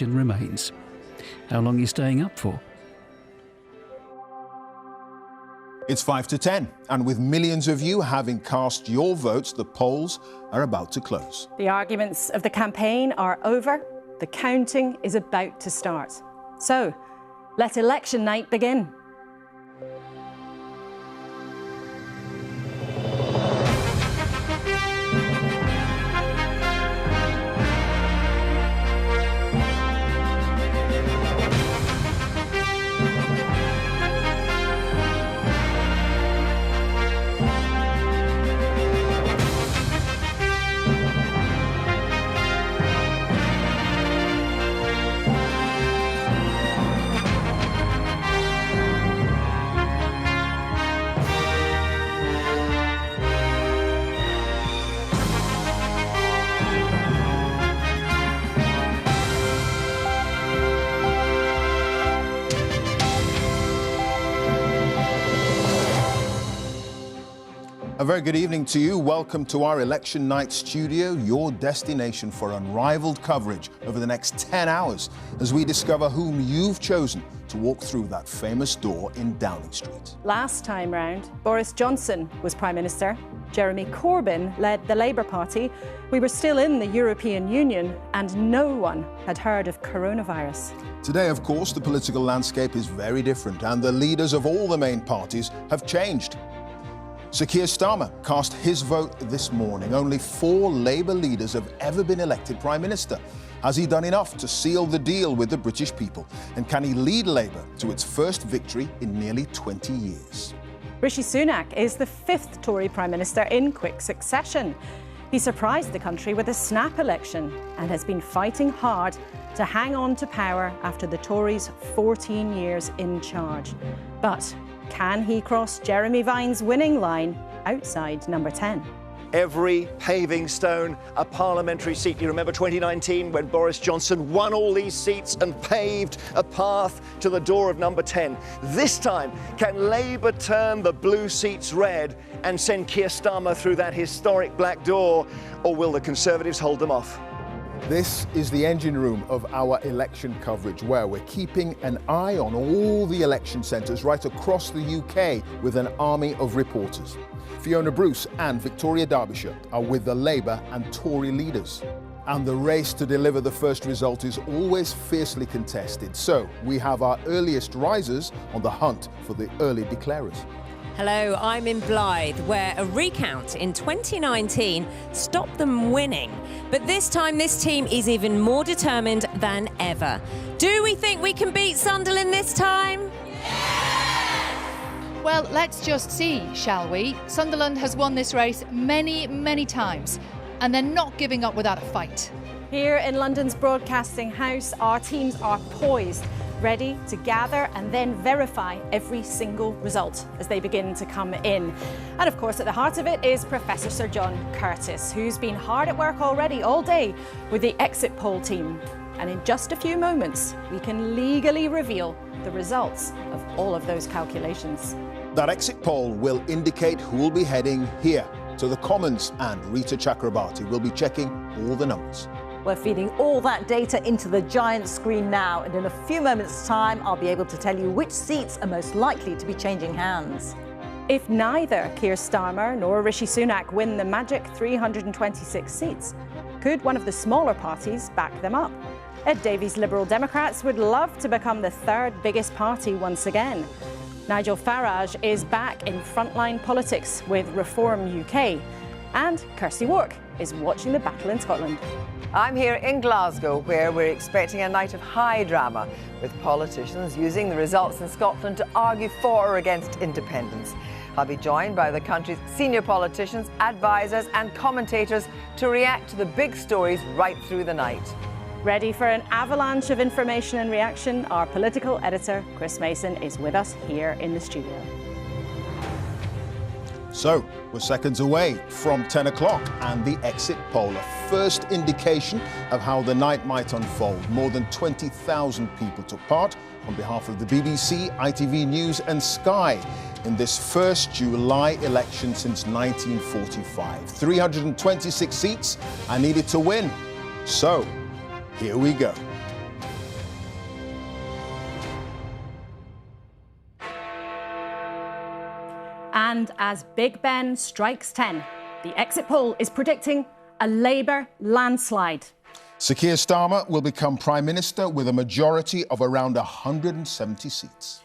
question remains. How long are you staying up for? It's 5 to 10, and with millions of you having cast your votes, the polls are about to close. The arguments of the campaign are over. The counting is about to start. So, let election night begin. A very good evening to you. Welcome to our election night studio, your destination for unrivaled coverage over the next 10 hours as we discover whom you've chosen to walk through that famous door in Downing Street. Last time round, Boris Johnson was Prime Minister. Jeremy Corbyn led the Labour Party. We were still in the European Union and no one had heard of coronavirus. Today, of course, the political landscape is very different and the leaders of all the main parties have changed. Sir Keir Starmer cast his vote this morning. Only 4 Labour leaders have ever been elected Prime Minister. Has he done enough to seal the deal with the British people? And can he lead Labour to its first victory in nearly 20 years? Rishi Sunak is the 5th Tory Prime Minister in quick succession. He surprised the country with a snap election and has been fighting hard to hang on to power after the Tories' 14 years in charge. But can he cross Jeremy Vine's winning line outside number 10? Every paving stone a parliamentary seat. You remember 2019 when Boris Johnson won all these seats and paved a path to the door of number 10. This time, can Labour turn the blue seats red and send Keir Starmer through that historic black door, or will the Conservatives hold them off? This is the engine room of our election coverage, where we're keeping an eye on all the election centres right across the UK with an army of reporters. Fiona Bruce and Victoria Derbyshire are with the Labour and Tory leaders. And the race to deliver the first result is always fiercely contested. So we have our earliest risers on the hunt for the early declarers. Hello, I'm in Blythe, where a recount in 2019 stopped them winning. But this time, this team is even more determined than ever. Do we think we can beat Sunderland this time? Well, let's just see, shall we? Sunderland has won this race many, many times, and they're not giving up without a fight. Here in London's Broadcasting House, our teams are poised, ready to gather and then verify every single result as they begin to come in. And of course, at the heart of it is Professor Sir John Curtice, who's been hard at work already all day with the exit poll team. And in just a few moments, we can legally reveal the results of all of those calculations. That exit poll will indicate who will be heading here to the Commons, and Reeta Chakrabarti will be checking all the numbers. We're feeding all that data into the giant screen now, and in a few moments' time, I'll be able to tell you which seats are most likely to be changing hands. If neither Keir Starmer nor Rishi Sunak win the magic 326 seats, could one of the smaller parties back them up? Ed Davey's Liberal Democrats would love to become the 3rd biggest party once again. Nigel Farage is back in frontline politics with Reform UK. And Kirsty Wark is watching the battle in Scotland. I'm here in Glasgow, where we're expecting a night of high drama, with politicians using the results in Scotland to argue for or against independence. I'll be joined by the country's senior politicians, advisers and commentators to react to the big stories right through the night. Ready for an avalanche of information and reaction? Our political editor, Chris Mason, is with us here in the studio. So, we're seconds away from 10 o'clock and the exit poll, a first indication of how the night might unfold. More than 20,000 people took part on behalf of the BBC, ITV News and Sky in this first July election since 1945. 326 seats I needed to win. So, here we go. And as Big Ben strikes 10, the exit poll is predicting a Labour landslide. Sir Keir Starmer will become Prime Minister with a majority of around 170 seats.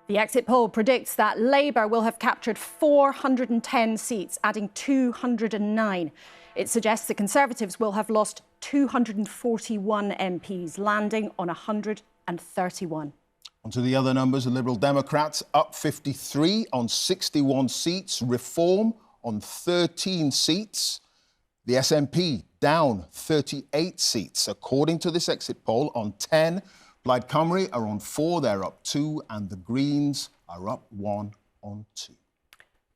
The exit poll predicts that Labour will have captured 410 seats, adding 209. It suggests the Conservatives will have lost 241 MPs, landing on 131. On to the other numbers. The Liberal Democrats up 53 on 61 seats. Reform on 13 seats. The SNP down 38 seats. According to this exit poll, on 10, Plaid Cymru are on 4, they're up 2, and the Greens are up 1 on 2.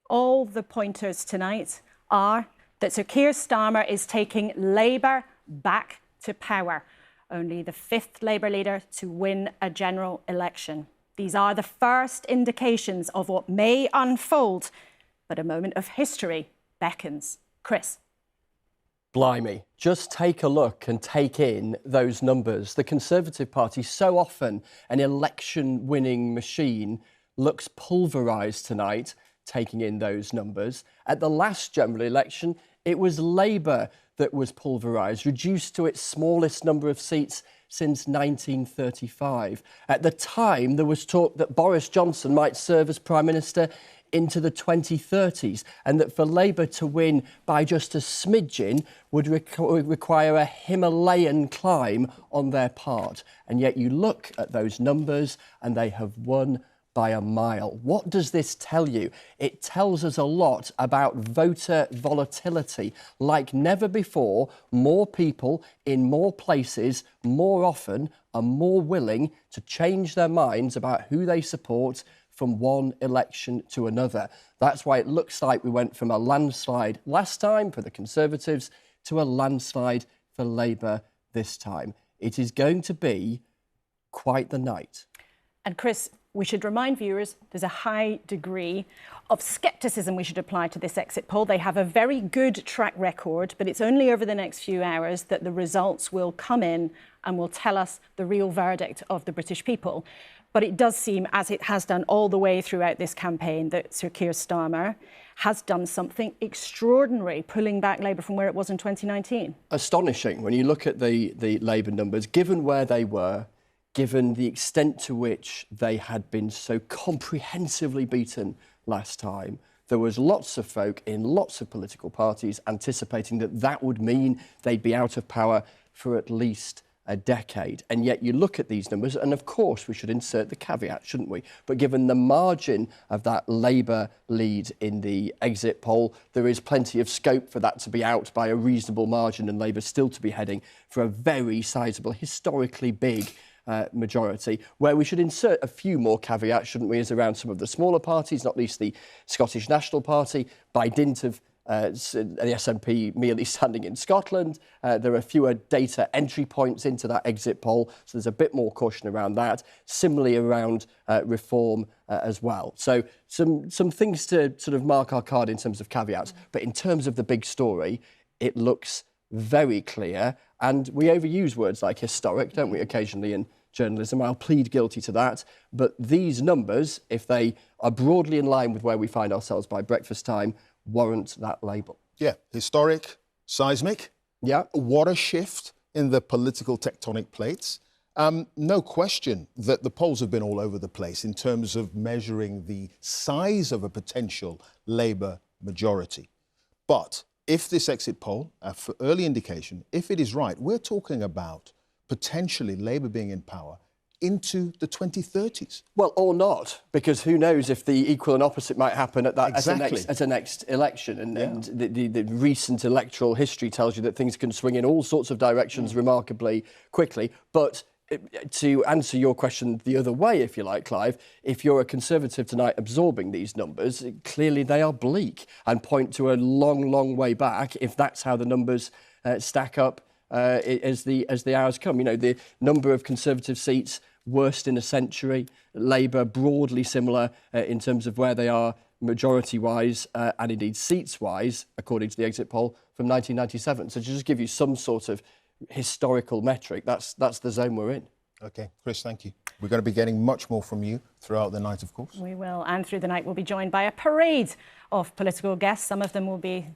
All the pointers tonight are that Sir Keir Starmer is taking Labour back to power. Only the 5th Labour leader to win a general election. These are the first indications of what may unfold, but a moment of history beckons. Chris. Blimey, just take a look and take in those numbers. The Conservative Party, so often an election-winning machine, looks pulverised tonight, taking in those numbers. At the last general election, it was Labour that was pulverised, reduced to its smallest number of seats since 1935. At the time, there was talk that Boris Johnson might serve as Prime Minister into the 2030s, and that for Labour to win by just a smidgen would require a Himalayan climb on their part. And yet you look at those numbers and they have won by a mile. What does this tell you? It tells us a lot about voter volatility. Like never before, more people in more places more often are more willing to change their minds about who they support from one election to another. That's why it looks like we went from a landslide last time for the Conservatives to a landslide for Labour this time. It is going to be quite the night. And Chris, we should remind viewers there's a high degree of scepticism we should apply to this exit poll. They have a very good track record, but it's only over the next few hours that the results will come in and will tell us the real verdict of the British people. But it does seem, as it has done all the way throughout this campaign, that Sir Keir Starmer has done something extraordinary, pulling back Labour from where it was in 2019. Astonishing when you look at the Labour numbers, given where they were, given the extent to which they had been so comprehensively beaten last time. There was lots of folk in lots of political parties anticipating that that would mean they'd be out of power for at least a decade. And yet you look at these numbers, and of course we should insert the caveat, shouldn't we? But given the margin of that Labour lead in the exit poll, there is plenty of scope for that to be out by a reasonable margin and Labour still to be heading for a very sizable, historically big majority. Where we should insert a few more caveats, shouldn't we, is around some of the smaller parties, not least the Scottish National Party, by dint of the SNP merely standing in Scotland. There are fewer data entry points into that exit poll, so there's a bit more caution around that. Similarly around reform as well. So some things to sort of mark our card in terms of caveats. But in terms of the big story, it looks very clear. And we overuse words like historic, don't we, occasionally in journalism. I'll plead guilty to that. But these numbers, if they are broadly in line with where we find ourselves by breakfast time, warrant that label. Yeah, historic, seismic. Yeah. What a shift in the political tectonic plates. No question that the polls have been all over the place in terms of measuring the size of a potential Labour majority. But if this exit poll, for early indication, if it is right, we're talking about potentially Labour being in power into the 2030s. Well, or not, because who knows if the equal and opposite might happen at that Exactly. at a next election. And the recent electoral history tells you that things can swing in all sorts of directions remarkably quickly. But to answer your question the other way, if you like, Clive, if you're a Conservative tonight absorbing these numbers, clearly they are bleak and point to a long, long way back if that's how the numbers stack up as the hours come. You know, the number of Conservative seats worst in a century, Labour broadly similar in terms of where they are majority-wise and indeed seats-wise, according to the exit poll, from 1997. So to just give you some sort of historical metric, that's the zone we're in. OK, Chris, thank you. We're going to be getting much more from you throughout the night, of course. We will, and through the night we'll be joined by a parade of political guests. Some of them will be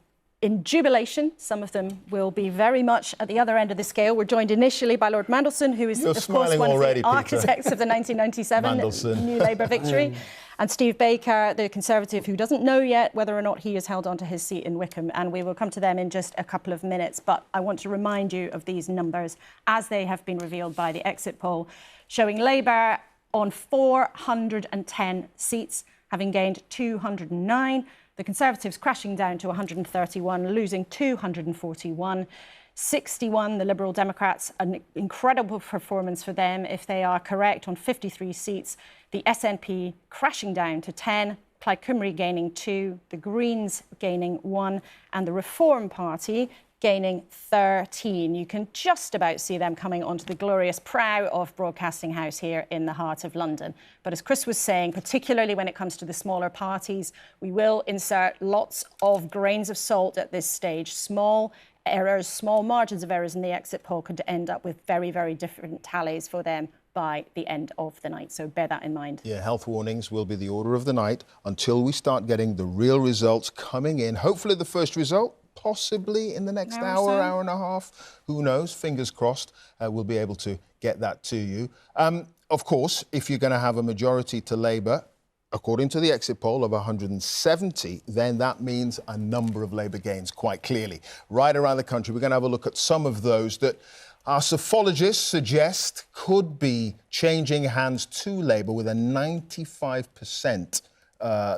in jubilation. Some of them will be very much at the other end of the scale. We're joined initially by Lord Mandelson, who is, of course, one already, of the architects of the 1997 New Labour victory. And Steve Baker, the Conservative, who doesn't know yet whether or not he is held onto his seat in Wickham. And we will come to them in just a couple of minutes. But I want to remind you of these numbers as they have been revealed by the exit poll, showing Labour on 410 seats, having gained 209. The Conservatives crashing down to 131, losing 241. 61, the Liberal Democrats, an incredible performance for them if they are correct, on 53 seats. The SNP crashing down to 10, Plaid Cymru gaining 2, the Greens gaining 1, and the Reform Party gaining 13. You can just about see them coming onto the glorious prow of Broadcasting House here in the heart of London. But as Chris was saying, particularly when it comes to the smaller parties, we will insert lots of grains of salt at this stage. Small errors, small margins of errors in the exit poll could end up with very, very different tallies for them by the end of the night. So bear that in mind. Yeah, health warnings will be the order of the night until we start getting the real results coming in. Hopefully the first result, possibly in the next hour, hour and a half. Who knows? Fingers crossed we'll be able to get that to you. Of course, if you're going to have a majority to Labour, according to the exit poll of 170, then that means a number of Labour gains, quite clearly. Right around the country, we're going to have a look at some of those that our psephologists suggest could be changing hands to Labour with a 95%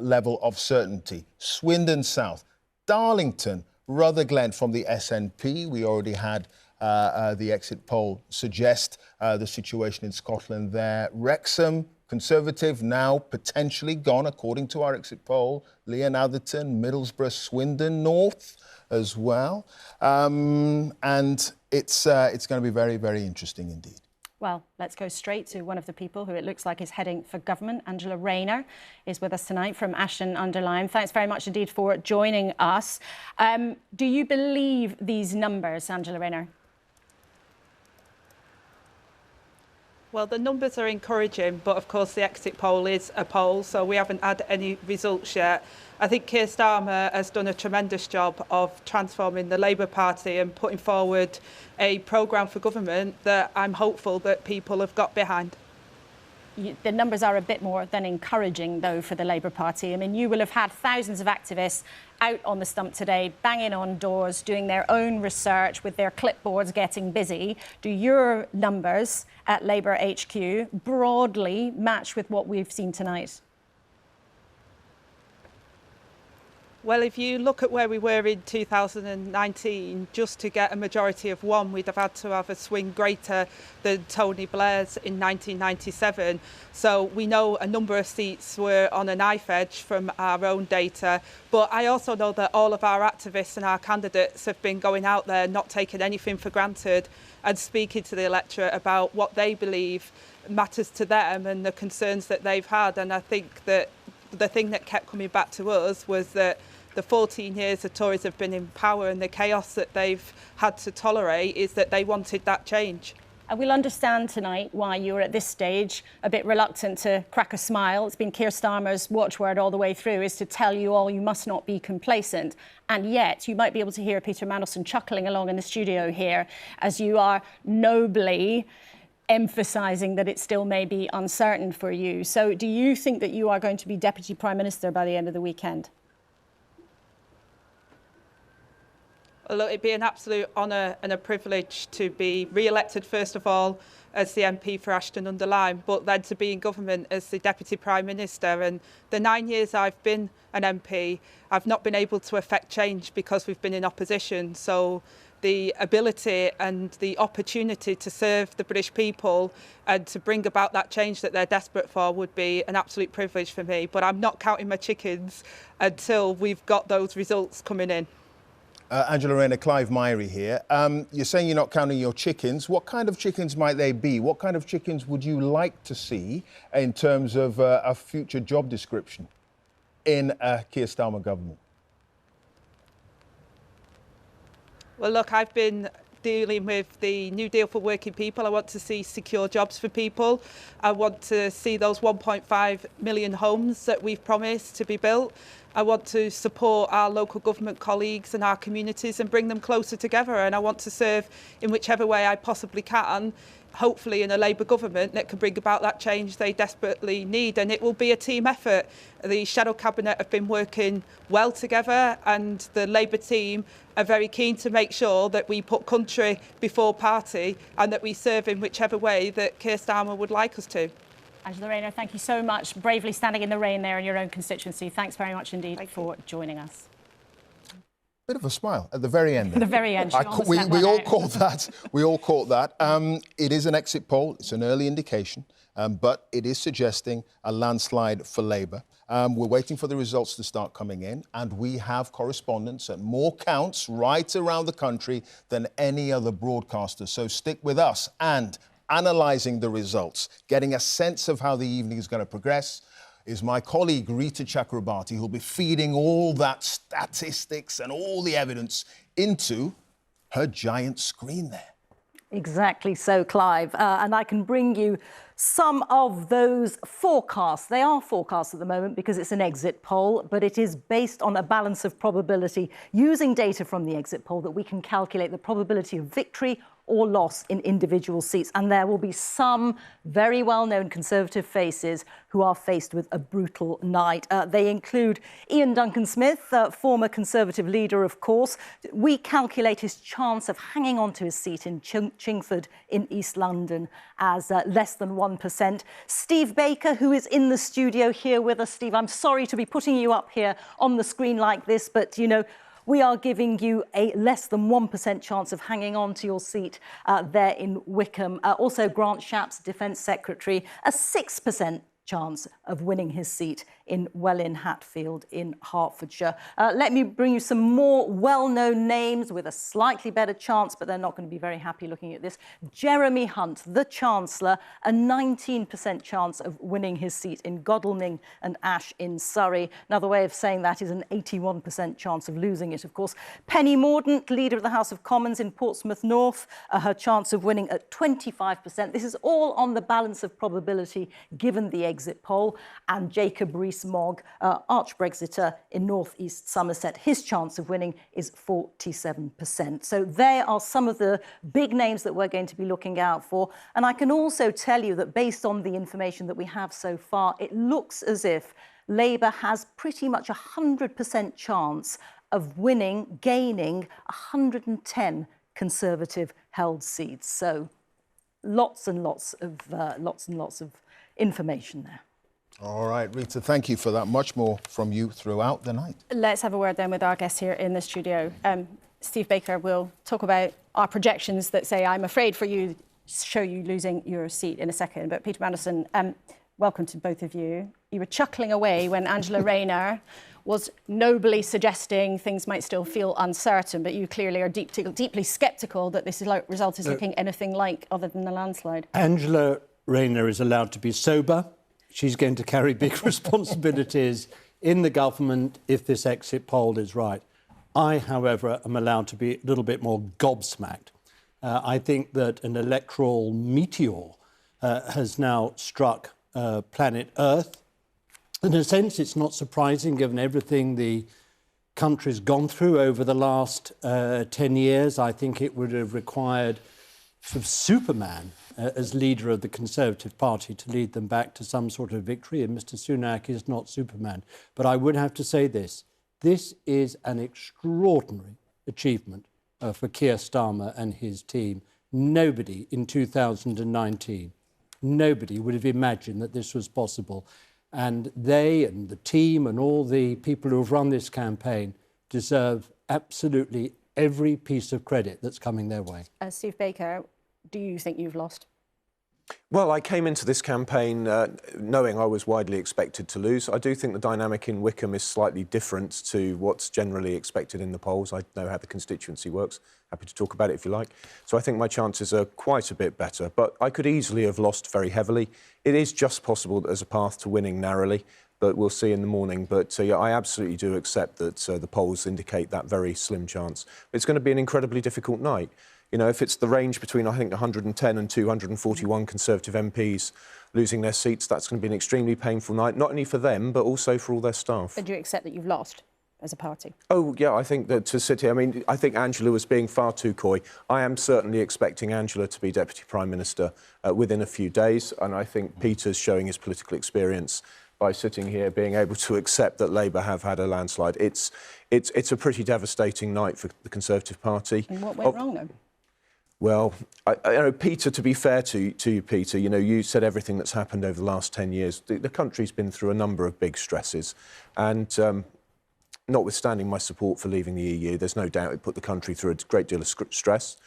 level of certainty. Swindon South, Darlington, Rutherglen from the SNP. We already had the exit poll suggest the situation in Scotland there. Wrexham, Conservative, now potentially gone, according to our exit poll. Leon-Atherton, Middlesbrough, Swindon North as well. And it's going to be very, very interesting indeed. Well, let's go straight to one of the people who it looks like is heading for government. Angela Rayner is with us tonight from Ashton-under-Lyne. Thanks very much indeed for joining us. Do you believe these numbers, Angela Rayner? Well, the numbers are encouraging, but of course the exit poll is a poll, so we haven't had any results yet. I think Keir Starmer has done a tremendous job of transforming the Labour Party and putting forward a programme for government that I'm hopeful that people have got behind. The numbers are a bit more than encouraging, though, for the Labour Party. I mean, you will have had thousands of activists out on the stump today, banging on doors, doing their own research with their clipboards, getting busy. Do your numbers at Labour HQ broadly match with what we've seen tonight? Well, if you look at where we were in 2019, just to get a majority of one, we'd have had to have a swing greater than Tony Blair's in 1997. So we know a number of seats were on a knife edge from our own data. But I also know that all of our activists and our candidates have been going out there, not taking anything for granted, and speaking to the electorate about what they believe matters to them and the concerns that they've had. And I think that the thing that kept coming back to us was that the 14 years the Tories have been in power and the chaos that they've had to tolerate is that they wanted that change. And we'll understand tonight why you're at this stage a bit reluctant to crack a smile. It's been Keir Starmer's watchword all the way through, is to tell you all you must not be complacent. And yet you might be able to hear Peter Mandelson chuckling along in the studio here as you are nobly emphasising that it still may be uncertain for you. So do you think that you are going to be Deputy Prime Minister by the end of the weekend? Well, look, it'd be an absolute honour and a privilege to be re-elected, first of all, as the MP for Ashton-under-Lyne, but then to be in government as the Deputy Prime Minister. And the 9 years I've been an MP, I've not been able to effect change because we've been in opposition. So the ability and the opportunity to serve the British people and to bring about that change that they're desperate for would be an absolute privilege for me. But I'm not counting my chickens until we've got those results coming in. Angela Rayner, Clive Myrie here. You're saying you're not counting your chickens. What kind of chickens might they be? What kind of chickens would you like to see in terms of a future job description in a Keir Starmer government? Well, look, I've been dealing with the New Deal for working people. I want to see secure jobs for people. I want to see those 1.5 million homes that we've promised to be built. I want to support our local government colleagues and our communities and bring them closer together. And I want to serve in whichever way I possibly can, hopefully in a Labour government that can bring about that change they desperately need. And it will be a team effort. The Shadow Cabinet have been working well together, and the Labour team are very keen to make sure that we put country before party and that we serve in whichever way that Keir Starmer would like us to. Angela Rayner, thank you so much. Bravely standing in the rain there in your own constituency. Thanks very much indeed for joining us. Bit of a smile at the very end. At the very end. We all caught that. We all caught that. It is an exit poll. It's an early indication, but it is suggesting a landslide for Labour. We're waiting for the results to start coming in, and we have correspondents at more counts right around the country than any other broadcaster. So stick with us and analysing the results, getting a sense of how the evening is going to progress, is my colleague Reeta Chakrabarti, who'll be feeding all that statistics and all the evidence into her giant screen there. Exactly so, Clive. And I can bring you some of those forecasts. They are forecasts at the moment because it's an exit poll, but it is based on a balance of probability using data from the exit poll that we can calculate the probability of victory or loss in individual seats. And there will be some very well-known Conservative faces who are faced with a brutal night. They include Ian Duncan-Smith, former Conservative leader, of course. We calculate his chance of hanging on to his seat in Chingford in East London as less than 1%. Steve Baker, who is in the studio here with us. Steve, I'm sorry to be putting you up here on the screen like this, but, you know, we are giving you a less than 1% chance of hanging on to your seat there in Wickham. Also, Grant Shapps, Defence Secretary, a 6% chance of winning his seat in Welwyn Hatfield in Hertfordshire. Let me bring you some more well-known names with a slightly better chance, but they're not going to be very happy looking at this. Jeremy Hunt, the Chancellor, a 19% chance of winning his seat in Godalming and Ash in Surrey. Another way of saying that is an 81% chance of losing it, of course. Penny Mordaunt, Leader of the House of Commons in Portsmouth North, her chance of winning at 25%. This is all on the balance of probability given the exit poll. And Jacob Rees-Mogg, arch-Brexiter in North East Somerset, his chance of winning is 47%. So they are some of the big names that we're going to be looking out for. And I can also tell you that based on the information that we have so far, it looks as if Labour has pretty much a 100% chance of winning, gaining 110 Conservative-held seats. So lots and lots of information there. All right, Reeta, thank you for that. Much more from you throughout the night. Let's have a word then with our guest here in the studio. Steve Baker will talk about our projections that say, I'm afraid for you, show you losing your seat in a second. But Peter Mandelson, welcome to both of you. You were chuckling away when Angela Rayner was nobly suggesting things might still feel uncertain, but you clearly are deeply sceptical that this result is looking anything like other than a landslide. Angela Rayner is allowed to be sober. She's going to carry big responsibilities in the government if this exit poll is right. I, however, am allowed to be a little bit more gobsmacked. I think that an electoral meteor has now struck planet Earth. In a sense, it's not surprising given everything the country's gone through over the last 10 years. I think it would have required sort of Superman as leader of the Conservative Party to lead them back to some sort of victory, and Mr Sunak is not Superman. But I would have to say this is an extraordinary achievement for Keir Starmer and his team. Nobody in 2019, nobody would have imagined that this was possible. And they and the team and all the people who have run this campaign deserve absolutely every piece of credit that's coming their way. Steve Baker, do you think you've lost? Well, I came into this campaign knowing I was widely expected to lose. I do think the dynamic in Wickham is slightly different to what's generally expected in the polls. I know how the constituency works. Happy to talk about it if you like. So I think my chances are quite a bit better, but I could easily have lost very heavily. It is just possible that there's a path to winning narrowly, but we'll see in the morning. But yeah, I absolutely do accept that the polls indicate that very slim chance. It's going to be an incredibly difficult night. You know, if it's the range between, I think, 110 and 241 Conservative MPs losing their seats, that's going to be an extremely painful night, not only for them, but also for all their staff. But do you accept that you've lost as a party? Oh, yeah, I think that to sit here, I mean, I think Angela was being far too coy. I am certainly expecting Angela to be Deputy Prime Minister within a few days, and I think Peter's showing his political experience by sitting here, being able to accept that Labour have had a landslide. It's a pretty devastating night for the Conservative Party. And what went wrong, then? Well, I know, Peter, to be fair to you, Peter, you know, you said everything that's happened over the last 10 years. The country's been through a number of big stresses, and notwithstanding my support for leaving the EU, there's no doubt it put the country through a great deal of stress.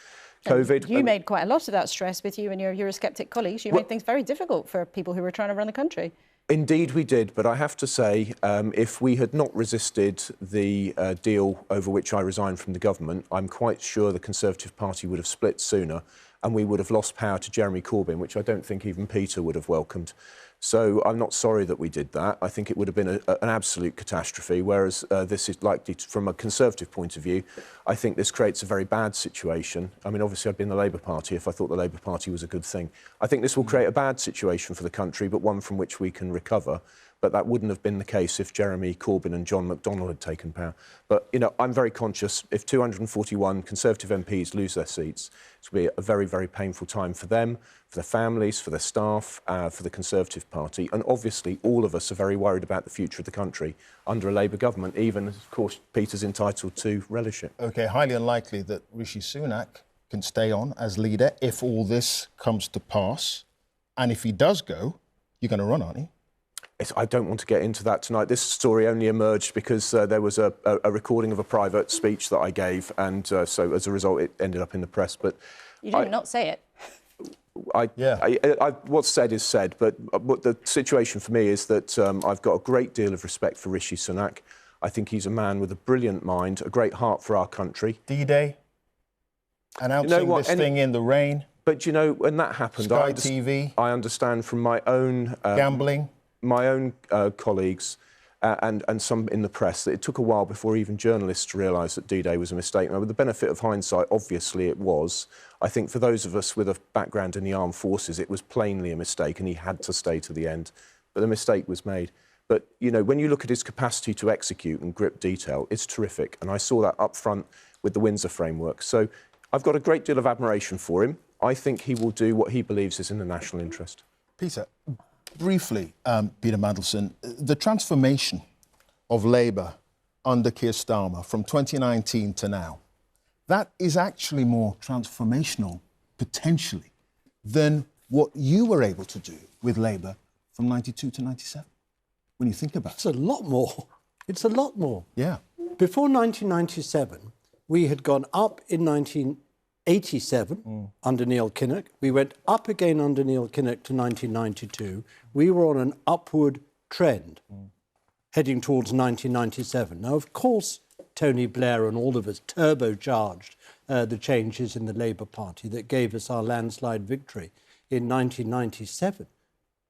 COVID... You made quite a lot of that stress with you and your Eurosceptic colleagues. You made things very difficult for people who were trying to run the country. Indeed we did, but I have to say, if we had not resisted the deal over which I resigned from the government, I'm quite sure the Conservative Party would have split sooner and we would have lost power to Jeremy Corbyn, which I don't think even Peter would have welcomed. So I'm not sorry that we did that. I think it would have been an absolute catastrophe, whereas this is likely, from a Conservative point of view, I think this creates a very bad situation. I mean, obviously, I'd be in the Labour Party if I thought the Labour Party was a good thing. I think this will create a bad situation for the country, but one from which we can recover. But that wouldn't have been the case if Jeremy Corbyn and John McDonnell had taken power. But, you know, I'm very conscious if 241 Conservative MPs lose their seats, it's going to be a very, very painful time for them, for their families, for their staff, for the Conservative Party. And obviously, all of us are very worried about the future of the country under a Labour government, even, of course, Peter's entitled to relish it. OK, highly unlikely that Rishi Sunak can stay on as leader if all this comes to pass. And if he does go, you're going to run, aren't you? I don't want to get into that tonight. This story only emerged because there was a recording of a private speech that I gave, and so as a result, it ended up in the press. But you did not say it. What's said is said, but the situation for me is that I've got a great deal of respect for Rishi Sunak. I think he's a man with a brilliant mind, a great heart for our country. D-Day, announcing this thing in the rain. But, you know, when that happened... Sky TV. I understand from my own... gambling. My own colleagues and some in the press that it took a while before even journalists realised that D-Day was a mistake. Now, with the benefit of hindsight, obviously it was. I think for those of us with a background in the armed forces, it was plainly a mistake and he had to stay to the end. But the mistake was made. But, you know, when you look at his capacity to execute and grip detail, it's terrific. And I saw that up front with the Windsor framework. So I've got a great deal of admiration for him. I think he will do what he believes is in the national interest. Peter, briefly, Peter Mandelson, the transformation of Labour under Keir Starmer from 2019 to now, that is actually more transformational, potentially, than what you were able to do with Labour from 92 to 97, when you think about it. It's a lot more. It's a lot more. Yeah. Before 1997, we had gone up in 1987 under Neil Kinnock. We went up again under Neil Kinnock to 1992. We were on an upward trend heading towards 1997. Now, of course, Tony Blair and all of us turbocharged the changes in the Labour Party that gave us our landslide victory in 1997.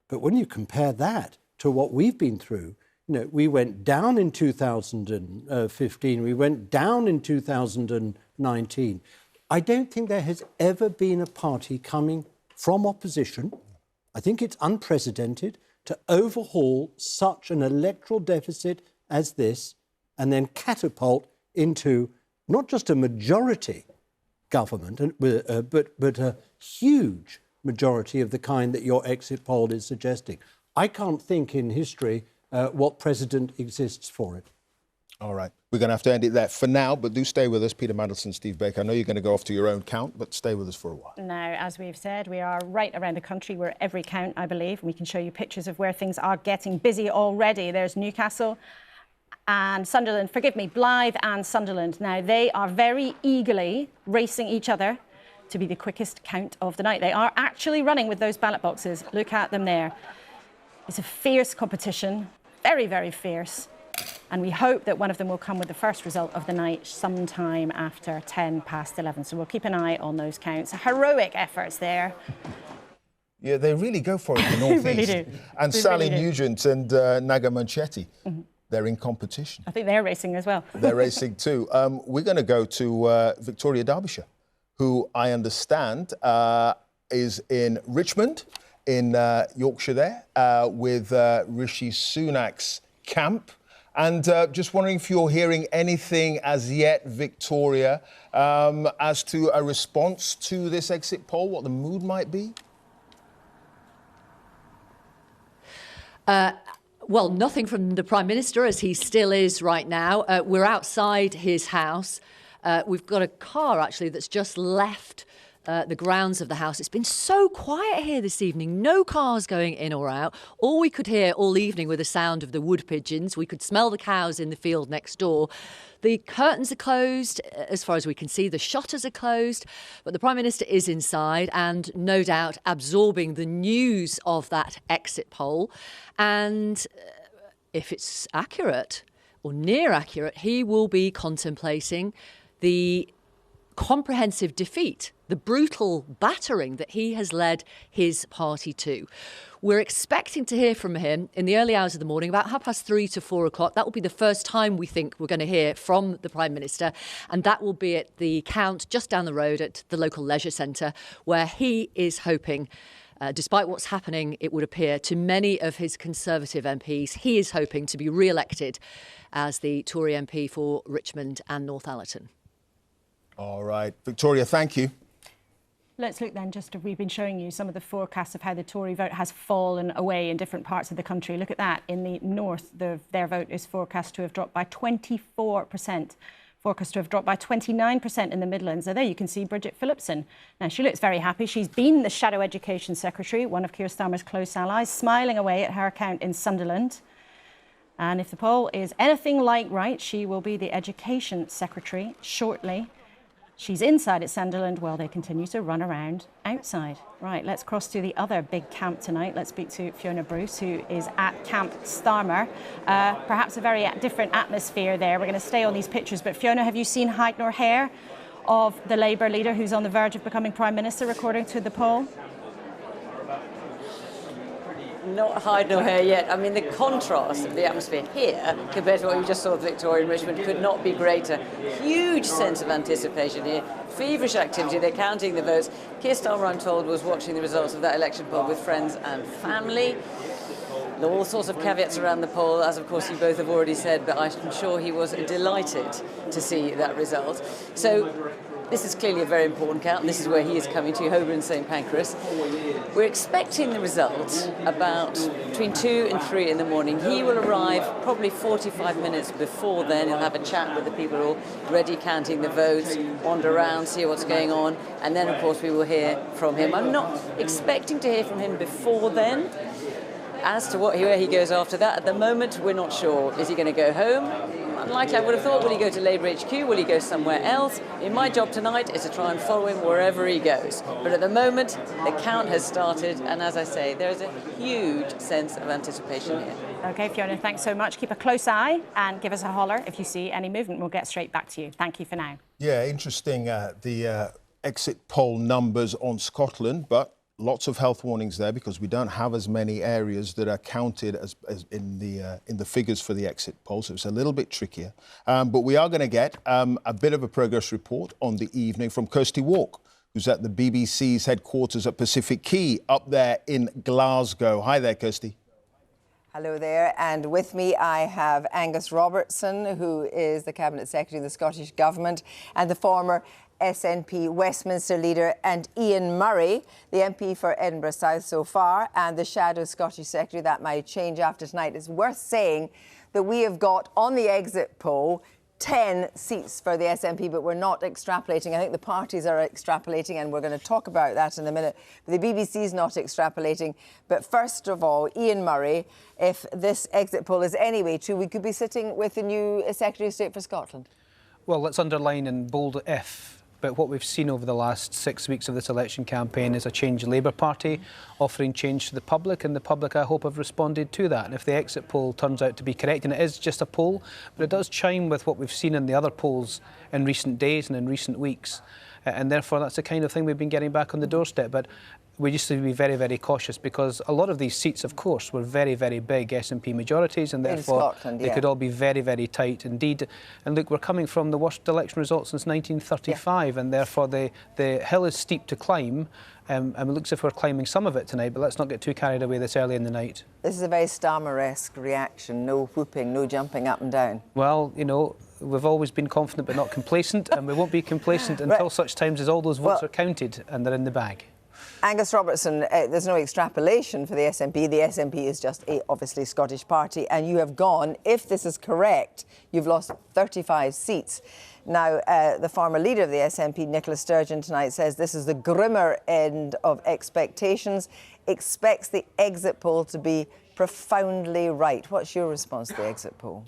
But when you compare that to what we've been through, you know, we went down in 2015, we went down in 2019. I don't think there has ever been a party coming from opposition, I think it's unprecedented, to overhaul such an electoral deficit as this and then catapult into not just a majority government, but a huge majority of the kind that your exit poll is suggesting. I can't think in history what precedent exists for it. All right. We're going to have to end it there for now, but do stay with us. Peter Mandelson, Steve Baker. I know you're going to go off to your own count, but stay with us for a while. Now, as we've said, we are right around the country. We're every count, I believe. We can show you pictures of where things are getting busy already. There's Newcastle and Sunderland. Forgive me, Blyth and Sunderland. Now, they are very eagerly racing each other to be the quickest count of the night. They are actually running with those ballot boxes. Look at them there. It's a fierce competition, very, very fierce. And we hope that one of them will come with the first result of the night sometime after 11:10. So we'll keep an eye on those counts. Heroic efforts there. Yeah, they really go for it in the North They really East. do. And They Sally really do. Nugent and Naga Munchetty, they're in competition. I think they're racing as well. They're racing too. We're going to go to Victoria, Derbyshire, who I understand is in Richmond, in Yorkshire there, with Rishi Sunak's camp. And just wondering if you're hearing anything as yet, Victoria, as to a response to this exit poll, what the mood might be? Well, nothing from the Prime Minister, as he still is right now. We're outside his house. We've got a car, actually, that's just left the grounds of the house. It's been so quiet here this evening. No cars going in or out. All we could hear all evening were the sound of the wood pigeons. We could smell the cows in the field next door. The curtains are closed, as far as we can see. The shutters are closed. But the Prime Minister is inside and no doubt absorbing the news of that exit poll. And if it's accurate or near accurate, he will be contemplating the comprehensive defeat, the brutal battering that he has led his party to. We're expecting to hear from him in the early hours of the morning, about 3:30 to 4 o'clock. That will be the first time we think we're going to hear from the Prime Minister, and that will be at the count just down the road at the local leisure centre, where he is hoping, despite what's happening, it would appear, to many of his Conservative MPs, he is hoping to be re-elected as the Tory MP for Richmond and Northallerton. All right. Victoria, thank you. Let's look then, we've been showing you some of the forecasts of how the Tory vote has fallen away in different parts of the country. Look at that. In the north, their vote is forecast to have dropped by 24%. Forecast to have dropped by 29% in the Midlands. So there you can see Bridget Phillipson. Now, she looks very happy. She's been the Shadow Education Secretary, one of Keir Starmer's close allies, smiling away at her account in Sunderland. And if the poll is anything like right, she will be the Education Secretary shortly. She's inside at Sunderland while they continue to run around outside. Right, let's cross to the other big camp tonight. Let's speak to Fiona Bruce, who is at Camp Starmer. Perhaps a very different atmosphere there. We're going to stay on these pictures. But Fiona, have you seen hide nor hair of the Labour leader who's on the verge of becoming Prime Minister, according to the poll? Not hide nor hair yet. I mean, the contrast of the atmosphere here compared to what we just saw at Victoria and Richmond could not be greater. Huge sense of anticipation here, feverish activity. They're counting the votes. Keir Starmer, I'm told, was watching the results of that election poll with friends and family. There were all sorts of caveats around the poll, as of course you both have already said, but I'm sure he was delighted to see that result. So this is clearly a very important count, and this is where he is coming to, Holborn and St Pancras. We're expecting the result about between 2 and 3 in the morning. He will arrive probably 45 minutes before then. He'll have a chat with the people already counting the votes, wander around, see what's going on, and then, of course, we will hear from him. I'm not expecting to hear from him before then. As to where he goes after that, at the moment, we're not sure. Is he going to go home? Unlikely, I would have thought. Will he go to Labour HQ? Will he go somewhere else? My job tonight is to try and follow him wherever he goes. But at the moment, the count has started, and as I say, there is a huge sense of anticipation here. OK, Fiona, thanks so much. Keep a close eye and give us a holler if you see any movement. We'll get straight back to you. Thank you for now. Yeah, interesting, the exit poll numbers on Scotland, but lots of health warnings there because we don't have as many areas that are counted as in the figures for the exit poll, so it's a little bit trickier. But we are going to get a bit of a progress report on the evening from Kirsty Wark, who's at the BBC's headquarters at Pacific Quay up there in Glasgow. Hi there, Kirsty. Hello there, and with me I have Angus Robertson, who is the Cabinet Secretary of the Scottish Government, and the former SNP Westminster leader, and Ian Murray, the MP for Edinburgh South so far, and the Shadow Scottish Secretary. That might change after tonight. It's worth saying that we have got on the exit poll 10 seats for the SNP, but we're not extrapolating. I think the parties are extrapolating, and we're going to talk about that in a minute. But the BBC is not extrapolating. But first of all, Ian Murray, if this exit poll is any way true, we could be sitting with the new Secretary of State for Scotland. Well, let's underline in bold if. But what we've seen over the last 6 weeks of this election campaign is a changed Labour Party offering change to the public, and the public, I hope, have responded to that. And if the exit poll turns out to be correct, and it is just a poll, but it does chime with what we've seen in the other polls in recent days and in recent weeks, and therefore that's the kind of thing we've been getting back on the doorstep. But we used to be very, very cautious because a lot of these seats, of course, were very, very big SNP majorities, and therefore they could all be very, very tight indeed. And look, we're coming from the worst election results since 1935, and therefore the hill is steep to climb. And it looks as if we're climbing some of it tonight, but let's not get too carried away this early in the night. This is a very Starmer-esque reaction. No whooping, no jumping up and down. Well, you know, we've always been confident but not complacent, and we won't be complacent until such times as all those votes are counted and they're in the bag. Angus Robertson, there's no extrapolation for the SNP. The SNP is just a, obviously, Scottish party, and you have gone, if this is correct, you've lost 35 seats. Now, the former leader of the SNP, Nicola Sturgeon, tonight says this is the grimmer end of expectations, expects the exit poll to be profoundly right. What's your response to the exit poll?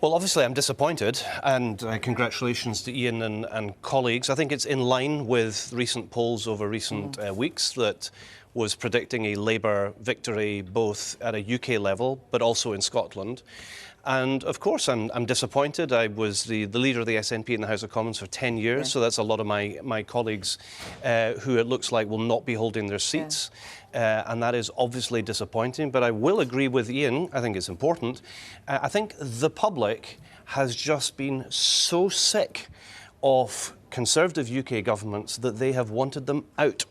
Well, obviously I'm disappointed, and congratulations to Ian and colleagues. I think it's in line with recent polls over recent weeks that was predicting a Labour victory both at a UK level but also in Scotland. And of course I'm disappointed. I was the leader of the SNP in the House of Commons for 10 years, so that's a lot of my colleagues who it looks like will not be holding their seats. And that is obviously disappointing, but I will agree with Ian. I think it's important. I think the public has just been so sick of Conservative UK governments that they have wanted them out.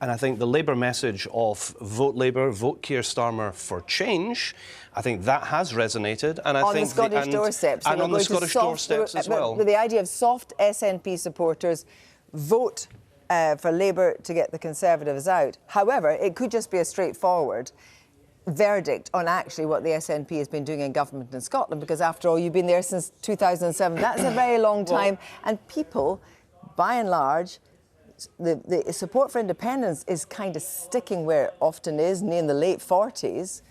And I think the Labour message of vote Labour, vote Keir Starmer for change, I think that has resonated. And I think the Scottish doorsteps. And on the Scottish doorsteps as well. But the idea of soft SNP supporters vote for Labour to get the Conservatives out. However, it could just be a straightforward verdict on actually what the SNP has been doing in government in Scotland, because after all, you've been there since 2007. That's a very long time. And people, by and large, the support for independence is kind of sticking where it often is, in the late 40s.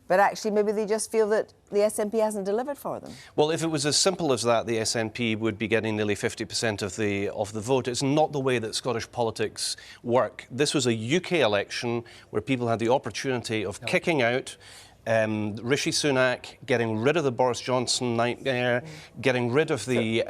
But actually, maybe they just feel that the SNP hasn't delivered for them. Well, if it was as simple as that, the SNP would be getting nearly 50% of the vote. It's not the way that Scottish politics work. This was a UK election where people had the opportunity of kicking out Rishi Sunak, getting rid of the Boris Johnson nightmare, getting rid of the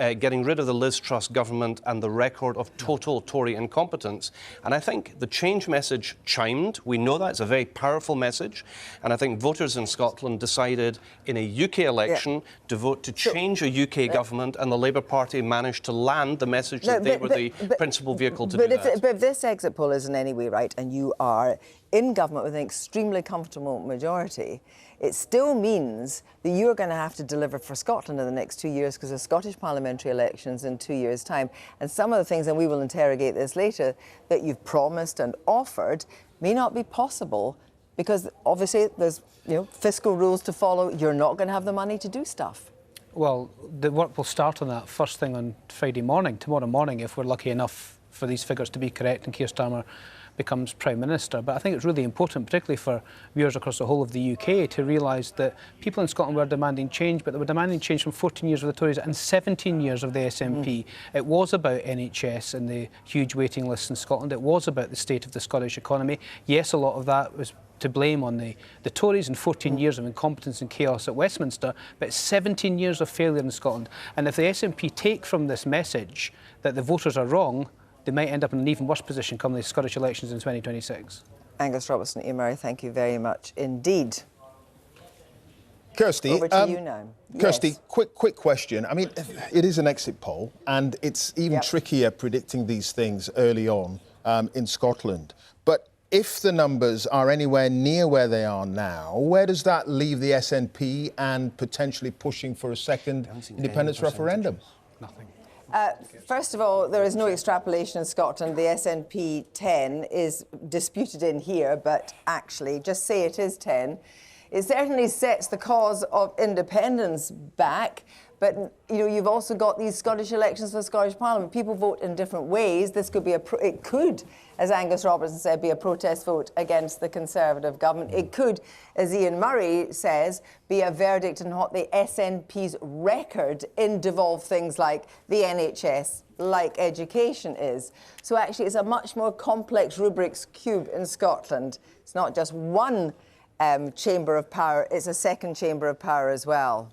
Liz Truss government and the record of total Tory incompetence. And I think the change message chimed. We know that it's a very powerful message, and I think voters in Scotland decided in a UK election to vote to change a UK government, and the Labour Party managed to land the message that they were the principal vehicle to do that. But if this exit poll is in any way right, and you are in government with an extremely comfortable majority, it still means that you're going to have to deliver for Scotland in the next 2 years, because there's Scottish parliamentary elections in 2 years' time. And some of the things, and we will interrogate this later, that you've promised and offered may not be possible, because obviously there's fiscal rules to follow. You're not going to have the money to do stuff. Well, the work will start on that first thing on Friday morning, tomorrow morning, if we're lucky enough for these figures to be correct and Keir Starmer becomes Prime Minister. But I think it's really important, particularly for viewers across the whole of the UK, to realise that people in Scotland were demanding change, but they were demanding change from 14 years of the Tories and 17 years of the SNP. It was about NHS and the huge waiting lists in Scotland. It was about the state of the Scottish economy. Yes, a lot of that was to blame on the Tories and 14 years of incompetence and chaos at Westminster, but 17 years of failure in Scotland. And if the SNP take from this message that the voters are wrong, they might end up in an even worse position come the Scottish elections in 2026. Angus Robertson, Ian Myrie, thank you very much indeed. Kirsty, over to you now. Kirsty, yes. quick question. I mean, it is an exit poll, and it's even trickier predicting these things early on in Scotland. But if the numbers are anywhere near where they are now, where does that leave the SNP and potentially pushing for a second independence referendum? Nothing. First of all, there is no extrapolation in Scotland. The SNP 10 is disputed in here, but actually, just say it is 10. It certainly sets the cause of independence back. But, you've also got these Scottish elections for the Scottish Parliament. People vote in different ways. This could be it could, as Angus Robertson said, be a protest vote against the Conservative government. It could, as Ian Myrie says, be a verdict on what the SNP's record in devolved things like the NHS, like education is. So actually, it's a much more complex Rubik's Cube in Scotland. It's not just one chamber of power, it's a second chamber of power as well.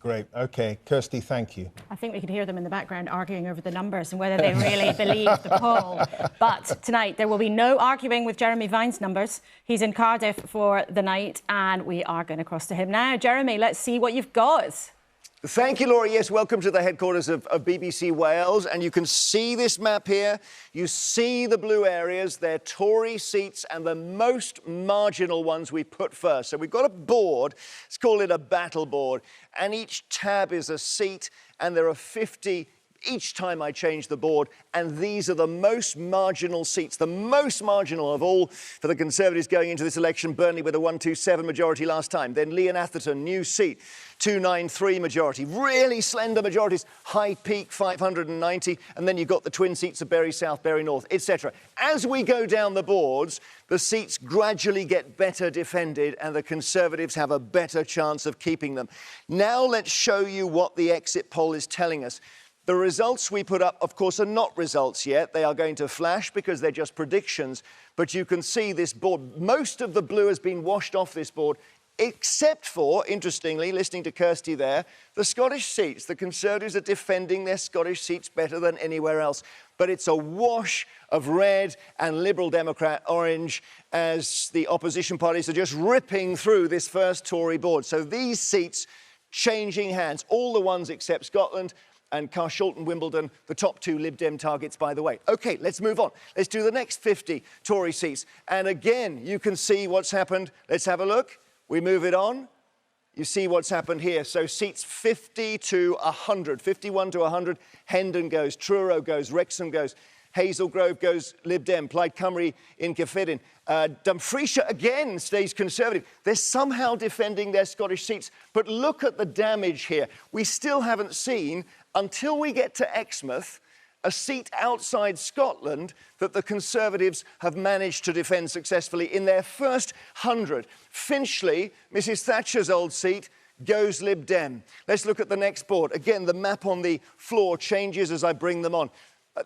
Great. OK. Kirsty, thank you. I think we could hear them in the background arguing over the numbers and whether they really believe the poll. But tonight, there will be no arguing with Jeremy Vine's numbers. He's in Cardiff for the night, and we are going across to him now. Jeremy, let's see what you've got. Thank you, Laura. Yes, welcome to the headquarters of BBC Wales. And you can see this map here. You see the blue areas. They're Tory seats and the most marginal ones we put first. So we've got a board. Let's call it a battle board. And each tab is a seat. And there are 50 each time I change the board, and these are the most marginal seats, the most marginal of all for the Conservatives going into this election. Burnley with a 127 majority last time. Then Lee and Atherton, new seat, 293 majority. Really slender majorities, High Peak 590, and then you've got the twin seats of Bury South, Bury North, etc. As we go down the boards, the seats gradually get better defended and the Conservatives have a better chance of keeping them. Now let's show you what the exit poll is telling us. The results we put up, of course, are not results yet. They are going to flash because they're just predictions. But you can see this board. Most of the blue has been washed off this board, except for, interestingly, listening to Kirsty there, the Scottish seats. The Conservatives are defending their Scottish seats better than anywhere else. But it's a wash of red and Liberal Democrat orange as the opposition parties are just ripping through this first Tory board. So these seats changing hands, all the ones except Scotland, and Carshalton, Wimbledon, the top two Lib Dem targets, by the way. OK, let's move on. Let's do the next 50 Tory seats. And again, you can see what's happened. Let's have a look. We move it on. You see what's happened here. So seats 50 to 100, 51 to 100. Hendon goes, Truro goes, Wrexham goes. Hazel Grove goes Lib Dem, Plaid Cymru in Cyffredin. Dumfriesshire again stays Conservative. They're somehow defending their Scottish seats. But look at the damage here. We still haven't seen, until we get to Exmouth, a seat outside Scotland that the Conservatives have managed to defend successfully in their first 100. Finchley, Mrs Thatcher's old seat, goes Lib Dem. Let's look at the next board. Again, the map on the floor changes as I bring them on.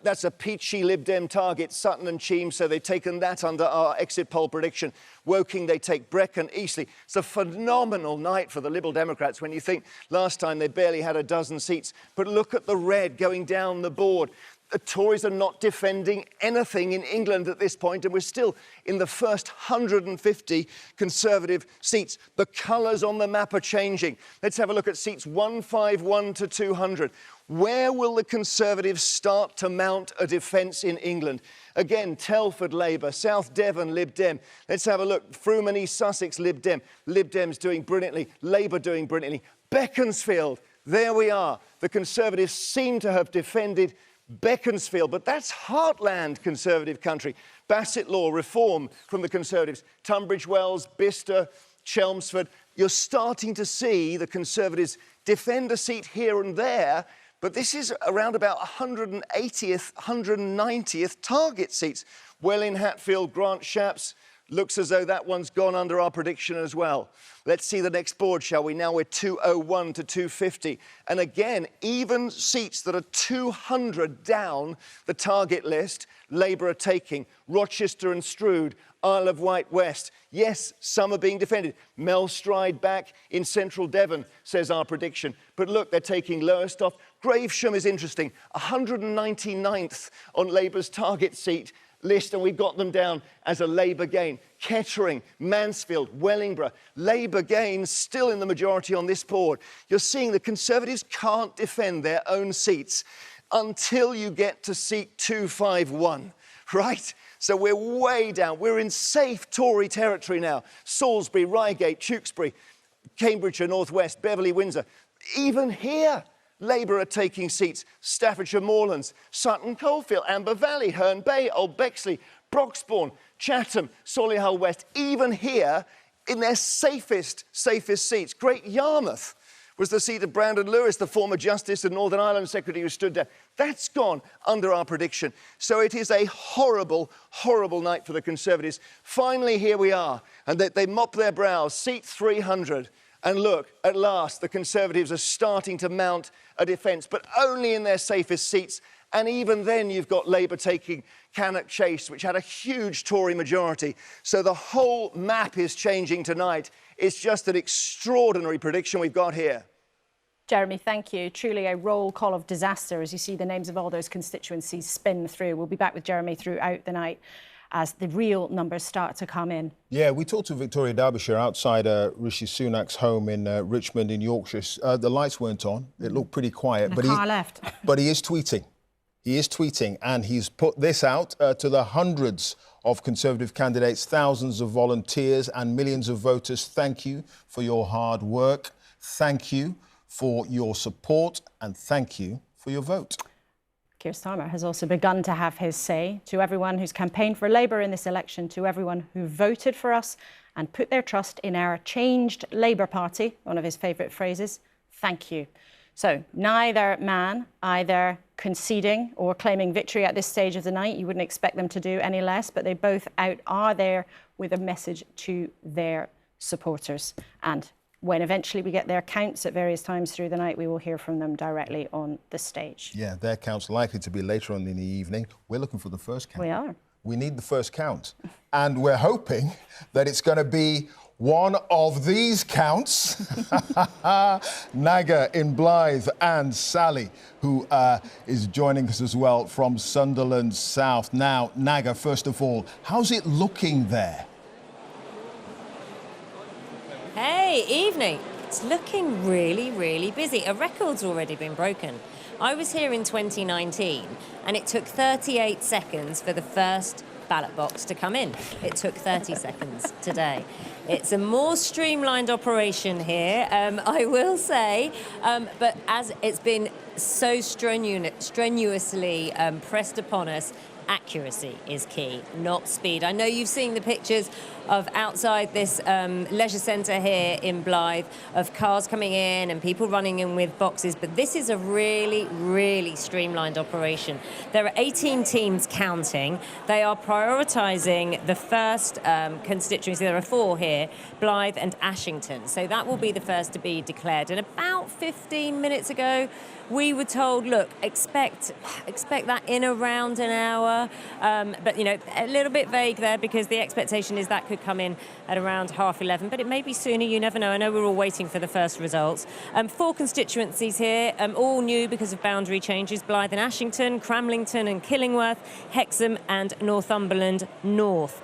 That's a peachy Lib Dem target, Sutton and Cheam, so they've taken that under our exit poll prediction. Woking, they take Brecon, Eastleigh. It's a phenomenal night for the Liberal Democrats when you think last time they barely had a dozen seats. But look at the red going down the board. The Tories are not defending anything in England at this point, and we're still in the first 150 Conservative seats. The colours on the map are changing. Let's have a look at seats 151 to 200. Where will the Conservatives start to mount a defence in England? Again, Telford Labour, South Devon Lib Dem. Let's have a look. Frome and East Sussex Lib Dem. Lib Dem's doing brilliantly. Labour doing brilliantly. Beaconsfield, there we are. The Conservatives seem to have defended Beaconsfield, but that's heartland Conservative country. Basset Law, Reform from the Conservatives. Tunbridge Wells, Bicester, Chelmsford. You're starting to see the Conservatives defend a seat here and there, but this is around about 180th, 190th target seats. Welling, Hatfield, Grant Shapps. Looks as though that one's gone under our prediction as well. Let's see the next board, shall we? Now we're 201 to 250. And again, even seats that are 200 down the target list, Labour are taking. Rochester and Strood, Isle of Wight West. Yes, some are being defended. Melstride back in central Devon, says our prediction. But look, they're taking Lowestoft. Gravesham is interesting. 199th on Labour's target seat list, and we've got them down as a Labour gain. Kettering, Mansfield, Wellingborough, Labour gains still in the majority on this board. You're seeing the Conservatives can't defend their own seats until you get to seat 251, right? So we're way down. We're in safe Tory territory now. Salisbury, Reigate, Tewkesbury, Cambridgeshire, North West, Beverley, Windsor. Even here, Labour are taking seats. Staffordshire Moorlands, Sutton Coldfield, Amber Valley, Herne Bay, Old Bexley, Broxbourne, Chatham, Solihull West. Even here, in their safest seats. Great Yarmouth was the seat of Brandon Lewis, the former Justice and Northern Ireland Secretary who stood down. That's gone under our prediction. So it is a horrible, horrible night for the Conservatives. Finally, here we are. And they mop their brows. Seat 300. And look, at last, the Conservatives are starting to mount a defence, but only in their safest seats. And even then, you've got Labour taking Cannock Chase, which had a huge Tory majority. So the whole map is changing tonight. It's just an extraordinary prediction we've got here. Jeremy, thank you. Truly a roll call of disaster as you see the names of all those constituencies spin through. We'll be back with Jeremy throughout the night as the real numbers start to come in. Yeah, we talked to Victoria Derbyshire outside Rishi Sunak's home in Richmond in Yorkshire. The lights weren't on. It looked pretty quiet. The car left. But he is tweeting. He is tweeting, and he's put this out to the hundreds of Conservative candidates, thousands of volunteers and millions of voters. Thank you for your hard work. Thank you for your support, and thank you for your vote. Keir Starmer has also begun to have his say. To everyone who's campaigned for Labour in this election, to everyone who voted for us and put their trust in our changed Labour Party, one of his favourite phrases, thank you. So neither man either conceding or claiming victory at this stage of the night. You wouldn't expect them to do any less, but they both are there with a message to their supporters. And when eventually we get their counts at various times through the night, we will hear from them directly on the stage. Yeah, their count's likely to be later on in the evening. We're looking for the first count. We are. We need the first count. And we're hoping that it's going to be one of these counts. Naga in Blythe and Sally, who is joining us as well from Sunderland South. Now, Naga, first of all, how's it looking there? Hey, evening. It's looking really, really busy. A record's already been broken. I was here in 2019 and it took 38 seconds for the first ballot box to come in. It took 30 seconds today. It's a more streamlined operation here, I will say, but as it's been so strenuously pressed upon us, accuracy is key, not speed. I know you've seen the pictures of outside this leisure centre here in Blythe of cars coming in and people running in with boxes, but this is a really, really streamlined operation. There are 18 teams counting. They are prioritising the first constituency. There are 4 here, Blythe and Ashington. So that will be the first to be declared. And about 15 minutes ago, we were told, look, expect that in around an hour. But, you know, a little bit vague there because the expectation is that could come in at around 11:30, but it may be sooner, you never know. I know we're all waiting for the first results. 4 constituencies here, all new because of boundary changes, Blythe and Ashington, Cramlington and Killingworth, Hexham and Northumberland North.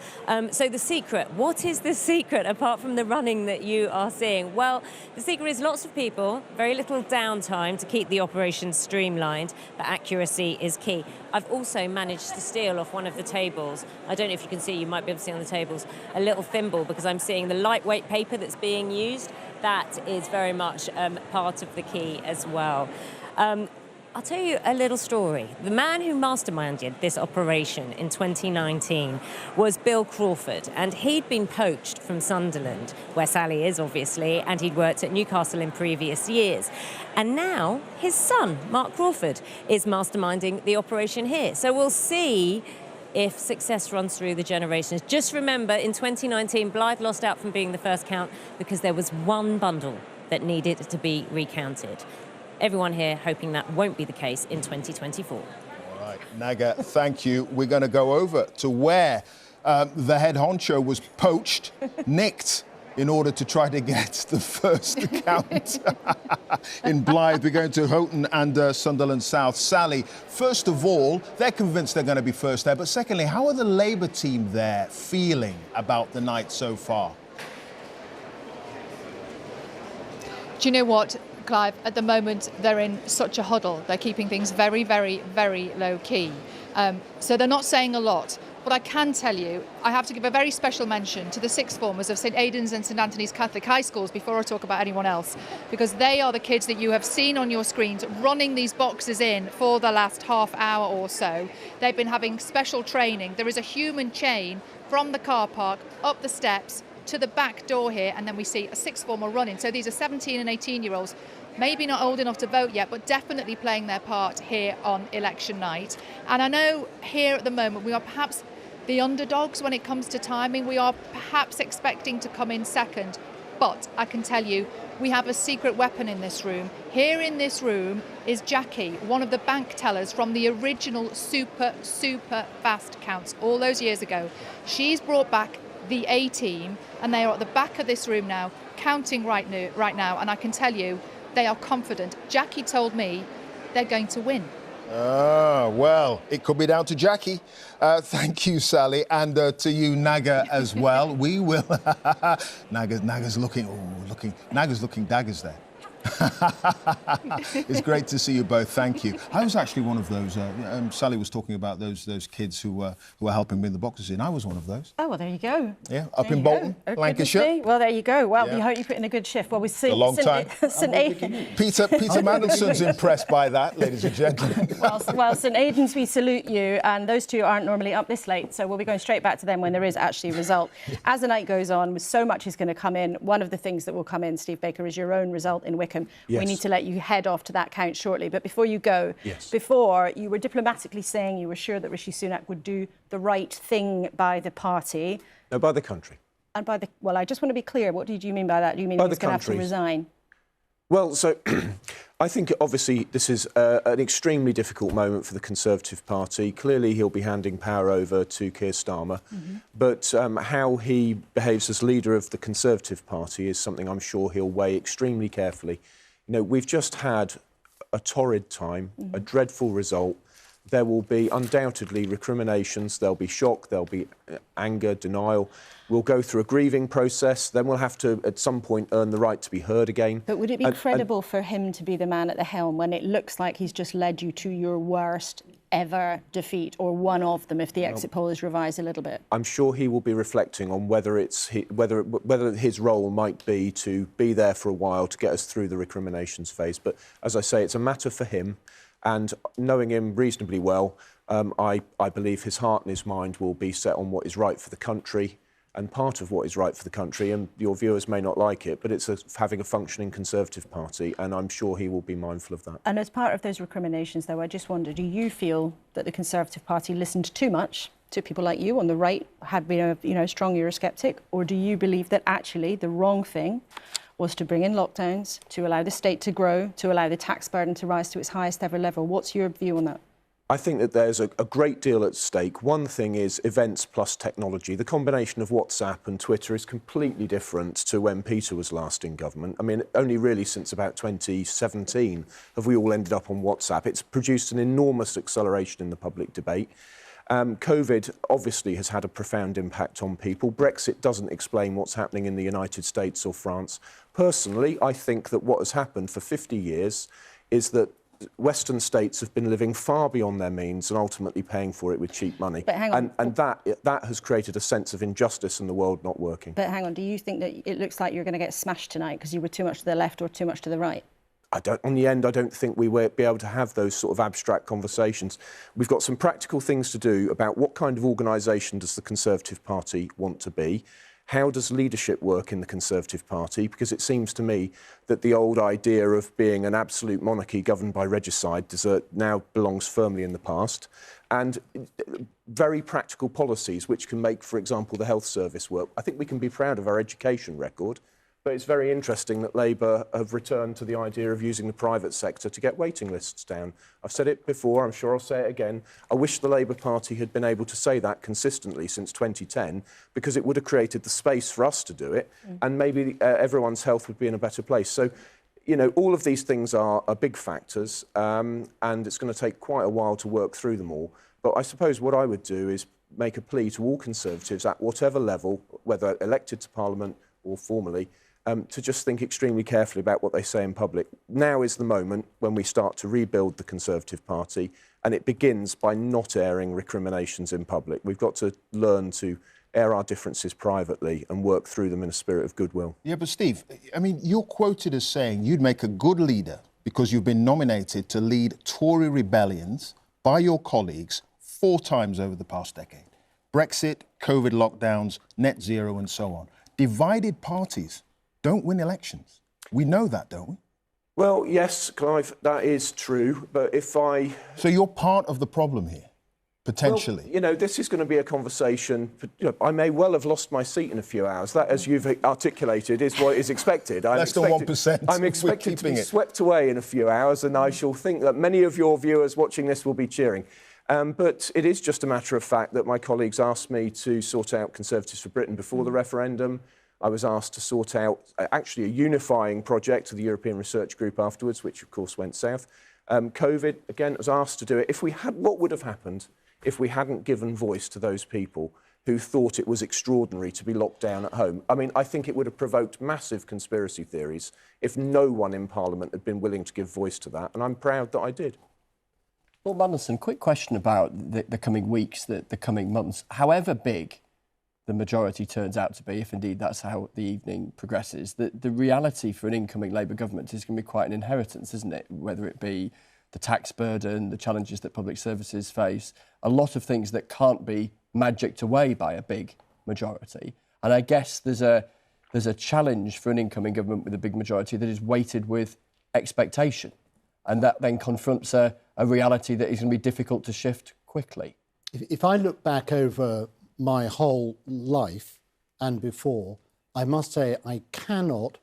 So the secret, what is the secret apart from the running that you are seeing? Well, the secret is lots of people, very little downtime to keep the operation streamlined, but accuracy is key. I've also managed to steal off one of the tables. I don't know if you can see, you might be able to see on the tables, a little thimble because I'm seeing the lightweight paper that's being used. That is very much part of the key as well. I'll tell you a little story. The man who masterminded this operation in 2019 was Bill Crawford, and he'd been poached from Sunderland, where Sally is, obviously, and he'd worked at Newcastle in previous years. And now his son, Mark Crawford, is masterminding the operation here. So we'll see if success runs through the generations. Just remember, in 2019, Blythe lost out from being the first count because there was one bundle that needed to be recounted. Everyone here hoping that won't be the case in 2024. All right, Naga, thank you. We're going to go over to where the head honcho was poached, nicked, in order to try to get the first count. In Blythe, we're going to Houghton and Sunderland South. Sally, first of all, they're convinced they're going to be first there, but secondly, how are the Labour team there feeling about the night so far? Do you know what, Clive? At the moment, they're in such a huddle. They're keeping things very, very, very low key. So they're not saying a lot. But I can tell you, I have to give a very special mention to the sixth formers of St Aidan's and St Anthony's Catholic High Schools before I talk about anyone else, because they are the kids that you have seen on your screens running these boxes in for the last half hour or so. They've been having special training. There is a human chain from the car park up the steps to the back door here, and then we see a sixth former running. So these are 17 and 18-year-olds, maybe not old enough to vote yet, but definitely playing their part here on election night. And I know here at the moment we are perhaps the underdogs when it comes to timing. We are perhaps expecting to come in second, but I can tell you we have a secret weapon in this room. Here in this room is Jackie, one of the bank tellers from the original super fast counts all those years ago. She's brought back the A team, and they are at the back of this room now, counting right now, and I can tell you They are confident. Jackie told me they're going to win. Ah, well, it could be down to Jackie. Thank you, Sally, and to you, Naga, as well. We will... Naga's looking daggers there. It's great to see you both. Thank you. I was actually one of those. Sally was talking about those kids who were helping win the boxes in. I was one of those. Oh, well, there you go. Yeah, up in Bolton, Lancashire. Well, there you go. Well, we hope you put in a good shift. Well, we see a long time. Peter Mandelson's impressed by that, ladies and gentlemen. Well, St Aidan's, we salute you, and those two aren't normally up this late, so we'll be going straight back to them when there is actually a result. As the night goes on, so much is going to come in. One of the things that will come in, Steve Baker, is your own result in Wickham. Yes. We need to let you head off to that count shortly. But before you go, before you were diplomatically saying you were sure that Rishi Sunak would do the right thing by the party. No, by the country. And by the... Well, I just want to be clear. What did you mean by that? Do you mean he's going to have to resign? Well, so I think obviously this is an extremely difficult moment for the Conservative Party. Clearly he'll be handing power over to Keir Starmer. But how he behaves as leader of the Conservative Party is something I'm sure he'll weigh extremely carefully. You know, we've just had a torrid time, a dreadful result. There will be undoubtedly recriminations, there'll be shock, there'll be anger, denial. We'll go through a grieving process, then we'll have to, at some point, earn the right to be heard again. But would it be credible for him to be the man at the helm when it looks like he's just led you to your worst ever defeat, or one of them, if the exit poll is revised a little bit? I'm sure he will be reflecting on whether his role might be to be there for a while to get us through the recriminations phase. But as I say, it's a matter for him. And knowing him reasonably well, I believe his heart and his mind will be set on what is right for the country. And part of what is right for the country, and your viewers may not like it, but it's having a functioning Conservative Party, and I'm sure he will be mindful of that. And as part of those recriminations, though, I just wonder, do you feel that the Conservative Party listened too much to people like you on the right, had been a strong Eurosceptic, or do you believe that actually the wrong thing was to bring in lockdowns, to allow the state to grow, to allow the tax burden to rise to its highest ever level? What's your view on that? I think that there's a great deal at stake. One thing is events plus technology. The combination of WhatsApp and Twitter is completely different to when Peter was last in government. I mean, only really since about 2017 have we all ended up on WhatsApp. It's produced an enormous acceleration in the public debate. COVID obviously has had a profound impact on people. Brexit doesn't explain what's happening in the United States or France. Personally, I think that what has happened for 50 years is that Western states have been living far beyond their means and ultimately paying for it with cheap money. But hang on. And that has created a sense of injustice and the world not working. But hang on, do you think that it looks like you're going to get smashed tonight because you were too much to the left or too much to the right? On the end, I don't think we will be able to have those sort of abstract conversations. We've got some practical things to do about what kind of organisation does the Conservative Party want to be. How does leadership work in the Conservative Party? Because it seems to me that the old idea of being an absolute monarchy governed by regicide now belongs firmly in the past. And very practical policies which can make, for example, the health service work. I think we can be proud of our education record. But it's very interesting that Labour have returned to the idea of using the private sector to get waiting lists down. I've said it before, I'm sure I'll say it again. I wish the Labour Party had been able to say that consistently since 2010, because it would have created the space for us to do it, and maybe everyone's health would be in a better place. So, you know, all of these things are big factors, and it's going to take quite a while to work through them all. But I suppose what I would do is make a plea to all Conservatives at whatever level, whether elected to Parliament or formally, to just think extremely carefully about what they say in public. Now is the moment when we start to rebuild the Conservative Party, and it begins by not airing recriminations in public. We've got to learn to air our differences privately and work through them in a spirit of goodwill. Yeah, but Steve, I mean, you're quoted as saying you'd make a good leader because you've been nominated to lead Tory rebellions by your colleagues 4 times over the past decade. Brexit, COVID lockdowns, net zero, and so on. Divided parties don't win elections. We know that, don't we? Well, yes, Clive, that is true, but if I... So you're part of the problem here, potentially? Well, you know, this is going to be a conversation... You know, I may well have lost my seat in a few hours. That, as you've articulated, is what is expected. Less than 1%. I'm expected to be swept away in a few hours, and I shall think that many of your viewers watching this will be cheering. But it is just a matter of fact that my colleagues asked me to sort out Conservatives for Britain before the referendum. I was asked to sort out actually a unifying project to the European Research Group afterwards, which of course went south. COVID, again, was asked to do it. What would have happened if we hadn't given voice to those people who thought it was extraordinary to be locked down at home? I mean, I think it would have provoked massive conspiracy theories if no one in Parliament had been willing to give voice to that, and I'm proud that I did. Well, Mandelson, quick question about the coming weeks, the coming months. However big the majority turns out to be, if indeed that's how the evening progresses, the reality for an incoming Labour government is going to be quite an inheritance, isn't it? Whether it be the tax burden, the challenges that public services face, a lot of things that can't be magicked away by a big majority. And I guess there's a challenge for an incoming government with a big majority that is weighted with expectation. And that then confronts a reality that is going to be difficult to shift quickly. If I look back over my whole life and before, I must say I cannot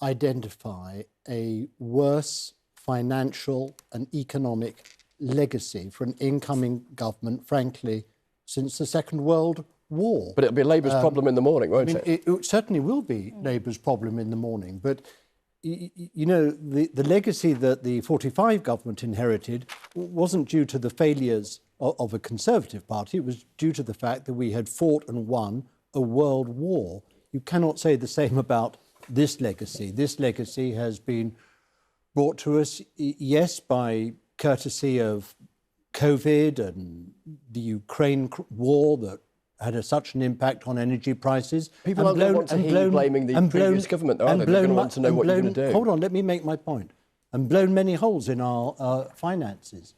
identify a worse financial and economic legacy for an incoming government, frankly, since the Second World War. But it'll be Labour's problem in the morning, won't it? It certainly will be Labour's problem in the morning. But, you know, the legacy that the 45 government inherited wasn't due to the failures of a Conservative party. It was due to the fact that we had fought and won a world war. You cannot say the same about this legacy. This legacy has been brought to us, yes, by courtesy of COVID and the Ukraine war that had such an impact on energy prices. People aren't going to want to hear you blaming the previous government, though, are they? They're going to want to know what you're going to do. Hold on, let me make my point. And blown many holes in our finances.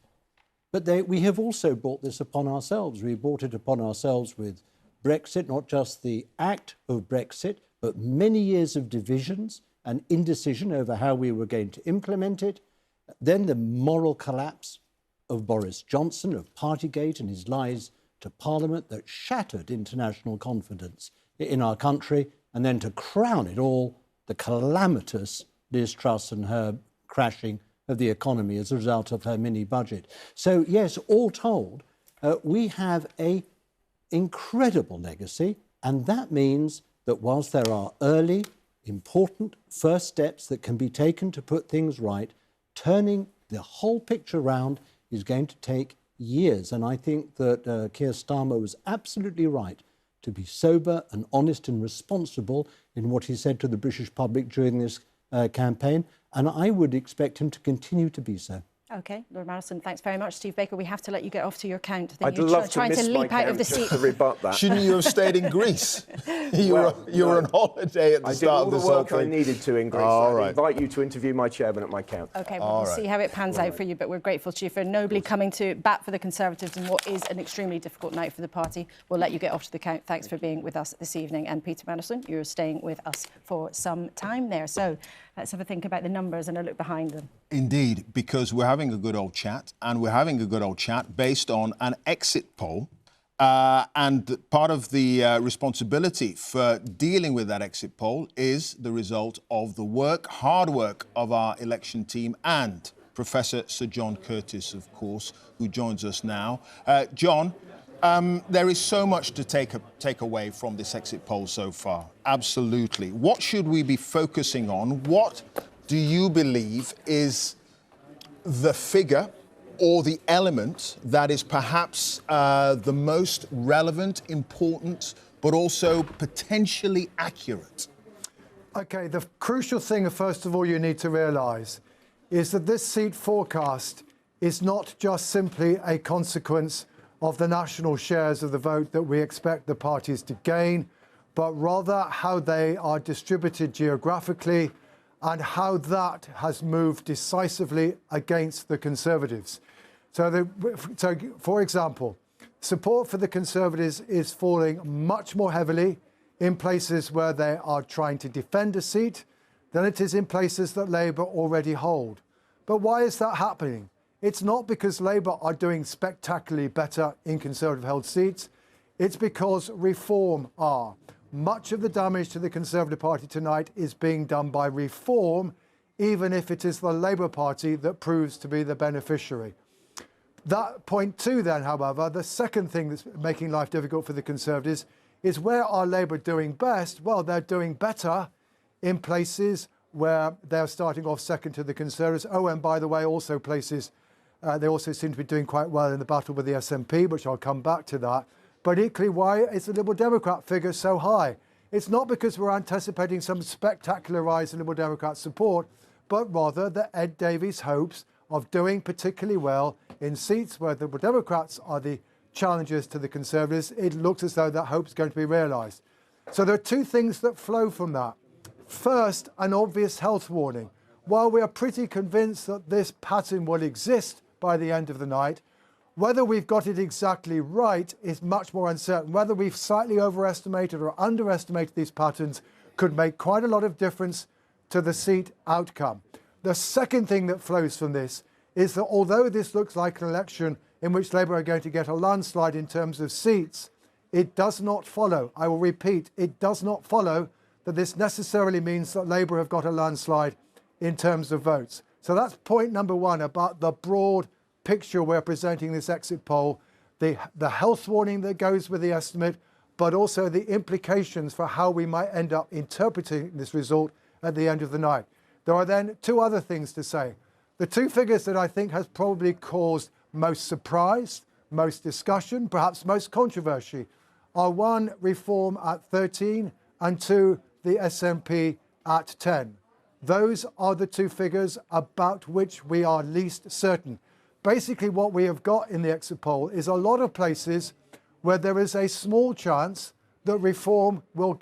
But we have also brought this upon ourselves. We brought it upon ourselves with Brexit, not just the act of Brexit, but many years of divisions and indecision over how we were going to implement it. Then the moral collapse of Boris Johnson, of Partygate and his lies to Parliament that shattered international confidence in our country. And then to crown it all, the calamitous Liz Truss and her crashing of the economy as a result of her mini-budget. So, yes, all told, we have an incredible legacy, and that means that whilst there are early, important first steps that can be taken to put things right, turning the whole picture around is going to take years. And I think that Keir Starmer was absolutely right to be sober and honest and responsible in what he said to the British public during this campaign. And I would expect him to continue to be so. OK, Lord Madison, thanks very much. Steve Baker, we have to let you get off to your count. I'd love to miss my count just to rebut that. Shouldn't you have stayed in Greece? you were on holiday at the start of this whole thing. I did all the work I needed to in Greece. I invite you to interview my chairman at my count. OK, we'll see how it pans out for you, but we're grateful to you for nobly coming to bat for the Conservatives in what is an extremely difficult night for the party. We'll let you get off to the count. Thanks for being with us this evening. And Peter Madison, you're staying with us for some time there. So let's have a think about the numbers and a look behind them. Indeed, because we're having a good old chat, and we're having a good old chat based on an exit poll. And part of the responsibility for dealing with that exit poll is the result of the hard work of our election team and Professor Sir John Curtice, of course, who joins us now. John, there is so much to take away from this exit poll so far. Absolutely. What should we be focusing on? What do you believe is the figure or the element that is perhaps the most relevant, important, but also potentially accurate? OK, the crucial thing, first of all, you need to realise is that this seat forecast is not just simply a consequence of the national shares of the vote that we expect the parties to gain, but rather how they are distributed geographically and how that has moved decisively against the Conservatives. So, for example, support for the Conservatives is falling much more heavily in places where they are trying to defend a seat than it is in places that Labour already hold. But why is that happening? It's not because Labour are doing spectacularly better in Conservative-held seats. It's because Reform are. Much of the damage to the Conservative Party tonight is being done by Reform, even if it is the Labour Party that proves to be the beneficiary. That point two, then, however, the second thing that's making life difficult for the Conservatives is where are Labour doing best? Well, they're doing better in places where they're starting off second to the Conservatives. Oh, and by the way, also places, they also seem to be doing quite well in the battle with the SNP, which I'll come back to that. But equally, why is the Liberal Democrat figure so high? It's not because we're anticipating some spectacular rise in Liberal Democrat support, but rather that Ed Davey's hopes of doing particularly well in seats where the Liberal Democrats are the challengers to the Conservatives, it looks as though that hope is going to be realised. So there are two things that flow from that. First, an obvious health warning. While we are pretty convinced that this pattern will exist by the end of the night, whether we've got it exactly right is much more uncertain. Whether we've slightly overestimated or underestimated these patterns could make quite a lot of difference to the seat outcome. The second thing that flows from this is that although this looks like an election in which Labour are going to get a landslide in terms of seats, it does not follow, I will repeat, it does not follow that this necessarily means that Labour have got a landslide in terms of votes. So that's point number one about the broad picture we're presenting this exit poll, the health warning that goes with the estimate, but also the implications for how we might end up interpreting this result at the end of the night. There are then two other things to say. The two figures that I think has probably caused most surprise, most discussion, perhaps most controversy, are one, Reform at 13, and two, the SNP at 10. Those are the two figures about which we are least certain. Basically, what we have got in the exit poll is a lot of places where there is a small chance that Reform will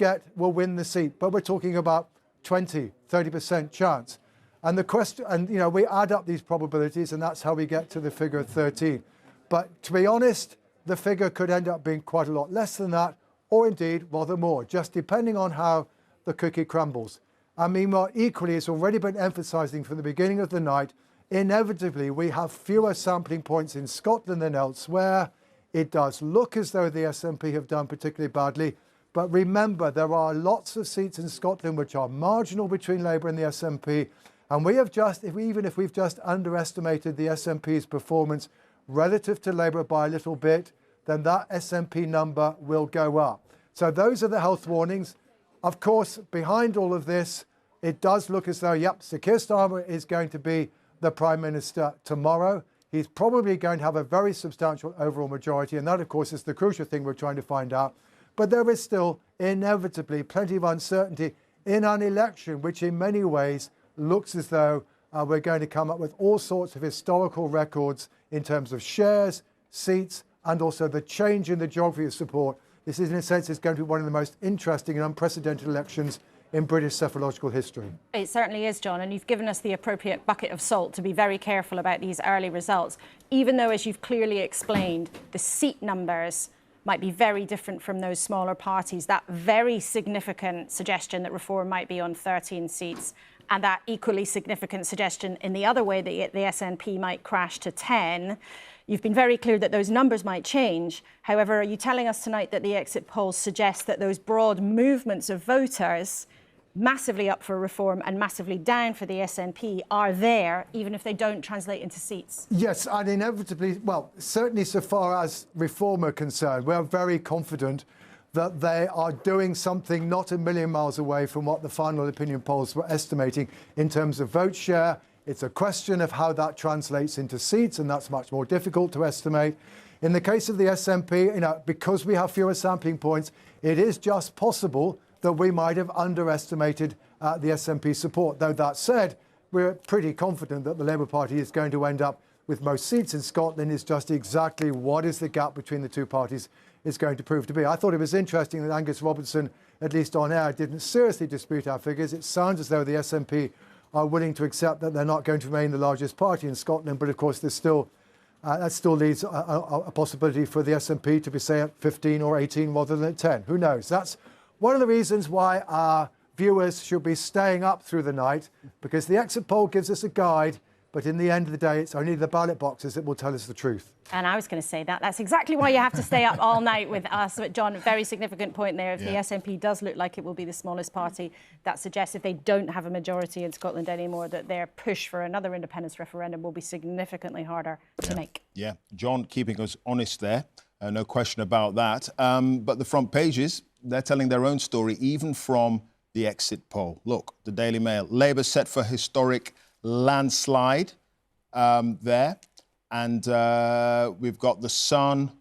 win the seat, but we're talking about 20, 30% chance. And the question, and you know, we add up these probabilities, and that's how we get to the figure of 13. But to be honest, the figure could end up being quite a lot less than that, or indeed rather more, just depending on how the cookie crumbles. I mean, more equally, it's already been emphasising from the beginning of the night, inevitably we have fewer sampling points in Scotland than elsewhere. It does look as though the SNP have done particularly badly, but remember there are lots of seats in Scotland which are marginal between Labour and the SNP, and we have just, even if we've just underestimated the SNP's performance relative to Labour by a little bit, then that SNP number will go up. So those are the health warnings. Of course, behind all of this, it does look as though, yep, Sir Keir Starmer is going to be the Prime Minister tomorrow. He's probably going to have a very substantial overall majority, and that, of course, is the crucial thing we're trying to find out. But there is still inevitably plenty of uncertainty in an election, which in many ways looks as though we're going to come up with all sorts of historical records in terms of shares, seats, and also the change in the geography of support. This is, in a sense, is going to be one of the most interesting and unprecedented elections in British psephological history. It certainly is, John, and you've given us the appropriate bucket of salt to be very careful about these early results, even though, as you've clearly explained, the seat numbers might be very different from those smaller parties. That very significant suggestion that Reform might be on 13 seats, and that equally significant suggestion in the other way that the SNP might crash to 10. You've been very clear that those numbers might change. However, are you telling us tonight that the exit polls suggest that those broad movements of voters, massively up for Reform and massively down for the SNP, are there, even if they don't translate into seats? Yes, and inevitably, well, certainly so far as Reform are concerned, we're very confident that they are doing something not a million miles away from what the final opinion polls were estimating in terms of vote share. It's a question of how that translates into seats, and that's much more difficult to estimate. In the case of the SNP, because we have fewer sampling points, it is just possible that we might have underestimated the SNP support. Though that said, we're pretty confident that the Labour Party is going to end up with most seats in Scotland. It's just exactly what is the gap between the two parties is going to prove to be. I thought it was interesting that Angus Robertson, at least on air, didn't seriously dispute our figures. It sounds as though the SNP are willing to accept that they're not going to remain the largest party in Scotland, but of course there's still that still leaves a possibility for the SNP to be, say, at 15 or 18 rather than at 10. Who knows? That's one of the reasons why our viewers should be staying up through the night, because the exit poll gives us a guide, but in the end of the day, it's only the ballot boxes that will tell us the truth. And I was going to say that. That's exactly why you have to stay up all night with us. But John, a very significant point there. If the SNP does look like it will be the smallest party, that suggests if they don't have a majority in Scotland anymore, that their push for another independence referendum will be significantly harder to make. Yeah, John keeping us honest there. No question about that. But the front pages, they're telling their own story, even from the exit poll. Look, the Daily Mail. Labour set for historic landslide there. And we've got the Sun.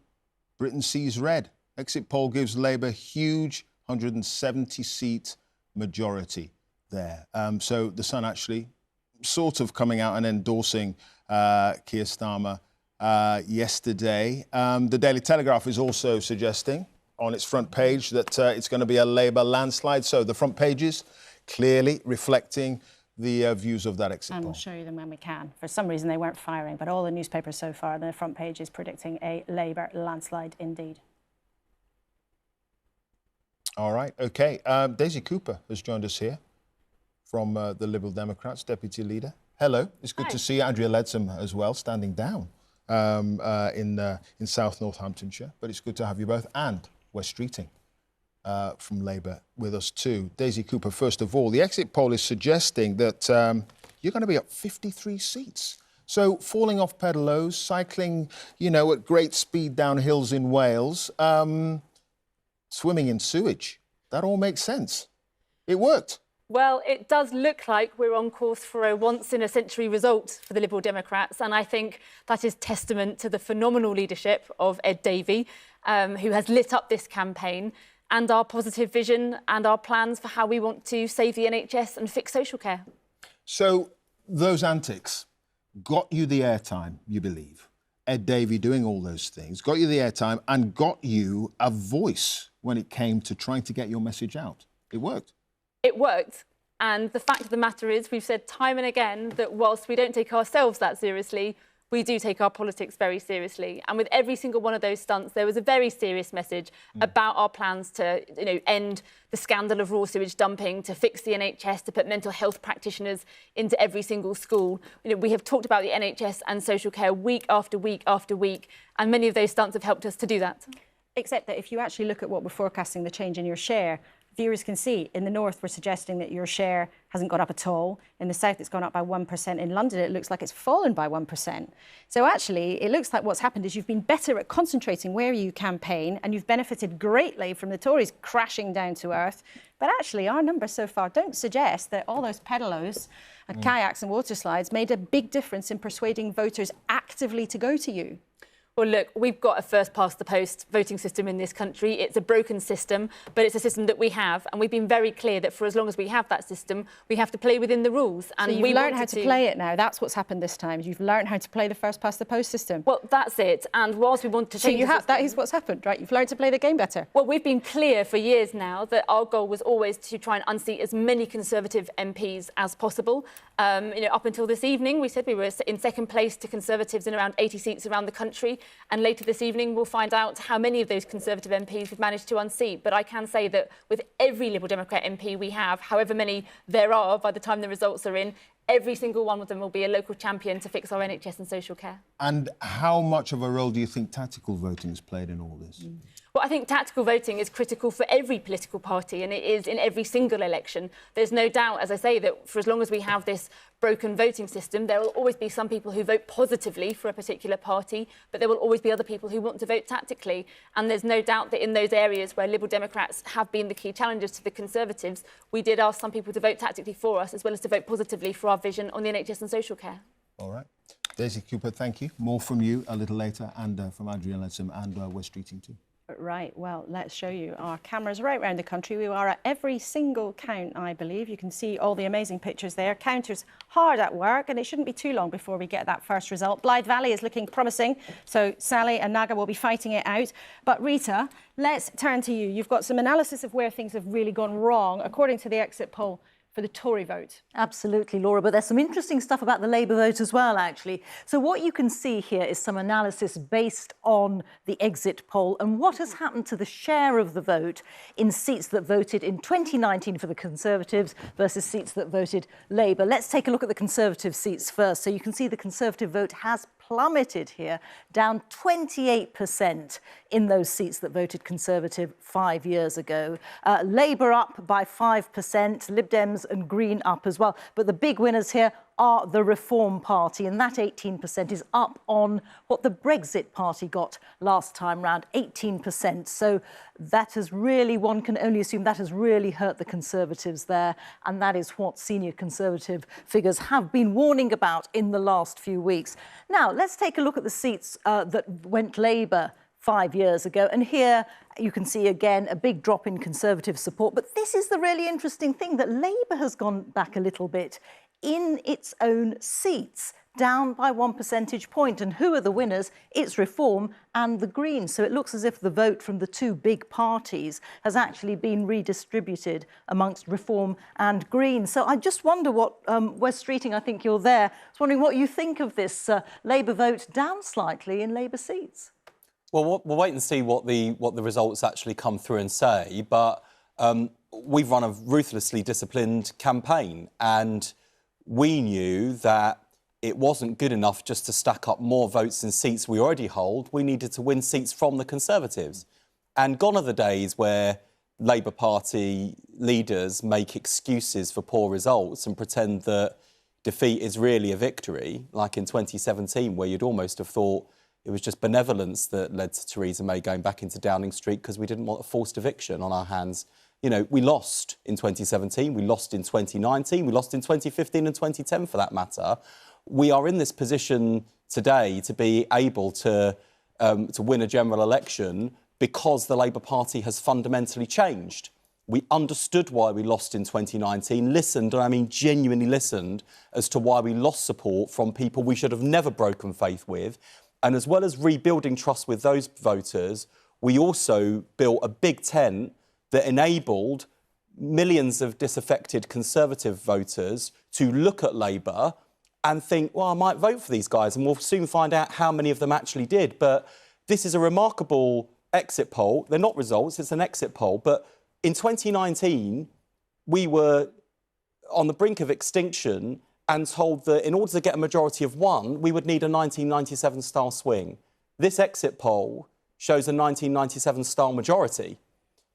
Britain sees red. Exit poll gives Labour huge 170-seat majority there. So the Sun actually sort of coming out and endorsing Keir Starmer yesterday. The Daily Telegraph is also suggesting on its front page that it's going to be a Labour landslide. So the front pages clearly reflecting the views of that exit poll. And we'll show you them when we can. For some reason, they weren't firing, but all the newspapers so far, the front page is predicting a Labour landslide indeed. All right, OK. Daisy Cooper has joined us here from the Liberal Democrats, Deputy Leader. Hello, it's good to see Andrea Leadsom as well, standing down in South Northamptonshire. But it's good to have you both, and Wes Streeting from Labour with us too. Daisy Cooper, first of all, the exit poll is suggesting that you're going to be up 53 seats. So falling off pedalos, cycling, you know, at great speed down hills in Wales, swimming in sewage. That all makes sense. It worked. Well, it does look like we're on course for a once-in-a-century result for the Liberal Democrats, and I think that is testament to the phenomenal leadership of Ed Davey, who has lit up this campaign, and our positive vision and our plans for how we want to save the NHS and fix social care. So those antics got you the airtime, you believe. Ed Davey doing all those things, got you the airtime and got you a voice when it came to trying to get your message out. It worked. It worked. And the fact of the matter is, we've said time and again that whilst we don't take ourselves that seriously, we do take our politics very seriously. And with every single one of those stunts, there was a very serious message about our plans to, end the scandal of raw sewage dumping, to fix the NHS, to put mental health practitioners into every single school. We have talked about the NHS and social care week after week after week, and many of those stunts have helped us to do that. Except that if you actually look at what we're forecasting, the change in your share, viewers can see in the north we're suggesting that your share hasn't gone up at all. In the south it's gone up by 1%. In London it looks like it's fallen by 1%. So actually it looks like what's happened is you've been better at concentrating where you campaign, and you've benefited greatly from the Tories crashing down to earth. But actually our numbers so far don't suggest that all those pedalos and kayaks and water slides made a big difference in persuading voters actively to go to you. Well, look, we've got a first-past-the-post voting system in this country. It's a broken system, but it's a system that we have. And we've been very clear that for as long as we have that system, we have to play within the rules. And so you've learned how to play it now. That's what's happened this time. You've learned how to play the first-past-the-post system. Well, that's it. And whilst we want to change that is what's happened, right? You've learned to play the game better. Well, we've been clear for years now that our goal was always to try and unseat as many Conservative MPs as possible. Up until this evening, we said we were in second place to Conservatives in around 80 seats around the country. And later this evening, we'll find out how many of those Conservative MPs we've managed to unseat. But I can say that with every Liberal Democrat MP we have, however many there are by the time the results are in, every single one of them will be a local champion to fix our NHS and social care. And how much of a role do you think tactical voting has played in all this? Well, I think tactical voting is critical for every political party, and it is in every single election. There's no doubt, as I say, that for as long as we have this broken voting system, there will always be some people who vote positively for a particular party, but there will always be other people who want to vote tactically. And there's no doubt that in those areas where Liberal Democrats have been the key challengers to the Conservatives, we did ask some people to vote tactically for us, as well as to vote positively for our vision on the NHS and social care. All right. Daisy Cooper, thank you. More from you a little later, and from Andrea Leadsom and Wes Streeting too. Right, well, let's show you our cameras right around the country. We are at every single count, I believe. You can see all the amazing pictures there. Counters hard at work, and it shouldn't be too long before we get that first result. Blythe Valley is looking promising, so Sally and Naga will be fighting it out. But Reeta, let's turn to you. You've got some analysis of where things have really gone wrong, according to the exit poll, for the Tory vote. Absolutely, Laura, but there's some interesting stuff about the Labour vote as well, actually. So what you can see here is some analysis based on the exit poll and what has happened to the share of the vote in seats that voted in 2019 for the Conservatives versus seats that voted Labour. Let's take a look at the Conservative seats first. So you can see the Conservative vote has plummeted here, down 28% in those seats that voted Conservative 5 years ago. Labour up by 5%, Lib Dems and Green up as well. But the big winners here are the Reform Party, and that 18% is up on what the Brexit Party got last time round, 18%. So that has really, one can only assume that has really hurt the Conservatives there, and that is what senior Conservative figures have been warning about in the last few weeks. Now, let's take a look at the seats that went Labour 5 years ago, and here you can see again a big drop in Conservative support. But this is the really interesting thing, that Labour has gone back a little bit in its own seats, down by 1 percentage point. And who are the winners? It's Reform and the Greens. So it looks as if the vote from the two big parties has actually been redistributed amongst Reform and Greens. So I just wonder what, Wes Streeting, I think you're there, I was wondering what you think of this Labour vote down slightly in Labour seats. Well, we'll wait and see what the results actually come through and say. But we've run a ruthlessly disciplined campaign, and we knew that it wasn't good enough just to stack up more votes in seats we already hold. We needed to win seats from the Conservatives. And gone are the days where Labour Party leaders make excuses for poor results and pretend that defeat is really a victory, like in 2017, where you'd almost have thought it was just benevolence that led to Theresa May going back into Downing Street because we didn't want a forced eviction on our hands. You know, we lost in 2017, we lost in 2019, we lost in 2015 and 2010 for that matter. We are in this position today to be able to win a general election because the Labour Party has fundamentally changed. We understood why we lost in 2019, listened, and I mean genuinely listened, as to why we lost support from people we should have never broken faith with. And as well as rebuilding trust with those voters, we also built a big tent that enabled millions of disaffected Conservative voters to look at Labour and think, well, I might vote for these guys, and we'll soon find out how many of them actually did. But this is a remarkable exit poll. They're not results, it's an exit poll. But in 2019, we were on the brink of extinction and told that in order to get a majority of one, we would need a 1997-style swing. This exit poll shows a 1997-style majority.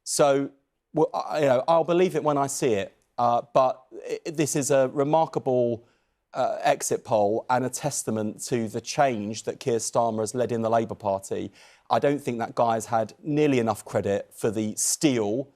So, well, you know, I'll believe it when I see it. But this is a remarkable exit poll and a testament to the change that Keir Starmer has led in the Labour Party. I don't think that guy's had nearly enough credit for the steel,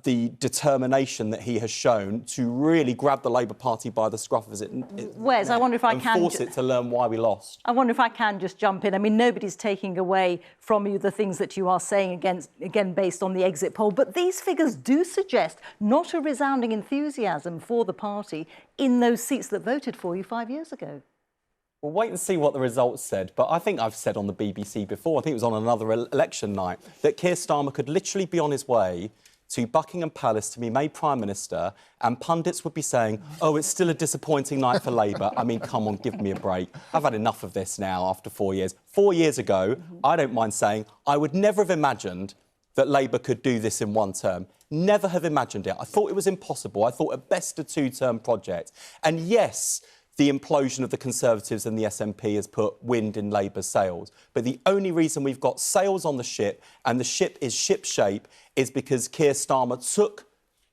the determination that he has shown to really grab the Labour Party by the scruff of it. Wes, I wonder if I can force it to learn why we lost. I wonder if I can just jump in. I mean, nobody's taking away from you the things that you are saying again based on the exit poll, but these figures do suggest not a resounding enthusiasm for the party in those seats that voted for you 5 years ago. We'll wait and see what the results said, but I think I've said on the BBC before, I think it was on another election night, that Keir Starmer could literally be on his way to Buckingham Palace to be made Prime Minister, and pundits would be saying, oh, it's still a disappointing night for Labour. I mean, come on, give me a break. I've had enough of this now after 4 years. 4 years ago, I don't mind saying, I would never have imagined that Labour could do this in one term. Never have imagined it. I thought it was impossible. I thought at best a two-term project. And yes, the implosion of the Conservatives and the SNP has put wind in Labour's sails. But the only reason we've got sails on the ship, and the ship is ship-shape, is because Keir Starmer took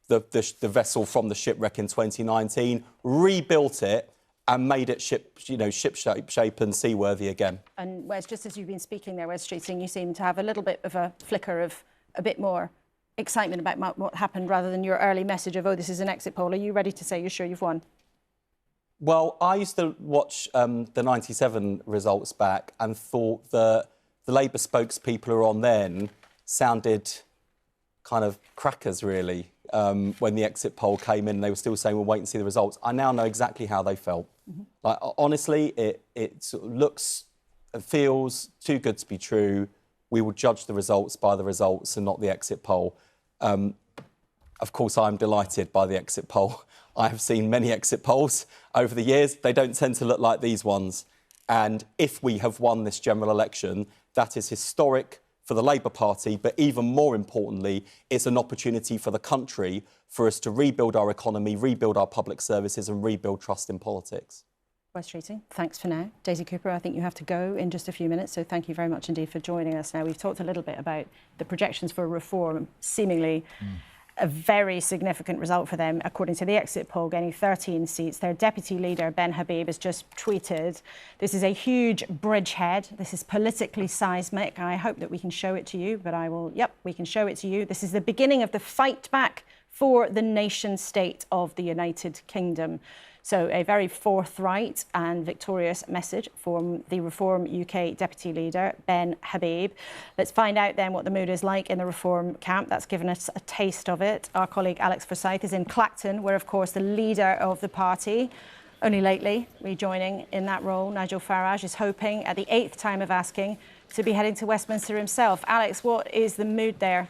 the vessel from the shipwreck in 2019, rebuilt it, and made it ship-shape and seaworthy again. And Wes, just as you've been speaking there, Wes Streeting, you seem to have a little bit of a flicker of a bit more excitement about what happened rather than your early message of, oh, this is an exit poll. Are you ready to say you're sure you've won? Well, I used to watch the 97 results back and thought that the Labour spokespeople who were on then sounded kind of crackers, really, when the exit poll came in. They were still saying, we'll wait and see the results. I now know exactly how they felt. Like, honestly, it sort of looks and feels too good to be true. We will judge the results by the results and not the exit poll. Of course, I'm delighted by the exit poll. I have seen many exit polls over the years. They don't tend to look like these ones. And if we have won this general election, that is historic for the Labour Party, but even more importantly, it's an opportunity for the country for us to rebuild our economy, rebuild our public services and rebuild trust in politics. frustrating. Thanks for now. Daisy Cooper, I think you have to go in just a few minutes, so thank you very much indeed for joining us. Now, we've talked a little bit about the projections for reform, seemingly a very significant result for them, according to the exit poll, getting 13 seats. Their deputy leader, Ben Habib, has just tweeted, "This is a huge bridgehead. This is politically seismic. I hope that we can show it to you, but we can show it to you. This is the beginning of the fight back for the nation state of the United Kingdom." So a very forthright and victorious message from the Reform UK Deputy Leader, Ben Habib. Let's find out then what the mood is like in the Reform camp. That's given us a taste of it. Our colleague Alex Forsyth is in Clacton, where, of course, the leader of the party, only lately rejoining in that role, Nigel Farage, is hoping at the 8th time of asking to be heading to Westminster himself. Alex, what is the mood there?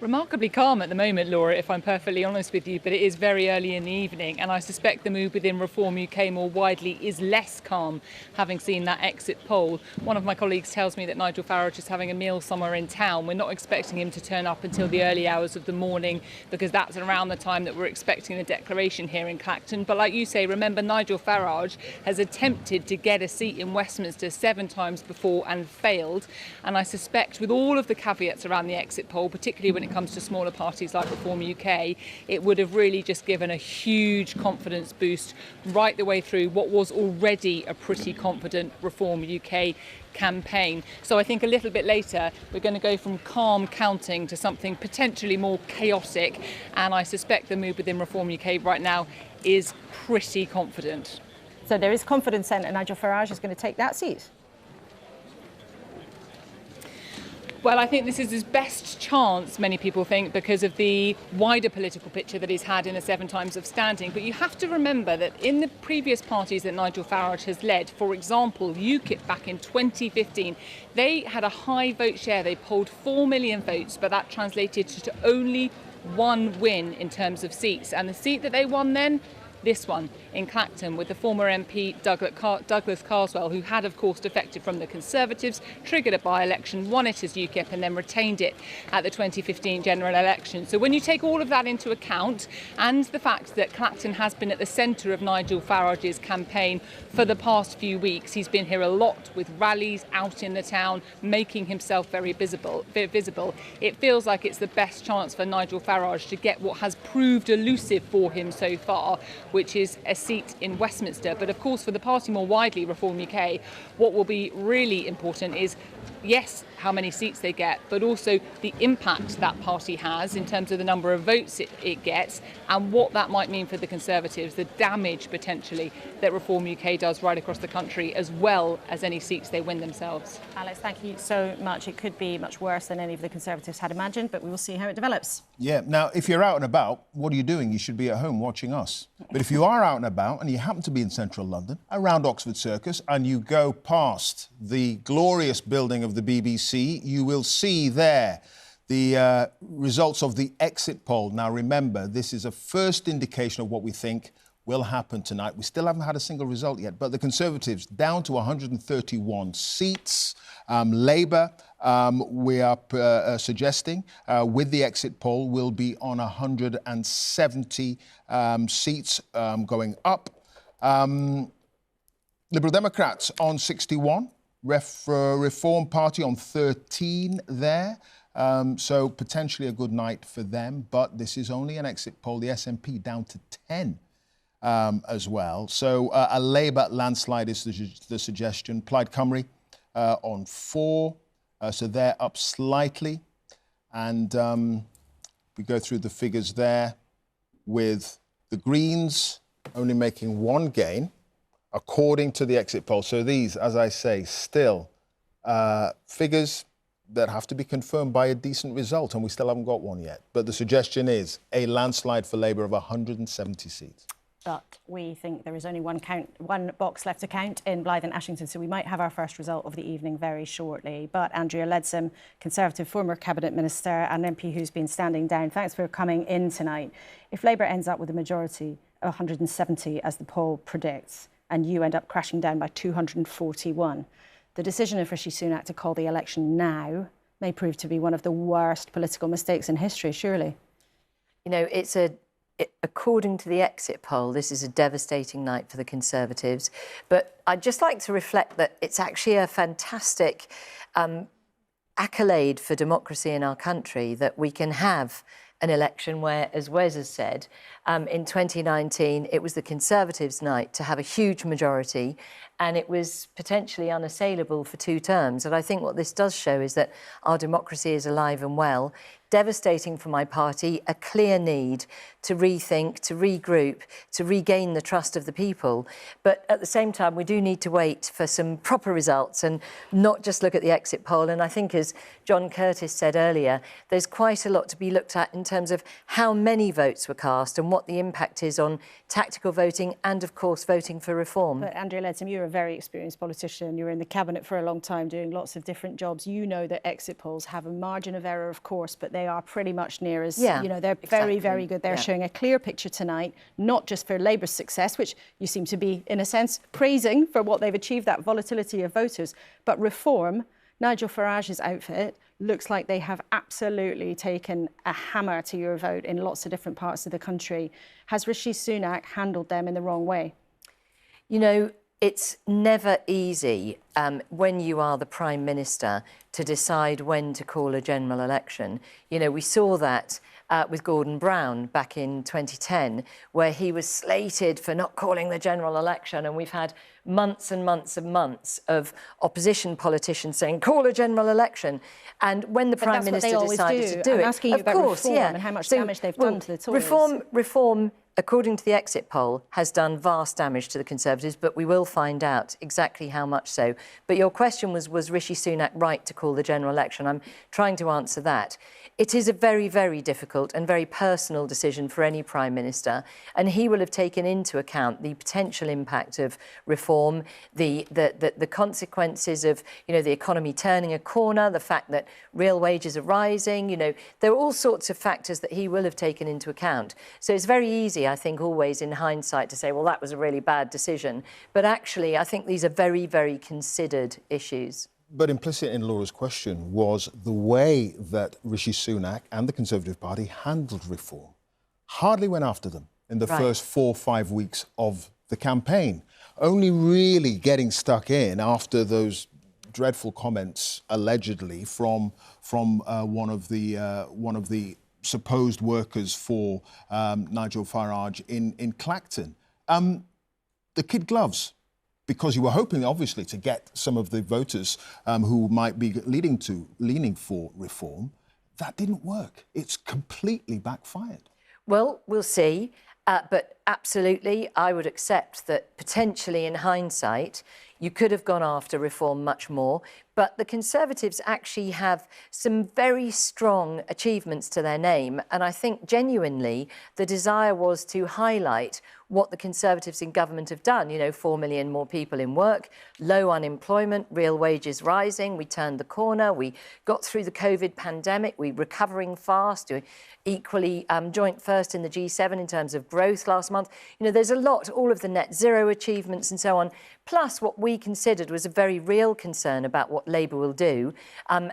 Remarkably calm at the moment, Laura, if I'm perfectly honest with you, but it is very early in the evening, and I suspect the mood within Reform UK more widely is less calm, having seen that exit poll. One of my colleagues tells me that Nigel Farage is having a meal somewhere in town. We're not expecting him to turn up until the early hours of the morning, because that's around the time that we're expecting the declaration here in Clacton. But like you say, remember, Nigel Farage has attempted to get a seat in Westminster 7 times before and failed, and I suspect with all of the caveats around the exit poll, particularly when it comes to smaller parties like Reform UK, it would have really just given a huge confidence boost right the way through what was already a pretty confident Reform UK campaign. So I think a little bit later we're going to go from calm counting to something potentially more chaotic, and I suspect the mood within Reform UK right now is pretty confident. So there is confidence then, and Nigel Farage is going to take that seat. Well, I think this is his best chance, many people think, because of the wider political picture that he's had in the 7 times of standing. But you have to remember that in the previous parties that Nigel Farage has led, for example, UKIP back in 2015, they had a high vote share. They polled 4 million votes, but that translated to only 1 win in terms of seats. And the seat that they won then, this one in Clacton, with the former MP Douglas Carswell, who had, of course, defected from the Conservatives, triggered a by-election, won it as UKIP, and then retained it at the 2015 general election. So when you take all of that into account, and the fact that Clacton has been at the centre of Nigel Farage's campaign for the past few weeks, he's been here a lot with rallies out in the town, making himself very visible. It feels like it's the best chance for Nigel Farage to get what has proved elusive for him so far, which is a seat in Westminster. But of course, for the party more widely, Reform UK, what will be really important is, yes, how many seats they get, but also the impact that party has in terms of the number of votes it gets, and what that might mean for the Conservatives, the damage potentially that Reform UK does right across the country, as well as any seats they win themselves. Alex, thank you so much. It could be much worse than any of the Conservatives had imagined, but we will see how it develops. Yeah, now, if you're out and about, what are you doing? You should be at home watching us. But if you are out and about and you happen to be in central London, around Oxford Circus, and you go past the glorious building of the BBC, you will see there the results of the exit poll. Now, remember, this is a first indication of what we think will happen tonight. We still haven't had a single result yet, but the Conservatives down to 131 seats. Labour, we are suggesting, with the exit poll, will be on 170 seats, going up. Liberal Democrats on 61. Reform Party on 13 there. So potentially a good night for them, but this is only an exit poll. The SNP down to 10 as well. So a Labour landslide is the suggestion. Plaid Cymru on 4, so they're up slightly. And we go through the figures there with the Greens only making 1 gain, according to the exit poll. So these, as I say, still figures that have to be confirmed by a decent result, and we still haven't got one yet. But the suggestion is a landslide for Labour of 170 seats. But we think there is only one box left to count in Blyth and Ashington, so we might have our first result of the evening very shortly. But Andrea Leadsom, Conservative former Cabinet Minister and MP who's been standing down, thanks for coming in tonight. If Labour ends up with a majority of 170, as the poll predicts, and you end up crashing down by 241, the decision of Rishi Sunak to call the election now may prove to be one of the worst political mistakes in history, surely. You know, it's a according to the exit poll, this is a devastating night for the Conservatives. But I'd just like to reflect that it's actually a fantastic accolade for democracy in our country that we can have an election where, as Wes has said, in 2019, it was the Conservatives' night to have a huge majority, and it was potentially unassailable for 2 terms. And I think what this does show is that our democracy is alive and well. Devastating for my party, a clear need to rethink, to regroup, to regain the trust of the people. But at the same time, we do need to wait for some proper results and not just look at the exit poll. And I think, as John Curtice said earlier, there's quite a lot to be looked at in terms of how many votes were cast and what the impact is on tactical voting and, of course, voting for reform. But Andrea Leadsom, you're a very experienced politician. You were in the cabinet for a long time doing lots of different jobs. You know that exit polls have a margin of error, of course, but they are pretty much near as, you know, they're very, very good. They're showing a clear picture tonight, not just for Labour's success, which you seem to be, in a sense, praising for what they've achieved, that volatility of voters, but reform. Nigel Farage's outfit looks like they have absolutely taken a hammer to your vote in lots of different parts of the country. Has Rishi Sunak handled them in the wrong way? You know, it's never easy when you are the Prime Minister to decide when to call a general election. You know, we saw that with Gordon Brown back in 2010, where he was slated for not calling the general election, and we've had months and months and months of opposition politicians saying, call a general election. And when the Prime Minister decided to do it, I'm asking you about reform and how much damage they've done to the Tories. Reform, according to the exit poll, has done vast damage to the Conservatives, but we will find out exactly how much so. But your question was Rishi Sunak right to call the general election? I'm trying to answer that. It is a very, very difficult and very personal decision for any Prime Minister, and he will have taken into account the potential impact of reform, the consequences of, you know, the economy turning a corner, the fact that real wages are rising. You know, there are all sorts of factors that he will have taken into account. So it's very easy, I think, always in hindsight to say, well, that was a really bad decision. But actually, I think these are very, very considered issues. But implicit in Laura's question was the way that Rishi Sunak and the Conservative Party handled reform. Hardly went after them in the first 4 or 5 weeks of the campaign. Only really getting stuck in after those dreadful comments, allegedly, from one of the supposed workers for Nigel Farage in Clacton. The kid gloves. Because you were hoping, obviously, to get some of the voters who might be leaning for reform. That didn't work. It's completely backfired. Well, we'll see. But absolutely, I would accept that potentially in hindsight, you could have gone after reform much more. But the Conservatives actually have some very strong achievements to their name. And I think genuinely the desire was to highlight what the Conservatives in government have done. You know, 4 million more people in work, low unemployment, real wages rising. We turned the corner. We got through the COVID pandemic. We're recovering fast. We're equally joint first in the G7 in terms of growth last month. You know, there's a lot, all of the net zero achievements and so on, plus what we considered was a very real concern about what Labour will do,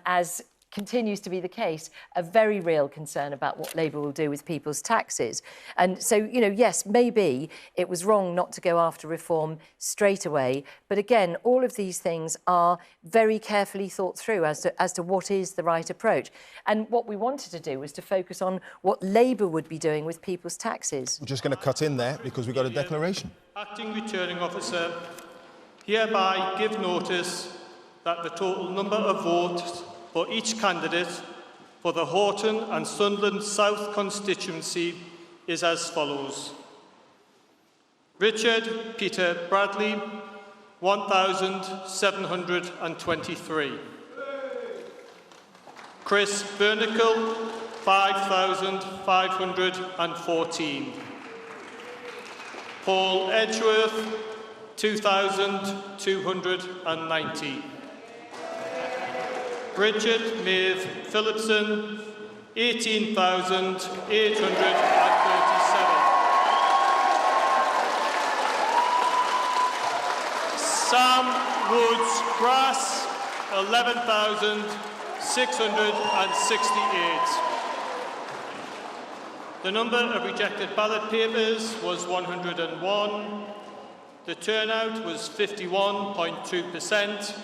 as continues to be the case, a very real concern about what Labour will do with people's taxes. And so, you know, yes, maybe it was wrong not to go after reform straight away. But again, all of these things are very carefully thought through as to what is the right approach. And what we wanted to do was to focus on what Labour would be doing with people's taxes. We're just going to cut in there because we've got a declaration. Acting Returning Officer, hereby give notice that the total number of votes for each candidate for the Horton and Sunderland South constituency is as follows. Richard Peter Bradley, 1,723. Chris Bernicle, 5,514. Paul Edgeworth, 2,290. Richard Maeve Phillipson, 18,837. Sam Woods Grass, 11,668. The number of rejected ballot papers was 101. The turnout was 51.2%,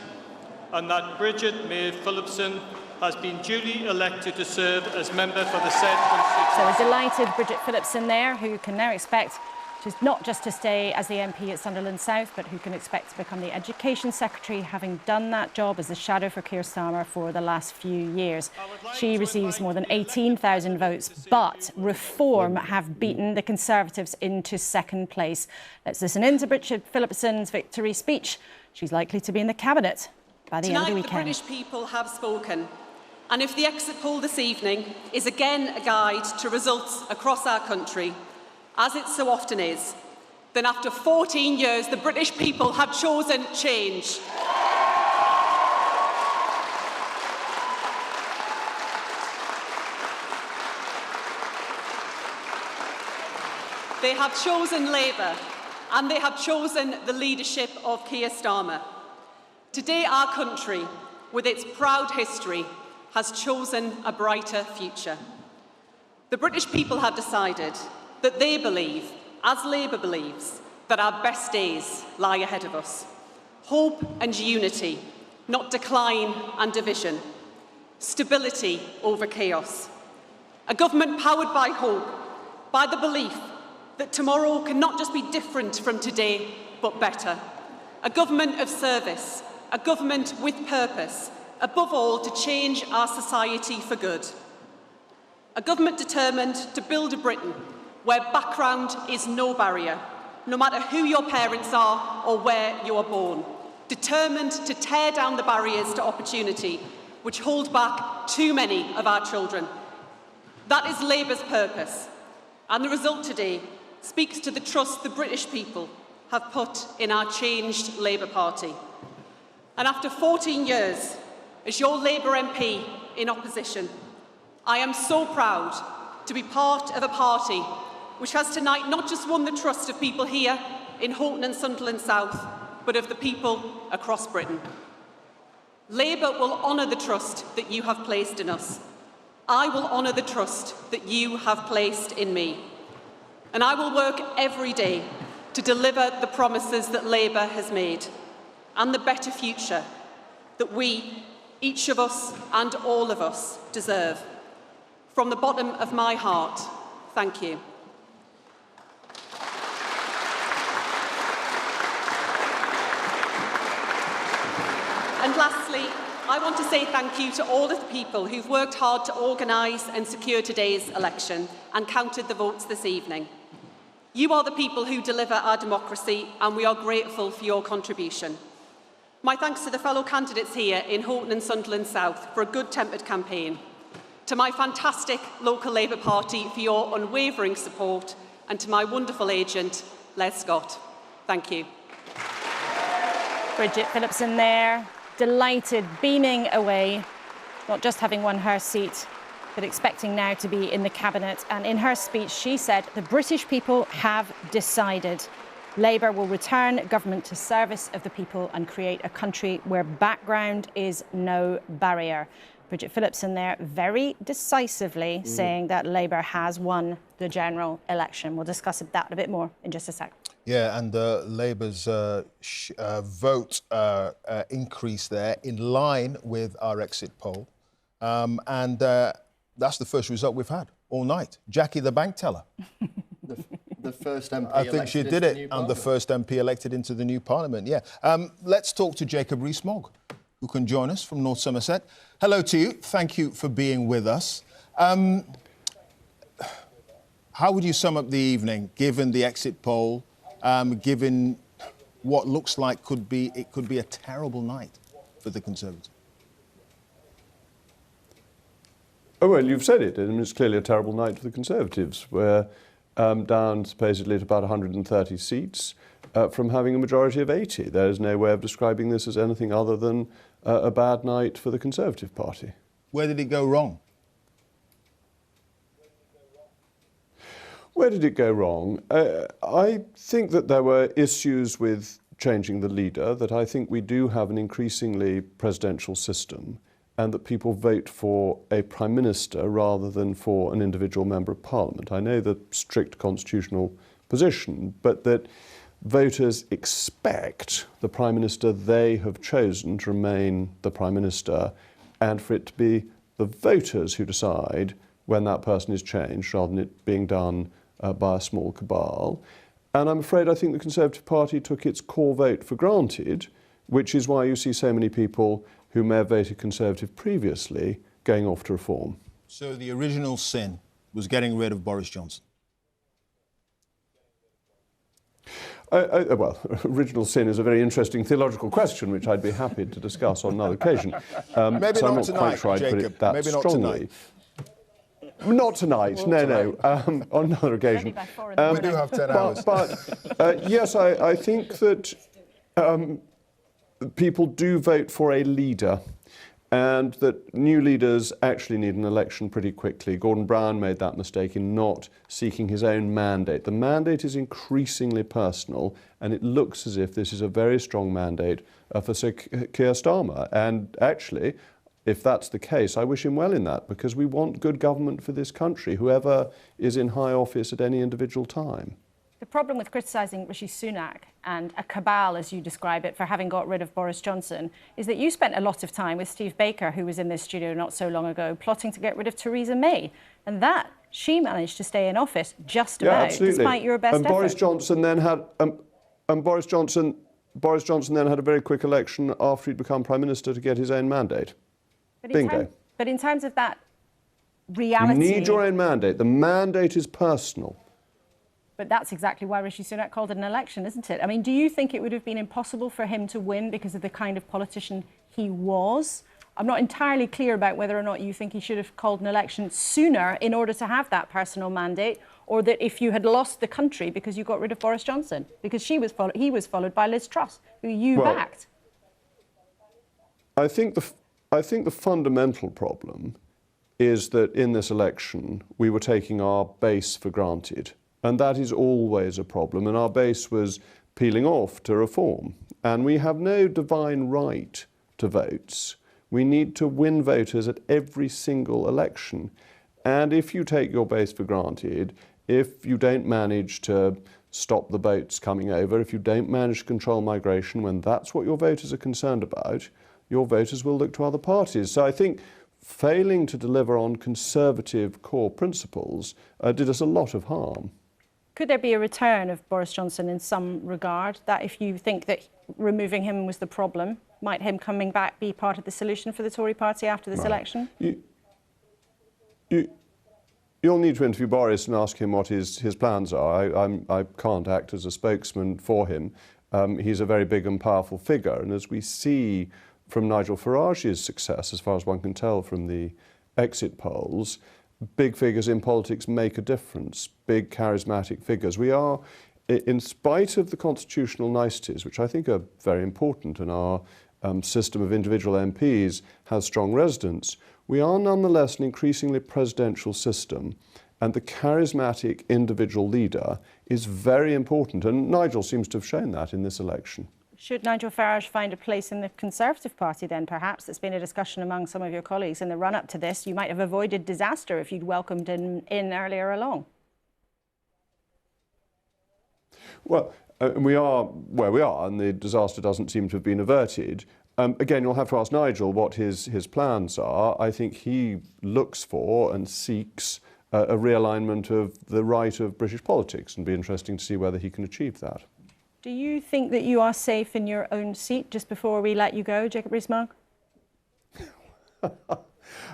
and that Bridget May Phillipson has been duly elected to serve as member for the said constituency. So a delighted Bridget Phillipson there, who can now expect not just to stay as the MP at Sunderland South, but who can expect to become the Education Secretary, having done that job as a shadow for Keir Starmer for the last few years. She receives more than 18,000 votes, but Reform have beaten the Conservatives into second place. Let's listen in to Bridget Phillipson's victory speech. She's likely to be in the Cabinet by the end of the weekend. Tonight, the British people have spoken. And if the exit poll this evening is again a guide to results across our country, as it so often is, then after 14 years, the British people have chosen change. They have chosen Labour, and they have chosen the leadership of Keir Starmer. Today, our country, with its proud history, has chosen a brighter future. The British people have decided that they believe, as Labour believes, that our best days lie ahead of us. Hope and unity, not decline and division. Stability over chaos. A government powered by hope, by the belief that tomorrow can not just be different from today, but better. A government of service, a government with purpose, above all to change our society for good. A government determined to build a Britain where background is no barrier, no matter who your parents are or where you are born. Determined to tear down the barriers to opportunity which hold back too many of our children. That is Labour's purpose, and the result today speaks to the trust the British people have put in our changed Labour Party. And after 14 years as your Labour MP in opposition, I am so proud to be part of a party which has tonight not just won the trust of people here in Houghton and Sunderland South, but of the people across Britain. Labour will honour the trust that you have placed in us. I will honour the trust that you have placed in me. And I will work every day to deliver the promises that Labour has made and the better future that we, each of us and all of us, deserve. From the bottom of my heart, thank you. And lastly, I want to say thank you to all of the people who've worked hard to organise and secure today's election and counted the votes this evening. You are the people who deliver our democracy, and we are grateful for your contribution. My thanks to the fellow candidates here in Houghton and Sunderland South for a good-tempered campaign. To my fantastic local Labour Party for your unwavering support, and to my wonderful agent, Les Scott. Thank you. Bridget Phillipson there, delighted, beaming away, not just having won her seat, but expecting now to be in the Cabinet. And in her speech, she said, the British people have decided. Labour will return government to service of the people and create a country where background is no barrier. Bridget Phillipson there very decisively saying that Labour has won the general election. We'll discuss that a bit more in just a sec. Yeah, and Labour's vote increase there in line with our exit poll. And that's the first result we've had all night. Jackie, the bank teller. The first MP I think she did it. And the first MP elected into the new parliament, yeah. Let's talk to Jacob Rees-Mogg, who can join us from North Somerset. Hello to you. Thank you for being with us. How would you sum up the evening, given the exit poll, given what looks like it could be a terrible night for the Conservatives? Oh, well, you've said it. I mean, it's clearly a terrible night for the Conservatives. We're down supposedly at about 130 seats from having a majority of 80. There is no way of describing this as anything other than a bad night for the Conservative Party. Where did it go wrong? Where did it go wrong? I think that there were issues with changing the leader, that I think we do have an increasingly presidential system. and that people vote for a Prime Minister rather than for an individual Member of Parliament. I know the strict constitutional position, but that voters expect the Prime Minister they have chosen to remain the Prime Minister, and for it to be the voters who decide when that person is changed rather than it being done by a small cabal. And I'm afraid I think the Conservative Party took its core vote for granted, which is why you see so many people who may have voted Conservative previously going off to reform. So the original sin was getting rid of Boris Johnson? Well, original sin is a very interesting theological question, which I'd be happy to discuss on another occasion. Maybe so I'm not not tonight, quite sure I'd put Jacob. it that Maybe not strongly. tonight. Not tonight, no. On another occasion. We do have 10 hours. But yes, I think that people do vote for a leader, and that new leaders actually need an election pretty quickly. Gordon Brown made that mistake in not seeking his own mandate. The mandate is increasingly personal, and it looks as if this is a very strong mandate for Sir Keir Starmer. And actually, if that's the case, I wish him well in that, because we want good government for this country, whoever is in high office at any individual time. The problem with criticising Rishi Sunak and a cabal, as you describe it, for having got rid of Boris Johnson is that you spent a lot of time with Steve Baker, who was in this studio not so long ago, plotting to get rid of Theresa May. And that she managed to stay in office just about, despite your best efforts. Boris Johnson then had, Boris Johnson then had a very quick election after he'd become Prime Minister to get his own mandate. Bingo. But in terms of that reality... You need your own mandate. The mandate is personal. But that's exactly why Rishi Sunak called it an election, isn't it? I mean, do you think it would have been impossible for him to win because of the kind of politician he was? I'm not entirely clear about whether or not you think he should have called an election sooner in order to have that personal mandate, or that if you had lost the country because you got rid of Boris Johnson, because he was followed by Liz Truss, who you backed. I think the fundamental problem is that in this election we were taking our base for granted. And that is always a problem, and our base was peeling off to reform. And we have no divine right to votes. We need to win voters at every single election. And if you take your base for granted, if you don't manage to stop the boats coming over, if you don't manage to control migration, when that's what your voters are concerned about, your voters will look to other parties. So I think failing to deliver on Conservative core principles did us a lot of harm. Could there be a return of Boris Johnson in some regard, that if you think that removing him was the problem, might him coming back be part of the solution for the Tory party after this election? You'll need to interview Boris and ask him what his plans are. I can't act as a spokesman for him. He's a very big and powerful figure, and as we see from Nigel Farage's success, as far as one can tell from the exit polls, big figures in politics make a difference, big charismatic figures. We are, in spite of the constitutional niceties, which I think are very important, and our system of individual MPs has strong resonance, we are nonetheless an increasingly presidential system, and the charismatic individual leader is very important, and Nigel seems to have shown that in this election. Should Nigel Farage find a place in the Conservative Party then, perhaps? There's been a discussion among some of your colleagues in the run-up to this. You might have avoided disaster if you'd welcomed him in earlier along. Well, we are where we are, and the disaster doesn't seem to have been averted. Again, you'll have to ask Nigel what his plans are. I think he looks for and seeks a realignment of the right of British politics, and it'll be interesting to see whether he can achieve that. Do you think that you are safe in your own seat just before we let you go, Jacob Rees-Mogg?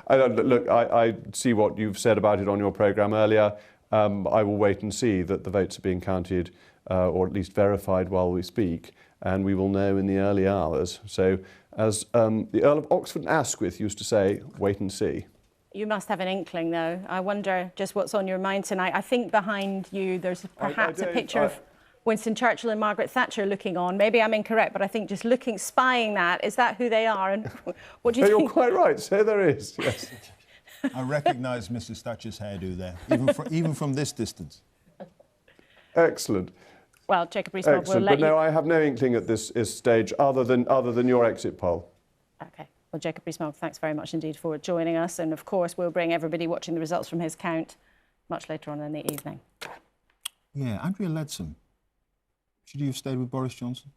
Look, I see what you've said about it on your programme earlier. I will wait and see that the votes are being counted, or at least verified while we speak, and we will know in the early hours. So, as the Earl of Oxford and Asquith used to say, wait and see. You must have an inkling, though. I wonder just what's on your mind tonight. I think behind you there's perhaps a picture of Winston Churchill and Margaret Thatcher looking on. Maybe I'm incorrect, but I think just spying that, is that who they are? And what do you think? You're quite right, so there is, yes. I recognise Mrs Thatcher's hairdo there, even from this distance. Excellent. Well, Jacob Rees-Mogg will let you... But no, I have no inkling at this stage other than your exit poll. OK. Well, Jacob Rees-Mogg, thanks very much indeed for joining us. And of course, we'll bring everybody watching the results from his count much later on in the evening. Yeah, Andrea Leadsom. Should you have stayed with Boris Johnson?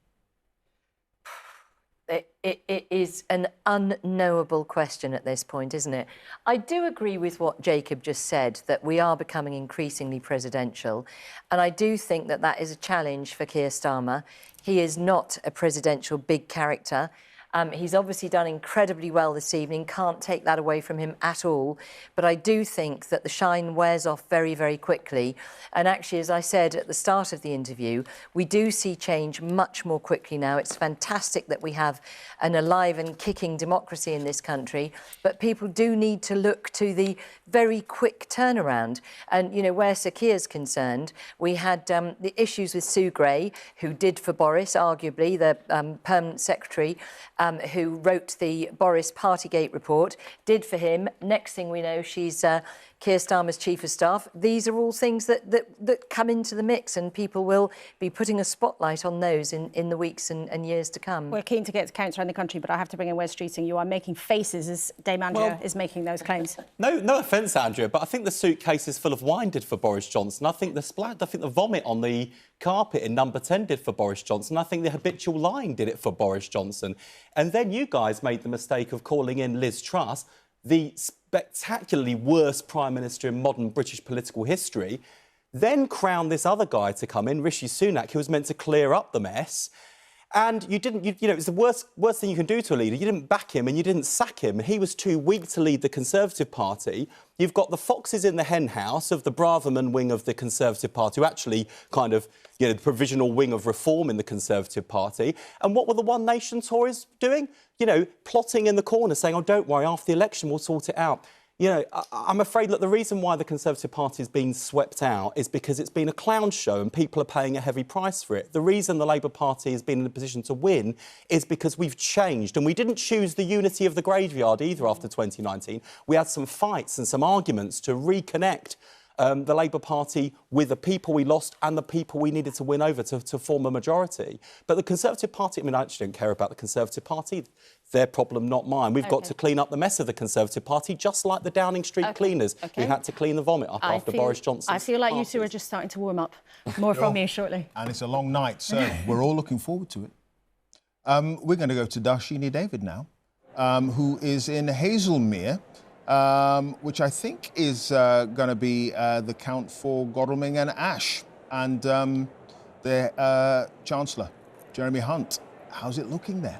It is an unknowable question at this point, isn't it? I do agree with what Jacob just said, that we are becoming increasingly presidential. And I do think that that is a challenge for Keir Starmer. He is not a presidential big character. He's obviously done incredibly well this evening, can't take that away from him at all. But I do think that the shine wears off very, very quickly. And actually, as I said at the start of the interview, we do see change much more quickly now. It's fantastic that we have an alive and kicking democracy in this country, but people do need to look to the very quick turnaround. And, you know, where Sir Keir's concerned, we had the issues with Sue Gray, who did for Boris, arguably, the permanent secretary, who wrote the Boris Partygate report, did for him. Next thing we know, she's Keir Starmer's chief of staff. These are all things that come into the mix, and people will be putting a spotlight on those in the weeks and years to come. We're keen to get counts around the country, but I have to bring in Wes Streeting. You are making faces as Dame Andrea is making those claims. No offence, Andrea, but I think the suitcases full of wine did for Boris Johnson. I think the vomit on the carpet in number 10 did for Boris Johnson. I think the habitual lying did it for Boris Johnson. And then you guys made the mistake of calling in Liz Truss, the spectacularly worst Prime Minister in modern British political history, then crowned this other guy to come in, Rishi Sunak, who was meant to clear up the mess. And you didn't, you know, it's the worst thing you can do to a leader. You didn't back him and you didn't sack him. He was too weak to lead the Conservative Party. You've got the foxes in the hen house of the Braverman wing of the Conservative Party, who actually kind of, you know, the provisional wing of reform in the Conservative Party. And what were the One Nation Tories doing? You know, plotting in the corner, saying, oh, don't worry, after the election, we'll sort it out. You know, I'm afraid that the reason why the Conservative Party has been swept out is because it's been a clown show and people are paying a heavy price for it. The reason the Labour Party has been in a position to win is because we've changed, and we didn't choose the unity of the graveyard either after 2019. We had some fights and some arguments to reconnect the Labour Party with the people we lost and the people we needed to win over to form a majority. But the Conservative Party, I mean, I actually don't care about the Conservative Party. Their problem, not mine. We've got to clean up the mess of the Conservative Party, just like the Downing Street cleaners who had to clean the vomit up after Boris Johnson. I feel like you two are just starting to warm up. More from you shortly. And it's a long night, so we're all looking forward to it. We're going to go to Darshini David now, who is in Hazelmere, which I think is going to be the count for Godalming and Ash, and their Chancellor, Jeremy Hunt. How's it looking there?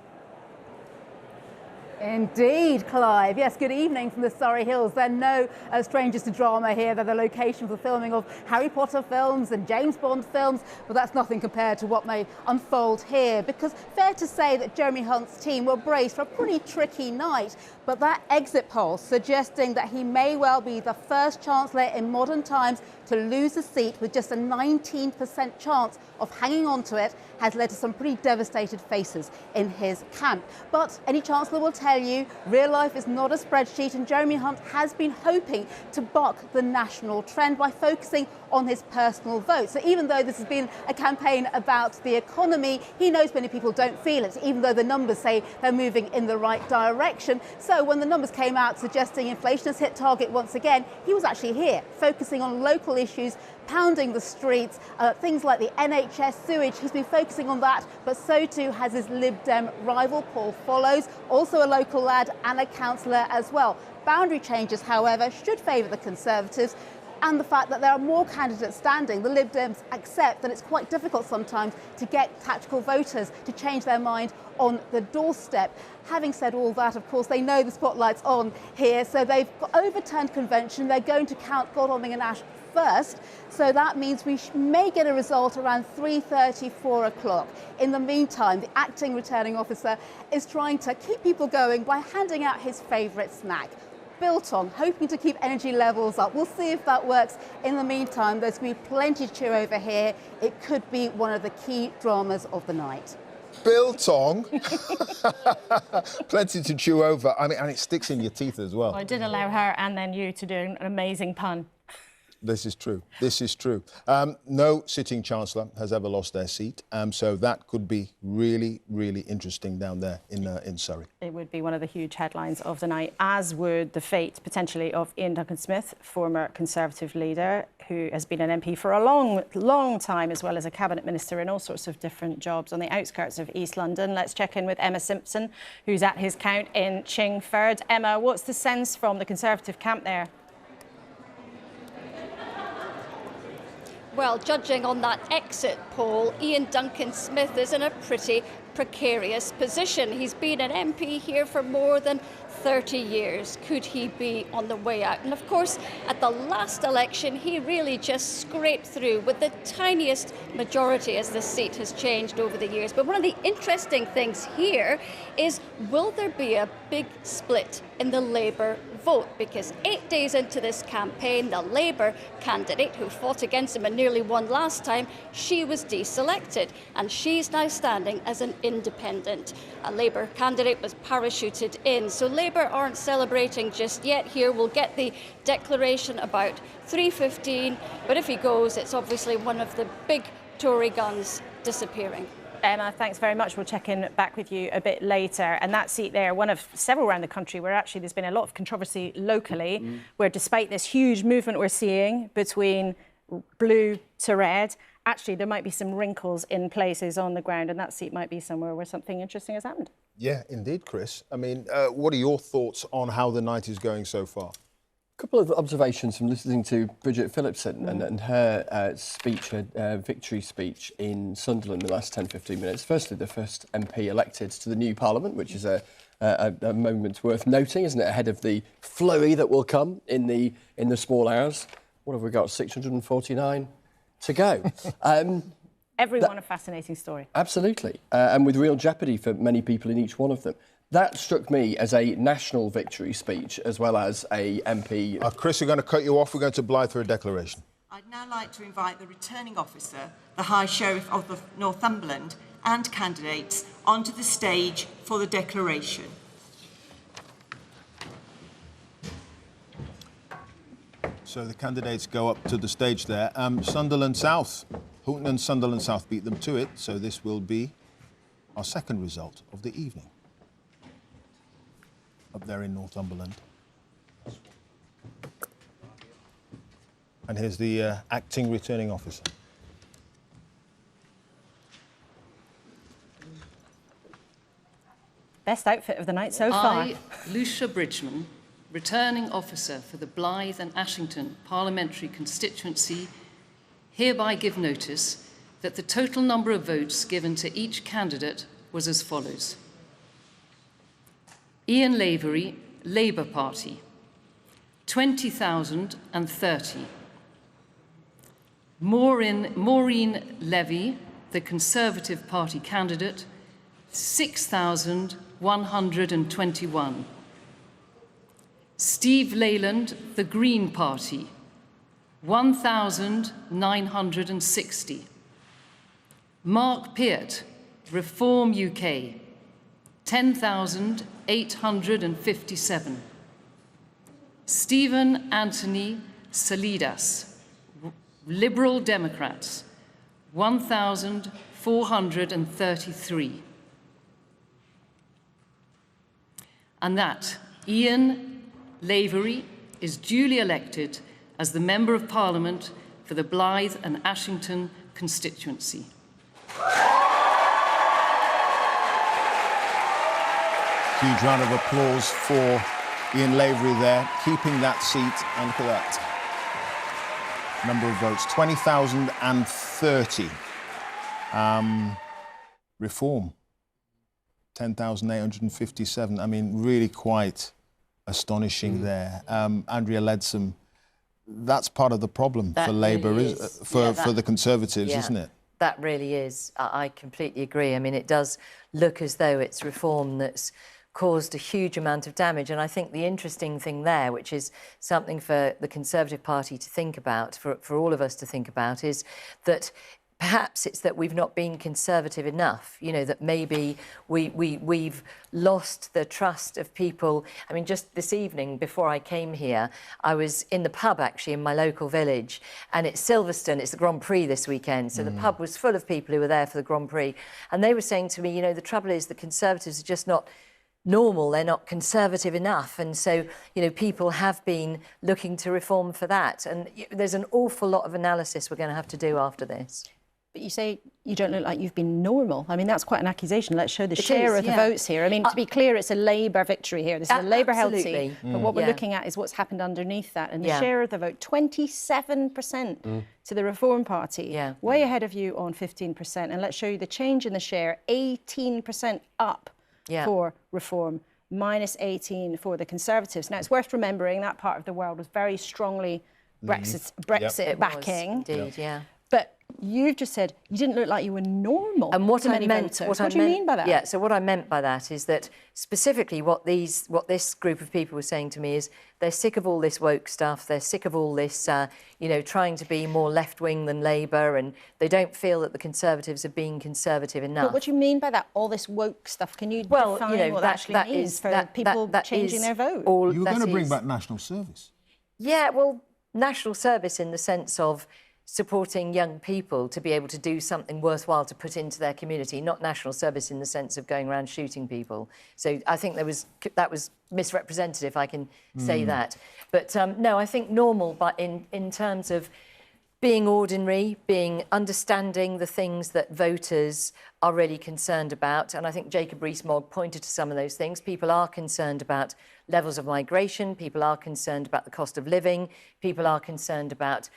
Indeed, Clive. Yes, good evening from the Surrey Hills. They're no strangers to drama here. They're the location for the filming of Harry Potter films and James Bond films, but that's nothing compared to what may unfold here, because fair to say that Jeremy Hunt's team were braced for a pretty tricky night. But that exit poll suggesting that he may well be the first Chancellor in modern times to lose a seat with just a 19% chance of hanging on to it has led to some pretty devastated faces in his camp. But any Chancellor will tell you, real life is not a spreadsheet, and Jeremy Hunt has been hoping to buck the national trend by focusing on his personal vote. So even though this has been a campaign about the economy, he knows many people don't feel it, even though the numbers say they're moving in the right direction. So when the numbers came out suggesting inflation has hit target once again, he was actually here, focusing on local issues, pounding the streets, things like the NHS sewage. He's been focusing on that, but so too has his Lib Dem rival Paul Follows, also a local lad and a councillor as well. Boundary changes, however, should favour the Conservatives, and the fact that there are more candidates standing. The Lib Dems accept that it's quite difficult sometimes to get tactical voters to change their mind on the doorstep. Having said all that, of course, they know the spotlight's on here, so they've overturned convention. They're going to count Godalming and Ash first, so that means we may get a result around 3:30, 4 o'clock. In the meantime, the acting returning officer is trying to keep people going by handing out his favourite snack, biltong, hoping to keep energy levels up. We'll see if that works. In the meantime, there's going to be plenty to cheer over here. It could be one of the key dramas of the night. Biltong. Plenty to chew over. I mean, and it sticks in your teeth as well. I did allow her and then you to do an amazing pun. This is true. This is true. No sitting Chancellor has ever lost their seat, so that could be really, really interesting down there in Surrey. It would be one of the huge headlines of the night, as would the fate, potentially, of Ian Duncan-Smith, former Conservative leader, who has been an MP for a long, long time, as well as a Cabinet Minister in all sorts of different jobs on the outskirts of East London. Let's check in with Emma Simpson, who's at his count in Chingford. Emma, what's the sense from the Conservative camp there? Well, judging on that exit poll, Ian Duncan-Smith is in a pretty precarious position. He's been an MP here for more than 30 years. Could he be on the way out? And of course, at the last election, he really just scraped through with the tiniest majority as the seat has changed over the years. But one of the interesting things here is, will there be a big split in the Labour vote? Because 8 days into this campaign, the Labour candidate who fought against him and nearly won last time, she was deselected, and she's now standing as an independent. A Labour candidate was parachuted in, so Labour aren't celebrating just yet. Here we'll get the declaration about 3:15, but if he goes, it's obviously one of the big Tory guns disappearing. Emma, thanks very much. We'll check in back with you a bit later. And that seat there, one of several around the country where actually there's been a lot of controversy locally, where despite this huge movement we're seeing between blue to red, actually there might be some wrinkles in places on the ground, and that seat might be somewhere where something interesting has happened. Yeah, indeed, Chris. I mean, what are your thoughts on how the night is going so far? A couple of observations from listening to Bridget Phillipson and her speech, her victory speech in Sunderland in the last 10-15 minutes. Firstly, the first MP elected to the new Parliament, which is a moment worth noting, isn't it, ahead of the flurry that will come in the small hours. What have we got, 649 to go? Everyone a fascinating story. Absolutely, and with real jeopardy for many people in each one of them. That struck me as a national victory speech as well as a MP. Chris, we're going to cut you off. We're going to Blythe for a declaration. I'd now like to invite the returning officer, the High Sheriff of the Northumberland, and candidates onto the stage for the declaration. So the candidates go up to the stage there. Sunderland South. Houghton and Sunderland South beat them to it, so this will be our second result of the evening. Up there in Northumberland. And here's the acting returning officer. Best outfit of the night so far. I, Lucia Bridgman, returning officer for the Blythe and Ashington parliamentary constituency, hereby give notice that the total number of votes given to each candidate was as follows. Ian Lavery, Labour Party, 20,030. Maureen Levy, the Conservative Party candidate, 6,121. Steve Leyland, the Green Party, 1,960. Mark Peart, Reform UK, 10,857. Stephen Anthony Salidas, Liberal Democrats, 1,433. And that Ian Lavery is duly elected as the Member of Parliament for the Blythe and Ashington constituency. Huge round of applause for Ian Lavery there, keeping that seat, and look at that number of votes, 20,030. Reform, 10,857. I mean, really quite astonishing there. Andrea Leadsom, that's part of the problem for Labour, really for the Conservatives, isn't it? That really is. I completely agree. I mean, it does look as though it's reform that's caused a huge amount of damage. And I think the interesting thing there, which is something for the Conservative Party to think about, for all of us to think about, is that Perhaps it's that we've not been conservative enough, you know, that maybe we've lost the trust of people. I mean, just this evening, before I came here, I was in the pub, actually, in my local village, and it's Silverstone, it's the Grand Prix this weekend, so the pub was full of people who were there for the Grand Prix, and they were saying to me, you know, the trouble is the Conservatives are just not normal, they're not conservative enough, and so, you know, people have been looking to reform for that, and there's an awful lot of analysis we're going to have to do after this. But you say you don't look like you've been normal. I mean, that's quite an accusation. Let's show the share of the votes here. I mean, to be clear, it's a Labour victory here. This is a Labour healthy. But what we're looking at is what's happened underneath that. And the share of the vote, 27% to the Reform Party. Way ahead of you on 15%. And let's show you the change in the share, 18% up for Reform, minus 18 for the Conservatives. Now, it's worth remembering that part of the world was very strongly Brexit backing. Indeed, But you've just said you didn't look like you were normal. And what I meant, what do you mean by that? Yeah, so what I meant by that is that specifically what this group of people were saying to me is they're sick of all this woke stuff, they're sick of all this, you know, trying to be more left-wing than Labour, and they don't feel that the Conservatives are being conservative enough. But what do you mean by that, all this woke stuff? Can you define you know, what that actually means for people changing their vote? You were going to bring back national service. Yeah, well, national service in the sense of supporting young people to be able to do something worthwhile to put into their community, not national service in the sense of going around shooting people. So I think that was misrepresented, if I can say that. But no, I think normal, but in terms of being ordinary, understanding the things that voters are really concerned about. And I think Jacob Rees-Mogg pointed to some of those things. People are concerned about levels of migration, people are concerned about the cost of living, people are concerned about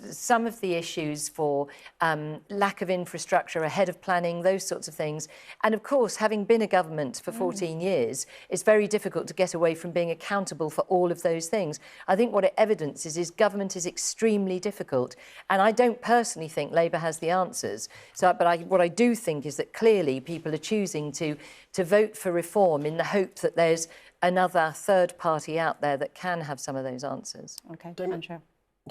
some of the issues for lack of infrastructure, ahead of planning, those sorts of things. And of course, having been a government for 14 years, it's very difficult to get away from being accountable for all of those things. I think what it evidences is government is extremely difficult. And I don't personally think Labour has the answers. What I do think is that clearly people are choosing to vote for reform in the hope that there's another third party out there that can have some of those answers. Okay,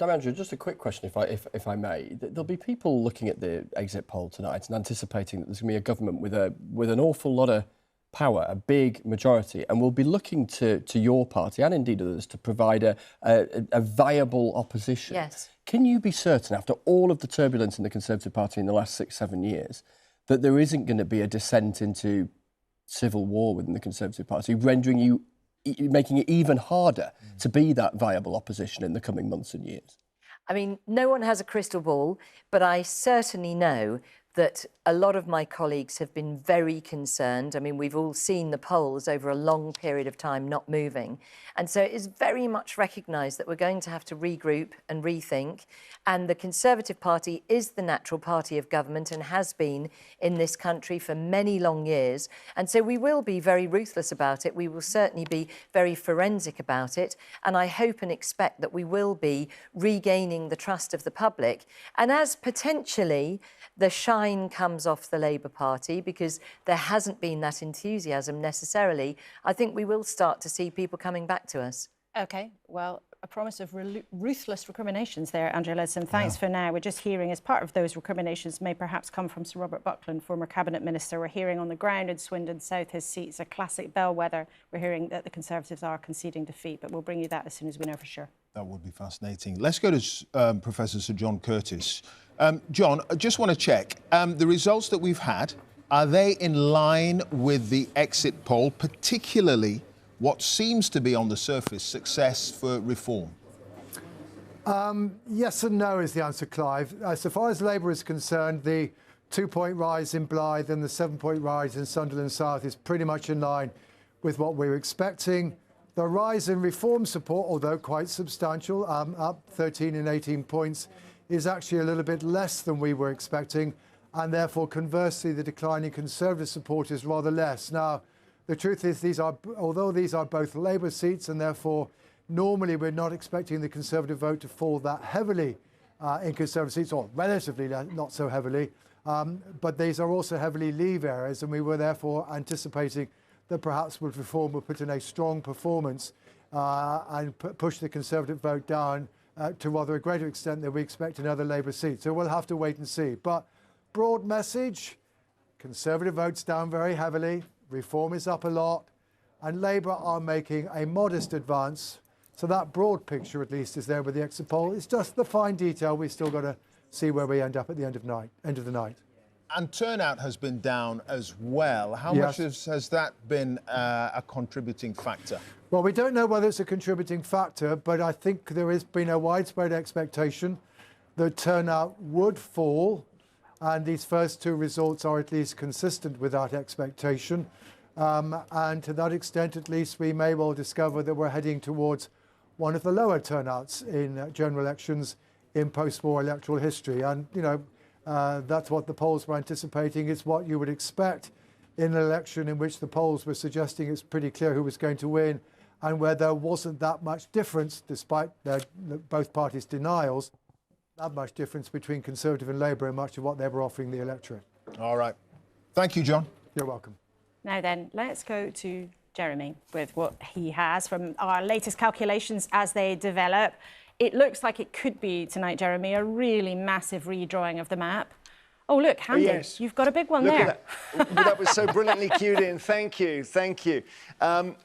Andrew, just a quick question, if I may. There'll be people looking at the exit poll tonight and anticipating that there's going to be a government with an awful lot of power, a big majority, and we'll be looking to your party and indeed others to provide a viable opposition. Yes. Can you be certain, after all of the turbulence in the Conservative Party in the last 6-7 years, that there isn't going to be a descent into civil war within the Conservative Party, making it even harder to be that viable opposition in the coming months and years? I mean, no one has a crystal ball, but I certainly know that a lot of my colleagues have been very concerned. I mean, we've all seen the polls over a long period of time not moving. And so it is very much recognised that we're going to have to regroup and rethink. And the Conservative Party is the natural party of government and has been in this country for many long years. And so we will be very ruthless about it. We will certainly be very forensic about it. And I hope and expect that we will be regaining the trust of the public. And as potentially the shine comes off the Labour Party, because there hasn't been that enthusiasm necessarily, I think we will start to see people coming back to us. OK, well, a promise of ruthless recriminations there, Andrea Leadsom. Thanks for now. We're just hearing, as part of those recriminations may perhaps come from Sir Robert Buckland, former Cabinet Minister. We're hearing on the ground in Swindon South, his seat's a classic bellwether. We're hearing that the Conservatives are conceding defeat, but we'll bring you that as soon as we know for sure. That would be fascinating. Let's go to Professor Sir John Curtice. John, I just want to check, the results that we've had, are they in line with the exit poll, particularly what seems to be on the surface success for reform? Yes and no is the answer, Clive. So far as Labour is concerned, the 2-point rise in Blyth and the 7-point rise in Sunderland South is pretty much in line with what we were expecting. The rise in reform support, although quite substantial, up 13 and 18 points, is actually a little bit less than we were expecting, and therefore, conversely, the decline in Conservative support is rather less. Now, the truth is, although these are both Labour seats, and therefore, normally we're not expecting the Conservative vote to fall that heavily in Conservative seats, or relatively not so heavily, but these are also heavily Leave areas, and we were therefore anticipating that perhaps Reform would put in a strong performance and push the Conservative vote down to rather a greater extent than we expect in other Labour seats. So we'll have to wait and see. But broad message, Conservative votes down very heavily, Reform is up a lot, and Labour are making a modest advance. So that broad picture, at least, is there with the exit poll. It's just the fine detail. We've still got to see where we end up at the end of the night. And turnout has been down as well. How much has that been a contributing factor? Well, we don't know whether it's a contributing factor, but I think there has been a widespread expectation that turnout would fall, and these first two results are at least consistent with that expectation. And to that extent, at least, we may well discover that we're heading towards one of the lower turnouts in general elections in post-war electoral history. And, you know, that's what the polls were anticipating. It's what you would expect in an election in which the polls were suggesting it's pretty clear who was going to win, and where there wasn't that much difference, despite both parties' denials, that much difference between Conservative and Labour in much of what they were offering the electorate. All right. Thank you, John. You're welcome. Now then, let's go to Jeremy with what he has from our latest calculations as they develop. It looks like it could be tonight, Jeremy, a really massive redrawing of the map. Oh, look, handy. Yes. You've got a big one Look there. at that. That was so brilliantly cued in. Thank you. Thank you.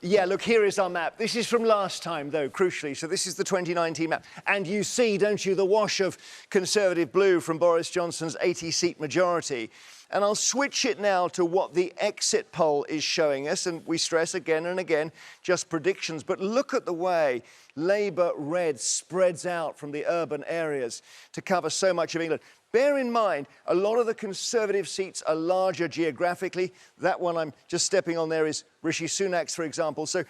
Yeah, look, here is our map. This is from last time, though, crucially. So this is the 2019 map. And you see, don't you, the wash of Conservative blue from Boris Johnson's 80-seat majority. And I'll switch it now to what the exit poll is showing us. And we stress again and again, just predictions. But look at the way Labour red spreads out from the urban areas to cover so much of England. Bear in mind, a lot of the Conservative seats are larger geographically. That one I'm just stepping on there is Rishi Sunak's, for example. So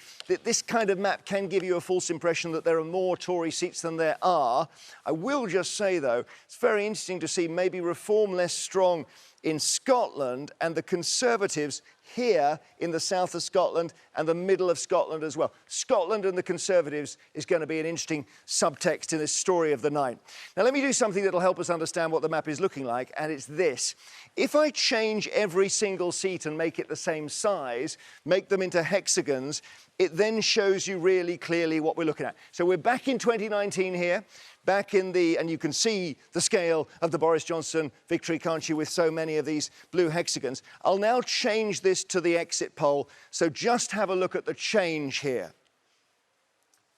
this kind of map can give you a false impression that there are more Tory seats than there are. I will just say, though, it's very interesting to see maybe Reform less strong in Scotland and the Conservatives here in the south of Scotland and the middle of Scotland as well. Scotland and the Conservatives is going to be an interesting subtext in this story of the night. Now, let me do something that'll help us understand what the map is looking like, and it's this. If I change every single seat and make it the same size, make them into hexagons, it then shows you really clearly what we're looking at. So we're back in 2019 here. Back in and you can see the scale of the Boris Johnson victory, can't you, with so many of these blue hexagons. I'll now change this to the exit poll, so just have a look at the change here.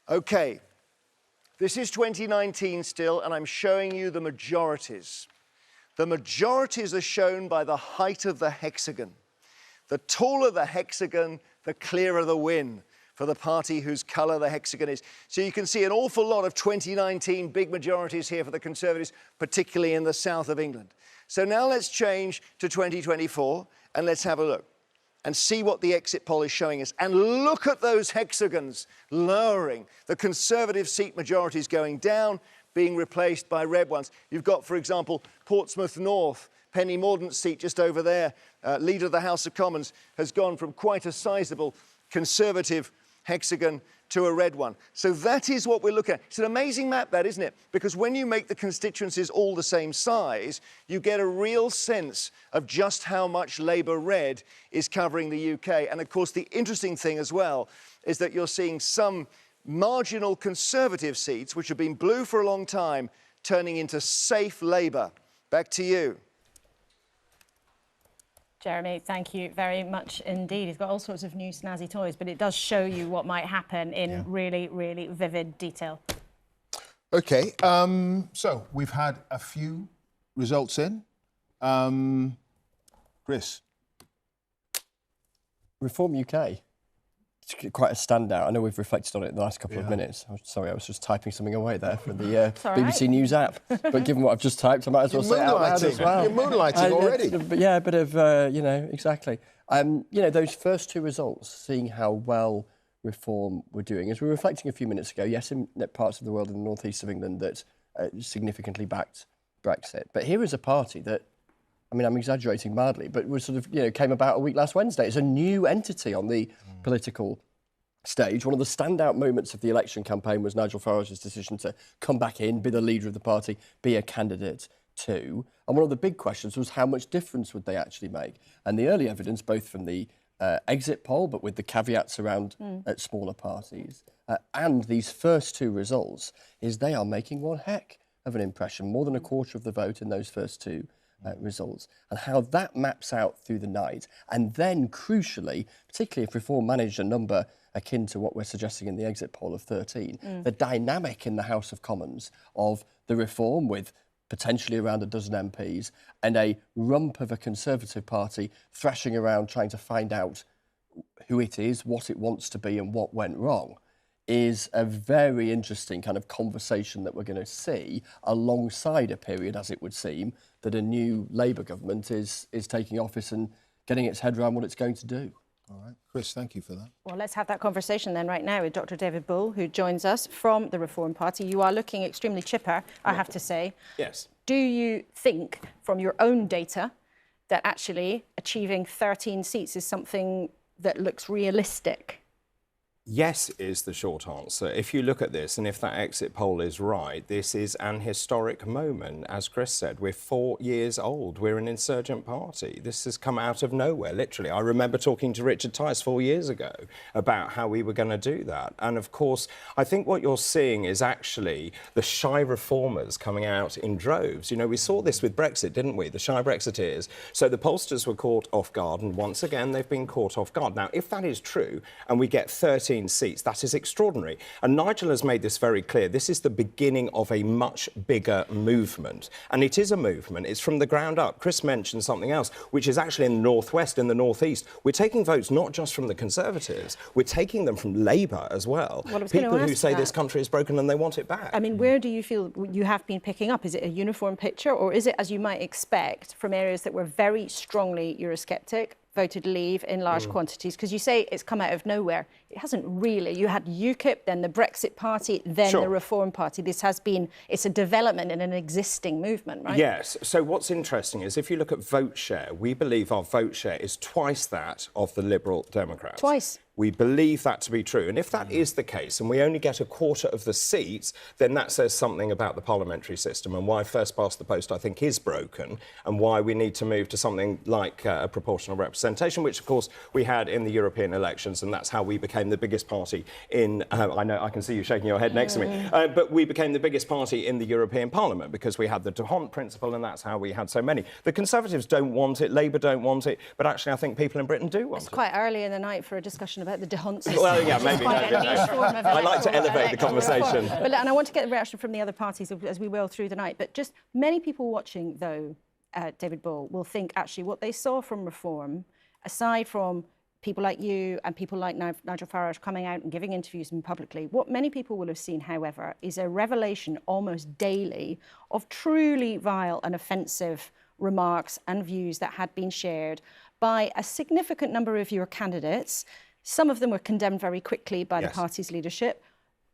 OK, this is 2019 still, and I'm showing you the majorities. The majorities are shown by the height of the hexagon. The taller the hexagon, the clearer the win for the party whose colour the hexagon is. So you can see an awful lot of 2019 big majorities here for the Conservatives, particularly in the south of England. So now let's change to 2024 and let's have a look and see what the exit poll is showing us. And look at those hexagons lowering. The Conservative seat majorities going down, being replaced by red ones. You've got, for example, Portsmouth North, Penny Mordaunt's seat just over there, Leader of the House of Commons, has gone from quite a sizable Conservative hexagon to a red one. So that is what we're looking at. It's an amazing map, that, isn't it? Because when you make the constituencies all the same size, you get a real sense of just how much Labour red is covering the UK. And of course, the interesting thing as well is that you're seeing some marginal Conservative seats, which have been blue for a long time, turning into safe Labour. Back to you. Jeremy, thank you very much indeed. He's got all sorts of new snazzy toys, but it does show you what might happen in really, really vivid detail. OK, so we've had a few results in. Chris? Reform UK. It's quite a standout. I know we've reflected on it in the last couple of minutes. Sorry, I was just typing something away there for the BBC News app. But given what I've just typed, I might as well say it out loud as well. You're moonlighting already. But yeah, a bit of, you know, exactly. You know, those first two results, seeing how well Reform were doing, as we were reflecting a few minutes ago, yes, in parts of the world in the northeast of England that significantly backed Brexit. But here is a party that, I mean, I'm exaggerating mildly, but was sort of, you know, came about a week last Wednesday. It's a new entity on the political stage. One of the standout moments of the election campaign was Nigel Farage's decision to come back in, be the leader of the party, be a candidate too. And one of the big questions was how much difference would they actually make? And the early evidence, both from the exit poll, but with the caveats around smaller parties. And these first two results is they are making one heck of an impression, more than a quarter of the vote in those first two results. And how that maps out through the night. And then, crucially, particularly if Reform managed a number akin to what we're suggesting in the exit poll of 13, the dynamic in the House of Commons of the Reform with potentially around a dozen MPs and a rump of a Conservative Party thrashing around trying to find out who it is, what it wants to be and what went wrong, is a very interesting kind of conversation that we're going to see alongside a period, as it would seem, that a new Labour government is taking office and getting its head around what it's going to do. All right. Chris, thank you for that. Well, let's have that conversation then right now with Dr. David Bull, who joins us from the Reform Party. You are looking extremely chipper, I have to say. Yes. Do you think, from your own data, that actually achieving 13 seats is something that looks realistic? Yes is the short answer. If you look at this, and if that exit poll is right, this is an historic moment. As Chris said, we're 4 years old. We're an insurgent party. This has come out of nowhere, literally. I remember talking to Richard Tice 4 years ago about how we were going to do that. And of course, I think what you're seeing is actually the shy reformers coming out in droves. You know, we saw this with Brexit, didn't we? The shy Brexiteers. So the pollsters were caught off guard, and once again, they've been caught off guard. Now, if that is true, and we get 13 seats, that is extraordinary. And Nigel has made this very clear. This is the beginning of a much bigger movement. And it is a movement. It's from the ground up. Chris mentioned something else, which is actually in the northwest, in the northeast. We're taking votes not just from the Conservatives, we're taking them from Labour as well. People who say this country is broken and they want it back. I mean, where do you feel you have been picking up? Is it a uniform picture, or is it, as you might expect, from areas that were very strongly Eurosceptic, voted Leave in large quantities? Because you say it's come out of nowhere. It hasn't really. You had UKIP, then the Brexit Party, then the Reform Party. This has been, it's a development in an existing movement, right? Yes. So what's interesting is if you look at vote share, we believe our vote share is twice that of the Liberal Democrats. Twice. We believe that to be true. And if that is the case, and we only get a quarter of the seats, then that says something about the parliamentary system and why first past the post, I think, is broken, and why we need to move to something like a proportional representation, which, of course, we had in the European elections, and that's how we became the biggest party in... I know, I can see you shaking your head next to me. But we became the biggest party in the European Parliament because we had the D'Hondt principle, and that's how we had so many. The Conservatives don't want it, Labour don't want it, but actually I think people in Britain do want it. It's quite early in the night for a discussion about the D'Hondt system. Well, yeah, maybe. I like to elevate the conversation. But, and I want to get a reaction from the other parties as we will through the night. But just many people watching, though, David Bull, will think actually what they saw from Reform, aside from people like you and people like Nigel Farage coming out and giving interviews publicly, what many people will have seen, however, is a revelation almost daily of truly vile and offensive remarks and views that had been shared by a significant number of your candidates. Some of them were condemned very quickly by the party's leadership.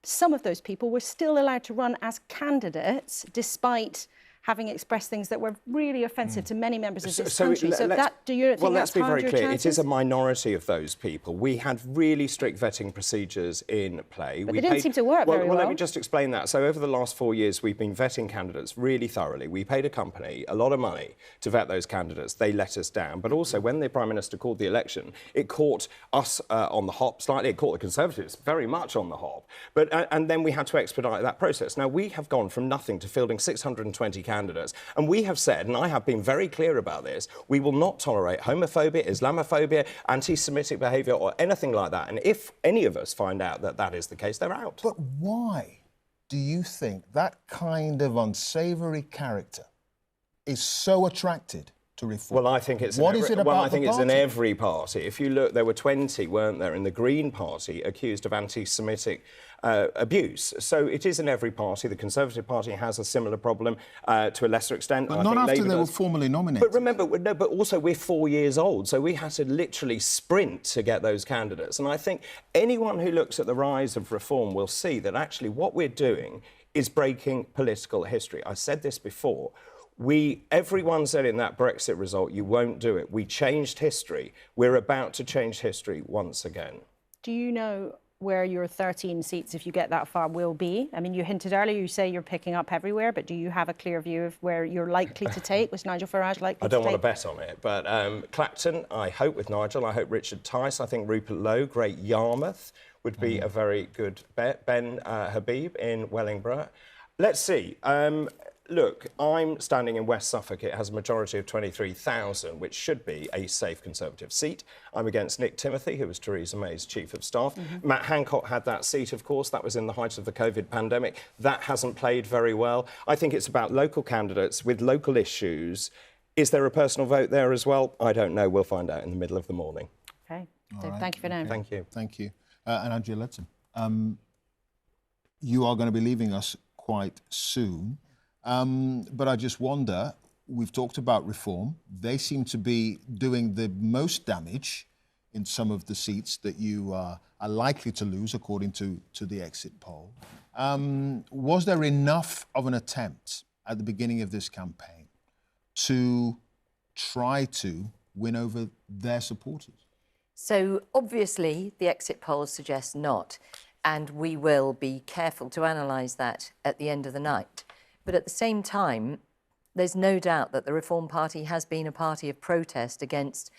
Some of those people were still allowed to run as candidates despite having expressed things that were really offensive to many members of this country. So that, do you think well, let's that's be very clear. chances? It is a minority of those people. We had really strict vetting procedures in play. But they didn't seem to work very well. Well, let me just explain that. So over the last 4 years, we've been vetting candidates really thoroughly. We paid a company a lot of money to vet those candidates. They let us down. But also, when the Prime Minister called the election, it caught us on the hop slightly. It caught the Conservatives very much on the hop. But and then we had to expedite that process. Now, we have gone from nothing to fielding 620 candidates. And we have said, and I have been very clear about this, we will not tolerate homophobia, Islamophobia, anti-Semitic behaviour or anything like that. And if any of us find out that that is the case, they're out. But why do you think that kind of unsavoury character is so attracted to Reform? Well, I think it's it's in every party. If you look, there were 20, weren't there, in the Green Party accused of anti-Semitic abuse. So it is in every party. The Conservative Party has a similar problem to a lesser extent. But not after they were formally nominated. But remember, no, but also we're 4 years old, so we had to literally sprint to get those candidates. And I think anyone who looks at the rise of Reform will see that actually what we're doing is breaking political history. I said this before. Everyone said in that Brexit result, you won't do it. We changed history. We're about to change history once again. Do you know where your 13 seats, if you get that far, will be? I mean, you hinted earlier, you say you're picking up everywhere, but do you have a clear view of where you're likely to take? Was Nigel Farage likely to take? I don't want to bet on it, but Clacton, I hope with Nigel. I hope Richard Tice. I think Rupert Lowe, Great Yarmouth, would be a very good bet. Ben Habib in Wellingborough. Let's see. Look, I'm standing in West Suffolk. It has a majority of 23,000, which should be a safe Conservative seat. I'm against Nick Timothy, who was Theresa May's Chief of Staff. Matt Hancock had that seat, of course. That was in the height of the COVID pandemic. That hasn't played very well. I think it's about local candidates with local issues. Is there a personal vote there as well? I don't know. We'll find out in the middle of the morning. OK. Dave, thank you for now. Thank you. Thank you. And Andrea Ledson, you are going to be leaving us quite soon. But I just wonder, we've talked about reform. They seem to be doing the most damage in some of the seats that you are likely to lose, according to the exit poll. Was there enough of an attempt at the beginning of this campaign to try to win over their supporters? So, obviously, the exit polls suggest not, and we will be careful to analyse that at the end of the night. But at the same time, there's no doubt that the Reform Party has been a party of protest against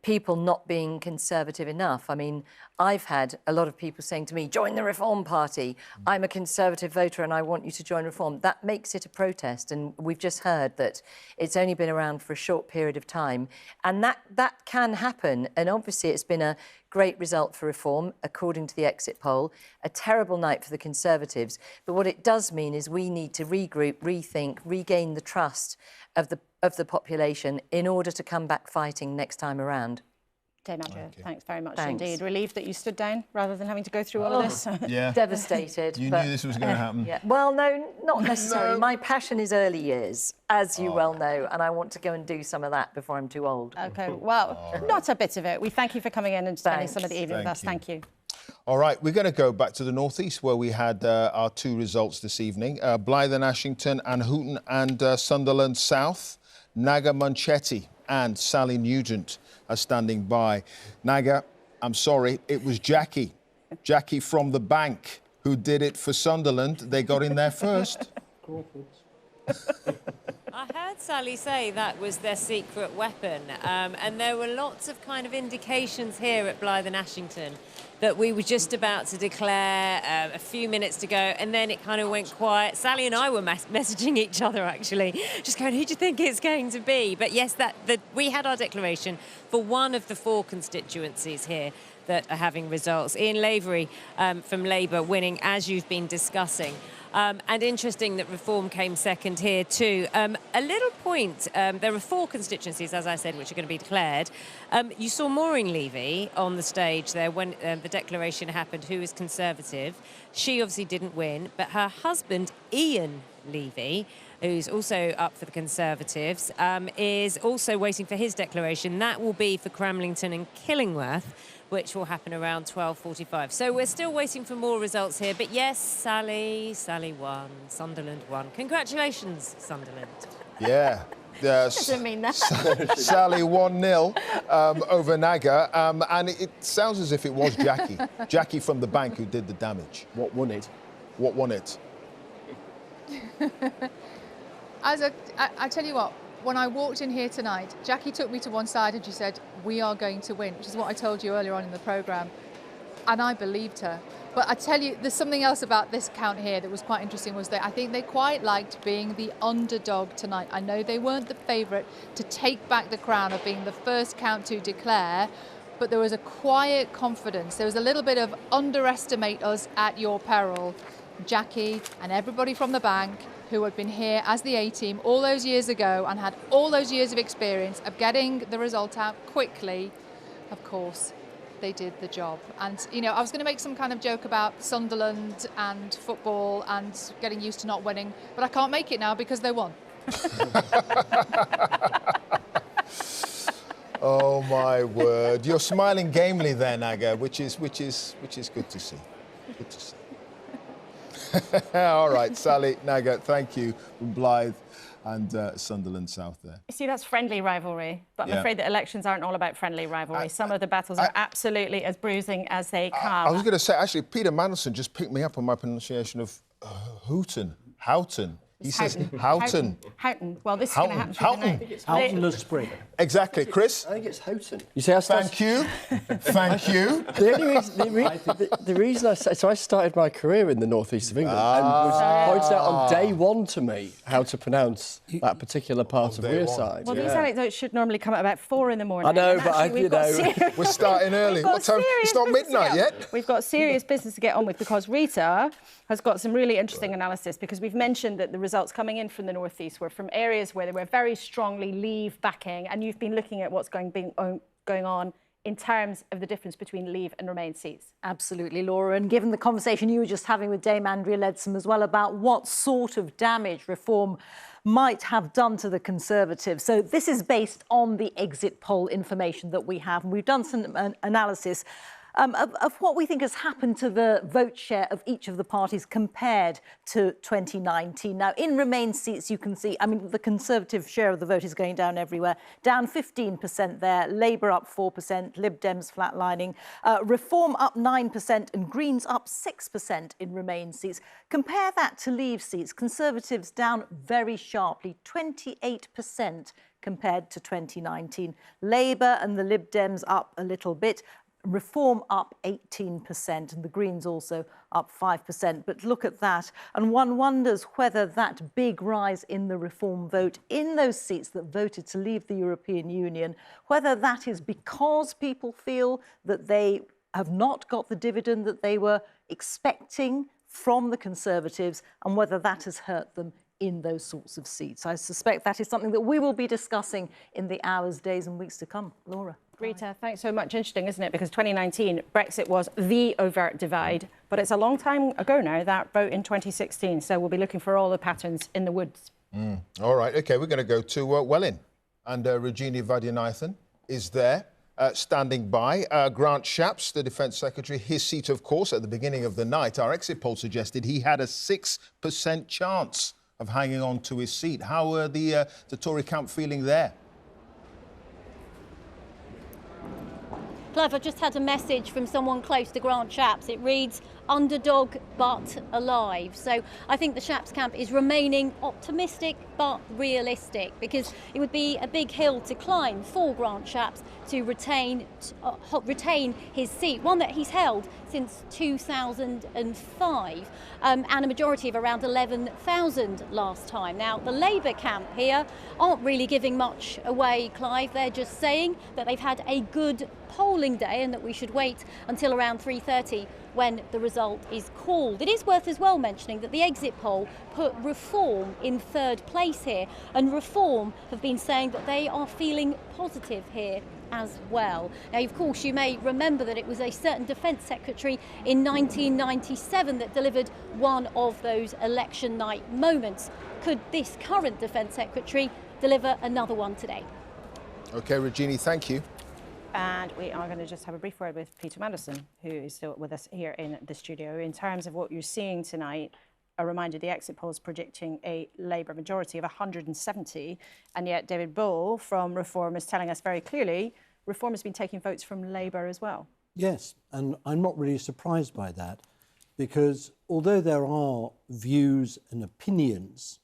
people not being Conservative enough. I mean, I've had a lot of people saying to me, join the Reform Party. I'm a Conservative voter and I want you to join Reform. That makes it a protest. And we've just heard that it's only been around for a short period of time. And that can happen. And obviously it's been a great result for Reform, according to the exit poll. A terrible night for the Conservatives. But what it does mean is we need to regroup, rethink, regain the trust of the population in order to come back fighting next time around. Dame Andrea, thanks very much Thanks. indeed. Relieved that you stood down rather than having to go through all of this. Yeah. Devastated. You but, knew this was going to happen. Yeah. Well, no, not necessarily. My passion is early years, as you well know, and I want to go and do some of that before I'm too old. OK, well, not a bit of it. We thank you for coming in and spending some of the evening with us. Thank you. All right, we're going to go back to the northeast where we had our two results this evening. Blyth and Ashington and Houghton and Sunderland South. Naga Munchetty and Sally Nugent are standing by. Naga, I'm sorry, it was Jackie from the bank who did it for Sunderland. They got in there first. I heard Sally say that was their secret weapon, and there were lots of kind of indications here at Blyth and Ashington that we were just about to declare, a few minutes to go, and then it kind of went quiet. Sally and I were messaging each other, actually, just going, who do you think it's going to be? But yes, we had our declaration for one of the 4 constituencies here that are having results. Ian Lavery from Labour winning, as you've been discussing. And interesting that Reform came second here too. A little point, there are 4 constituencies, as I said, which are going to be declared. You saw Maureen Levy on the stage there when the declaration happened, who is Conservative. She obviously didn't win, but her husband, Ian Levy, who's also up for the Conservatives, is also waiting for his declaration. That will be for Cramlington and Killingworth, which will happen around 12:45. So we're still waiting for more results here. But yes, Sally won. Sunderland won. Congratulations, Sunderland. Yeah. Doesn't mean that. Sally 1-0 over Naga. And it sounds as if it was Jackie from the bank who did the damage. What won it? What won it? I tell you what, when I walked in here tonight, Jackie took me to one side and she said, we are going to win, which is what I told you earlier on in the programme. And I believed her. But I tell you, there's something else about this count here that was quite interesting, was that I think they quite liked being the underdog tonight. I know they weren't the favourite to take back the crown of being the first count to declare, but there was a quiet confidence. There was a little bit of underestimate us at your peril. Jackie and everybody from the bank who had been here as the A-team all those years ago and had all those years of experience of getting the result out quickly, of course, they did the job. And, you know, I was going to make some kind of joke about Sunderland and football and getting used to not winning, but I can't make it now because they won. Oh, my word. You're smiling gamely there, Naga, which is good to see. Good to see. All right, Sally, Naga, thank you from Blyth and Sunderland South there. See, that's friendly rivalry, but I'm afraid that elections aren't all about friendly rivalry. Some of the battles are absolutely as bruising as they come. I was going to say, actually, Peter Mandelson just picked me up on my pronunciation of Houghton. He says Houghton. Houghton. Well, this is going to happen. Houghton. Houghton Spring. Exactly, Chris. I think it's Houghton. You see, Thank you. Thank you. The reason I started my career in the northeast of England and was pointed out on day one to me how to pronounce that particular part of Wearside. Well, these anecdotes should normally come at about 4 in the morning. I know, but we're starting early. What time? It's not midnight yet. We've got serious business to get on with because Reeta has got some really interesting analysis, because we've mentioned that the results coming in from the northeast were from areas where they were very strongly Leave backing, and you've been looking at what's going on in terms of the difference between Leave and Remain seats. Absolutely, Laura. And given the conversation you were just having with Dame Andrea Leadsom as well about what sort of damage reform might have done to the Conservatives. So this is based on the exit poll information that we have. And we've done some analysis of what we think has happened to the vote share of each of the parties compared to 2019. Now, in Remain seats, you can see, I mean, the Conservative share of the vote is going down everywhere. Down 15% there, Labour up 4%, Lib Dems flatlining, Reform up 9% and Greens up 6% in Remain seats. Compare that to Leave seats. Conservatives down very sharply, 28% compared to 2019. Labour and the Lib Dems up a little bit. Reform up 18% and the Greens also up 5%. But look at that. And one wonders whether that big rise in the Reform vote in those seats that voted to leave the European Union, whether that is because people feel that they have not got the dividend that they were expecting from the Conservatives, and whether that has hurt them in those sorts of seats. I suspect that is something that we will be discussing in the hours, days and weeks to come. Laura. Reeta, thanks so much. Interesting, isn't it? Because 2019, Brexit was the overt divide, but it's a long time ago now, that vote in 2016. So we'll be looking for all the patterns in the woods. All right, OK, we're going to go to Welwyn. And Regina Vaidyanathan is there, standing by. Grant Shapps, the Defence Secretary, his seat, of course, at the beginning of the night. Our exit poll suggested he had a 6% chance of hanging on to his seat. How are the Tory camp feeling there? Clive, I've just had a message from someone close to Grant Shapps. It reads, underdog but alive. So I think the Shapps camp is remaining optimistic but realistic, because it would be a big hill to climb for Grant Shapps to retain his seat, one that he's held since 2005, and a majority of around 11,000 last time. Now, the Labour camp here aren't really giving much away, Clive. They're just saying that they've had a good polling day and that we should wait until around 3:30 when the result is called. It is worth as well mentioning that the exit poll put Reform in third place here, and Reform have been saying that they are feeling positive here as well. Now, of course, you may remember that it was a certain Defence Secretary in 1997 that delivered one of those election night moments. Could this current Defence Secretary deliver another one today? OK, Regina, thank you. And we are going to just have a brief word with Peter Mandelson, who is still with us here in the studio. In terms of what you're seeing tonight, a reminder, the exit poll is predicting a Labour majority of 170, and yet David Bull from Reform is telling us very clearly Reform has been taking votes from Labour as well. Yes, and I'm not really surprised by that, because although there are views and opinions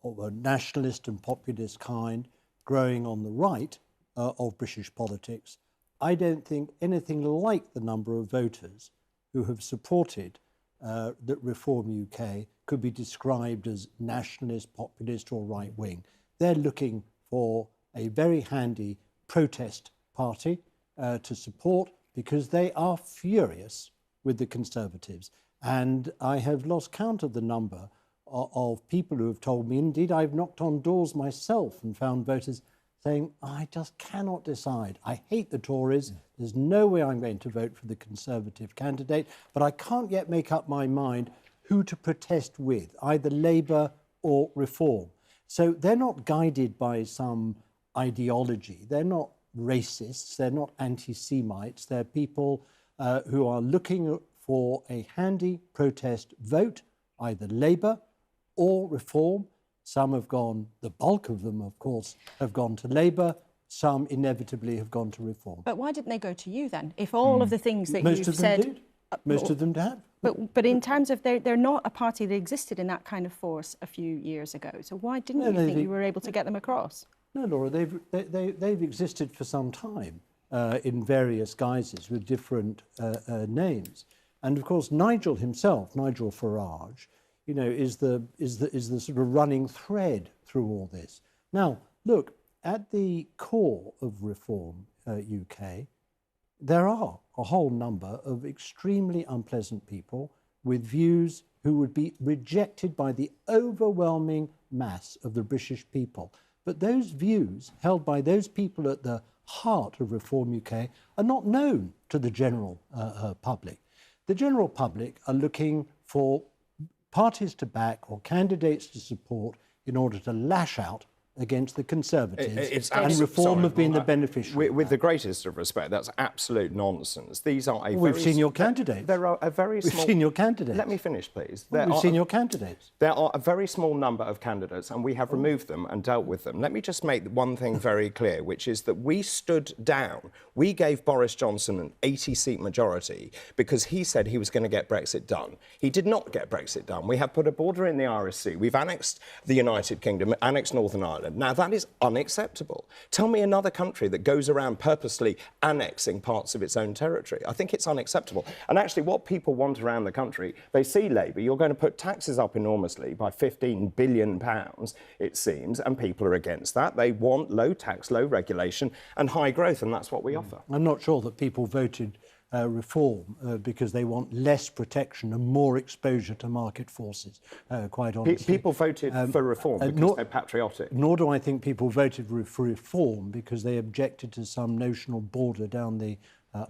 of a nationalist and populist kind growing on the right of British politics, I don't think anything like the number of voters who have supported that Reform UK could be described as nationalist, populist or right-wing. They're looking for a very handy protest party to support, because they are furious with the Conservatives. And I have lost count of the number of people who have told me, indeed I've knocked on doors myself and found voters saying, I just cannot decide. I hate the Tories. There's no way I'm going to vote for the Conservative candidate, but I can't yet make up my mind who to protest with, either Labour or Reform. So they're not guided by some ideology. They're not racists. They're not anti-Semites. They're people who are looking for a handy protest vote, either Labour or Reform. Some have gone, the bulk of them, of course, have gone to Labour. Some inevitably have gone to Reform. But why didn't they go to you then? If all of the things that Most you've of them said... did. Most of them have. But in terms of, they're not a party that existed in that kind of force a few years ago. So why didn't you think you were able to get them across? No, Laura, they've existed for some time in various guises with different names. And of course, Nigel himself, Nigel Farage, you know, is the sort of running thread through all this. Now, look, at the core of Reform UK, there are a whole number of extremely unpleasant people with views who would be rejected by the overwhelming mass of the British people. But those views held by those people at the heart of Reform UK are not known to the general public. The general public are looking for parties to back or candidates to support in order to lash out against the Conservatives, and Reform have been the beneficiary. With the greatest of respect, that's absolute nonsense. These are a We've seen your candidates. There are a very small... We've seen your candidates. Let me finish, please. We've seen your candidates. There are a very small number of candidates, and we have removed them and dealt with them. Let me just make one thing very clear, which is that we stood down. We gave Boris Johnson an 80-seat majority because he said he was going to get Brexit done. He did not get Brexit done. We have put a border in the Irish Sea. We've annexed the United Kingdom, annexed Northern Ireland. Now, that is unacceptable. Tell me another country that goes around purposely annexing parts of its own territory. I think it's unacceptable. And actually, what people want around the country, they see Labour, you're going to put taxes up enormously by £15 billion, it seems, and people are against that. They want low tax, low regulation and high growth, and that's what we offer. I'm not sure that people voted Reform because they want less protection and more exposure to market forces, quite honestly. People voted for Reform because they're patriotic. Nor do I think people voted for Reform because they objected to some notional border down the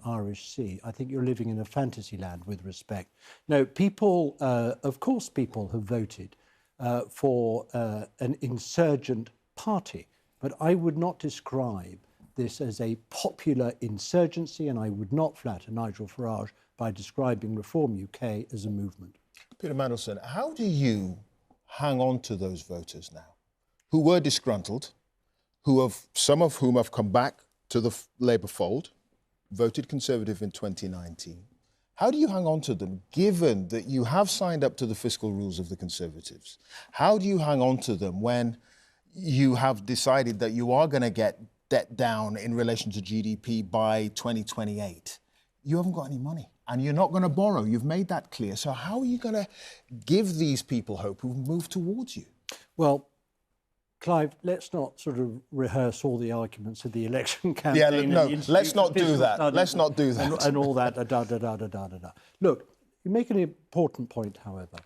Irish Sea. I think you're living in a fantasy land with respect. No, people, of course people have voted for an insurgent party, but I would not describe this as a popular insurgency, and I would not flatter Nigel Farage by describing Reform UK as a movement. Peter Mandelson, how do you hang on to those voters now, who were disgruntled, some of whom have come back to the Labour fold, voted Conservative in 2019? How do you hang on to them, given that you have signed up to the fiscal rules of the Conservatives? How do you hang on to them when you have decided that you are going to get debt down in relation to GDP by 2028? You haven't got any money and you're not going to borrow. You've made that clear. So how are you going to give these people hope who've moved towards you? Well, Clive, let's not sort of rehearse all the arguments of the election campaign. Yeah, no, let's not do that. Let's not do that. And all that, Look, you make an important point, however.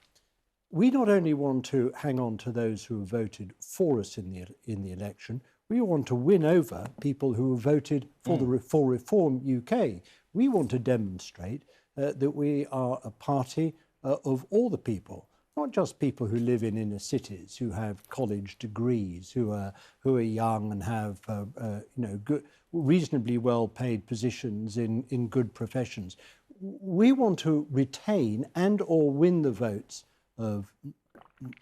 We not only want to hang on to those who have voted for us in the election, we want to win over people who have voted for Reform UK. We want to demonstrate that we are a party of all the people, not just people who live in inner cities, who have college degrees, who are young and have good, reasonably well-paid positions in good professions. We want to retain and or win the votes of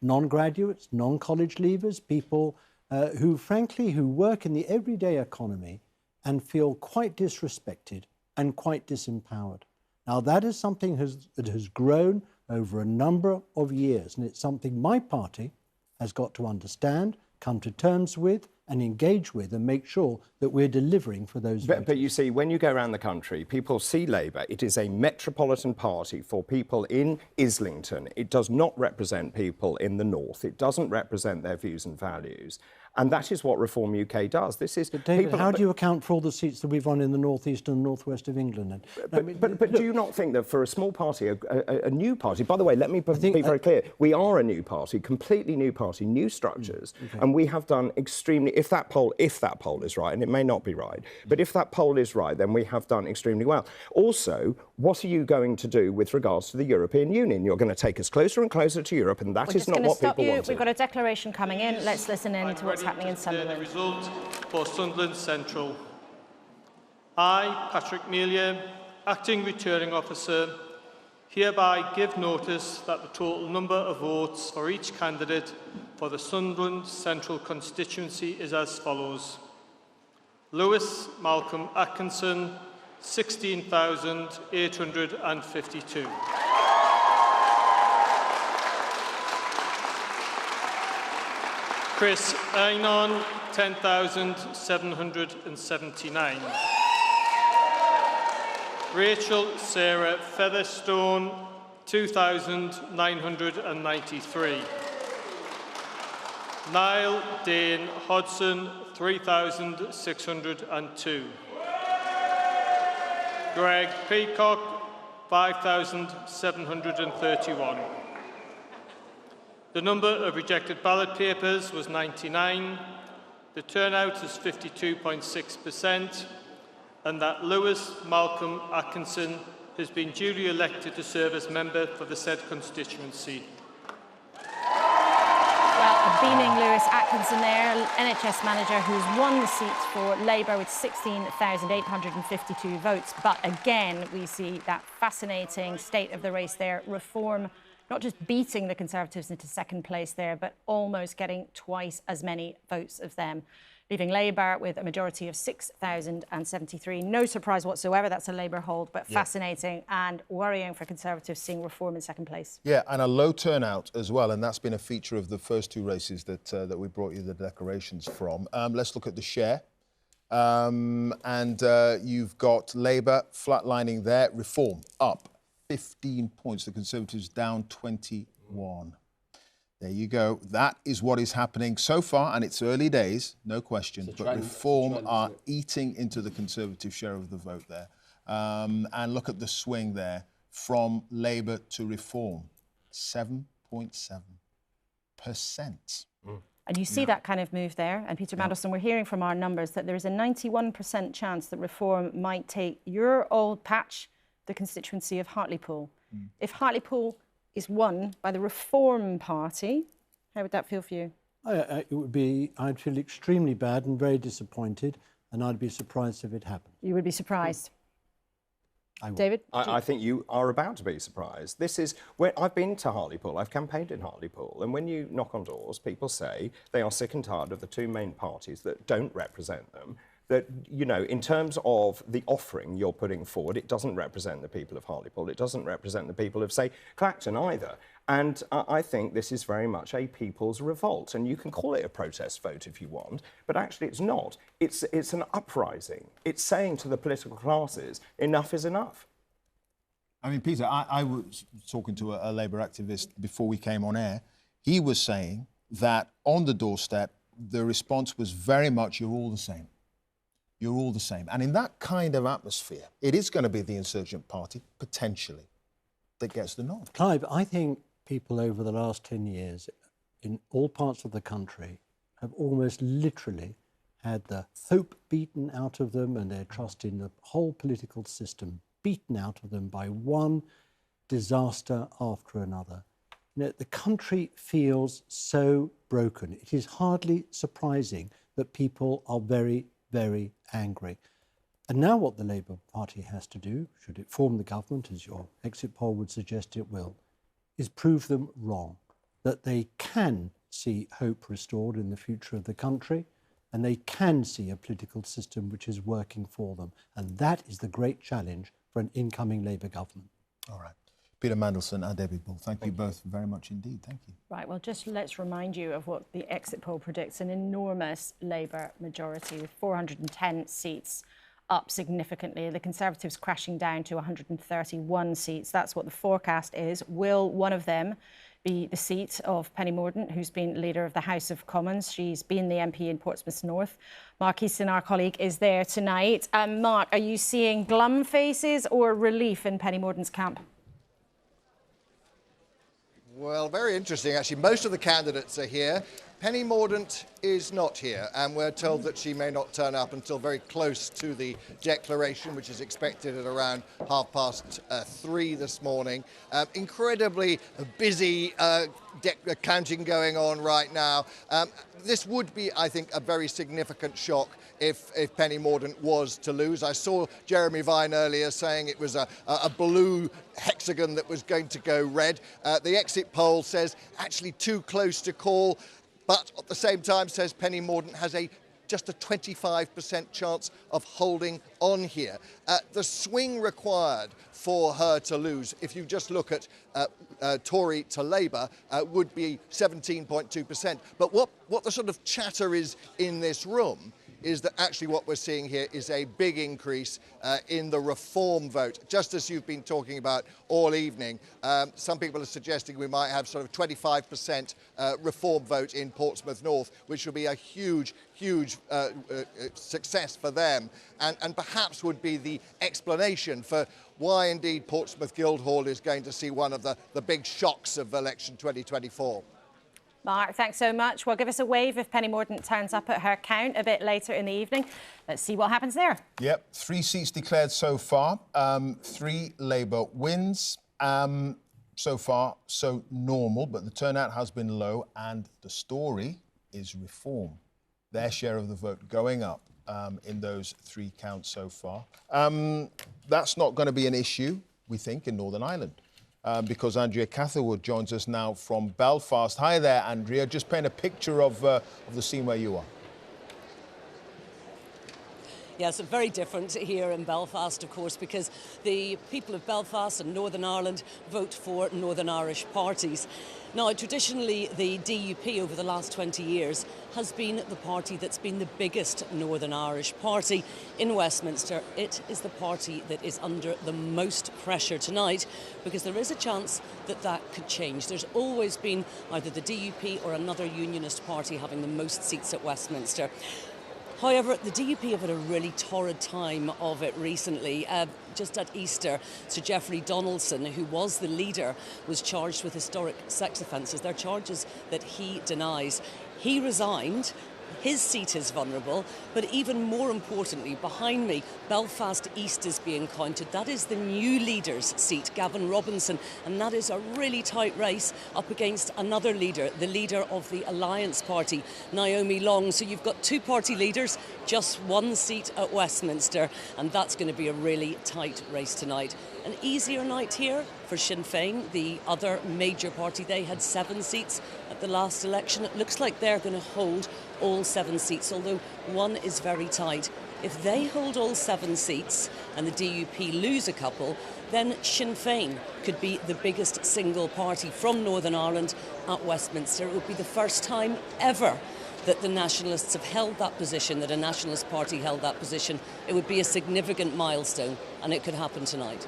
non-graduates, non-college leavers, people who work in the everyday economy and feel quite disrespected and quite disempowered. Now, that is something that has grown over a number of years, and it's something my party has got to understand, come to terms with, and engage with and make sure that we're delivering for those voters. But you see, when you go around the country, people see Labour. It is a metropolitan party for people in Islington. It does not represent people in the north. It doesn't represent their views and values. And that is what Reform UK does. This is... But David, how do you account for all the seats that we've won in the northeast and northwest of England? But do you not think that for a small party, a new party... By the way, let me be very clear. We are a new party, completely new party, new structures, and we have done extremely... If that poll is right, and it may not be right, but if that poll is right, then we have done extremely well. Also, what are you going to do with regards to the European Union? You're going to take us closer and closer to Europe, and that is not what people want. We've got a declaration coming in. Let's listen in to what's happening in Sunderland. The result for Sunderland Central. I, Patrick Melia, Acting Returning Officer, hereby give notice that the total number of votes for each candidate for the Sunderland Central constituency is as follows. Lewis Malcolm Atkinson, 16,852. Chris Einon, 10,779. Rachel Sarah Featherstone, 2,993. Niall Dane Hodson, 3,602. Greg Peacock, 5,731. The number of rejected ballot papers was 99. The turnout is 52.6%, and that Lewis Malcolm Atkinson has been duly elected to serve as member for the said constituency. Well, a beaming Lewis Atkinson there, NHS manager who's won the seat for Labour with 16,852 votes. But again, we see that fascinating state of the race there. Reform not just beating the Conservatives into second place there, but almost getting twice as many votes of them, leaving Labour with a majority of 6,073. No surprise whatsoever, that's a Labour hold, but fascinating and worrying for Conservatives seeing Reform in second place. Yeah, and a low turnout as well, and that's been a feature of the first two races that that we brought you the declarations from. Let's look at the share. You've got Labour flatlining there, Reform up 15 points, the Conservatives down 21. There you go. That is what is happening so far, and it's early days, no question, but Reform are eating into the Conservative share of the vote there. And look at the swing there from Labour to Reform, 7.7%. And you see that kind of move there. And Peter Mandelson, we're hearing from our numbers that there is a 91% chance that Reform might take your old patch, the constituency of Hartlepool. If Hartlepool is won by the Reform Party, how would that feel for you? It would be, I'd feel extremely bad and very disappointed, and I'd be surprised if it happened. You would be surprised? I would. David? I think you are about to be surprised. This is where I've been to Hartlepool, I've campaigned in Hartlepool, and when you knock on doors, people say they are sick and tired of the two main parties that don't represent them. That, you know, in terms of the offering you're putting forward, it doesn't represent the people of Hartlepool. It doesn't represent the people of, say, Clacton either. And I think this is very much a people's revolt. And you can call it a protest vote if you want, but actually it's not. It's an uprising. It's saying to the political classes, enough is enough. I mean, Peter, I was talking to a Labour activist before we came on air. He was saying that on the doorstep, the response was very much, you're all the same. You're all the same. And in that kind of atmosphere, it is going to be the insurgent party, potentially, that gets the nod. Clive, I think people over the last 10 years in all parts of the country have almost literally had the hope beaten out of them and their trust in the whole political system beaten out of them by one disaster after another. You know, the country feels so broken. It is hardly surprising that people are very, very angry. And now what the Labour Party has to do, should it form the government, as your exit poll would suggest it will, is prove them wrong, that they can see hope restored in the future of the country, and they can see a political system which is working for them. And that is the great challenge for an incoming Labour government. All right. Peter Mandelson and David Bull, thank you both very much indeed. Thank you. Right, well, just let's remind you of what the exit poll predicts, an enormous Labour majority with 410 seats, up significantly. The Conservatives crashing down to 131 seats. That's what the forecast is. Will one of them be the seat of Penny Mordaunt, who's been leader of the House of Commons? She's been the MP in Portsmouth North. Mark Easton, our colleague, is there tonight. Mark, are you seeing glum faces or relief in Penny Mordaunt's camp? Well, very interesting, actually. Most of the candidates are here. Penny Mordaunt is not here, and we're told that she may not turn up until very close to the declaration, which is expected at around 3:30 this morning. Incredibly busy counting going on right now. This would be, I think, a very significant shock if Penny Mordaunt was to lose. I saw Jeremy Vine earlier saying it was a blue hexagon that was going to go red. The exit poll says actually too close to call. But at the same time, says Penny Mordaunt, has just a 25% chance of holding on here. The swing required for her to lose, if you just look at Tory to Labour, would be 17.2%. But what the sort of chatter is in this room is that actually what we're seeing here is a big increase in the reform vote, just as you've been talking about all evening. Some people are suggesting we might have sort of 25% reform vote in Portsmouth North, which will be a huge success for them, and perhaps would be the explanation for why indeed Portsmouth Guildhall is going to see one of the big shocks of election 2024. Mark, thanks so much. Well, give us a wave if Penny Mordaunt turns up at her count a bit later in the evening. Let's see what happens there. Yep, 3 seats declared so far. 3 Labour wins. So far, so normal, but the turnout has been low, and the story is reform. Their share of the vote going up in those 3 counts so far. That's not going to be an issue, we think, in Northern Ireland. Because Andrea Catherwood joins us now from Belfast. Hi there, Andrea. Just paint a picture of the scene where you are. Yes, very different here in Belfast, of course, because the people of Belfast and Northern Ireland vote for Northern Irish parties. Now, traditionally, the DUP over the last 20 years has been the party that's been the biggest Northern Irish party in Westminster. It is the party that is under the most pressure tonight, because there is a chance that that could change. There's always been either the DUP or another unionist party having the most seats at Westminster. However, the DUP have had a really torrid time of it recently. Just at Easter, Sir Geoffrey Donaldson, who was the leader, was charged with historic sex offences. They're charges that he denies. He resigned. His seat is vulnerable, but even more importantly, behind me, Belfast East is being counted. That is the new leader's seat, Gavin Robinson, and that is a really tight race up against another leader, the leader of the Alliance Party, Naomi Long. So you've got 2 party leaders, just 1 seat at Westminster, and that's going to be a really tight race tonight. An easier night here for Sinn Féin, the other major party. They had 7 seats at the last election. It looks like they're going to hold all 7 seats, although 1 is very tight. If they hold all 7 seats and the DUP lose a couple, then Sinn Féin could be the biggest single party from Northern Ireland at Westminster. It would be the first time ever that the Nationalists have held that position, that a Nationalist party held that position. It would be a significant milestone, and it could happen tonight.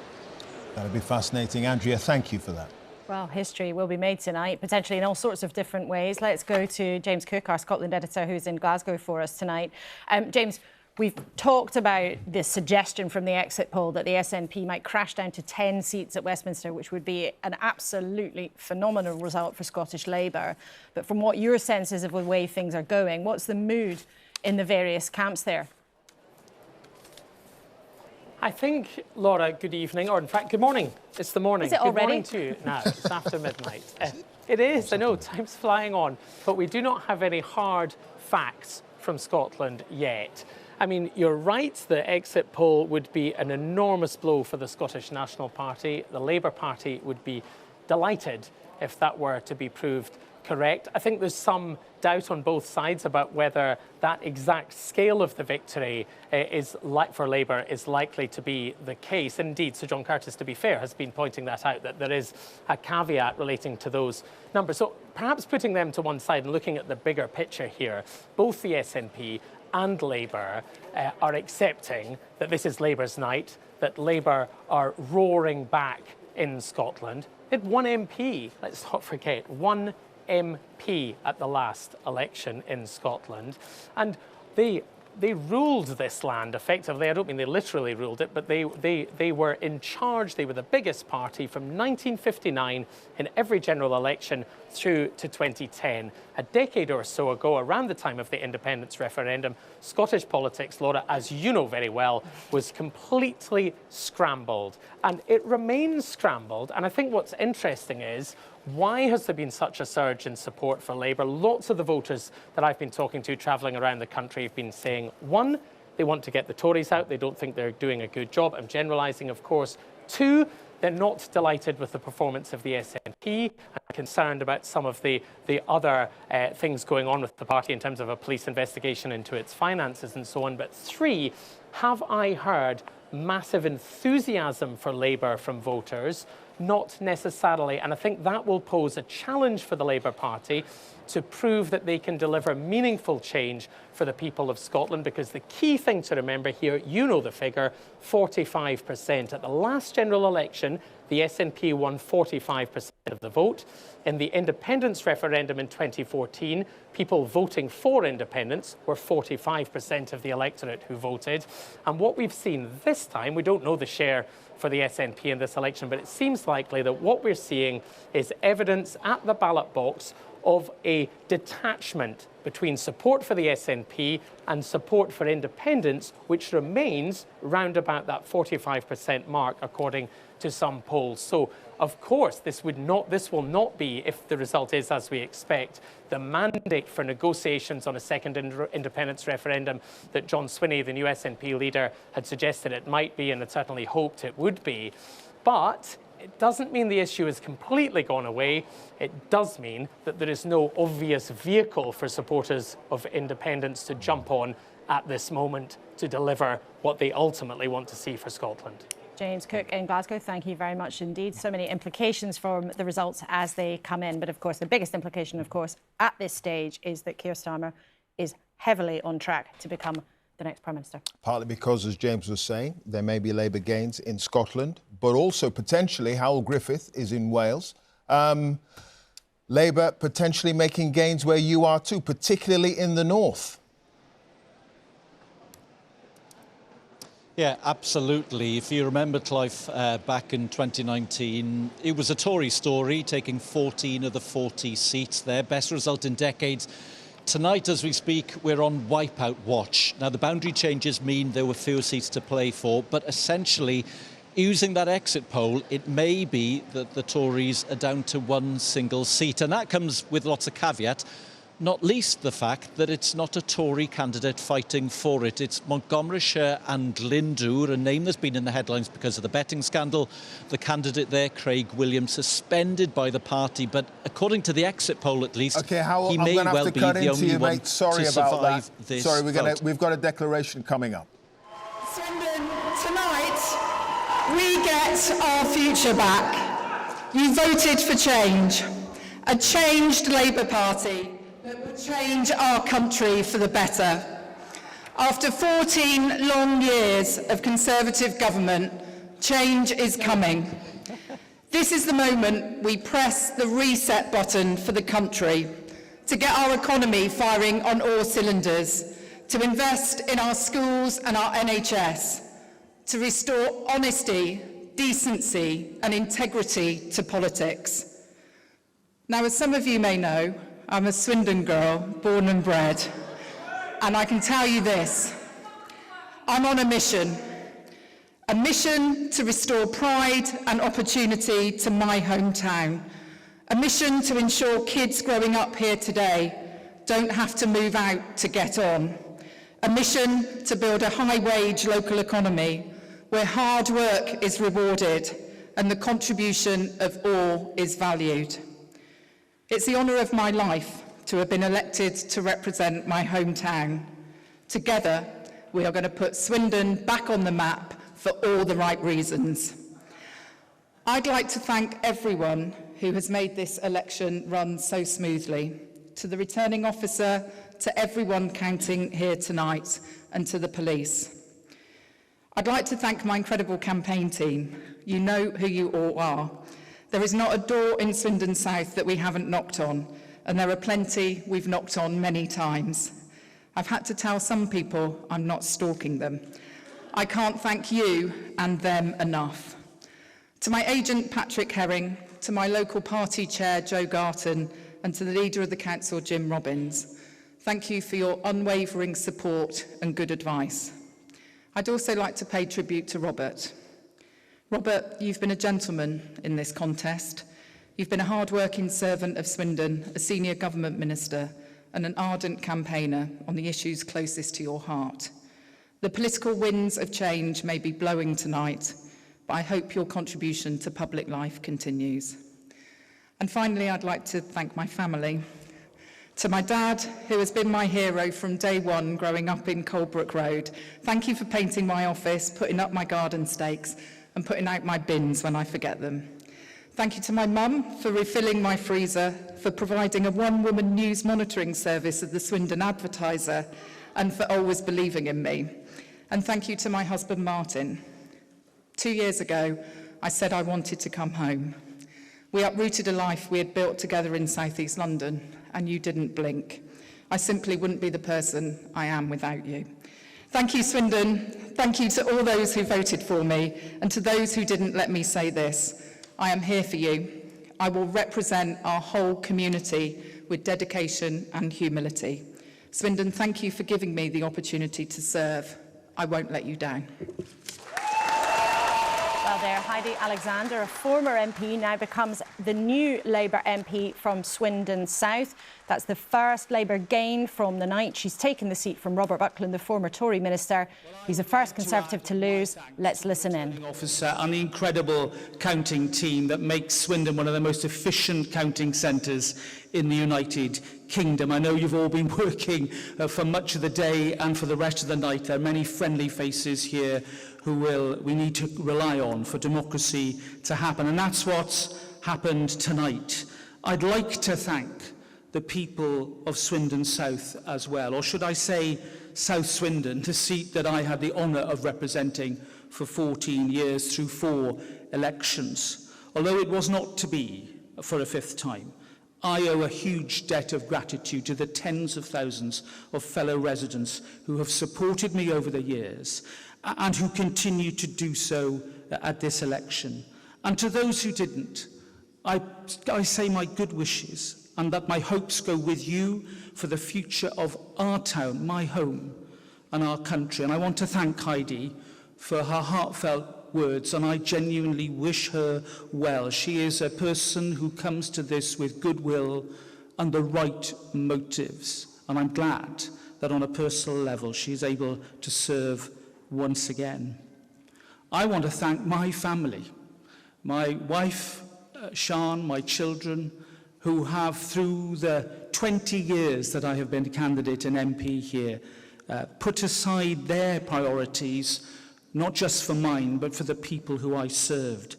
That'll be fascinating. Andrea, thank you for that. Well, history will be made tonight, potentially in all sorts of different ways. Let's go to James Cook, our Scotland editor, who's in Glasgow for us tonight. James, we've talked about this suggestion from the exit poll that the SNP might crash down to 10 seats at Westminster, which would be an absolutely phenomenal result for Scottish Labour. But from what your sense is of the way things are going, what's the mood in the various camps there? I think, Laura, good evening, or in fact, good morning. It's the morning. Is it already? Good morning to you. No, it's after midnight. It is, I know, time's flying on, but we do not have any hard facts from Scotland yet. I mean, you're right, the exit poll would be an enormous blow for the Scottish National Party. The Labour Party would be delighted if that were to be proved correct. I think there's some doubt on both sides about whether that exact scale of the victory for Labour is likely to be the case. Indeed, Sir John Curtice, to be fair, has been pointing that out, that there is a caveat relating to those numbers. So perhaps putting them to one side and looking at the bigger picture here, both the SNP and Labour are accepting that this is Labour's night, that Labour are roaring back in Scotland. They had 1 MP, let's not forget, 1 MP at the last election in Scotland, and they ruled this land effectively. I don't mean they literally ruled it, but they were in charge. They were the biggest party from 1959 in every general election through to 2010. A decade or so ago, around the time of the independence referendum, Scottish politics, Laura, as you know very well, was completely scrambled, and it remains scrambled. And I think what's interesting is, why has there been such a surge in support for Labour? Lots of the voters that I've been talking to travelling around the country have been saying, 1, they want to get the Tories out. They don't think they're doing a good job. I'm generalising, of course. 2, they're not delighted with the performance of the SNP and concerned about some of the other things going on with the party in terms of a police investigation into its finances and so on. But 3, have I heard massive enthusiasm for Labour from voters? Not necessarily, and I think that will pose a challenge for the Labour Party to prove that they can deliver meaningful change for the people of Scotland, because the key thing to remember here, you know the figure, 45%. At the last general election, the SNP won 45% of the vote. In the independence referendum in 2014, people voting for independence were 45% of the electorate who voted. And what we've seen this time, we don't know the share for the SNP in this election, but it seems likely that what we're seeing is evidence at the ballot box of a detachment between support for the SNP and support for independence, which remains round about that 45% mark, according to some polls. So, of course, this will not be, if the result is as we expect, the mandate for negotiations on a second independence referendum that John Swinney, the new SNP leader, had suggested it might be and had certainly hoped it would be. But it doesn't mean the issue has completely gone away. It does mean that there is no obvious vehicle for supporters of independence to jump on at this moment to deliver what they ultimately want to see for Scotland. James Cook in Glasgow, thank you very much indeed. So many implications from the results as they come in. But of course, the biggest implication, of course, at this stage is that Keir Starmer is heavily on track to become the next Prime Minister. Partly because, as James was saying, there may be Labour gains in Scotland, but also potentially Howell Griffith is in Wales. Labour potentially making gains where you are too, particularly in the north. Yeah, absolutely. If you remember, Clive, back in 2019, it was a Tory story, taking 14 of the 40 seats there. Best result in decades. Tonight, as we speak, we're on wipeout watch. Now, the boundary changes mean there were fewer seats to play for, but essentially, using that exit poll, it may be that the Tories are down to one single seat. And that comes with lots of caveat, not least the fact that it's not a Tory candidate fighting for it. It's Montgomeryshire and Glyndŵr, a name that's been in the headlines because of the betting scandal. The candidate there, Craig Williams, suspended by the party, but according to the exit poll at least, okay, Howell, he may well be the only one Sorry to about survive that. this Sorry, vote. we've got a declaration coming up. Swindon, tonight we get our future back. You voted for change, a changed Labour Party that will change our country for the better. After 14 long years of Conservative government, change is coming. This is the moment we press the reset button for the country, to get our economy firing on all cylinders, to invest in our schools and our NHS, to restore honesty, decency and integrity to politics. Now, as some of you may know, I'm a Swindon girl, born and bred, and I can tell you this, I'm on a mission to restore pride and opportunity to my hometown, a mission to ensure kids growing up here today don't have to move out to get on, a mission to build a high-wage local economy where hard work is rewarded and the contribution of all is valued. It's the honour of my life to have been elected to represent my hometown. Together, we are going to put Swindon back on the map for all the right reasons. I'd like to thank everyone who has made this election run so smoothly, to the returning officer, to everyone counting here tonight, and to the police. I'd like to thank my incredible campaign team. You know who you all are. There is not a door in Swindon South that we haven't knocked on, and there are plenty we've knocked on many times. I've had to tell some people I'm not stalking them. I can't thank you and them enough. To my agent Patrick Herring, to my local party chair Jo Garton, and to the leader of the council Jim Robbins, thank you for your unwavering support and good advice. I'd also like to pay tribute to Robert. Robert, you've been a gentleman in this contest. You've been a hard-working servant of Swindon, a senior government minister, and an ardent campaigner on the issues closest to your heart. The political winds of change may be blowing tonight, but I hope your contribution to public life continues. And finally, I'd like to thank my family. To my dad, who has been my hero from day one growing up in Colebrook Road, thank you for painting my office, putting up my garden stakes, and putting out my bins when I forget them. Thank you to my mum for refilling my freezer, for providing a one-woman news monitoring service at the Swindon Advertiser, and for always believing in me. And thank you to my husband, Martin. 2 years ago, I said I wanted to come home. We uprooted a life we had built together in South East London, and you didn't blink. I simply wouldn't be the person I am without you. Thank you, Swindon. Thank you to all those who voted for me, and to those who didn't let me say this. I am here for you. I will represent our whole community with dedication and humility. Swindon, thank you for giving me the opportunity to serve. I won't let you down. Well, there, Heidi Alexander, a former MP, now becomes the new Labour MP from Swindon South. That's the first Labour gain from the night. She's taken the seat from Robert Buckland, the former Tory minister. He's the first Conservative to lose. Let's listen in. Officer and the incredible counting team that makes Swindon one of the most efficient counting centres in the United Kingdom. I know you've all been working for much of the day and for the rest of the night. There are many friendly faces here who we need to rely on for democracy to happen. And that's what's happened tonight. I'd like to thank the people of Swindon South as well, or should I say South Swindon, the seat that I had the honour of representing for 14 years through 4 elections. Although it was not to be for a 5th time, I owe a huge debt of gratitude to the tens of thousands of fellow residents who have supported me over the years and who continue to do so at this election. And to those who didn't, I say my good wishes and that my hopes go with you for the future of our town, my home, and our country. And I want to thank Heidi for her heartfelt words, and I genuinely wish her well. She is a person who comes to this with goodwill and the right motives, and I'm glad that on a personal level she's able to serve once again. I want to thank my family, my wife, Sian, my children, who have, through the 20 years that I have been a candidate and MP here, put aside their priorities, not just for mine, but for the people who I served,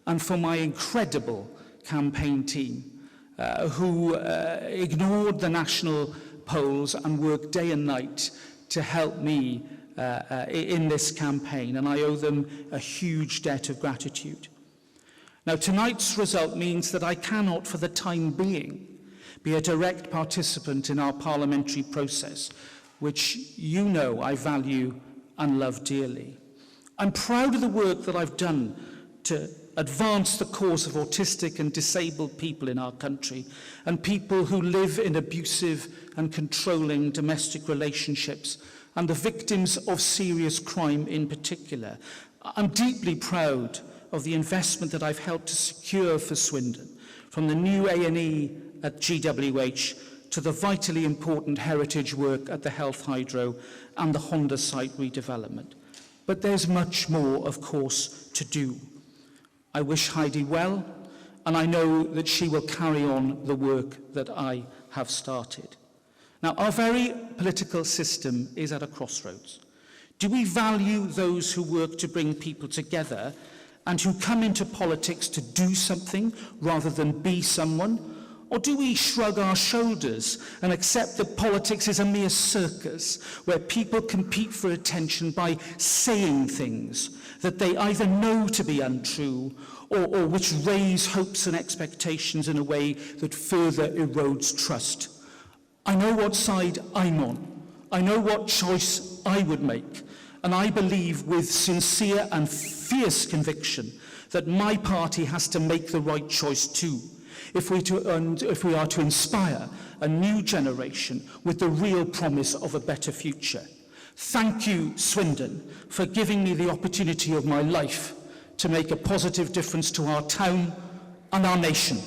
and for my incredible campaign team, who ignored the national polls and worked day and night to help me in this campaign, and I owe them a huge debt of gratitude. Now, tonight's result means that I cannot, for the time being, be a direct participant in our parliamentary process, which you know I value and love dearly. I'm proud of the work that I've done to advance the cause of autistic and disabled people in our country, and people who live in abusive and controlling domestic relationships, and the victims of serious crime in particular. I'm deeply proud of the investment that I've helped to secure for Swindon, from the new A&E at GWH to the vitally important heritage work at the Health Hydro and the Honda site redevelopment. But there's much more, of course, to do. I wish Heidi well, and I know that she will carry on the work that I have started. Now, our very political system is at a crossroads. Do we value those who work to bring people together and who come into politics to do something rather than be someone? Or do we shrug our shoulders and accept that politics is a mere circus where people compete for attention by saying things that they either know to be untrue or which raise hopes and expectations in a way that further erodes trust? I know what side I'm on. I know what choice I would make. And I believe with sincere and fierce conviction that my party has to make the right choice too, if we are to inspire a new generation with the real promise of a better future. Thank you, Swindon, for giving me the opportunity of my life to make a positive difference to our town and our nation.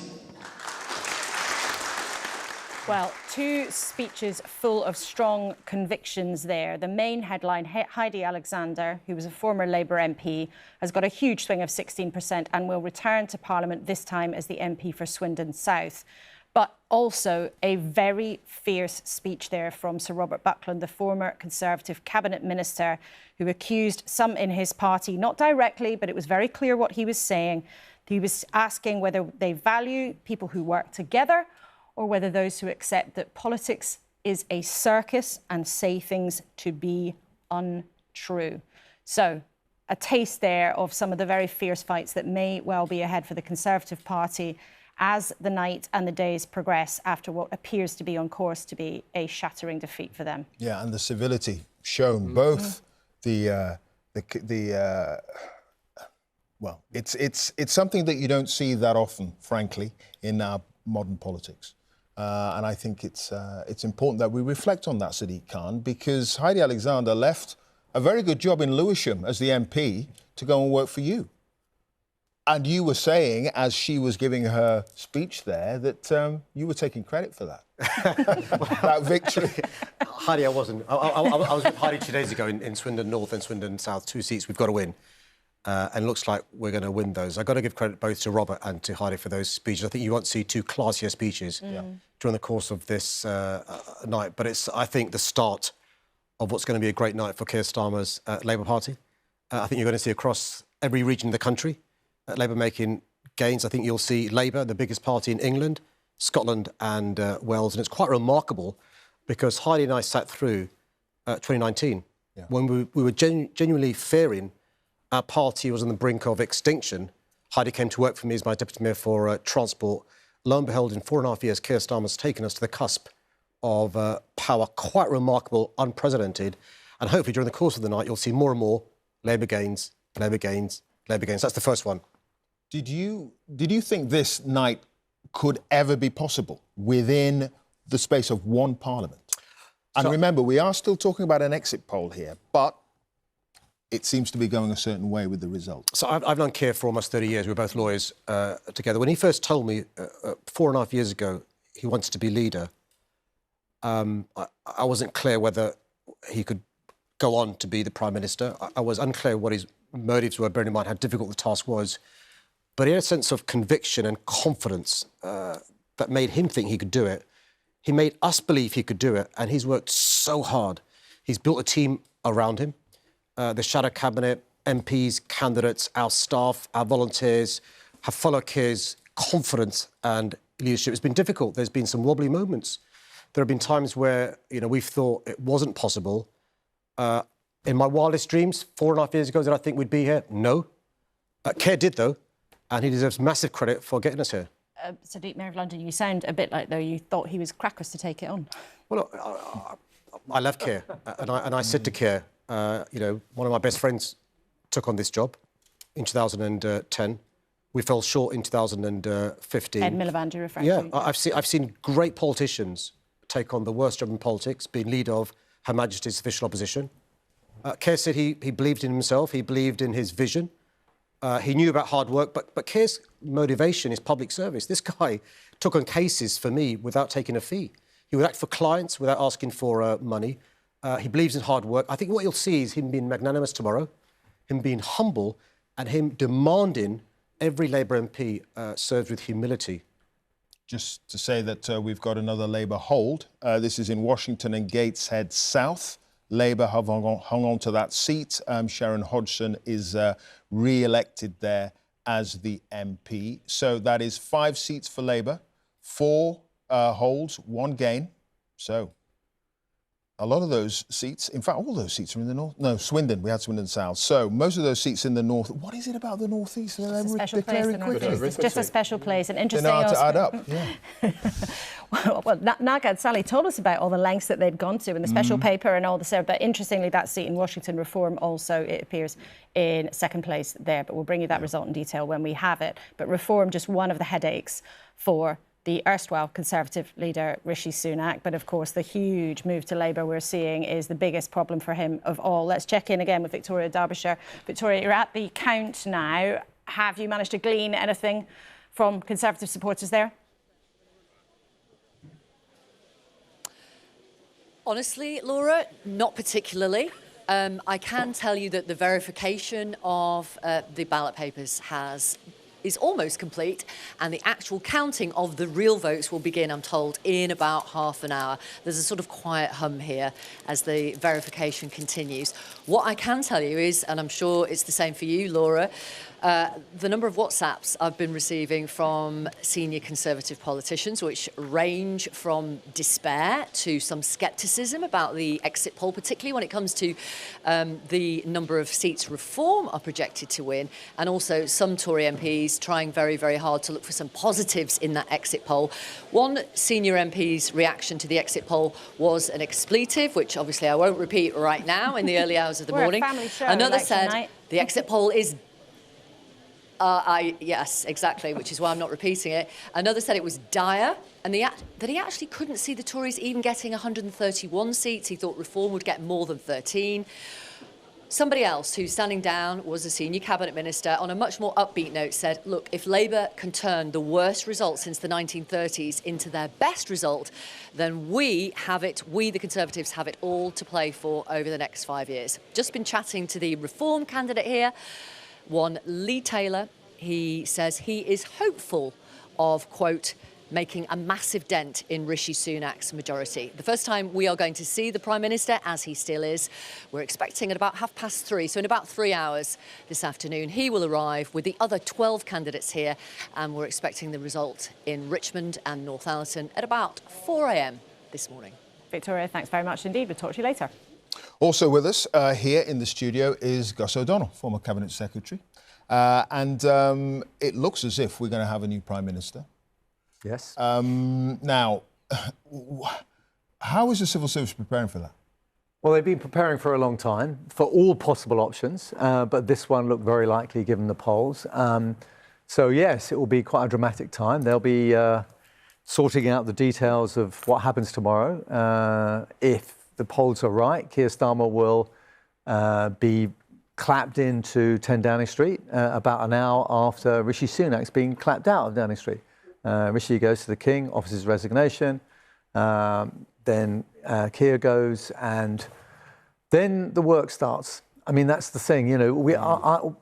Well, two speeches full of strong convictions there. The main headline, Heidi Alexander, who was a former Labour MP, has got a huge swing of 16% and will return to Parliament this time as the MP for Swindon South. But also a very fierce speech there from Sir Robert Buckland, the former Conservative cabinet minister, who accused some in his party, not directly, but it was very clear what he was saying. He was asking whether they value people who work together or whether those who accept that politics is a circus and say things to be untrue. So, a taste there of some of the very fierce fights that may well be ahead for the Conservative Party as the night and the days progress after what appears to be on course to be a shattering defeat for them. Yeah, and the civility shown, both well, it's something that you don't see that often, frankly, in our modern politics. And I think it's important that we reflect on that, Sadiq Khan, because Heidi Alexander left a very good job in Lewisham as the MP to go and work for you. And you were saying, as she was giving her speech there, that you were taking credit for that, that victory. Heidi, I wasn't. I was with Heidi 2 days ago in Swindon North and Swindon South, 2 seats we've got to win. And it looks like we're going to win those. I've got to give credit both to Robert and to Heidi for those speeches. I think you won't see two classier speeches during the course of this night. But it's, I think, the start of what's going to be a great night for Keir Starmer's Labour Party. I think you're going to see across every region of the country Labour making gains. I think you'll see Labour, the biggest party in England, Scotland and Wales. And it's quite remarkable because Heidi and I sat through 2019 when we were genuinely fearing our party was on the brink of extinction. Heidi came to work for me as my Deputy Mayor for Transport. Lo and behold, in 4.5 years, Keir Starmer's taken us to the cusp of power. Quite remarkable, unprecedented. And hopefully during the course of the night, you'll see more and more Labour gains, Labour gains, Labour gains. That's the first one. Did you think this night could ever be possible within the space of one Parliament? And remember, we are still talking about an exit poll here, but it seems to be going a certain way with the result. So I've known Keir for almost 30 years. We're both lawyers together. When he first told me 4.5 years ago he wanted to be leader, I wasn't clear whether he could go on to be the Prime Minister. I was unclear what his motives were, bearing in mind how difficult the task was. But he had a sense of conviction and confidence that made him think he could do it. He made us believe he could do it, and he's worked so hard. He's built a team around him. The shadow cabinet, MPs, candidates, our staff, our volunteers have followed Keir's confidence and leadership. It's been difficult. There's been some wobbly moments. There have been times where, we've thought it wasn't possible. In my wildest dreams, 4.5 years ago, did I think we'd be here? No. Keir did, though, and he deserves massive credit for getting us here. Sadiq, Mayor of London, you sound a bit like though you thought he was crackers to take it on. Well, I love Keir, and I said to Keir, one of my best friends took on this job in 2010. We fell short in 2015. Ed Miliband, you're referring to? Yeah, I've seen great politicians take on the worst job in politics, being leader of Her Majesty's official opposition. Keir said he believed in himself, he believed in his vision. He knew about hard work, but Keir's motivation is public service. This guy took on cases for me without taking a fee. He would act for clients without asking for money. He believes in hard work. I think what you'll see is him being magnanimous tomorrow, him being humble, and him demanding every Labour MP serves with humility. Just to say that we've got another Labour hold. This is in Washington and Gateshead South. Labour have hung on to that seat. Sharon Hodgson is re-elected there as the MP. So that is 5 seats for Labour, 4 holds, 1 gain. So a lot of those seats, in fact, all those seats are in the north. No, Swindon, we had Swindon South. So most of those seats in the north. What is it about the North East? It's a special place, the North East. It's just a special place. And interesting. They know how to add up, yeah. Well, Naga and Sally told us about all the lengths that they'd gone to in the special paper and all this there. But interestingly, that seat in Washington Reform also, it appears, in second place there. But we'll bring you that result in detail when we have it. But Reform, just one of the headaches for the erstwhile Conservative leader Rishi Sunak. But of course, the huge move to Labour we're seeing is the biggest problem for him of all. Let's check in again with Victoria Derbyshire. Victoria, you're at the count now. Have you managed to glean anything from Conservative supporters there? Honestly, Laura, not particularly. I can tell you that the verification of the ballot papers is almost complete, and the actual counting of the real votes will begin, I'm told, in about half an hour. There's a sort of quiet hum here as the verification continues. What I can tell you is, and I'm sure it's the same for you, Laura, the number of WhatsApps I've been receiving from senior Conservative politicians, which range from despair to some scepticism about the exit poll, particularly when it comes to the number of seats Reform are projected to win, and also some Tory MPs trying very, very hard to look for some positives in that exit poll. One senior MP's reaction to the exit poll was an expletive, which obviously I won't repeat right now in the early hours of the morning. A family show, Another election said night. the exit poll is yes, exactly, which is why I'm not repeating it. Another said it was dire, and that he actually couldn't see the Tories even getting 131 seats. He thought Reform would get more than 13. Somebody else who's standing down was a senior cabinet minister. On a much more upbeat note, said, look, if Labour can turn the worst result since the 1930s into their best result, then we, the Conservatives, have it all to play for over the next 5 years. Just been chatting to the Reform candidate here, one Lee Taylor. He says he is hopeful of, quote, making a massive dent in Rishi Sunak's majority. The first time we are going to see the Prime Minister, as he still is, we're expecting at about 3:30, so in about 3 hours this afternoon, he will arrive with the other 12 candidates here, and we're expecting the result in Richmond and Northallerton at about 4 a.m. this morning. Victoria, thanks very much indeed. We'll talk to you later. Also with us here in the studio is Gus O'Donnell, former Cabinet Secretary. And it looks as if we're going to have a new Prime Minister. Yes. Now, how is the civil service preparing for that? Well, they've been preparing for a long time for all possible options, but this one looked very likely given the polls. So, yes, it will be quite a dramatic time. They'll be sorting out the details of what happens tomorrow. If the polls are right, Keir Starmer will be clapped into 10 Downing Street about an hour after Rishi Sunak's been clapped out of Downing Street. Rishi goes to the King, offers his resignation, then Keir goes, and then the work starts. I mean, that's the thing, you know,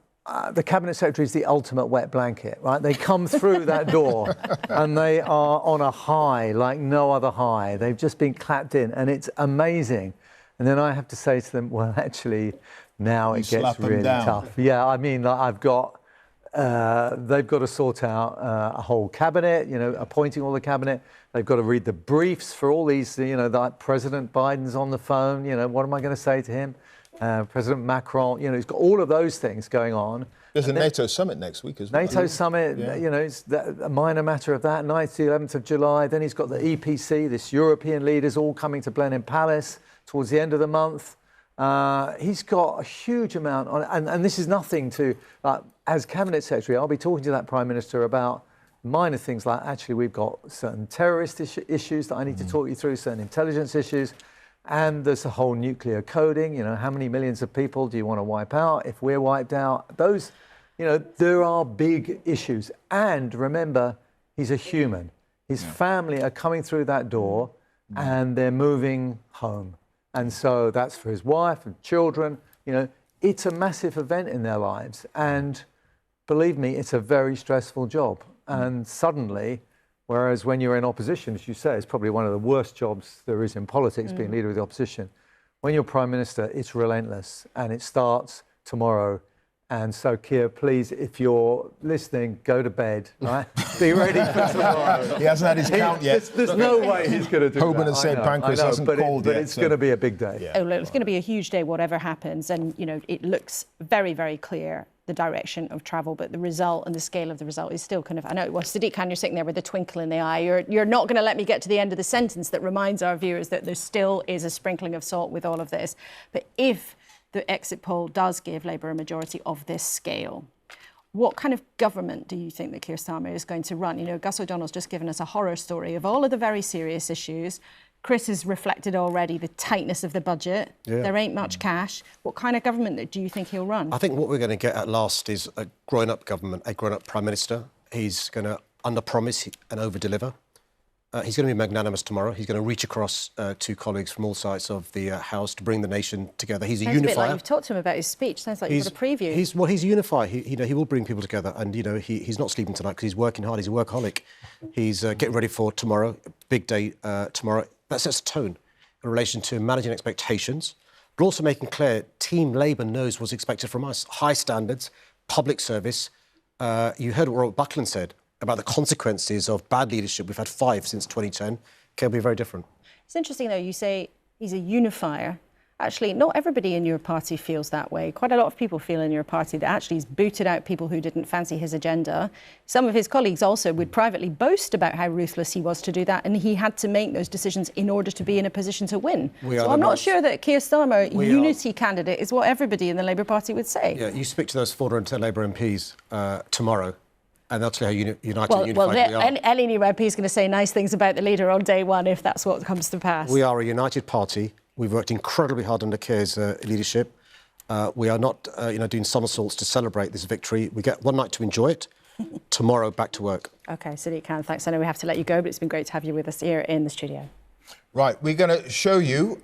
the Cabinet Secretary is the ultimate wet blanket, right? They come through that door and they are on a high like no other high. They've just been clapped in and it's amazing. And then I have to say to them, well, actually, now it gets really tough. Yeah, I mean, they've got to sort out a whole cabinet, you know, appointing all the cabinet. They've got to read the briefs for all these, you know, like President Biden's on the phone, you know, what am I going to say to him? President Macron, you know, he's got all of those things going on. There's a NATO summit next week as well. NATO summit, yeah. You know, it's a minor matter of that. 9th to 11th of July. Then he's got the EPC, this European leaders all coming to Blenheim Palace towards the end of the month. He's got a huge amount on, and this is nothing to, as Cabinet Secretary, I'll be talking to that Prime Minister about minor things like, actually, we've got certain terrorist issues that I need to talk you through, certain intelligence issues, and there's the whole nuclear coding, you know, how many millions of people do you want to wipe out if we're wiped out? Those, you know, there are big issues. And remember, he's a human. His family are coming through that door and they're moving home. And so that's for his wife and children. You know, it's a massive event in their lives. And believe me, it's a very stressful job. And suddenly, whereas when you're in opposition, as you say, it's probably one of the worst jobs there is in politics, being leader of the opposition. When you're Prime Minister, it's relentless. And it starts tomorrow. And so, Keir, please, if you're listening, go to bed, right? Be ready for tomorrow. He hasn't had his count yet. There's no way he's going to do Hoban that. and St Pancras hasn't called yet. But it's going to be a big day. Yeah. Oh, look, it's going to be a huge day, whatever happens. And, you know, it looks very, very clear, the direction of travel, but the result and the scale of the result is still kind of, I know, well, Sadiq Khan, you're sitting there with a twinkle in the eye. You're not going to let me get to the end of the sentence that reminds our viewers that there still is a sprinkling of salt with all of this. But if the exit poll does give Labour a majority of this scale, what kind of government do you think that Keir Starmer is going to run? You know, Gus O'Donnell's just given us a horror story of all of the very serious issues. Chris has reflected already the tightness of the budget. Yeah. There ain't much cash. What kind of government do you think he'll run? I think what we're going to get at last is a grown-up government, a grown-up Prime Minister. He's going to under-promise and over-deliver. He's going to be magnanimous tomorrow. He's going to reach across to colleagues from all sides of the House to bring the nation together. He's a Sounds unifier. a bit like you've talked to him about his speech. Sounds like you've got a preview. He's a unifier. He will bring people together, and he's not sleeping tonight because he's working hard. He's a workaholic. He's getting ready for tomorrow, big day tomorrow. That sets a tone in relation to managing expectations, but also making clear Team Labour knows what's expected from us. High standards, public service. You heard what Robert Buckland said about the consequences of bad leadership. We've had 5 since 2010. Can be very different. It's interesting, though, you say he's a unifier. Actually, not everybody in your party feels that way. Quite a lot of people feel in your party that actually he's booted out people who didn't fancy his agenda. Some of his colleagues also would privately boast about how ruthless he was to do that, and he had to make those decisions in order to be in a position to win. So I'm not sure that Keir Starmer, unity candidate, is what everybody in the Labour Party would say. Yeah, you speak to those 410 Labour MPs tomorrow, and they'll tell you how united and unified we are. Any new MP is going to say nice things about the leader on day one if that's what comes to pass. We are a united party. We've worked incredibly hard under Keir's leadership. We are not, doing somersaults to celebrate this victory. We get one night to enjoy it. Tomorrow, back to work. OK, Sadiq Khan, thanks. I know we have to let you go, but it's been great to have you with us here in the studio. Right, we're going to show you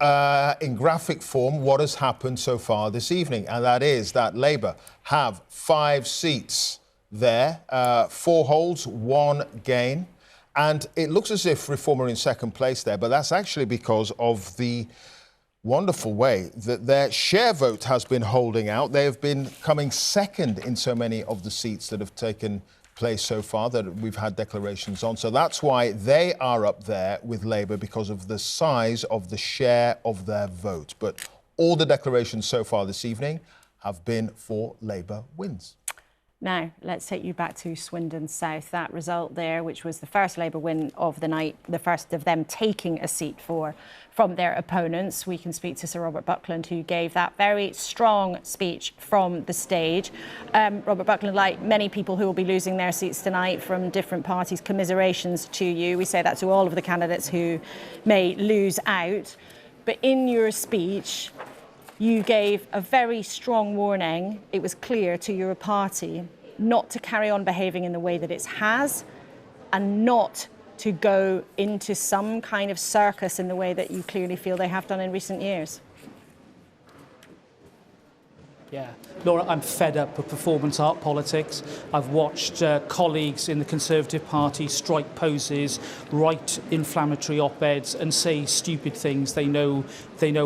in graphic form what has happened so far this evening, and that is that Labour have 5 seats there, 4 holds, 1 gain. And it looks as if Reform are in second place there, but that's actually because of the wonderful way that their share vote has been holding out. They have been coming second in so many of the seats that have taken place so far that we've had declarations on. So that's why they are up there with Labour, because of the size of the share of their vote. But all the declarations so far this evening have been for Labour wins. Now, let's take you back to Swindon South. That result there, which was the first Labour win of the night, the first of them taking a seat from their opponents. We can speak to Sir Robert Buckland, who gave that very strong speech from the stage. Robert Buckland, like many people who will be losing their seats tonight from different parties, commiserations to you. We say that to all of the candidates who may lose out. But in your speech, you gave a very strong warning. It was clear to your party not to carry on behaving in the way that it has, and not to go into some kind of circus in the way that you clearly feel they have done in recent years. Yeah. Laura, I'm fed up with performance art politics. I've watched colleagues in the Conservative Party strike poses, write inflammatory op-eds and say stupid things they know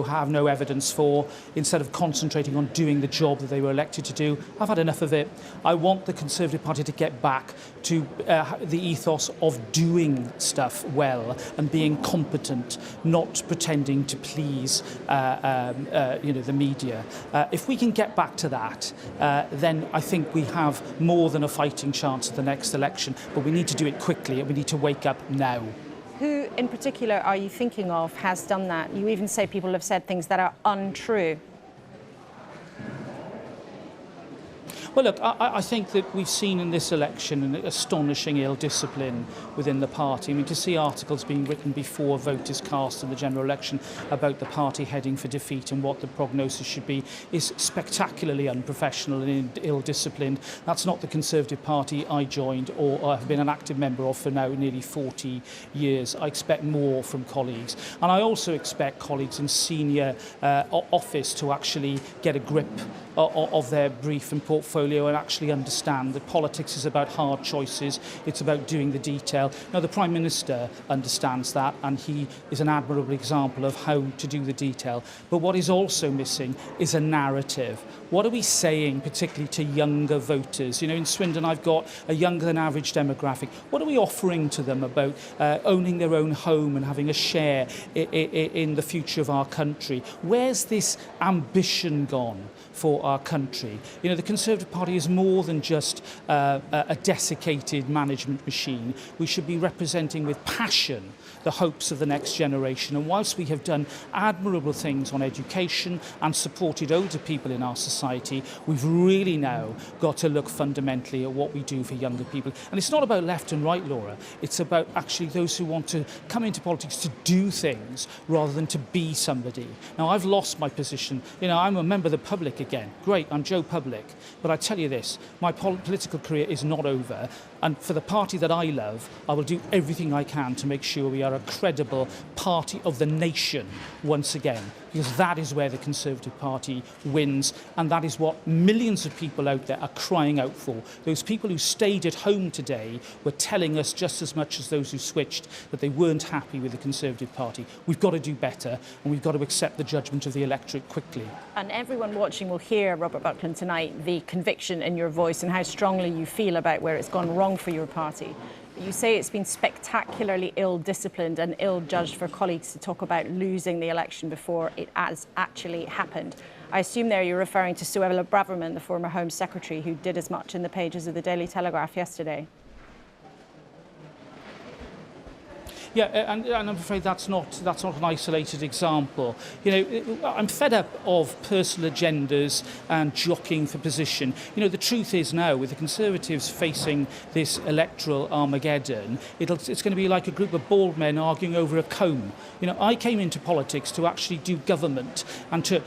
have no evidence for, instead of concentrating on doing the job that they were elected to do. I've had enough of it. I want the Conservative Party to get back to the ethos of doing stuff well and being competent, not pretending to please the media. If we can get back to that, then I think we have more than a fighting chance at the next election. But we need to do it quickly, and we need to wake up now. Who in particular are you thinking of has done that? You even say people have said things that are untrue. Well, look, I think that we've seen in this election an astonishing ill-discipline within the party. I mean, to see articles being written before a vote is cast in the general election about the party heading for defeat and what the prognosis should be is spectacularly unprofessional and ill-disciplined. That's not the Conservative Party I joined or have been an active member of for now nearly 40 years. I expect more from colleagues. And I also expect colleagues in senior office to actually get a grip of their brief and portfolio and actually understand that politics is about hard choices. It's about doing the detail. Now, the Prime Minister understands that, and he is an admirable example of how to do the detail. But what is also missing is a narrative. What are we saying, particularly to younger voters? You know, in Swindon, I've got a younger than average demographic. What are we offering to them about owning their own home and having a share in the future of our country? Where's this ambition gone for our country? You know, the Conservative Party is more than just a desiccated management machine. We should be representing with passion the hopes of the next generation. And whilst we have done admirable things on education and supported older people in our society, we've really now got to look fundamentally at what we do for younger people. And it's not about left and right, Laura. It's about actually those who want to come into politics to do things rather than to be somebody. Now, I've lost my position. You know, I'm a member of the public again. Great, I'm Joe Public. But I tell you this, my political career is not over. And for the party that I love, I will do everything I can to make sure we are a credible party of the nation once again, because that is where the Conservative Party wins, and that is what millions of people out there are crying out for. Those people who stayed at home today were telling us just as much as those who switched that they weren't happy with the Conservative Party. We've got to do better, and we've got to accept the judgment of the electorate quickly. And everyone watching will hear, Robert Buckland, tonight, the conviction in your voice and how strongly you feel about where it's gone wrong for your party. You say it's been spectacularly ill-disciplined and ill-judged for colleagues to talk about losing the election before it has actually happened. I assume there you're referring to Suella Braverman, the former Home Secretary, who did as much in the pages of the Daily Telegraph yesterday. Yeah, and I'm afraid that's not an isolated example. You know, I'm fed up of personal agendas and jockeying for position. You know, the truth is now, with the Conservatives facing this electoral Armageddon, it's going to be like a group of bald men arguing over a comb. You know, I came into politics to actually do government and to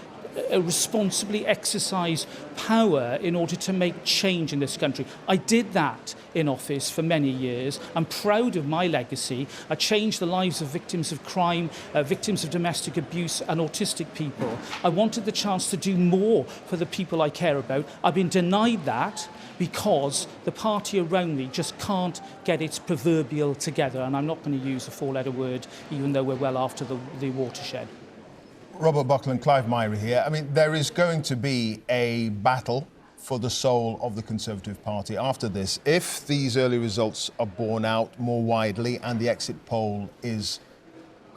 responsibly exercise power in order to make change in this country. I did that in office for many years. I'm proud of my legacy. I changed the lives of victims of crime, victims of domestic abuse and autistic people. I wanted the chance to do more for the people I care about. I've been denied that because the party around me just can't get its proverbial together, and I'm not going to use a four-letter word even though we're well after the watershed. Robert Buckland, Clive Myrie here. I mean, there is going to be a battle for the soul of the Conservative Party after this. If these early results are borne out more widely and the exit poll is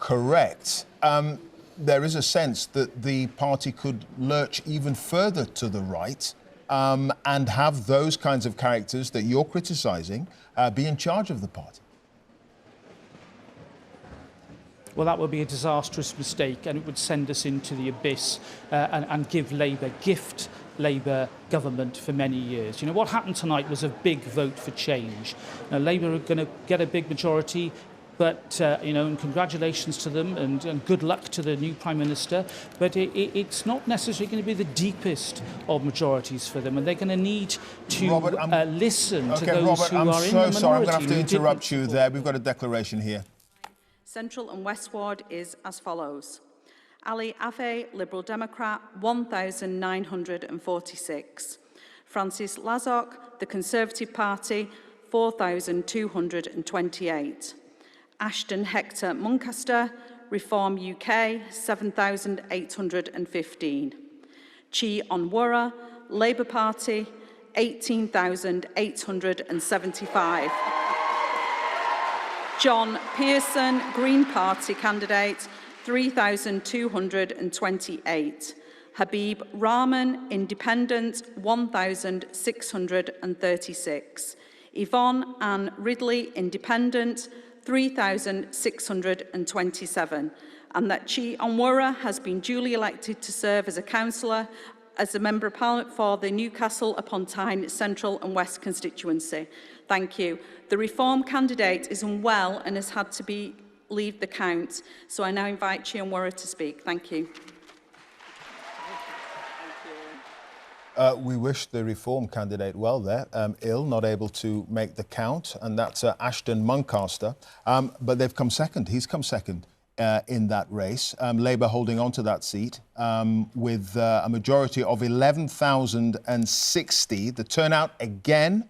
correct, there is a sense that the party could lurch even further to the right and have those kinds of characters that you're criticising be in charge of the party. Well, that would be a disastrous mistake, and it would send us into the abyss and gift Labour government for many years. You know, what happened tonight was a big vote for change. Now, Labour are going to get a big majority, but, you know, and congratulations to them and good luck to the new Prime Minister, but it's not necessarily going to be the deepest of majorities for them, and they're going to need to listen to those who are in the minority. I'm so sorry, I'm going to have to interrupt you there. We've got a declaration here. Central and West Ward is as follows. Ali Afe, Liberal Democrat, 1,946. Francis Lazok, the Conservative Party, 4,228. Ashton Hector Muncaster, Reform UK, 7,815. Chi Onwurah, Labour Party, 18,875. John Pearson, Green Party candidate, 3,228. Habib Rahman, Independent, 1,636. Yvonne Ann Ridley, Independent, 3,627. And that Chi Onwurah has been duly elected to serve as a councillor, as a Member of Parliament for the Newcastle upon Tyne Central and West constituency. Thank you. The Reform candidate is unwell and has had to leave the count. So I now invite Chi Onwurah to speak. Thank you. We wish the Reform candidate well there. Ill, not able to make the count, and that's Ashton Muncaster. But they've come second. He's come second in that race. Labour holding on to that seat with a majority of 11,060. The turnout again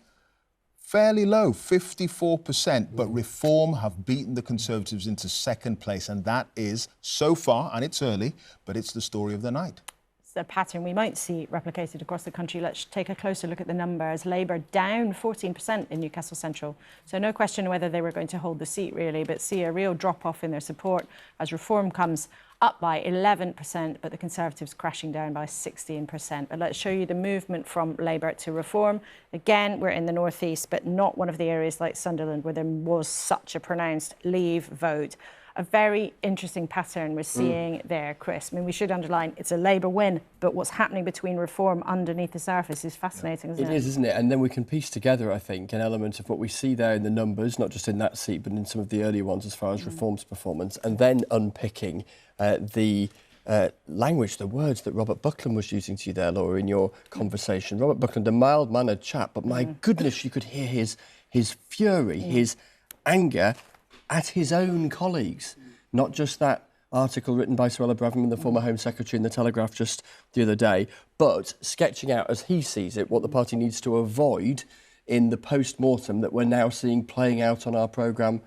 fairly low, 54%, but Reform have beaten the Conservatives into second place, and that is, so far, and it's early, but it's the story of the night. It's a pattern we might see replicated across the country. Let's take a closer look at the numbers. Labour down 14% in Newcastle Central, so no question whether they were going to hold the seat, really, but see a real drop-off in their support as Reform comes up by 11%, but the Conservatives crashing down by 16%. But let's show you the movement from Labour to Reform. Again, we're in the North East, but not one of the areas like Sunderland where there was such a pronounced Leave vote. A very interesting pattern we're seeing there, Chris. I mean, we should underline it's a Labour win, but what's happening between Reform underneath the surface is fascinating, isn't it? It is, isn't it? And then we can piece together, I think, an element of what we see there in the numbers, not just in that seat, but in some of the earlier ones as far as Reform's performance, and then unpicking the language, the words that Robert Buckland was using to you there, Laura, in your conversation. Robert Buckland, a mild-mannered chap, but my goodness, you could hear his his fury, his anger at his own colleagues, not just that article written by Sir Ella Braverman, the former Home Secretary, in the Telegraph just the other day, but sketching out, as he sees it, what the party needs to avoid in the post-mortem that we're now seeing playing out on our programme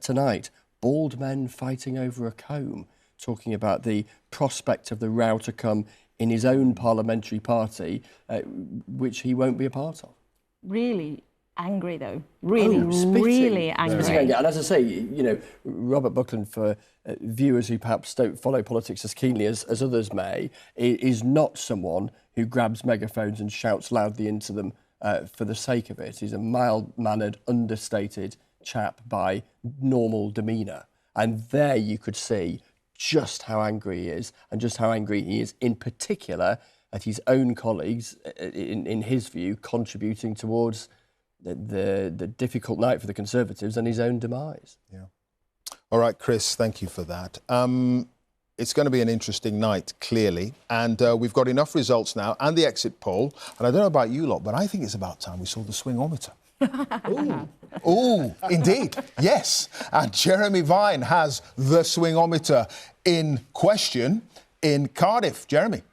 tonight. Bald men fighting over a comb, talking about the prospect of the row to come in his own parliamentary party, which he won't be a part of. Really angry, though. Really angry. And as I say, you know, Robert Buckland, for viewers who perhaps don't follow politics as keenly as others may, is not someone who grabs megaphones and shouts loudly into them for the sake of it. He's a mild-mannered, understated chap by normal demeanour. And there you could see just how angry he is, and just how angry he is in particular at his own colleagues, in his view, contributing towards the difficult night for the Conservatives and his own demise. Yeah. All right, Chris, thank you for that. It's going to be an interesting night, clearly, and we've got enough results now and the exit poll, and I don't know about you lot, but I think it's about time we saw the swingometer. Ooh, indeed, yes. And Jeremy Vine has the swingometer in question in Cardiff. Jeremy.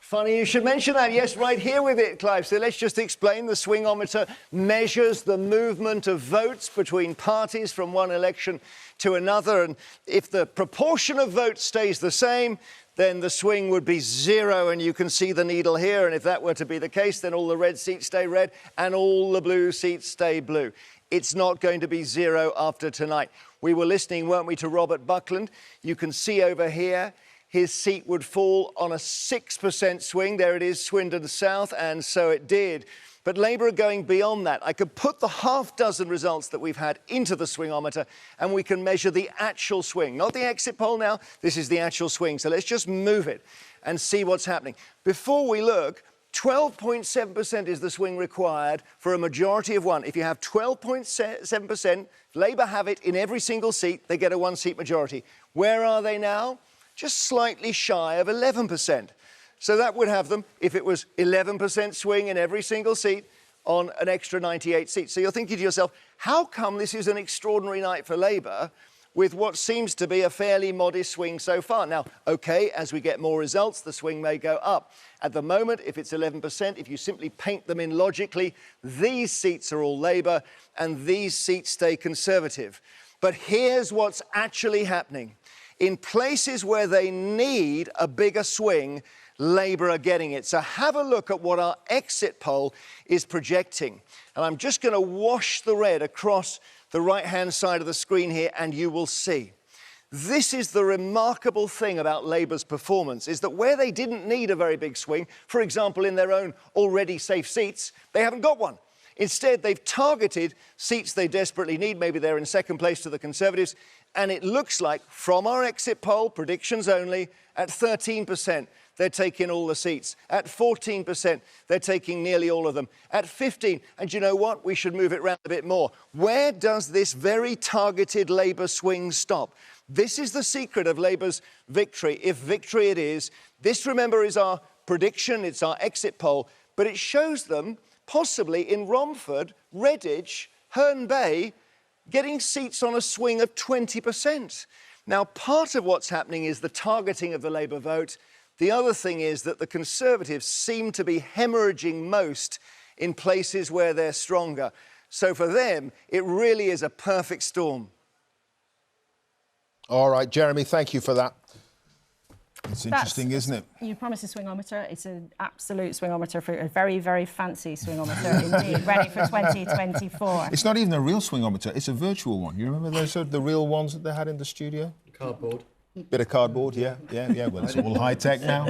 Funny you should mention that. Yes, right here with it, Clive. So let's just explain. The swingometer measures the movement of votes between parties from one election to another. And if the proportion of votes stays the same, then the swing would be 0, and you can see the needle here. And if that were to be the case, then all the red seats stay red and all the blue seats stay blue. It's not going to be 0 after tonight. We were listening, weren't we, to Robert Buckland. You can see over here, his seat would fall on a 6% swing. There it is, Swindon South, and so it did. But Labour are going beyond that. I could put the half-dozen results that we've had into the swingometer, and we can measure the actual swing. Not the exit poll now, this is the actual swing. So let's just move it and see what's happening. Before we look, 12.7% is the swing required for a majority of one. If you have 12.7%, Labour have it in every single seat, they get a one-seat majority. Where are they now? Just slightly shy of 11%. So that would have them, if it was 11% swing in every single seat, on an extra 98 seats. So you're thinking to yourself, how come this is an extraordinary night for Labour with what seems to be a fairly modest swing so far? Now, OK, as we get more results, the swing may go up. At the moment, if it's 11%, if you simply paint them in logically, these seats are all Labour and these seats stay Conservative. But here's what's actually happening. In places where they need a bigger swing, Labour are getting it. So have a look at what our exit poll is projecting. And I'm just going to wash the red across the right-hand side of the screen here, and you will see. This is the remarkable thing about Labour's performance, is that where they didn't need a very big swing, for example, in their own already safe seats, they haven't got one. Instead, they've targeted seats they desperately need. Maybe they're in second place to the Conservatives. And it looks like, from our exit poll, predictions only, at 13%, they're taking all the seats. At 14%, they're taking nearly all of them. At 15%, and you know what? We should move it round a bit more. Where does this very targeted Labour swing stop? This is the secret of Labour's victory, if victory it is. This, remember, is our prediction, it's our exit poll, but it shows them possibly in Romford, Redditch, Herne Bay, getting seats on a swing of 20%. Now, part of what's happening is the targeting of the Labour vote. The other thing is that the Conservatives seem to be hemorrhaging most in places where they're stronger. So for them, it really is a perfect storm. All right, Jeremy, thank you for that. It's interesting, isn't it? You promised a swingometer. It's an absolute swingometer, for a very, very fancy swingometer indeed, ready for 2024. It's not even a real swingometer, it's a virtual one. You remember those the real ones that they had in the studio? Cardboard. Bit of cardboard, yeah. Well, it's all high-tech now.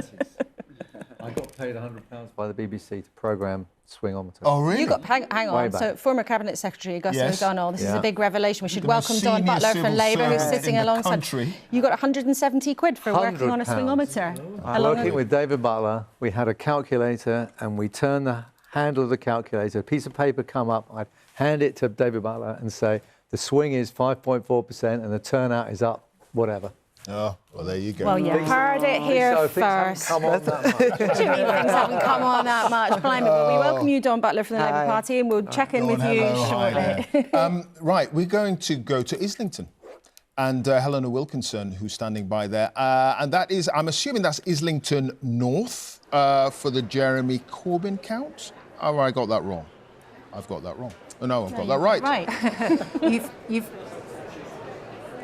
I got paid £100 by the BBC to programme swingometer. Oh, really? You got, hang on, so former Cabinet Secretary Augusta O'Donnell, this is a big revelation. We should welcome Don Butler from Labour, who's sitting alongside. You got 170 quid for working on a swingometer. Working with David Butler, we had a calculator and we turned the handle of the calculator, a piece of paper come up, I'd hand it to David Butler and say, the swing is 5.4% and the turnout is up, whatever. Oh, well, there you go. Well, you heard it here first. Come on that much. What do you mean things haven't come on that much? Blimey, but we welcome you, Don Butler from the Labour Party, and we'll check in with you shortly. Right, we're going to go to Islington. And Helena Wilkinson, who's standing by there. And that is, I'm assuming that's Islington North for the Jeremy Corbyn count. Oh, I got that wrong. I've got that wrong. Oh, no, I've got that right. Right.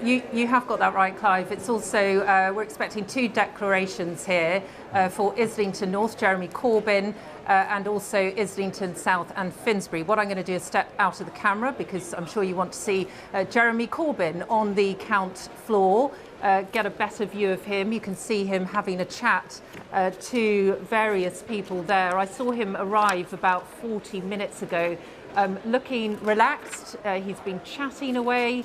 You have got that right, Clive. It's also, we're expecting 2 declarations here for Islington North, Jeremy Corbyn, and also Islington South and Finsbury. What I'm going to do is step out of the camera because I'm sure you want to see Jeremy Corbyn on the count floor, get a better view of him. You can see him having a chat to various people there. I saw him arrive about 40 minutes ago, looking relaxed. He's been chatting away.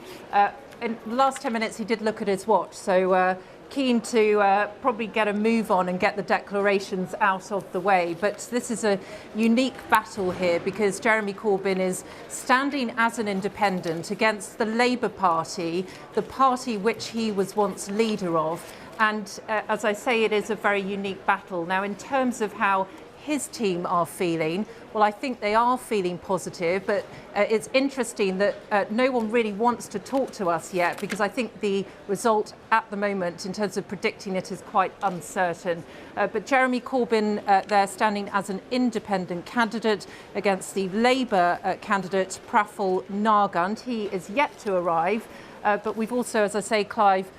In the last 10 minutes, he did look at his watch, so keen to probably get a move on and get the declarations out of the way. But this is a unique battle here because Jeremy Corbyn is standing as an independent against the Labour Party, the party which he was once leader of. And as I say, it is a very unique battle. Now, in terms of how his team are feeling, well, I think they are feeling positive, but it's interesting that no one really wants to talk to us yet because I think the result at the moment in terms of predicting it is quite uncertain. But Jeremy Corbyn there standing as an independent candidate against the Labour candidate Praful Nargund. He is yet to arrive, but we've also, as I say, Clive,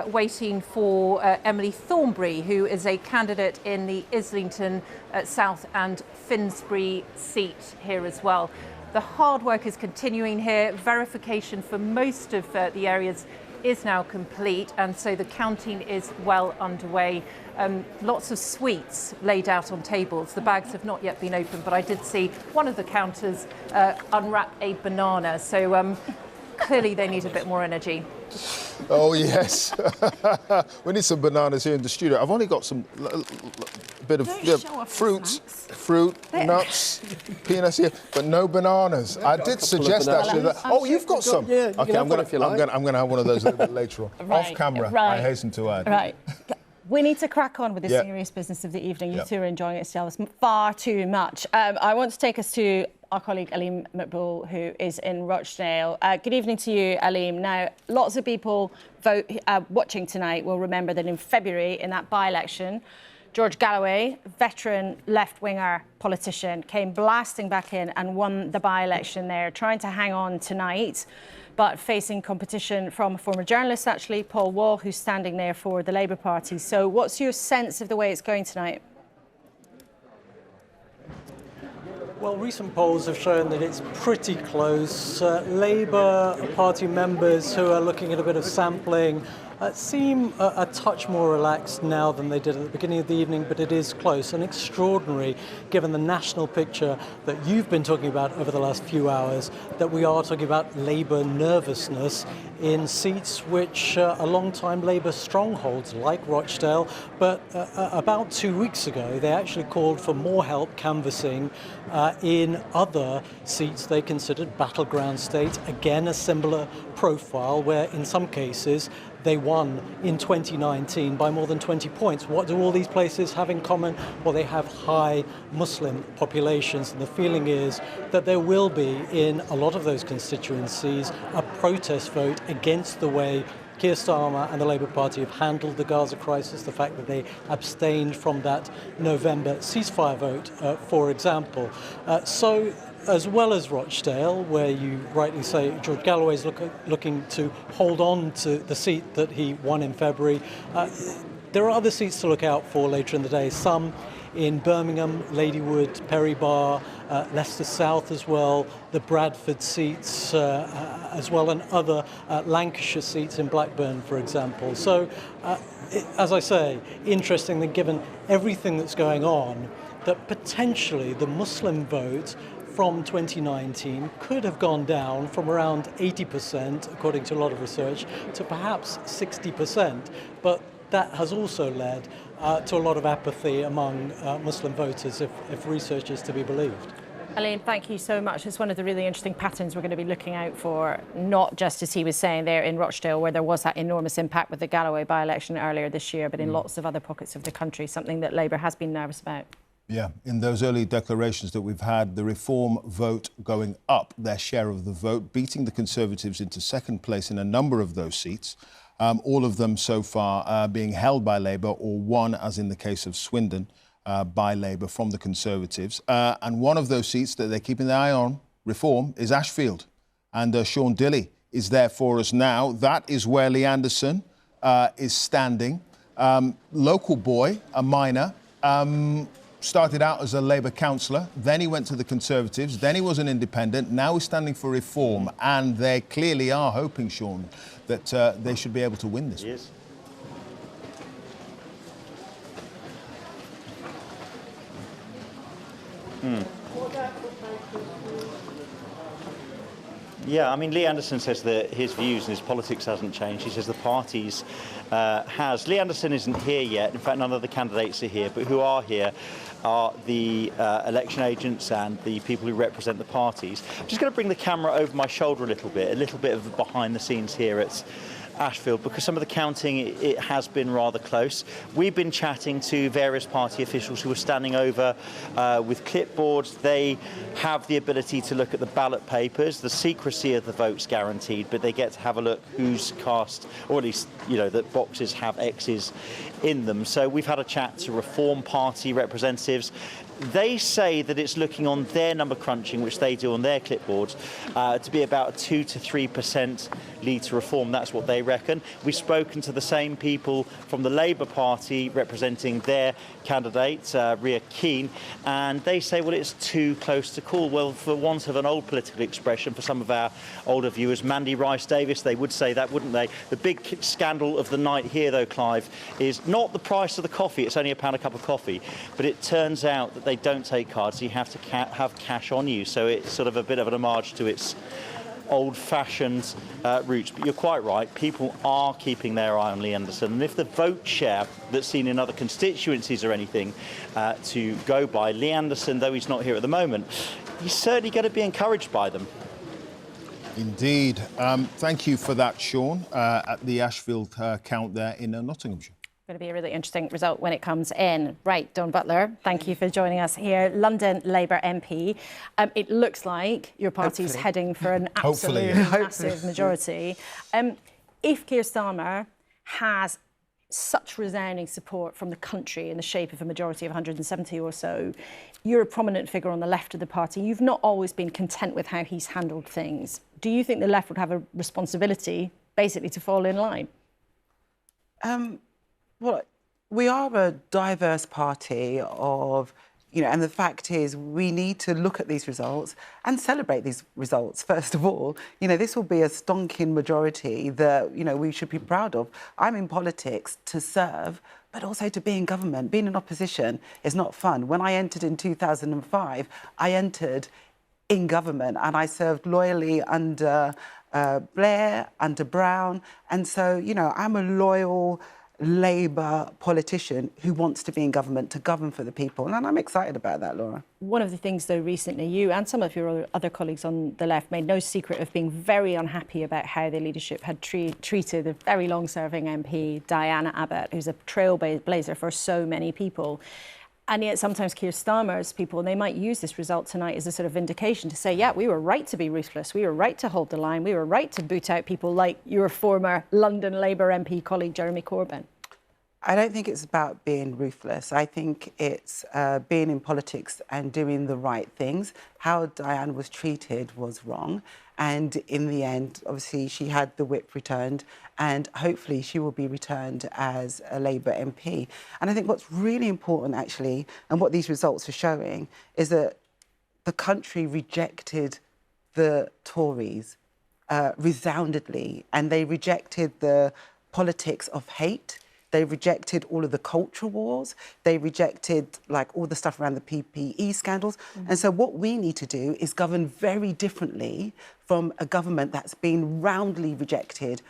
waiting for Emily Thornberry, who is a candidate in the Islington South and Finsbury seat here as well. The hard work is continuing here. Verification for most of the areas is now complete, and so the counting is well underway. Lots of sweets laid out on tables. The bags have not yet been opened, but I did see one of the counters unwrap a banana, so clearly they need a bit more energy. Oh, yes. We need some bananas here in the studio. I've only got some bit of fruit, nuts, peanuts here, but no bananas. I did suggest actually that. Oh, you've got some. Yeah, okay, I'm going to have one of those a little bit later on. Off camera, I hasten to add. Right. We need to crack on with the serious business of the evening. You two are enjoying it still. It's far too much. I want to take us to our colleague Aleem Maqbool, who is in Rochdale. Good evening to you, Aleem. Now, lots of people watching tonight will remember that in February, in that by-election, George Galloway, veteran left-winger politician, came blasting back in and won the by-election there, trying to hang on tonight, but facing competition from a former journalist, actually, Paul Wall, who's standing there for the Labour Party. So what's your sense of the way it's going tonight? Well, recent polls have shown that it's pretty close. Labour Party members who are looking at a bit of sampling seem a touch more relaxed now than they did at the beginning of the evening, but it is close and extraordinary, given the national picture that you've been talking about over the last few hours, that we are talking about Labour nervousness in seats which are long-time Labour strongholds, like Rochdale. But about 2 weeks ago, they actually called for more help canvassing in other seats they considered battleground states. Again, a similar profile where, in some cases, they won in 2019 by more than 20 points. What do all these places have in common? Well, they have high Muslim populations, and the feeling is that there will be, in a lot of those constituencies, a protest vote against the way Keir Starmer and the Labour Party have handled the Gaza crisis, the fact that they abstained from that November ceasefire vote, for example. So, as well as Rochdale, where you rightly say George Galloway's looking to hold on to the seat that he won in February, there are other seats to look out for later in the day. Some in Birmingham, Ladywood, Perry Barr, Leicester South as well, the Bradford seats as well, and other Lancashire seats in Blackburn, for example. So, as I say, interestingly, given everything that's going on, that potentially the Muslim vote from 2019 could have gone down from around 80%, according to a lot of research, to perhaps 60%. But that has also led to a lot of apathy among Muslim voters, if research is to be believed. Elaine, thank you so much. It's one of the really interesting patterns we're going to be looking out for, not just as he was saying there in Rochdale, where there was that enormous impact with the Galloway by-election earlier this year, but in lots of other pockets of the country, something that Labour has been nervous about. Yeah, in those early declarations that we've had, the Reform vote going up, their share of the vote, beating the Conservatives into second place in a number of those seats, all of them so far being held by Labour, or one, as in the case of Swindon, by Labour from the Conservatives. And one of those seats that they're keeping their eye on, Reform, is Ashfield. And Sean Dilley is there for us now. That is where Lee Anderson is standing. Local boy, a minor, started out as a Labour councillor, then he went to the Conservatives, then he was an independent, now he's standing for Reform. And they clearly are hoping, Sean, that they should be able to win this. Yes. Yeah, I mean, Lee Anderson says that his views and his politics hasn't changed. He says the party's has. Lee Anderson isn't here yet. In fact, none of the candidates are here, but who are here are the election agents and the people who represent the parties. I'm just going to bring the camera over my shoulder a little bit of behind the scenes here at Ashfield, because some of the counting, it has been rather close. We've been chatting to various party officials who are standing over with clipboards. They have the ability to look at the ballot papers. The secrecy of the vote's guaranteed, but they get to have a look who's cast, or at least, you know, that boxes have X's in them. So we've had a chat to Reform Party representatives. They say that it's looking on their number crunching, which they do on their clipboards, to be about a 2 to 3% lead to Reform. That's what they reckon. We've spoken to the same people from the Labour Party representing their candidate, Ria Keane, and they say, well, it's too close to call. Well, for want of an old political expression, for some of our older viewers, Mandy Rice-Davis, they would say that, wouldn't they? The big scandal of the night here, though, Clive, is not the price of the coffee. It's only £1 a cup of coffee. But it turns out that they don't take cards. So you have to have cash on you. So it's sort of a bit of an homage to its old-fashioned roots. But you're quite right. People are keeping their eye on Lee Anderson. And if the vote share that's seen in other constituencies or anything to go by, Lee Anderson, though he's not here at the moment, he's certainly going to be encouraged by them. Indeed. Thank you for that, Sean, at the Ashfield count there in Nottinghamshire. Going to be a really interesting result when it comes in. Right, Dawn Butler, thank you for joining us here. London Labour MP. It looks like your party's heading for an absolute massive majority. If Keir Starmer has such resounding support from the country in the shape of a majority of 170 or so, you're a prominent figure on the left of the party. You've not always been content with how he's handled things. Do you think the left would have a responsibility, basically, to fall in line? Well, we are a diverse party of, and the fact is we need to look at these results and celebrate these results, first of all. This will be a stonking majority that, we should be proud of. I'm in politics to serve, but also to be in government. Being in opposition is not fun. When I entered in 2005, I entered in government and I served loyally under Blair, under Brown. And so, I'm a loyal Labour politician who wants to be in government to govern for the people. And I'm excited about that, Laura. One of the things, though, recently, you and some of your other colleagues on the left made no secret of being very unhappy about how the leadership had treated a very long-serving MP, Diana Abbott, who's a trailblazer for so many people. And yet sometimes Keir Starmer's people, and they might use this result tonight as a sort of vindication to say, yeah, we were right to be ruthless. We were right to hold the line. We were right to boot out people like your former London Labour MP colleague, Jeremy Corbyn. I don't think it's about being ruthless. I think it's being in politics and doing the right things. How Diane was treated was wrong. And in the end, obviously, she had the whip returned and hopefully she will be returned as a Labour MP. And I think what's really important, actually, and what these results are showing, is that the country rejected the Tories resoundingly, and they rejected the politics of hate. They rejected all of the culture wars. They rejected like all the stuff around the PPE scandals. And so what we need to do is govern very differently from a government that's been roundly rejected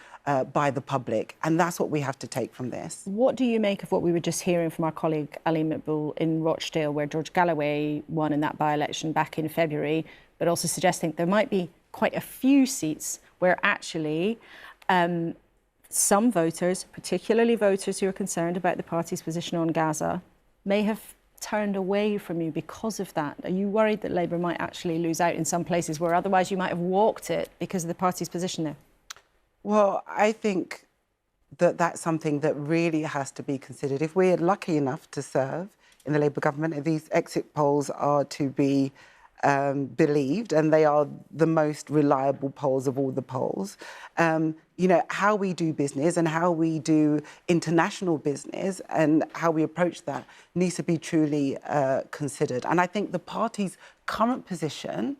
by the public. And that's what we have to take from this. What do you make of what we were just hearing from our colleague Ali Maqbool in Rochdale, where George Galloway won in that by-election back in February, but also suggesting there might be quite a few seats where actually some voters, particularly voters who are concerned about the party's position on Gaza, may have turned away from you because of that? Are you worried that Labour might actually lose out in some places where otherwise you might have walked it because of the party's position there? Well, I think that that's something that really has to be considered. If we're lucky enough to serve in the Labour government, and these exit polls are to be believed, and they are the most reliable polls of all the polls, you know, how we do business and how we do international business and how we approach that needs to be truly considered. And I think the party's current position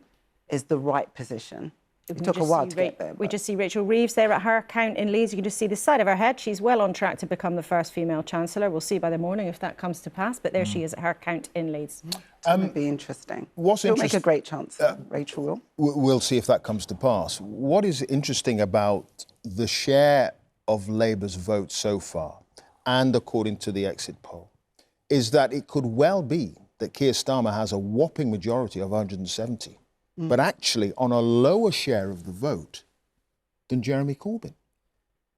is the right position. It took a while to get there. We just see Rachel Reeves there at her account in Leeds. You can just see the side of her head. She's well on track to become the first female Chancellor. We'll see by the morning if that comes to pass. But there she is at her account in Leeds. It would be interesting. She'll make a great Chancellor, Rachel will. We'll see if that comes to pass. What is interesting about the share of Labour's vote so far, and according to the exit poll, is that it could well be that Keir Starmer has a whopping majority of 170. But actually on a lower share of the vote than Jeremy Corbyn.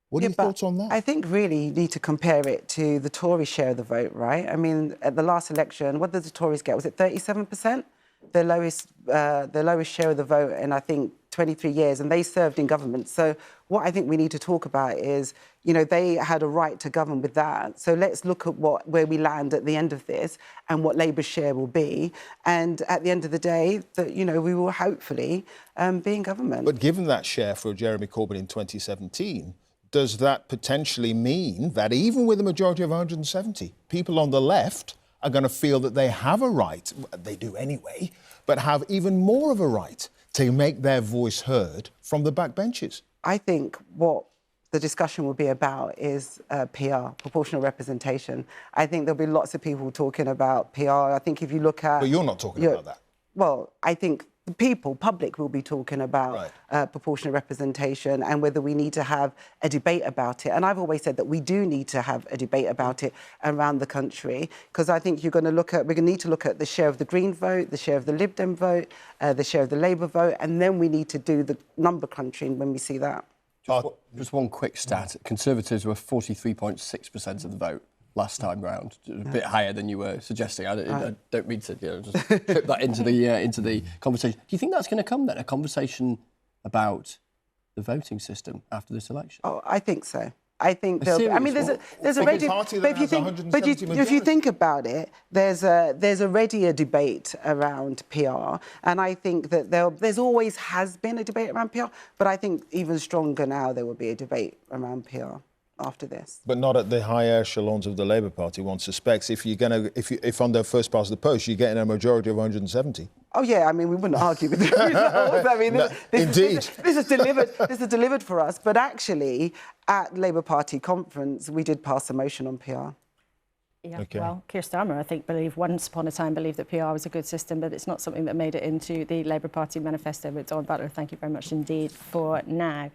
What are your thoughts on that? I think really you need to compare it to the Tory share of the vote, right? I mean, at the last election, what did the Tories get? Was it 37%? The lowest share of the vote in, I think, 23 years, and they served in government. So what I think we need to talk about is, you know, they had a right to govern with that. So let's look at where we land at the end of this and what Labour's share will be. And at the end of the day, you know, we will hopefully be in government. But given that share for Jeremy Corbyn in 2017, does that potentially mean that even with a majority of 170, people on the left are going to feel that they have a right, they do anyway, but have even more of a right to make their voice heard from the backbenches? I think what the discussion will be about is PR, proportional representation. I think there'll be lots of people talking about PR. I think if you look at... But you're not talking about that. Well, I think the public will be talking about proportional representation and whether we need to have a debate about it. And I've always said that we do need to have a debate about it around the country, because I think we're going to need to look at the share of the Green vote, the share of the Lib Dem vote, the share of the Labour vote, and then we need to do the number crunching when we see that. Just one quick stat. Conservatives were 43.6% of the vote last time round, a bit higher than you were suggesting. I don't mean to just put that into the conversation. Do you think that's going to come then, a conversation about the voting system after this election? Oh, I think so. I think there'll be, I mean, there's already, but if you think about it, there's already a debate around PR, and I think that there's always has been a debate around PR, but I think even stronger now there will be a debate around PR after this. But not at the high echelons of the Labour Party. One suspects if on the first pass of the post you're getting a majority of 170. Oh yeah, I mean we wouldn't argue with the results. I mean, this is delivered for us. But actually, at Labour Party conference, we did pass a motion on PR. Yeah, well, Keir Starmer, I think, once upon a time believed that PR was a good system, but it's not something that made it into the Labour Party manifesto. But Dawn Butler, thank you very much indeed for now.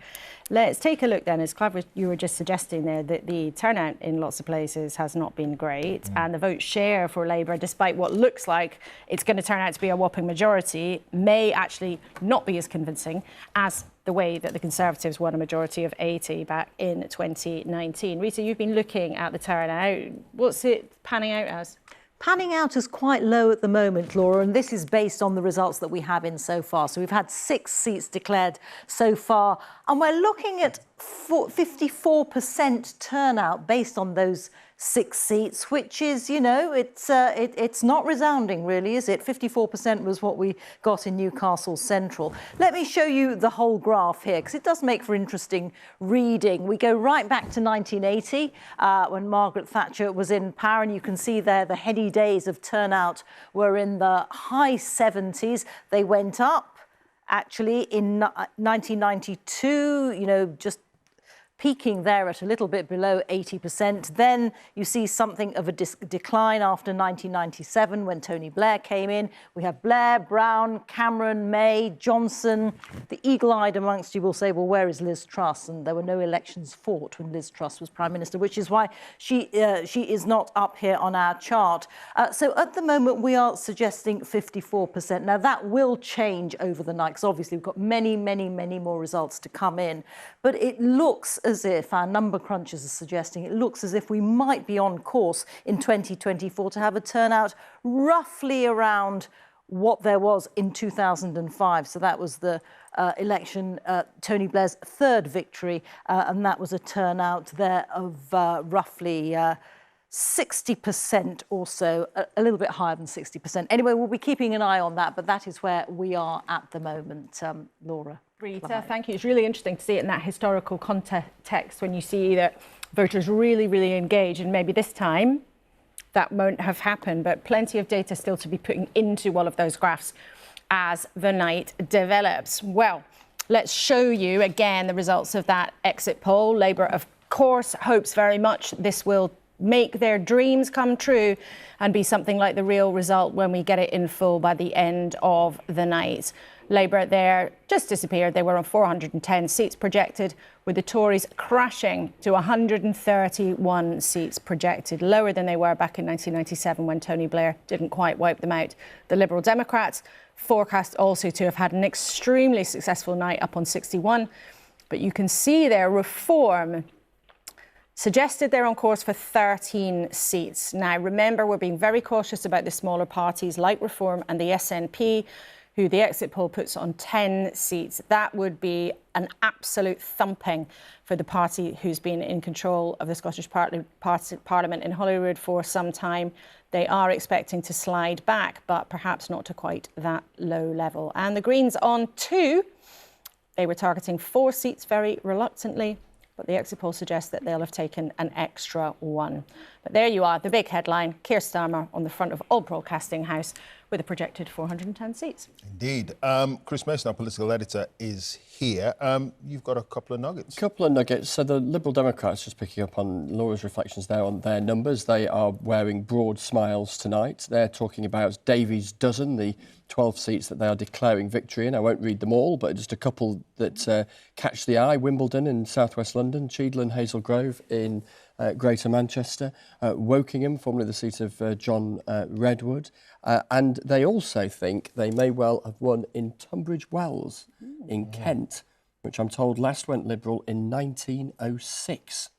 Let's take a look then, as Clive, you were just suggesting there, that the turnout in lots of places has not been great, and the vote share for Labour, despite what looks like it's going to turn out to be a whopping majority, may actually not be as convincing as the way that the Conservatives won a majority of 80 back in 2019. Reeta, you've been looking at the turnout. What's it panning out as? Panning out is quite low at the moment, Laura, and this is based on the results that we have in so far. So we've had 6 seats declared so far, and we're looking at 54% turnout based on those 6 seats, which is, you know, it's not resounding really, is it? 54% was what we got in Newcastle Central. Let me show you the whole graph here, because it does make for interesting reading. We go right back to 1980, when Margaret Thatcher was in power, and you can see there the heady days of turnout were in the high 70s. They went up, actually, in 1992, you know, just peaking there at a little bit below 80%. Then you see something of a decline after 1997 when Tony Blair came in. We have Blair, Brown, Cameron, May, Johnson. The eagle-eyed amongst you will say, well, where is Liz Truss? And there were no elections fought when Liz Truss was Prime Minister, which is why she is not up here on our chart. So at the moment, we are suggesting 54%. Now, that will change over the night, because obviously we've got many, many, many more results to come in. But it looks as if, our number crunchers are suggesting, it looks as if we might be on course in 2024 to have a turnout roughly around what there was in 2005. So that was the election, Tony Blair's third victory, and that was a turnout there of roughly 60% or so, a little bit higher than 60%. Anyway, we'll be keeping an eye on that, but that is where we are at the moment, Laura. Reeta, thank you. It's really interesting to see it in that historical context when you see that voters really, really engage, and maybe this time that won't have happened, but plenty of data still to be putting into all of those graphs as the night develops. Well, let's show you again the results of that exit poll. Labour, of course, hopes very much this will make their dreams come true and be something like the real result when we get it in full by the end of the night. Labour there just disappeared. They were on 410 seats projected, with the Tories crashing to 131 seats projected, lower than they were back in 1997 when Tony Blair didn't quite wipe them out. The Liberal Democrats forecast also to have had an extremely successful night, up on 61. But you can see there, Reform suggested they're on course for 13 seats. Now, remember, we're being very cautious about the smaller parties like Reform and the SNP, who the exit poll puts on 10 seats. That would be an absolute thumping for the party who's been in control of the Scottish Parliament in Holyrood for some time. They are expecting to slide back, but perhaps not to quite that low level. And the Greens on 2. They were targeting 4 seats very reluctantly, but the exit poll suggests that they'll have taken an extra 1. But there you are, the big headline, Keir Starmer on the front of Old Broadcasting House with a projected 410 seats. Indeed. Chris Mason, our political editor, is here. You've got a couple of nuggets. A couple of nuggets. So the Liberal Democrats, just picking up on Laura's reflections there on their numbers, they are wearing broad smiles tonight. They're talking about Davies' dozen, the 12 seats that they are declaring victory in. I won't read them all, but just a couple that catch the eye. Wimbledon in southwest London, Cheadle and Hazel Grove in Greater Manchester, Wokingham, formerly the seat of John Redwood, and they also think they may well have won in Tunbridge Wells in Kent, which I'm told last went Liberal in 1906.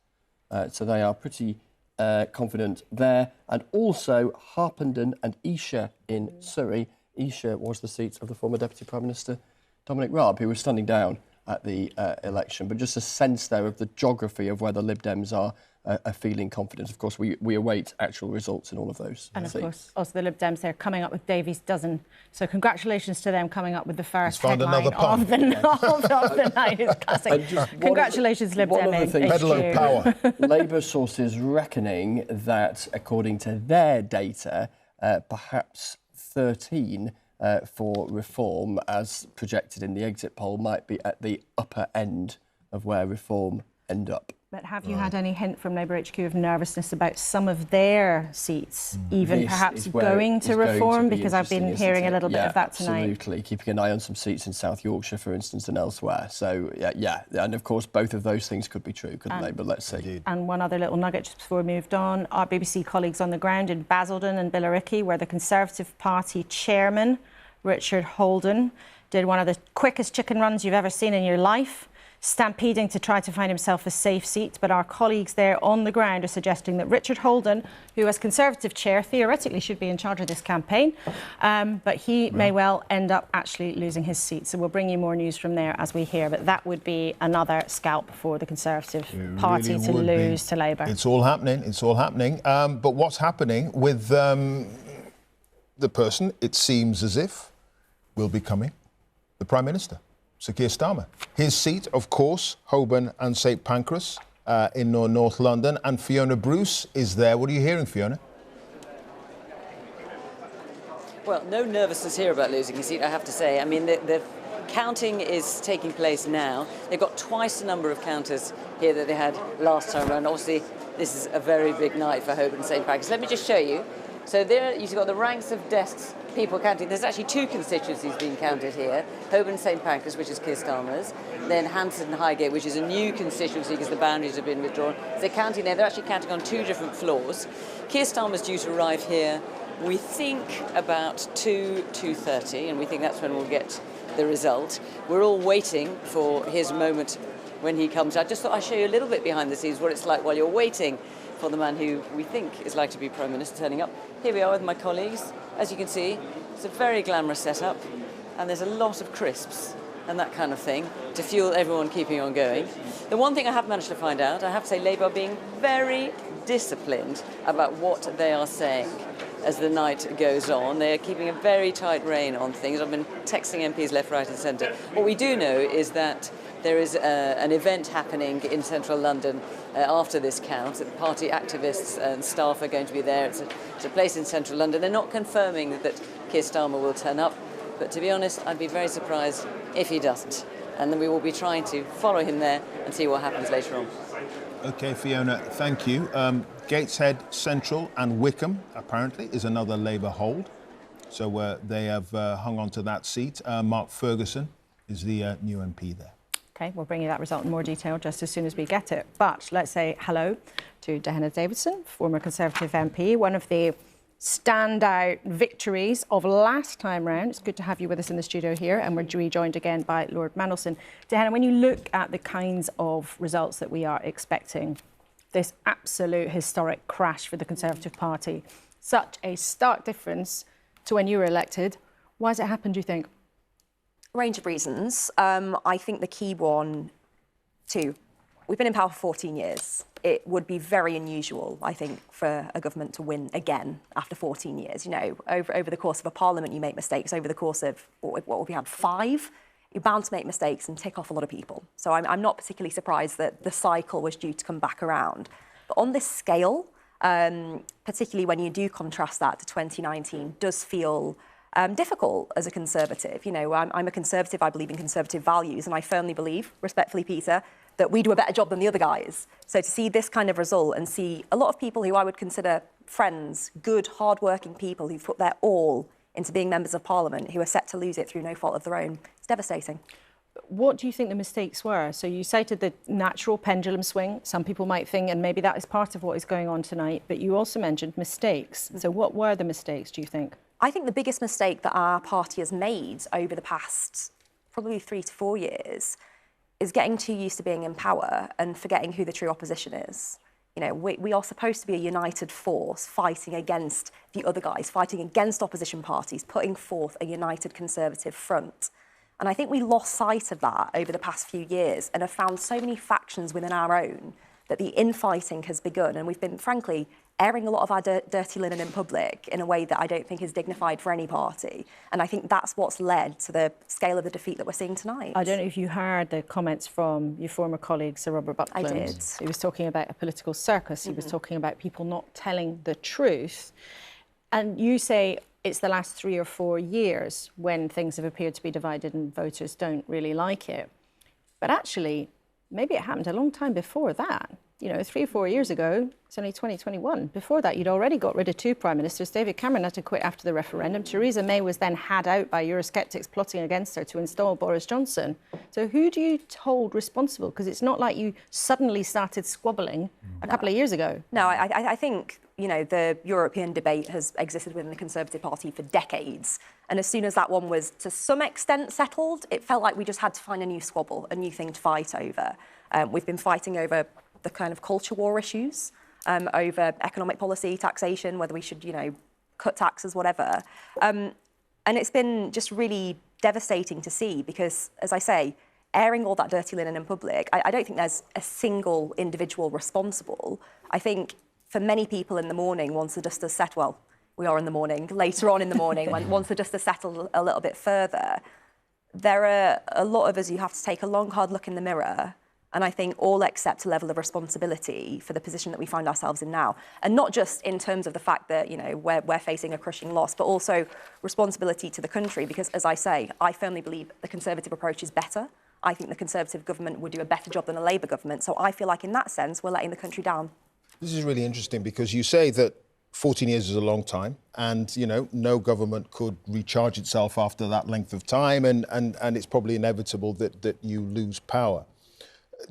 So they are pretty confident there. And also Harpenden and Esher in Surrey. Esher was the seat of the former Deputy Prime Minister Dominic Raab, who was standing down at the election. But just a sense there of the geography of where the Lib Dems are feeling confident. Of course, we await actual results in all of those. And of course, also the Lib Dems, they're coming up with Davies' dozen. So congratulations to them coming up with the first headline of the night. It's classic. Congratulations, Lib Dem. Power. Labour sources reckoning that, according to their data, perhaps 13 for Reform, as projected in the exit poll, might be at the upper end of where Reform end up. But have you had any hint from Labour HQ of nervousness about some of their seats, even perhaps going to Reform? Because I've been hearing a little bit of that tonight. Absolutely, keeping an eye on some seats in South Yorkshire, for instance, and elsewhere. So, yeah, and of course, both of those things could be true, couldn't they? But let's see. And one other little nugget just before we moved on. Our BBC colleagues on the ground in Basildon and Billericay, where the Conservative Party chairman, Richard Holden, did one of the quickest chicken runs you've ever seen in your life, stampeding to try to find himself a safe seat. But our colleagues there on the ground are suggesting that Richard Holden, who as Conservative chair theoretically should be in charge of this campaign, but he may well end up actually losing his seat. So we'll bring you more news from there as we hear. But that would be another scalp for the Conservative Party to lose to Labour. It's all happening. It's all happening. But what's happening with the person, it seems as if, will be becoming the Prime Minister, Sir Keir Starmer. His seat, of course, Holborn and St Pancras in North London, and Fiona Bruce is there. What are you hearing, Fiona? Well, no nervousness here about losing his seat, I have to say. I mean, the counting is taking place now. They've got twice the number of counters here that they had last time around. Obviously, this is a very big night for Holborn St Pancras. Let me just show you. So there you've got the ranks of desks, people counting. There's actually 2 constituencies being counted here. Holborn St Pancras, which is Keir Starmer's, then Hampstead and Highgate, which is a new constituency because the boundaries have been withdrawn. So they're counting there. They're actually counting on 2 different floors. Keir Starmer's due to arrive here, we think, about 2:30, and we think that's when we'll get the result. We're all waiting for his moment when he comes. I just thought I'd show you a little bit behind the scenes what it's like while you're waiting for the man who we think is likely to be Prime Minister turning up. Here we are with my colleagues. As you can see, it's a very glamorous setup, and there's a lot of crisps and that kind of thing to fuel everyone keeping on going. The one thing I have managed to find out, I have to say Labour are being very disciplined about what they are saying as the night goes on. They're keeping a very tight rein on things. I've been texting MPs left, right and centre. What we do know is that there is an event happening in central London after this count. The party activists and staff are going to be there. It's a place in central London. They're not confirming that Keir Starmer will turn up, but to be honest, I'd be very surprised if he doesn't. And then we will be trying to follow him there and see what happens later on. OK, Fiona, thank you. Gateshead Central and Wickham, apparently, is another Labour hold. So they have hung on to that seat. Mark Ferguson is the new MP there. OK, we'll bring you that result in more detail just as soon as we get it. But let's say hello to Diana Davidson, former Conservative MP, one of the standout victories of last time round. It's good to have you with us in the studio here, and we're rejoined again by Lord Mandelson. Diana, when you look at the kinds of results that we are expecting, this absolute historic crash for the Conservative Party, such a stark difference to when you were elected, why has it happened, do you think? A range of reasons. I think the key one, too, we've been in power for 14 years. It would be very unusual, I think, for a government to win again after 14 years. You know, over the course of a parliament, you make mistakes. Over the course of, what have we had, 5? You're bound to make mistakes and tick off a lot of people. So I'm not particularly surprised that the cycle was due to come back around. But on this scale, particularly when you do contrast that to 2019, does feel difficult as a Conservative. You know, I'm a Conservative, I believe in Conservative values, and I firmly believe, respectfully, Peter, that we do a better job than the other guys. So to see this kind of result and see a lot of people who I would consider friends, good, hard-working people who've put their all into being members of Parliament, who are set to lose it through no fault of their own, it's devastating. What do you think the mistakes were? So you cited the natural pendulum swing. Some people might think, and maybe that is part of what is going on tonight, but you also mentioned mistakes. So what were the mistakes, do you think? I think the biggest mistake that our party has made over the past probably 3 to 4 years is getting too used to being in power and forgetting who the true opposition is. You know, we are supposed to be a united force fighting against the other guys, fighting against opposition parties, putting forth a united Conservative front. And I think we lost sight of that over the past few years and have found so many factions within our own that the infighting has begun. And we've been, frankly, airing a lot of our dirty linen in public in a way that I don't think is dignified for any party. And I think that's what's led to the scale of the defeat that we're seeing tonight. I don't know if you heard the comments from your former colleague, Sir Robert Buckland. I did. He was talking about a political circus. He was talking about people not telling the truth. And you say it's the last 3 or 4 years when things have appeared to be divided and voters don't really like it. But actually, maybe it happened a long time before that. You know, 3 or 4 years ago, it's only 2021. Before that, you'd already got rid of 2 prime ministers. David Cameron had to quit after the referendum. Theresa May was then had out by Eurosceptics plotting against her to install Boris Johnson. So who do you hold responsible? Because it's not like you suddenly started squabbling a couple of years ago. No, I think, you know, the European debate has existed within the Conservative Party for decades. And as soon as that one was to some extent settled, it felt like we just had to find a new squabble, a new thing to fight over. We've been fighting over the kind of culture war issues, over economic policy, taxation, whether we should, you know, cut taxes, whatever. And it's been just really devastating to see because, as I say, airing all that dirty linen in public, I don't think there's a single individual responsible. I think for many people in the morning, once the dust has settled, well, we are in the morning, later on in the morning, once the dust has settled a little bit further, there are a lot of us who have to take a long, hard look in the mirror And I think all accept a level of responsibility for the position that we find ourselves in now. And not just in terms of the fact that, you know, we're facing a crushing loss, but also responsibility to the country. Because, as I say, I firmly believe the Conservative approach is better. I think the Conservative government would do a better job than a Labour government. So I feel like in that sense, we're letting the country down. This is really interesting because you say that 14 years is a long time and, you know, no government could recharge itself after that length of time and it's probably inevitable that you lose power.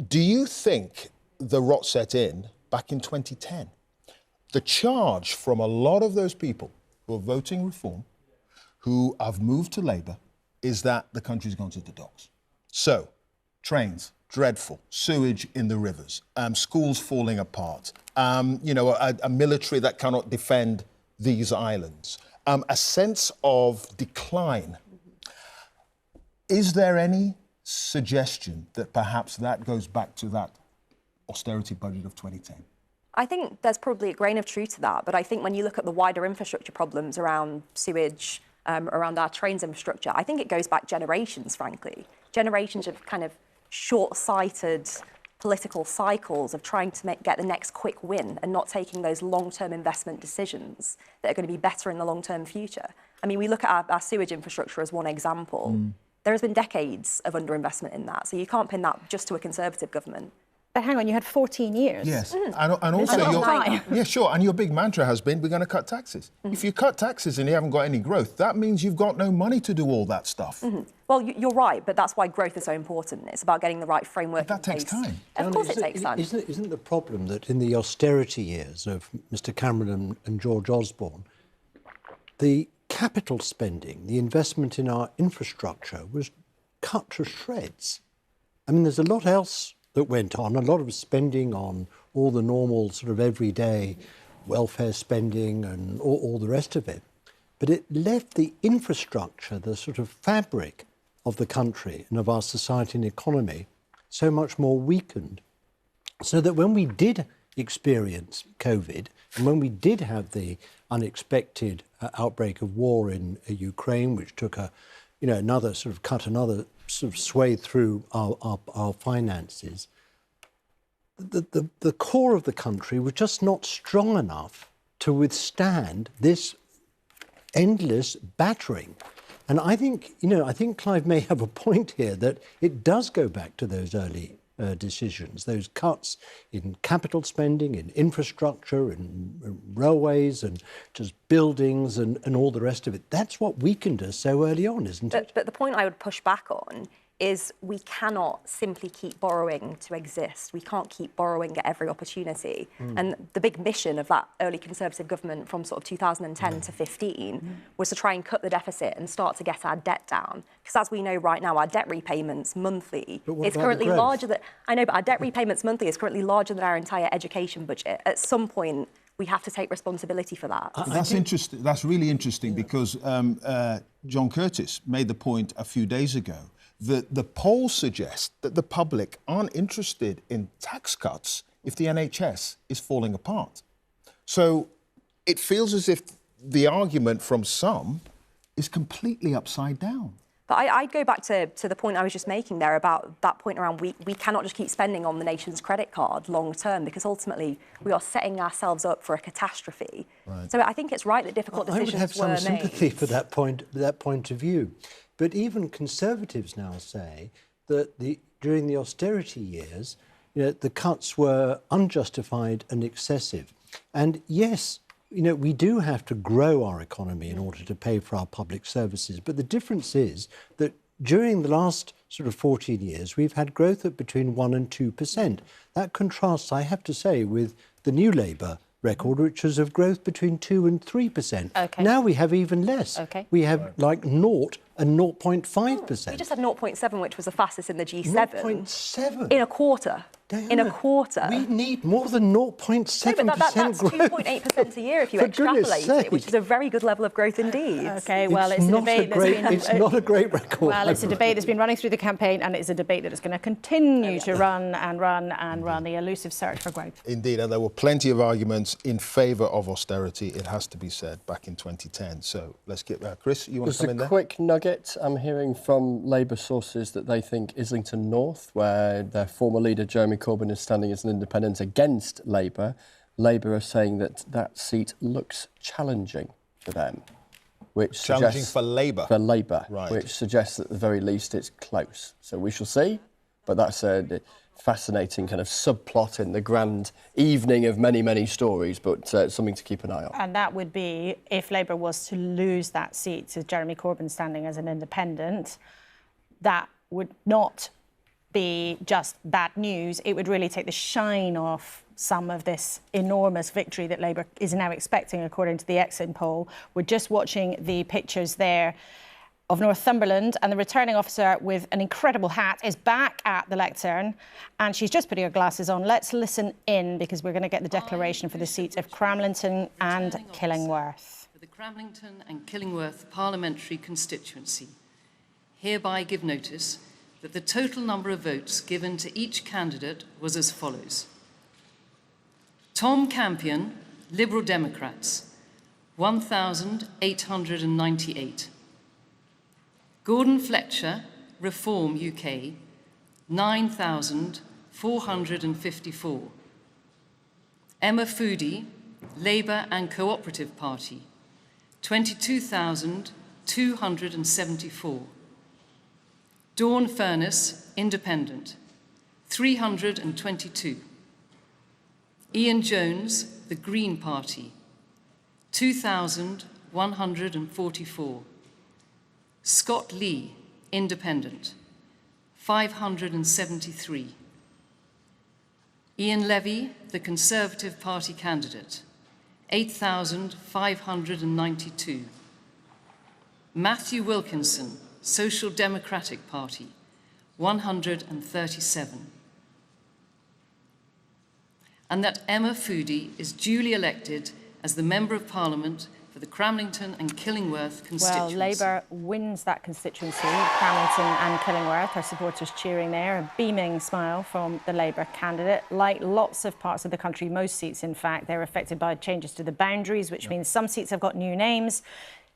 Do you think the rot set in back in 2010? The charge from a lot of those people who are voting Reform, who have moved to Labour, is that the country's gone to the dogs. So, trains, dreadful, sewage in the rivers, schools falling apart, you know, a military that cannot defend these islands, a sense of decline. Is there any suggestion that perhaps that goes back to that austerity budget of 2010? I think there's probably a grain of truth to that, but I think when you look at the wider infrastructure problems around sewage, around our trains infrastructure, I think it goes back generations, frankly. Generations of kind of short-sighted political cycles of trying to get the next quick win and not taking those long-term investment decisions that are going to be better in the long-term future. I mean, we look at our sewage infrastructure as one example. There has been decades of underinvestment in that, so you can't pin that just to a Conservative government. But hang on, you had 14 years. Yes, and also, yeah, sure, and your big mantra has been, we're going to cut taxes. If you cut taxes and you haven't got any growth, that means you've got no money to do all that stuff. Well, you're right, but that's why growth is so important. It's about getting the right framework But that takes time. Of course it takes time. Isn't the problem that in the austerity years of Mr Cameron and George Osborne, the capital spending, the investment in our infrastructure was cut to shreds? I mean, there's a lot else that went on, a lot of spending on all the normal sort of everyday welfare spending and all the rest of it. But it left the infrastructure, the sort of fabric of the country and of our society and economy so much more weakened. So that when we did experience COVID and when we did have the unexpected outbreak of war in Ukraine, which took another sort of swathe through our finances, the core of the country was just not strong enough to withstand this endless battering. And I think Clive may have a point here that it does go back to those early decisions, those cuts in capital spending, in infrastructure, in railways and just buildings and all the rest of it. That's what weakened us so early on, isn't it? But the point I would push back on is we cannot simply keep borrowing to exist. We can't keep borrowing at every opportunity. And the big mission of that early Conservative government from sort of 2010 to 15 was to try and cut the deficit and start to get our debt down. Because as we know right now, our debt repayments monthly is currently larger than... I know, but our debt repayments monthly is currently larger than our entire education budget. At some point, we have to take responsibility for that. That's interesting. That's really interesting because John Curtice made the point a few days ago that the polls suggest that the public aren't interested in tax cuts if the NHS is falling apart. So it feels as if the argument from some is completely upside down. But I'd go back to the point I was just making there about that point around we cannot just keep spending on the nation's credit card long term because ultimately we are setting ourselves up for a catastrophe. Right. So I think it's right that difficult decisions were made. I would have some sympathy for that point of view. But even Conservatives now say that during the austerity years, the cuts were unjustified and excessive. And yes, we do have to grow our economy in order to pay for our public services. But the difference is that during the last sort of 14 years, we've had growth at between 1% and 2%. That contrasts, I have to say, with the New Labour record, which was of growth between 2% and 3%. Okay. Now we have even less. Okay. We have like 0 and 0.5%. We just had 0.7, which was the fastest in the G7. 0.7? In a quarter. in a quarter. We need more than 0.7% that's growth. 2.8% a year if you For goodness extrapolate it, which sake. is a very good level of growth indeed. OK, well, it's a not debate great, that's been... It's not a great record. Well, it's a debate that's been running through the campaign, and it's a debate that is going to continue to run and run and run, the elusive search for growth. Indeed, and there were plenty of arguments in favour of austerity, it has to be said, back in 2010. So let's get Chris, you want to come in there? Just a quick nugget. I'm hearing from Labour sources that they think Islington North, where their former leader Jeremy Corbyn is standing as an independent against Labour, Labour are saying that that seat looks challenging for them. Which challenging suggests, for Labour? For Labour, right. Which suggests that at the very least it's close. So we shall see, but that's a fascinating kind of subplot in the grand evening of many, many stories, but something to keep an eye on. And that would be if Labour was to lose that seat to Jeremy Corbyn standing as an independent, that would not be just bad news. It would really take the shine off some of this enormous victory that Labour is now expecting, according to the exit poll. We're just watching the pictures there of Northumberland, and the returning officer with an incredible hat is back at the lectern, and she's just putting her glasses on. Let's listen in, because we're going to get the declaration for the seats of Cramlington and Killingworth. For the Cramlington and Killingworth parliamentary constituency, hereby give notice that the total number of votes given to each candidate was as follows. Tom Campion, Liberal Democrats, 1,898. Gordon Fletcher, Reform UK, 9,454. Emma Foodie, Labour and Cooperative Party, 22,274. Dawn Furness, Independent, 322. Ian Jones, the Green Party, 2,144. Scott Lee, Independent, 573. Ian Levy, the Conservative Party candidate, 8,592. Matthew Wilkinson, Social Democratic Party, 137. And that Emma Foodie is duly elected as the Member of Parliament for the Cramlington and Killingworth constituency. Well, Labour wins that constituency, Cramlington and Killingworth. Our supporters cheering there, a beaming smile from the Labour candidate. Like lots of parts of the country, most seats, in fact, they're affected by changes to the boundaries, which means some seats have got new names.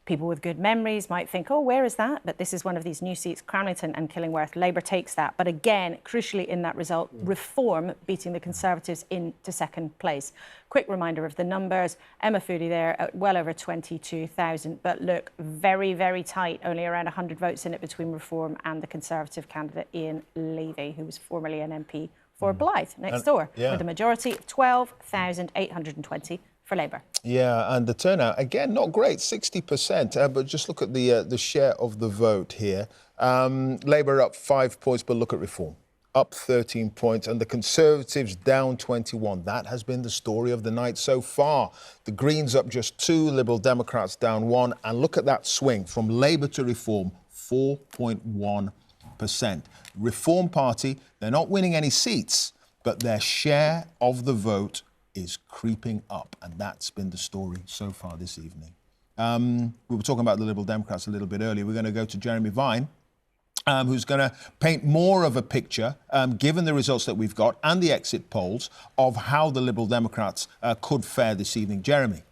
People with good memories might think, oh, where is that? But this is one of these new seats, Cramlington and Killingworth. Labour takes that. But again, crucially in that result, Reform beating the Conservatives into second place. Quick reminder of the numbers. Emma Foodie there at well over 22,000. But look, very, very tight. Only around 100 votes in it between Reform and the Conservative candidate, Ian Levy, who was formerly an MP for Blyth next door, with a majority of 12,820 for Labour. Yeah, and the turnout, again, not great, 60%. But just look at the share of the vote here. Labour up 5 points, but look at Reform, up 13 points, and the Conservatives down 21. That has been the story of the night so far. The Greens up just 2, Liberal Democrats down 1, and look at that swing from Labour to Reform, 4.1%. Reform Party, they're not winning any seats, but their share of the vote is creeping up, and that's been the story so far this evening. We were talking about the Liberal Democrats a little bit earlier. We're going to go to Jeremy Vine, who's going to paint more of a picture, given the results that we've got and the exit polls, of how the Liberal Democrats could fare this evening. Jeremy.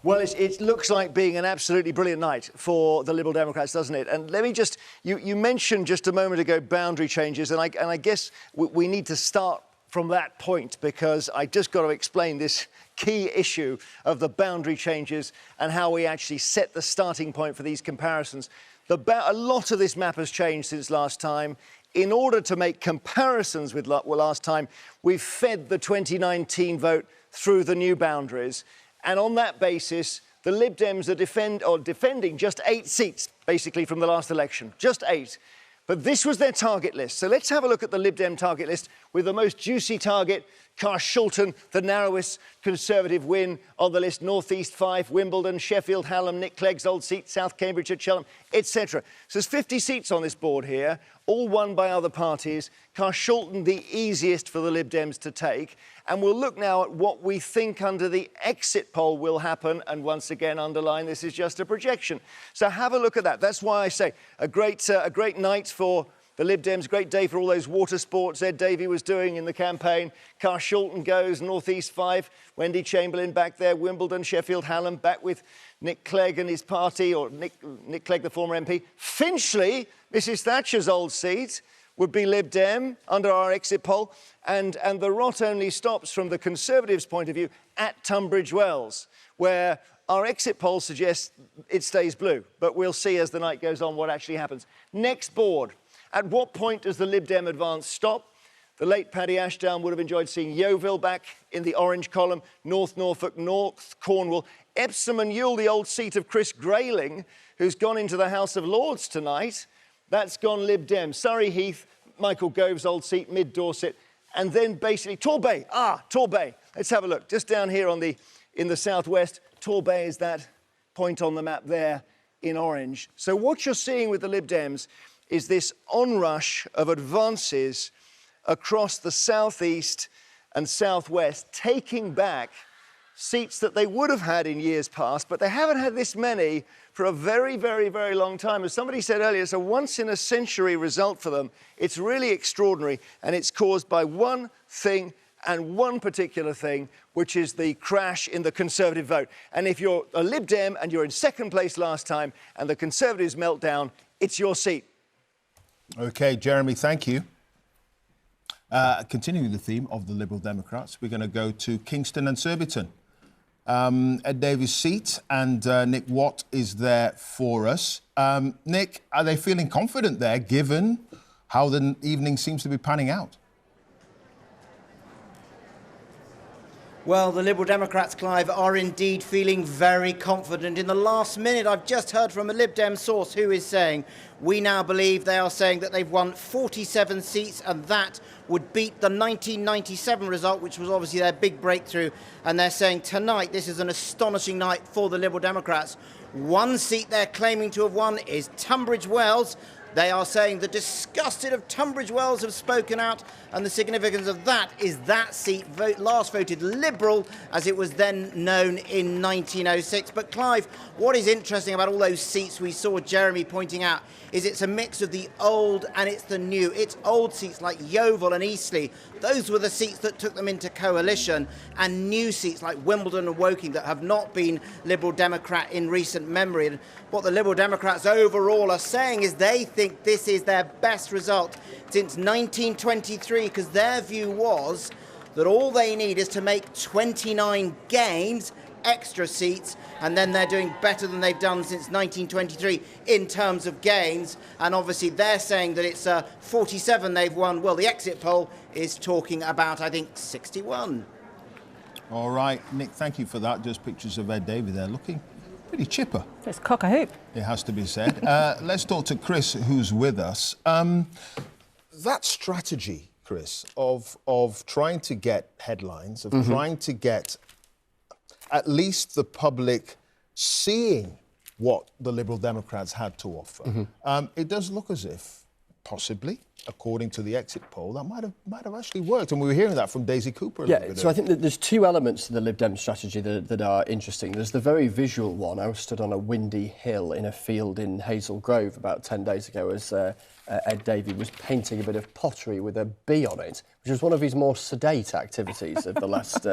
Well, it looks like being an absolutely brilliant night for the Liberal Democrats, doesn't it? And let me just, you mentioned just a moment ago boundary changes, and I guess we need to start from that point, because I just got to explain this key issue of the boundary changes and how we actually set the starting point for these comparisons. A lot of this map has changed since last time. In order to make comparisons with last time, we've fed the 2019 vote through the new boundaries. And on that basis, the Lib Dems are defending just 8 seats, basically, from the last election. Just 8. But this was their target list. So let's have a look at the Lib Dem target list with the most juicy target, Carshalton, the narrowest Conservative win on the list, North East 5, Wimbledon, Sheffield, Hallam, Nick Clegg's old seat, South Cambridgeshire, Cheltenham, etc. So there's 50 seats on this board here, all won by other parties. Carshalton, the easiest for the Lib Dems to take. And we'll look now at what we think under the exit poll will happen. And once again, underline, this is just a projection. So have a look at that. That's why I say a great night for the Lib Dems, great day for all those water sports Ed Davey was doing in the campaign. Carshalton goes, North East 5, Wendy Chamberlain back there, Wimbledon, Sheffield, Hallam, back with Nick Clegg and his party, or Nick Clegg, the former MP. Finchley, Mrs Thatcher's old seat, would be Lib Dem under our exit poll. And the rot only stops from the Conservatives' point of view at Tunbridge Wells, where our exit poll suggests it stays blue. But we'll see as the night goes on what actually happens. Next board. At what point does the Lib Dem advance stop? The late Paddy Ashdown would have enjoyed seeing Yeovil back in the orange column, North Norfolk, North Cornwall, Epsom and Ewell, the old seat of Chris Grayling, who's gone into the House of Lords tonight. That's gone Lib Dem. Surrey Heath, Michael Gove's old seat, Mid Dorset, and then basically Torbay. Torbay. Let's have a look. Just down here in the southwest, Torbay is that point on the map there in orange. So what you're seeing with the Lib Dems is this onrush of advances across the southeast and southwest, taking back seats that they would have had in years past, but they haven't had this many for a very, very, very long time. As somebody said earlier, it's a once-in-a-century result for them. It's really extraordinary, and it's caused by one thing and one particular thing, which is the crash in the Conservative vote. And if you're a Lib Dem and you're in second place last time and the Conservatives melt down, it's your seat. OK, Jeremy, thank you. Continuing the theme of the Liberal Democrats, we're going to go to Kingston and Surbiton. Ed Davies' seat, and Nick Watt is there for us. Nick, are they feeling confident there, given how the evening seems to be panning out? Well, the Liberal Democrats, Clive, are indeed feeling very confident. In the last minute, I've just heard from a Lib Dem source who is saying, we now believe they are saying that they've won 47 seats, and that would beat the 1997 result, which was obviously their big breakthrough. And they're saying tonight, this is an astonishing night for the Liberal Democrats. One seat they're claiming to have won is Tunbridge Wells. They are saying the disgusted of Tunbridge Wells have spoken out, and the significance of that is that seat last voted Liberal, as it was then known in 1906. But Clive, what is interesting about all those seats we saw Jeremy pointing out is it's a mix of the old and it's the new. It's old seats like Yeovil and Eastleigh. Those were the seats that took them into coalition, and new seats like Wimbledon and Woking that have not been Liberal Democrat in recent memory. And what the Liberal Democrats overall are saying is they think this is their best result since 1923, because their view was that all they need is to make 29 gains, extra seats, and then they're doing better than they've done since 1923 in terms of gains. And obviously they're saying that it's 47 they've won. Well, the exit poll is talking about, I think, 61. All right, Nick, thank you for that. Just pictures of Ed Davey there looking pretty chipper. It's cock a hoop. It has to be said. Let's talk to Chris, who's with us. That strategy, Chris, of trying to get headlines, of trying to get at least the public seeing what the Liberal Democrats had to offer, it does look as if, possibly, according to the exit poll, that might have actually worked. And we were hearing that from Daisy Cooper a little bit so I think that there's two elements to the Lib Dem strategy that are interesting. There's the very visual one. I was stood on a windy hill in a field in Hazel Grove about 10 days ago as Ed Davey was painting a bit of pottery with a bee on it, which was one of his more sedate activities of the last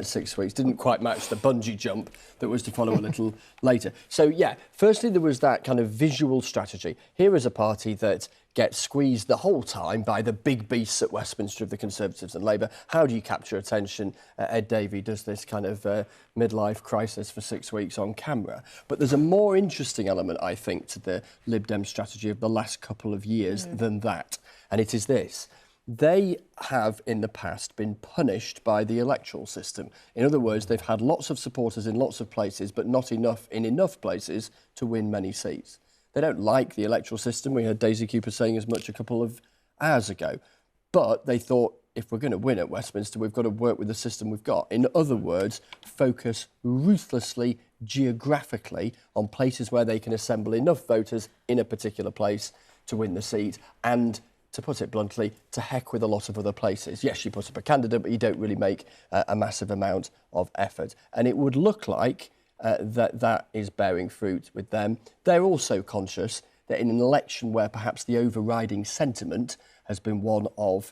6 weeks. Didn't quite match the bungee jump that was to follow a little later. So, yeah, firstly, there was that kind of visual strategy. Here is a party that gets squeezed the whole time by the big beasts at Westminster of the Conservatives and Labour. How do you capture attention? Ed Davey does this kind of midlife crisis for 6 weeks on camera. But there's a more interesting element, I think, to the Lib Dem strategy of the last couple of years than that. And it is this. They have, in the past, been punished by the electoral system. In other words, they've had lots of supporters in lots of places, but not enough in enough places to win many seats. They don't like the electoral system. We heard Daisy Cooper saying as much a couple of hours ago. But they thought, if we're going to win at Westminster, we've got to work with the system we've got. In other words, focus ruthlessly, geographically, on places where they can assemble enough voters in a particular place to win the seat, and, to put it bluntly, to heck with a lot of other places. Yes, you put up a candidate, but you don't really make a massive amount of effort. And it would look like that is bearing fruit with them. They're also conscious that in an election where perhaps the overriding sentiment has been one of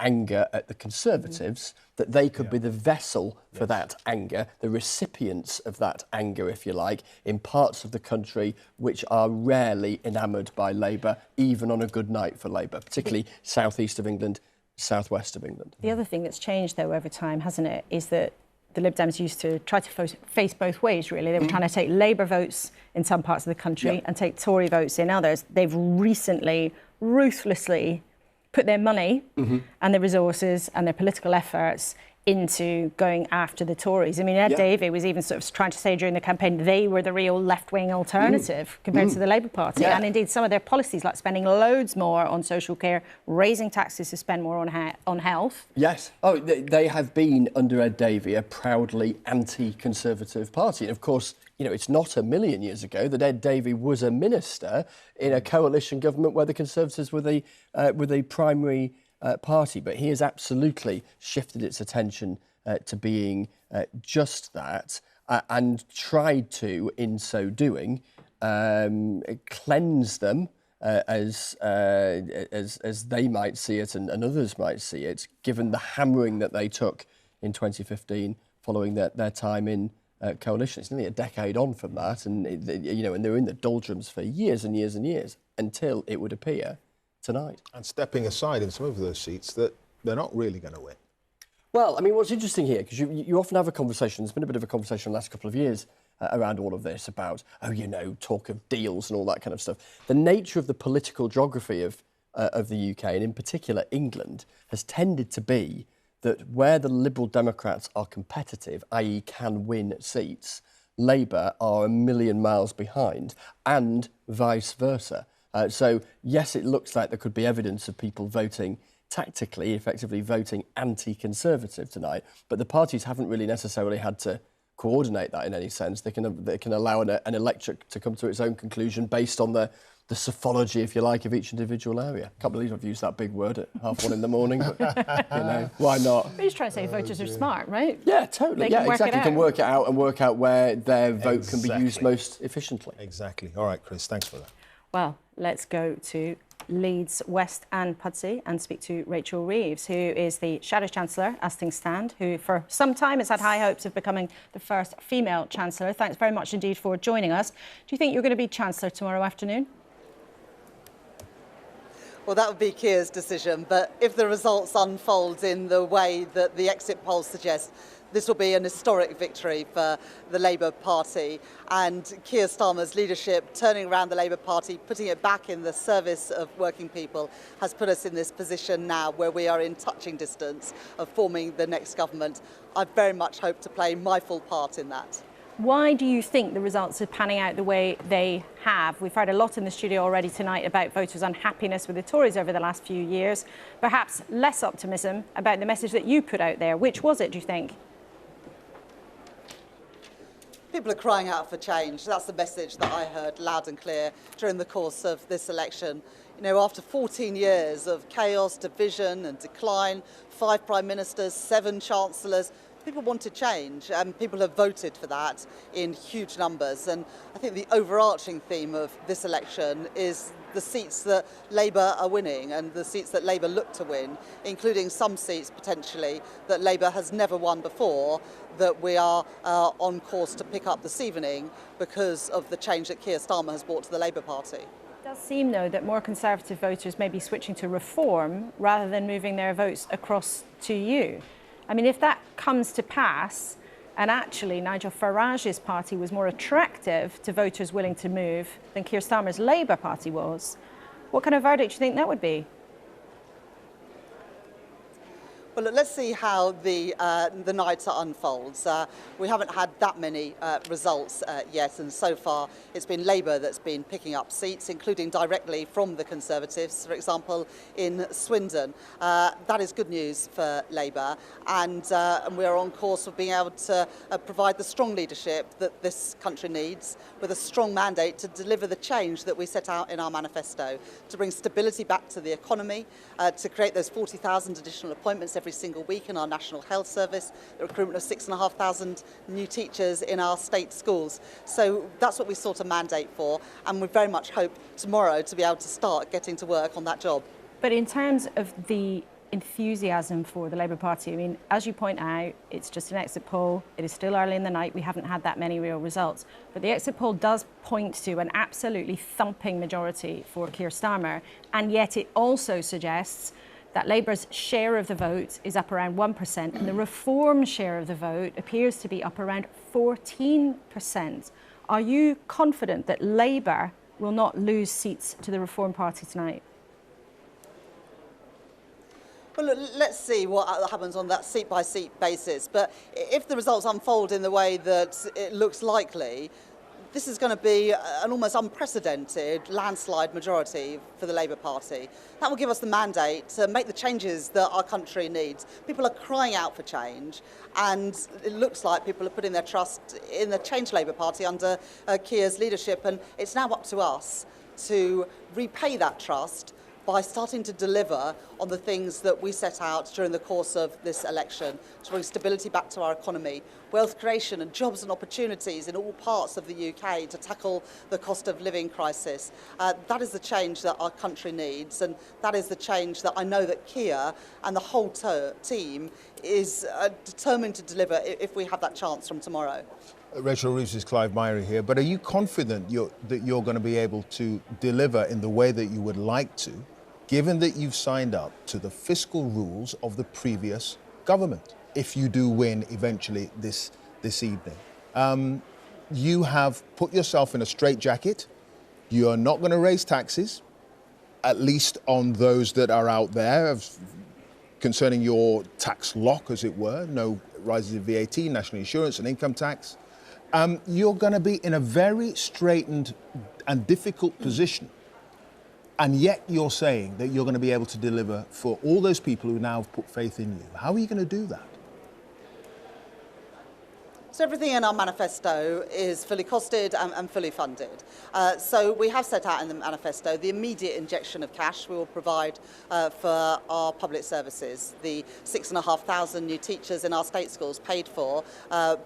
anger at the Conservatives, that they could be the vessel for that anger, the recipients of that anger, if you like, in parts of the country which are rarely enamoured by Labour, even on a good night for Labour, particularly southeast of England, southwest of England. The other thing that's changed, though, over time, hasn't it, is that the Lib Dems used to try to face both ways, really. They were trying to take Labour votes in some parts of the country and take Tory votes in others. They've recently, ruthlessly put their money and their resources and their political efforts into going after the Tories. I mean, Ed Davey was even sort of trying to say during the campaign they were the real left-wing alternative compared to the Labour Party. And indeed, some of their policies, like spending loads more on social care, raising taxes to spend more on health. Yes. Oh, they have been, under Ed Davey, a proudly anti-Conservative party. And of course, you know, it's not a million years ago that Ed Davey was a minister in a coalition government where the Conservatives were the primary party. But he has absolutely shifted its attention to being just that and tried to, in so doing, cleanse them as they might see it and others might see it, given the hammering that they took in 2015 following their time in coalition. It's nearly a decade on from that, and and they were in the doldrums for years and years and years until it would appear tonight. And stepping aside in some of those seats that they're not really going to win. Well, I mean, what's interesting here, because you often have a conversation, there's been a bit of a conversation the last couple of years around all of this about, talk of deals and all that kind of stuff. The nature of the political geography of the UK, and in particular England, has tended to be that where the Liberal Democrats are competitive, i.e. can win seats, Labour are a million miles behind, and vice versa. So, yes, it looks like there could be evidence of people voting tactically, effectively voting anti-Conservative tonight, but the parties haven't really necessarily had to coordinate that in any sense. They can allow an electorate to come to its own conclusion based on the psephology, if you like, of each individual area. Can't believe I've used that big word at 1:30 in the morning, but why not? We're just trying to say voters are smart, right? Yeah, totally. Yeah, exactly. Can work it out and work out where their vote can be used most efficiently. Exactly. All right, Chris, thanks for that. Well, let's go to Leeds West and Pudsey and speak to Rachel Reeves, who is the Shadow Chancellor as things stand, who for some time has had high hopes of becoming the first female Chancellor. Thanks very much indeed for joining us. Do you think you're going to be Chancellor tomorrow afternoon? Well, that would be Keir's decision, but if the results unfold in the way that the exit polls suggest, this will be an historic victory for the Labour Party, and Keir Starmer's leadership, turning around the Labour Party, putting it back in the service of working people, has put us in this position now where we are in touching distance of forming the next government. I very much hope to play my full part in that. Why do you think the results are panning out the way they have? We've heard a lot in the studio already tonight about voters' unhappiness with the Tories over the last few years. Perhaps less optimism about the message that you put out there. Which was it, do you think? People are crying out for change. That's the message that I heard loud and clear during the course of this election. You know, after 14 years of chaos, division and decline, 5 prime ministers, 7 chancellors, people wanted change, and people have voted for that in huge numbers. And I think the overarching theme of this election is the seats that Labour are winning and the seats that Labour look to win, including some seats potentially that Labour has never won before, that we are on course to pick up this evening because of the change that Keir Starmer has brought to the Labour Party. It does seem, though, that more Conservative voters may be switching to Reform rather than moving their votes across to you. I mean, if that comes to pass, and actually Nigel Farage's party was more attractive to voters willing to move than Keir Starmer's Labour Party was, what kind of verdict do you think that would be? Well, let's see how the night unfolds. We haven't had that many results yet, and so far it's been Labour that's been picking up seats, including directly from the Conservatives, for example, in Swindon. That is good news for Labour, and we're on course for being able to provide the strong leadership that this country needs, with a strong mandate to deliver the change that we set out in our manifesto, to bring stability back to the economy, to create those 40,000 additional appointments every single week in our National Health Service, the recruitment of 6,500 new teachers in our state schools. So that's what we sought a mandate for, and we very much hope tomorrow to be able to start getting to work on that job. But in terms of the enthusiasm for the Labour Party, I mean, as you point out, it's just an exit poll. It is still early in the night. We haven't had that many real results. But the exit poll does point to an absolutely thumping majority for Keir Starmer, and yet it also suggests that Labour's share of the vote is up around 1%, and the Reform share of the vote appears to be up around 14%. Are you confident that Labour will not lose seats to the Reform Party tonight? Well, look, let's see what happens on that seat-by-seat basis. But if the results unfold in the way that it looks likely, this is going to be an almost unprecedented landslide majority for the Labour Party. That will give us the mandate to make the changes that our country needs. People are crying out for change, and it looks like people are putting their trust in the Change Labour Party under Keir's leadership, and it's now up to us to repay that trust by starting to deliver on the things that we set out during the course of this election, to bring stability back to our economy, wealth creation and jobs and opportunities in all parts of the UK to tackle the cost of living crisis. That is the change that our country needs, and that is the change that I know that Keir and the whole team is determined to deliver if we have that chance from tomorrow. Rachel Reeves' Clive Myrie here, but are you confident that you're going to be able to deliver in the way that you would like to, given that you've signed up to the fiscal rules of the previous government, if you do win eventually this evening? You have put yourself in a straitjacket. You are not going to raise taxes, at least on those that are out there, concerning your tax lock, as it were, no rises in VAT, national insurance and income tax. You're going to be in a very straitened and difficult position. And yet you're saying that you're going to be able to deliver for all those people who now have put faith in you. How are you going to do that? So everything in our manifesto is fully costed and fully funded. So we have set out in the manifesto the immediate injection of cash we will provide for our public services. The 6,500 new teachers in our state schools paid for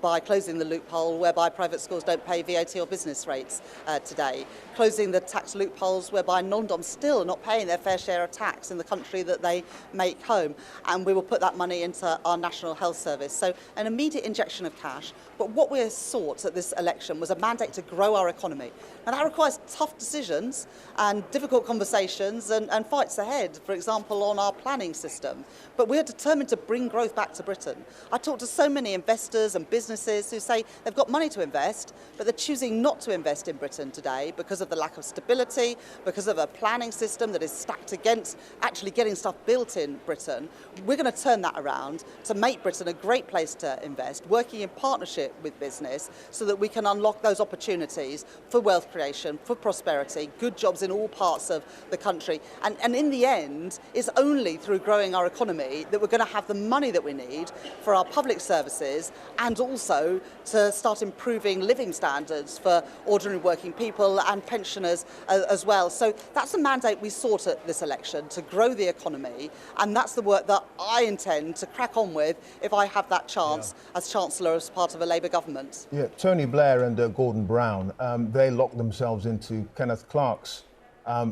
by closing the loophole whereby private schools don't pay VAT or business rates today. Closing the tax loopholes whereby non-doms still are not paying their fair share of tax in the country that they make home. And we will put that money into our National Health Service. So an immediate injection of cash. But what we sought at this election was a mandate to grow our economy. And that requires tough decisions and difficult conversations and fights ahead, for example, on our planning system. But we're determined to bring growth back to Britain. I talk to so many investors and businesses who say they've got money to invest, but they're choosing not to invest in Britain today because of the lack of stability, because of a planning system that is stacked against actually getting stuff built in Britain. We're going to turn that around to make Britain a great place to invest, working in partnership with business so that we can unlock those opportunities for wealth creation, for prosperity, good jobs in all parts of the country. And in the end, it's only through growing our economy that we're going to have the money that we need for our public services and also to start improving living standards for ordinary working people and pensioners as well. So that's the mandate we sought at this election, to grow the economy, and that's the work that I intend to crack on with if I have that chance as Chancellor as part of a Labour government. Yeah, Tony Blair and Gordon Brown, they locked themselves into Kenneth Clarke's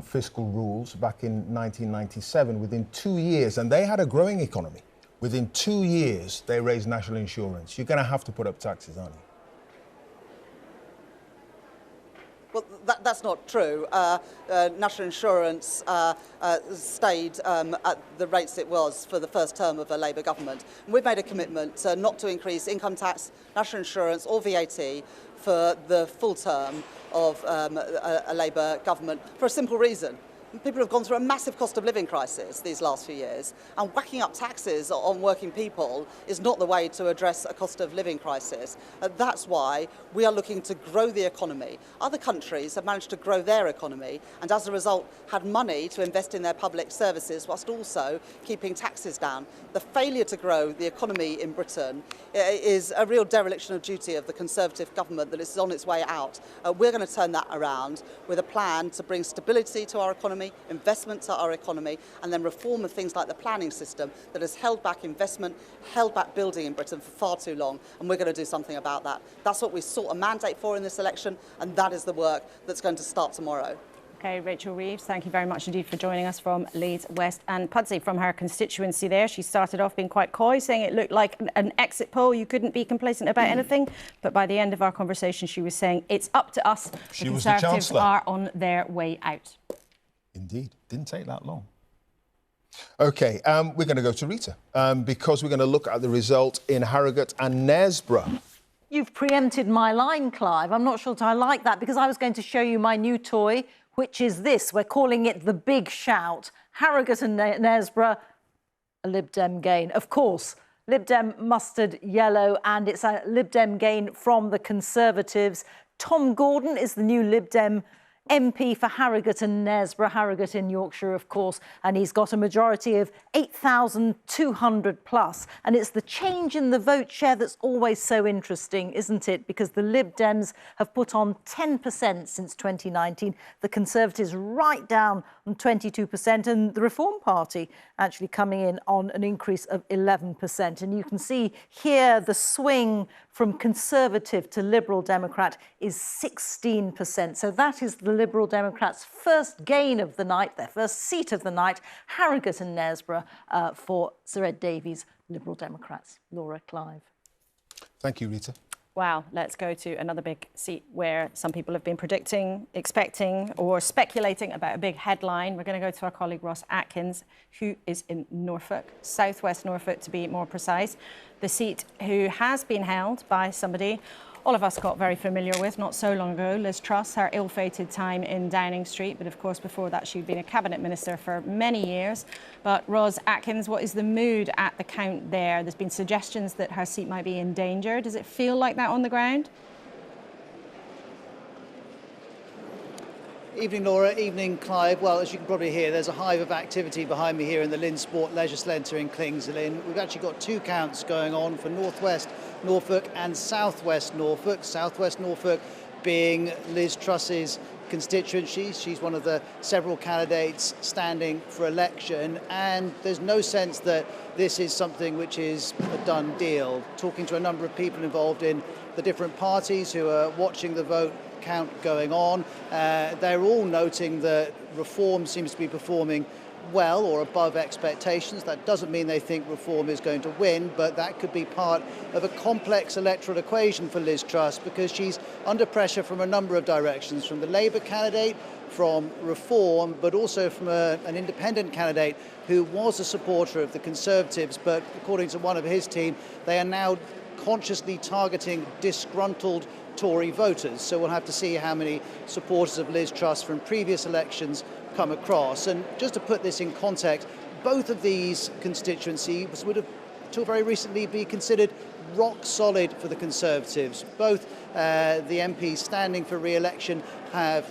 fiscal rules back in 1997 within 2 years, and they had a growing economy. Within 2 years, they raised national insurance. You're going to have to put up taxes, aren't you? Well, that's not true. National insurance stayed at the rates it was for the first term of a Labour government. And we've made a commitment not to increase income tax, national insurance or VAT for the full term of a Labour government for a simple reason. people have gone through a massive cost of living crisis these last few years, and whacking up taxes on working people is not the way to address a cost of living crisis. That's why we are looking to grow the economy. Other countries have managed to grow their economy and as a result had money to invest in their public services whilst also keeping taxes down. The failure to grow the economy in Britain is a real dereliction of duty of the Conservative government that is on its way out. We're going to turn that around with a plan to bring stability to our economy, investment to our economy, and then reform of things like the planning system that has held back investment, held back building in Britain for far too long, and we're going to do something about that. That's what we sought a mandate for in this election, and that is the work that's going to start tomorrow. OK, Rachel Reeves, thank you very much indeed for joining us from Leeds West. And Pudsey from her constituency there, she started off being quite coy, saying it looked like an exit poll. You couldn't be complacent about anything. But by the end of our conversation, she was saying it's up to us. The Conservatives are on their way out. Indeed. Didn't take that long. OK, we're going to go to Reeta because we're going to look at the result in Harrogate and Knaresborough. You've preempted my line, Clive. I'm not sure that I like that because I was going to show you my new toy, which is this. We're calling it the Big Shout. Harrogate and Knaresborough, a Lib Dem gain. Of course, Lib Dem mustard yellow, and it's a Lib Dem gain from the Conservatives. Tom Gordon is the new Lib Dem MP for Harrogate and Knaresborough, Harrogate in Yorkshire, of course, and he's got a majority of 8,200 plus. And it's the change in the vote share that's always so interesting, isn't it? Because the Lib Dems have put on 10% since 2019, the Conservatives right down on 22%, and the Reform Party actually coming in on an increase of 11%. And you can see here the swing from Conservative to Liberal Democrat is 16%. So that is the Liberal Democrats' first gain of the night, their first seat of the night, Harrogate and Knaresborough for Sir Ed Davies' Liberal Democrats. Laura, Clive. Thank you, Reeta. Wow, let's go to another big seat where some people have been predicting, expecting or speculating about a big headline. We're going to go to our colleague Ross Atkins, who is in Norfolk, southwest Norfolk to be more precise. The seat who has been held by somebody all of us got very familiar with not so long ago, Liz Truss, her ill-fated time in Downing Street. But of course, before that, she'd been a cabinet minister for many years. But Ross Atkins, what is the mood at the count there? There's been suggestions that her seat might be in danger. Does it feel like that on the ground? Evening, Laura. Evening, Clive. Well, as you can probably hear, there's a hive of activity behind me here in the Lynn Sport Leisure Centre in Kings Lynn. We've actually got two counts going on for Northwest Norfolk and Southwest Norfolk. Southwest Norfolk being Liz Truss's constituency. She's one of the several candidates standing for election, and there's no sense that this is something which is a done deal. Talking to a number of people involved in the different parties who are watching the vote count going on, they're all noting that Reform seems to be performing well or above expectations. That doesn't mean they think Reform is going to win, but that could be part of a complex electoral equation for Liz Truss, because she's under pressure from a number of directions, from the Labour candidate, from Reform, but also from an independent candidate who was a supporter of the Conservatives, but according to one of his team, they are now consciously targeting disgruntled Tory voters. So we'll have to see how many supporters of Liz Truss from previous elections come across. And just to put this in context, both of these constituencies would have, till very recently, be considered rock solid for the Conservatives. Both the MPs standing for re-election have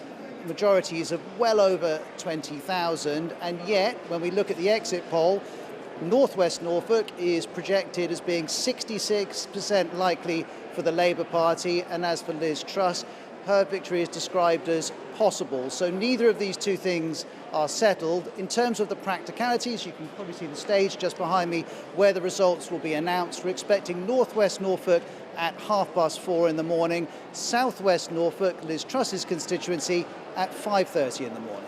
majorities of well over 20,000, and yet when we look at the exit poll, Northwest Norfolk is projected as being 66% likely for the Labour Party, and as for Liz Truss, her victory is described as possible. So neither of these two things are settled. In terms of the practicalities, you can probably see the stage just behind me where the results will be announced. We're expecting Northwest Norfolk at 4:30 in the morning, Southwest Norfolk, Liz Truss's constituency, at 5:30 in the morning.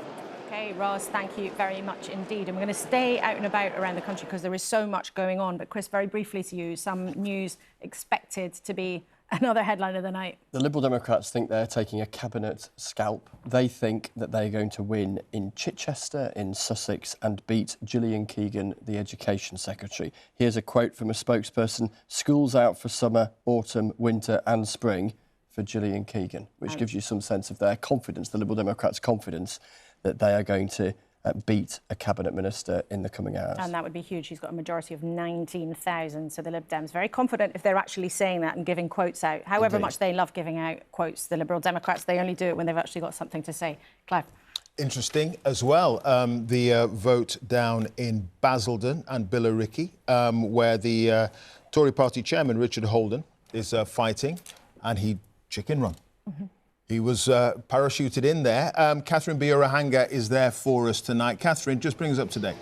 Okay, Ross, thank you very much indeed. And we're going to stay out and about around the country because there is so much going on. But Chris, very briefly to you, some news expected to be another headline of the night. The Liberal Democrats think they're taking a cabinet scalp. They think that they're going to win in Chichester, in Sussex, and beat Gillian Keegan, the Education Secretary. Here's a quote from a spokesperson: "Schools out for summer, autumn, winter and spring for Gillian Keegan," which gives you some sense of their confidence, the Liberal Democrats' confidence that they are going to beat a cabinet minister in the coming hours. And that would be huge. He's got a majority of 19,000. So the Lib Dems very confident if they're actually saying that and giving quotes out. However Indeed. much they love giving out quotes, the Liberal Democrats, they only do it when they've actually got something to say. Clive. Interesting as well, the vote down in Basildon and Billericay, where the Tory party chairman, Richard Holden, is fighting, and he chicken run. He was parachuted in there. Catherine Biorahanga is there for us tonight. Catherine, just bring us up to date.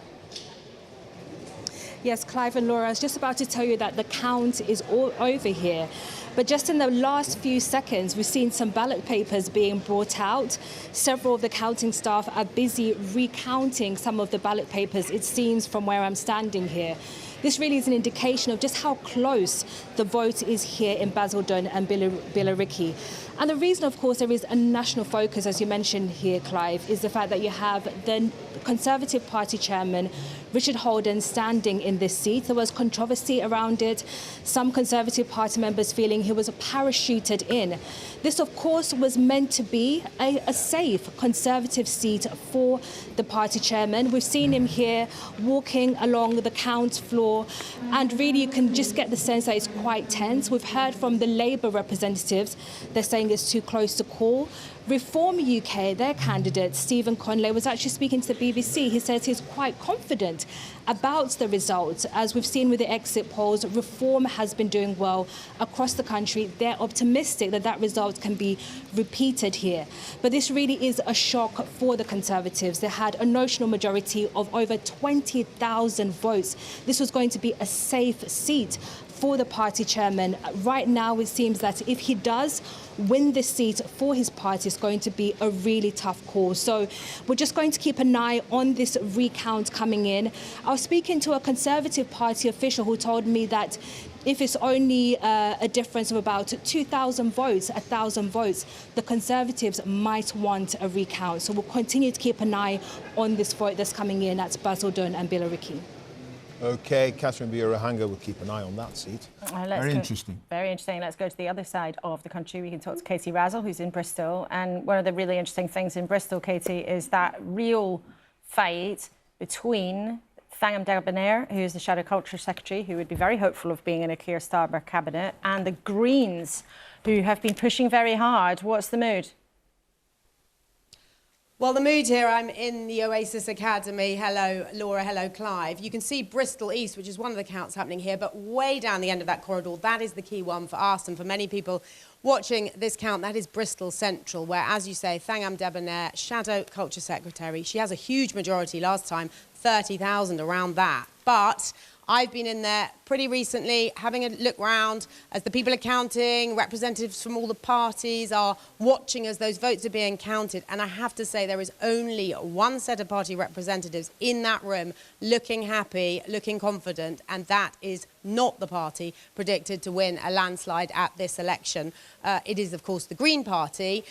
Yes, Clive and Laura, I was just about to tell you that the count is all over here. But just in the last few seconds, we've seen some ballot papers being brought out. Several of the counting staff are busy recounting some of the ballot papers, it seems, from where I'm standing here. This really is an indication of just how close the vote is here in Basildon and Billericay. And the reason, of course, there is a national focus, as you mentioned here, Clive, is the fact that you have the Conservative Party chairman, Richard Holden, standing in this seat. There was controversy around it. Some Conservative Party members feeling he was parachuted in. This, of course, was meant to be a safe Conservative seat for the party chairman. We've seen him here walking along the count floor, and really you can just get the sense that it's quite tense. We've heard from the Labour representatives, they're saying it's too close to call. Reform UK, their candidate, Stephen Conley, was actually speaking to the BBC. He says he's quite confident about the results. As we've seen with the exit polls, Reform has been doing well across the country. They're optimistic that that result can be repeated here. But this really is a shock for the Conservatives. They had a notional majority of over 20,000 votes. This was going to be a safe seat for the party chairman. Right now, it seems that if he does win this seat for his party, it's going to be a really tough call. So we're just going to keep an eye on this recount coming in. I was speaking to a Conservative Party official who told me that if it's only a difference of about 2,000 votes, 1,000 votes, the Conservatives might want a recount. So we'll continue to keep an eye on this vote that's coming in at Basildon and Billericay. OK, Catherine Biorahanga will keep an eye on that seat. Very interesting. Very interesting. Let's go to the other side of the country. We can talk to Katie Razzle, who's in Bristol. And one of the really interesting things in Bristol, Katie, is that real fight between Thangam Debbonair, who is the Shadow Culture Secretary, who would be very hopeful of being in a Keir Starmer cabinet, and the Greens, who have been pushing very hard. What's the mood? Well, the mood here, I'm in the Oasis Academy. Hello, Laura. Hello, Clive. You can see Bristol East, which is one of the counts happening here, but way down the end of that corridor, that is the key one for us and for many people watching this count. That is Bristol Central, where, as you say, Thangam Debbonair, Shadow Culture Secretary, she has a huge majority last time, 30,000 around that. But I've been in there pretty recently, having a look round as the people are counting, representatives from all the parties are watching as those votes are being counted. And I have to say there is only one set of party representatives in that room looking happy, looking confident, and that is not the party predicted to win a landslide at this election. It is, of course, the Green Party.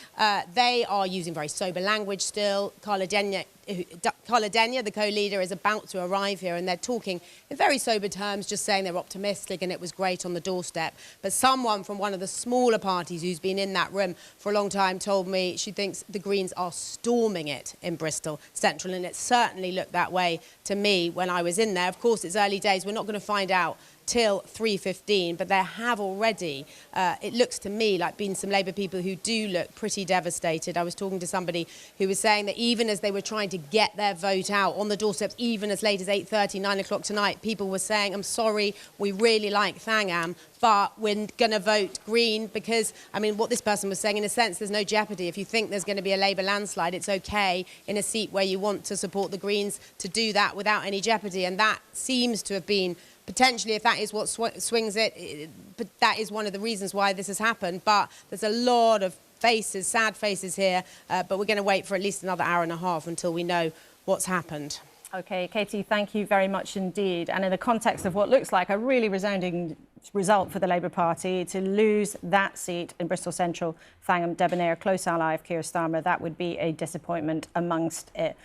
They are using very sober language still. Carla Denyer, the co-leader, is about to arrive here, and they're talking in very sober terms, just saying they're optimistic and it was great on the doorstep. But someone from one of the smaller parties who's been in that room for a long time told me she thinks the Greens are storming it in Bristol Central, and it certainly looked that way to me when I was in there. Of course, it's early days. We're not going to find out till 3:15, but there have already, it looks to me like been some Labour people who do look pretty devastated. I was talking to somebody who was saying that even as they were trying to get their vote out on the doorsteps, even as late as 8:30, 9 o'clock tonight, people were saying, I'm sorry, we really like Thangam, but we're going to vote Green because, I mean, what this person was saying, in a sense, there's no jeopardy. If you think there's going to be a Labour landslide, it's OK in a seat where you want to support the Greens to do that without any jeopardy. And that seems to have been potentially, if that is what swings it, but that is one of the reasons why this has happened. But there's a lot of faces, sad faces here, but we're going to wait for at least another hour and a half until we know what's happened. OK, Katie, thank you very much indeed. And in the context of what looks like a really resounding result for the Labour Party, to lose that seat in Bristol Central, Thangam Debbonair, close ally of Keir Starmer, that would be a disappointment amongst it.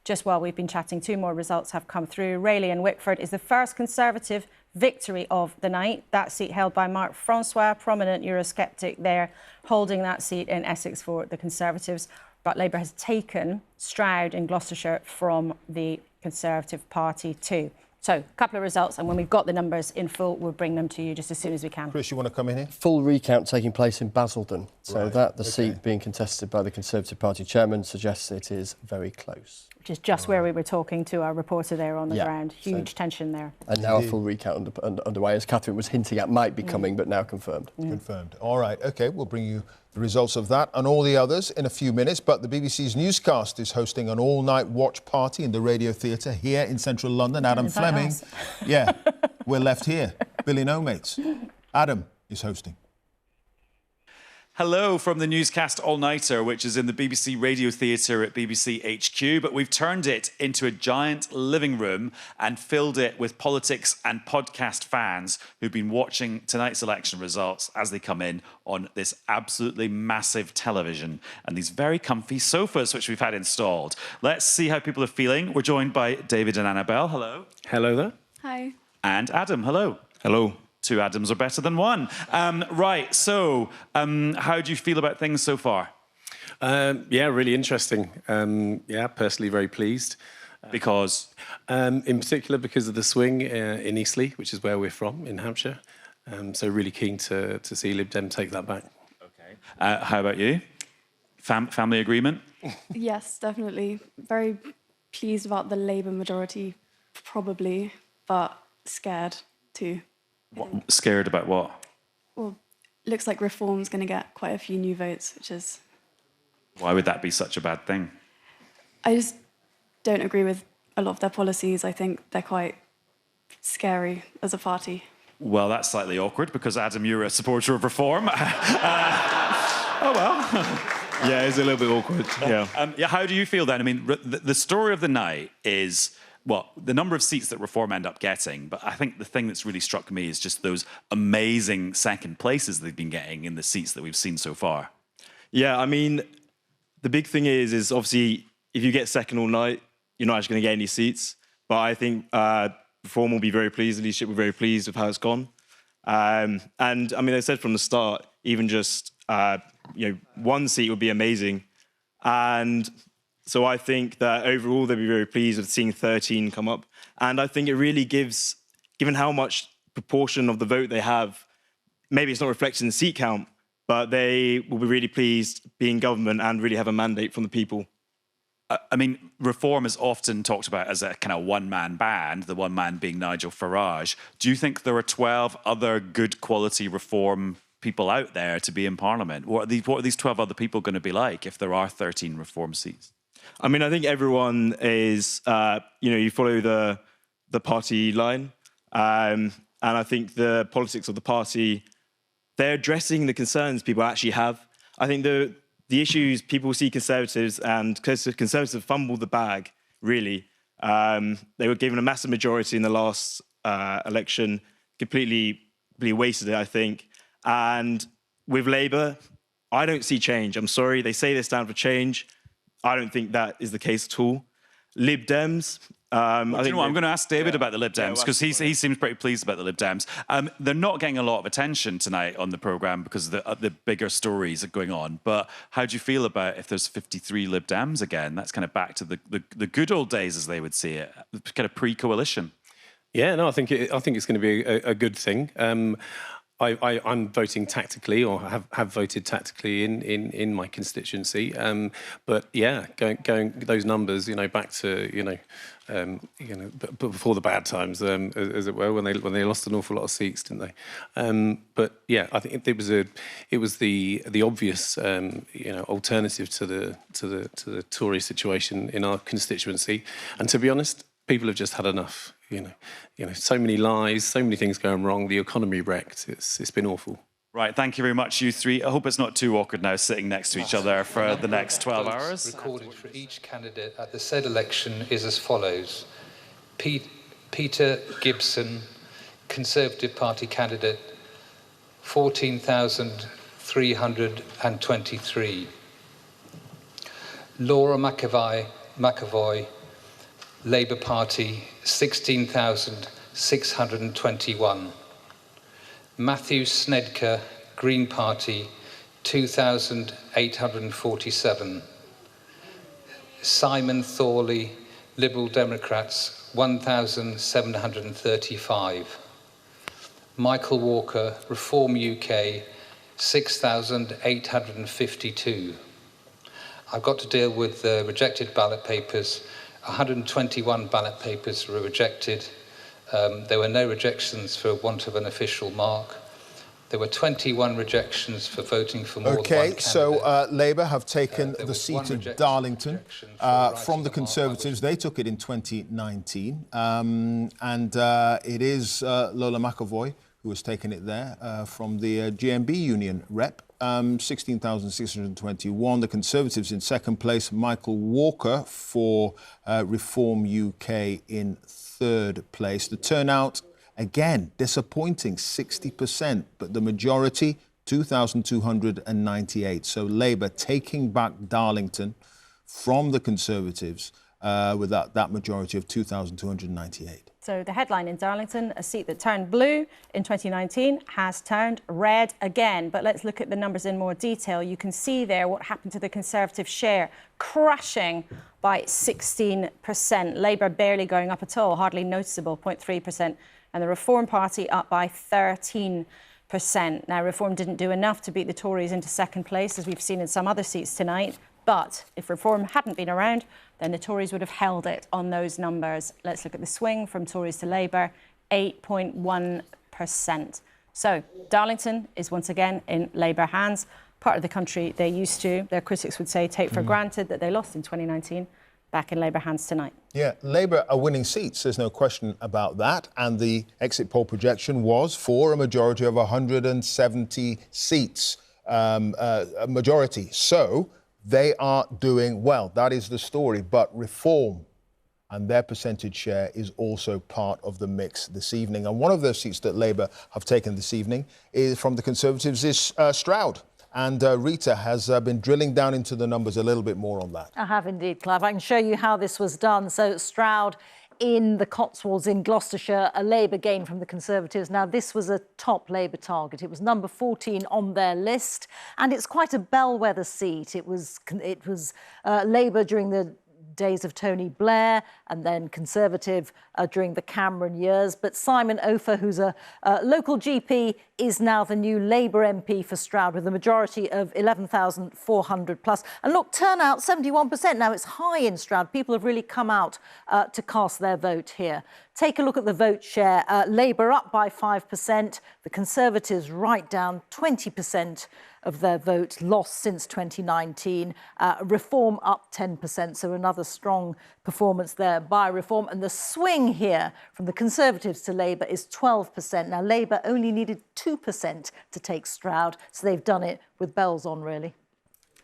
Just while we've been chatting, two more results have come through. Rayleigh and Wickford is the first Conservative victory of the night. That seat held by Mark Francois, prominent Eurosceptic there, holding that seat in Essex for the Conservatives. but Labour has taken Stroud in Gloucestershire from the Conservative Party too. So, a couple of results, and when we've got the numbers in full, we'll bring them to you just as soon as we can. Chris, you want to come in here? Full recount taking place in Basildon. So Right, that the seat being contested by the Conservative Party chairman suggests it is very close. Which is just where we were talking to our reporter there on the Yeah, ground. Huge tension there. And now a full recount underway, as Catherine was hinting at, might be coming, but now confirmed. Confirmed. All right, OK, we'll bring you the results of that and all the others in a few minutes. But the BBC's newscast is hosting an all-night watch party in the Radio Theatre here in central London. Adam Is that Fleming. us? Yeah, we're left here. Billy No Mates. Adam is hosting. Hello from the newscast all-nighter, which is in the BBC Radio Theatre at BBC HQ, but we've turned it into a giant living room and filled it with politics and podcast fans who've been watching tonight's election results as they come in on this absolutely massive television and these very comfy sofas which we've had installed. Let's see how people are feeling. We're joined by David and Annabelle. Hello. Hello there. Hi. And Adam. Hello. Hello. Two Adams are better than one. Right, so how do you feel about things so far? Yeah, really interesting. Yeah, personally very pleased. Because? In particular because of the swing in Eastleigh, which is where we're from, in Hampshire. So really keen to see Lib Dem take that back. Okay. How about you? Family agreement? Yes, definitely. Very pleased about the Labour majority, probably, but scared too. What, scared about what? Well, looks like Reform's going to get quite a few new votes, which is... Why would that be such a bad thing? I just don't agree with a lot of their policies. I think they're quite scary as a party. Well, that's slightly awkward because, Adam, you're a supporter of Reform. Oh, well. Yeah, it's a little bit awkward, yeah. Yeah, how do you feel then? I mean, the story of the night is... well, the number of seats that Reform end up getting, but I think the thing that's really struck me is just those amazing second places they've been getting in the seats that we've seen so far. Yeah, I mean, the big thing is obviously if you get second all night, you're not actually going to get any seats. But I think Reform will be very pleased, the leadership will be very pleased with how it's gone. And I mean, they said from the start, even just one seat would be amazing. And so I think that overall they'll be very pleased with seeing 13 come up. And I think it really gives, given how much proportion of the vote they have, maybe it's not reflected in the seat count, but they will be really pleased being government and really have a mandate from the people. I mean, Reform is often talked about as a kind of one-man band, the one man being Nigel Farage. Do you think there are 12 other good quality Reform people out there to be in Parliament? What are these 12 other people going to be like if there are 13 Reform seats? I mean, I think everyone is, you follow the party line. And I think the politics of the party, they're addressing the concerns people actually have. I think the issues people see Conservatives, and Conservatives fumbled the bag, really. They were given a massive majority in the last election, completely wasted it, I think. And with Labour, I don't see change. I'm sorry, they say they stand for change. I don't think that is the case at all. Lib Dems... I'm going to ask David about the Lib Dems, because he seems pretty pleased about the Lib Dems. They're not getting a lot of attention tonight on the programme because the bigger stories are going on. But how do you feel about if there's 53 Lib Dems again? That's kind of back to the good old days, as they would see it, kind of pre-coalition. Yeah, no, I think it's going to be a good thing. I'm voting tactically, or have voted tactically in my constituency. But yeah, going those numbers, back to but before the bad times, as it were, when they lost an awful lot of seats, didn't they? But yeah, I think it was the obvious alternative to the Tory situation in our constituency. And to be honest, people have just had enough. So many lies, so many things going wrong. The economy wrecked. It's been awful. Right, thank you very much, you three. I hope it's not too awkward now sitting next to each other for the next 12 hours. Recorded for each candidate at the said election is as follows. Peter Gibson, Conservative Party candidate, 14,323. Laura McAvoy, Labour Party, 16,621. Matthew Snedker, Green Party, 2,847. Simon Thorley, Liberal Democrats, 1,735. Michael Walker, Reform UK, 6,852. I've got to deal with the rejected ballot papers. 121 ballot papers were rejected. There were no rejections for want of an official mark. There were 21 rejections for voting for more than one candidate. So Labour have taken the seat of Darlington from the Conservatives. They took it in 2019. It is Lola McAvoy who has taken it there from the GMB union rep. 16,621. The Conservatives in second place. Michael Walker for Reform UK in third place. The turnout, again, disappointing, 60%, but the majority, 2,298. So Labour taking back Darlington from the Conservatives with that majority of 2,298. So the headline in Darlington, a seat that turned blue in 2019 has turned red again. But let's look at the numbers in more detail. You can see there what happened to the Conservative share, crashing by 16%. Labour barely going up at all, hardly noticeable, 0.3%. And the Reform Party up by 13%. Now, Reform didn't do enough to beat the Tories into second place, as we've seen in some other seats tonight. But if Reform hadn't been around, then the Tories would have held it on those numbers. Let's look at the swing from Tories to Labour, 8.1%. So Darlington is once again in Labour hands, part of the country they used to, their critics would say, take for granted that they lost in 2019, back in Labour hands tonight. Yeah, Labour are winning seats, there's no question about that. And the exit poll projection was for a majority of 170 seats, a majority. So they are doing well. That is the story. But Reform and their percentage share is also part of the mix this evening. And one of those seats that Labour have taken this evening is from the Conservatives is Stroud. And Reeta has been drilling down into the numbers a little bit more on that. I have indeed, Clive. I can show you how this was done. So Stroud in the Cotswolds in Gloucestershire, a Labour gain from the Conservatives. Now, this was a top Labour target. It was number 14 on their list, and it's quite a bellwether seat. It was Labour during the days of Tony Blair, and then Conservative during the Cameron years. But Simon Ofer, who's a local GP, is now the new Labour MP for Stroud with a majority of 11,400 plus. And look, turnout 71%. Now, it's high in Stroud. People have really come out to cast their vote here. Take a look at the vote share. Labour up by 5%. The Conservatives right down 20% of their vote lost since 2019. Reform up 10%, so another strong performance there by Reform. And the swing here from the Conservatives to Labour is 12%. Now, Labour only needed 2% to take Stroud, so they've done it with bells on, really.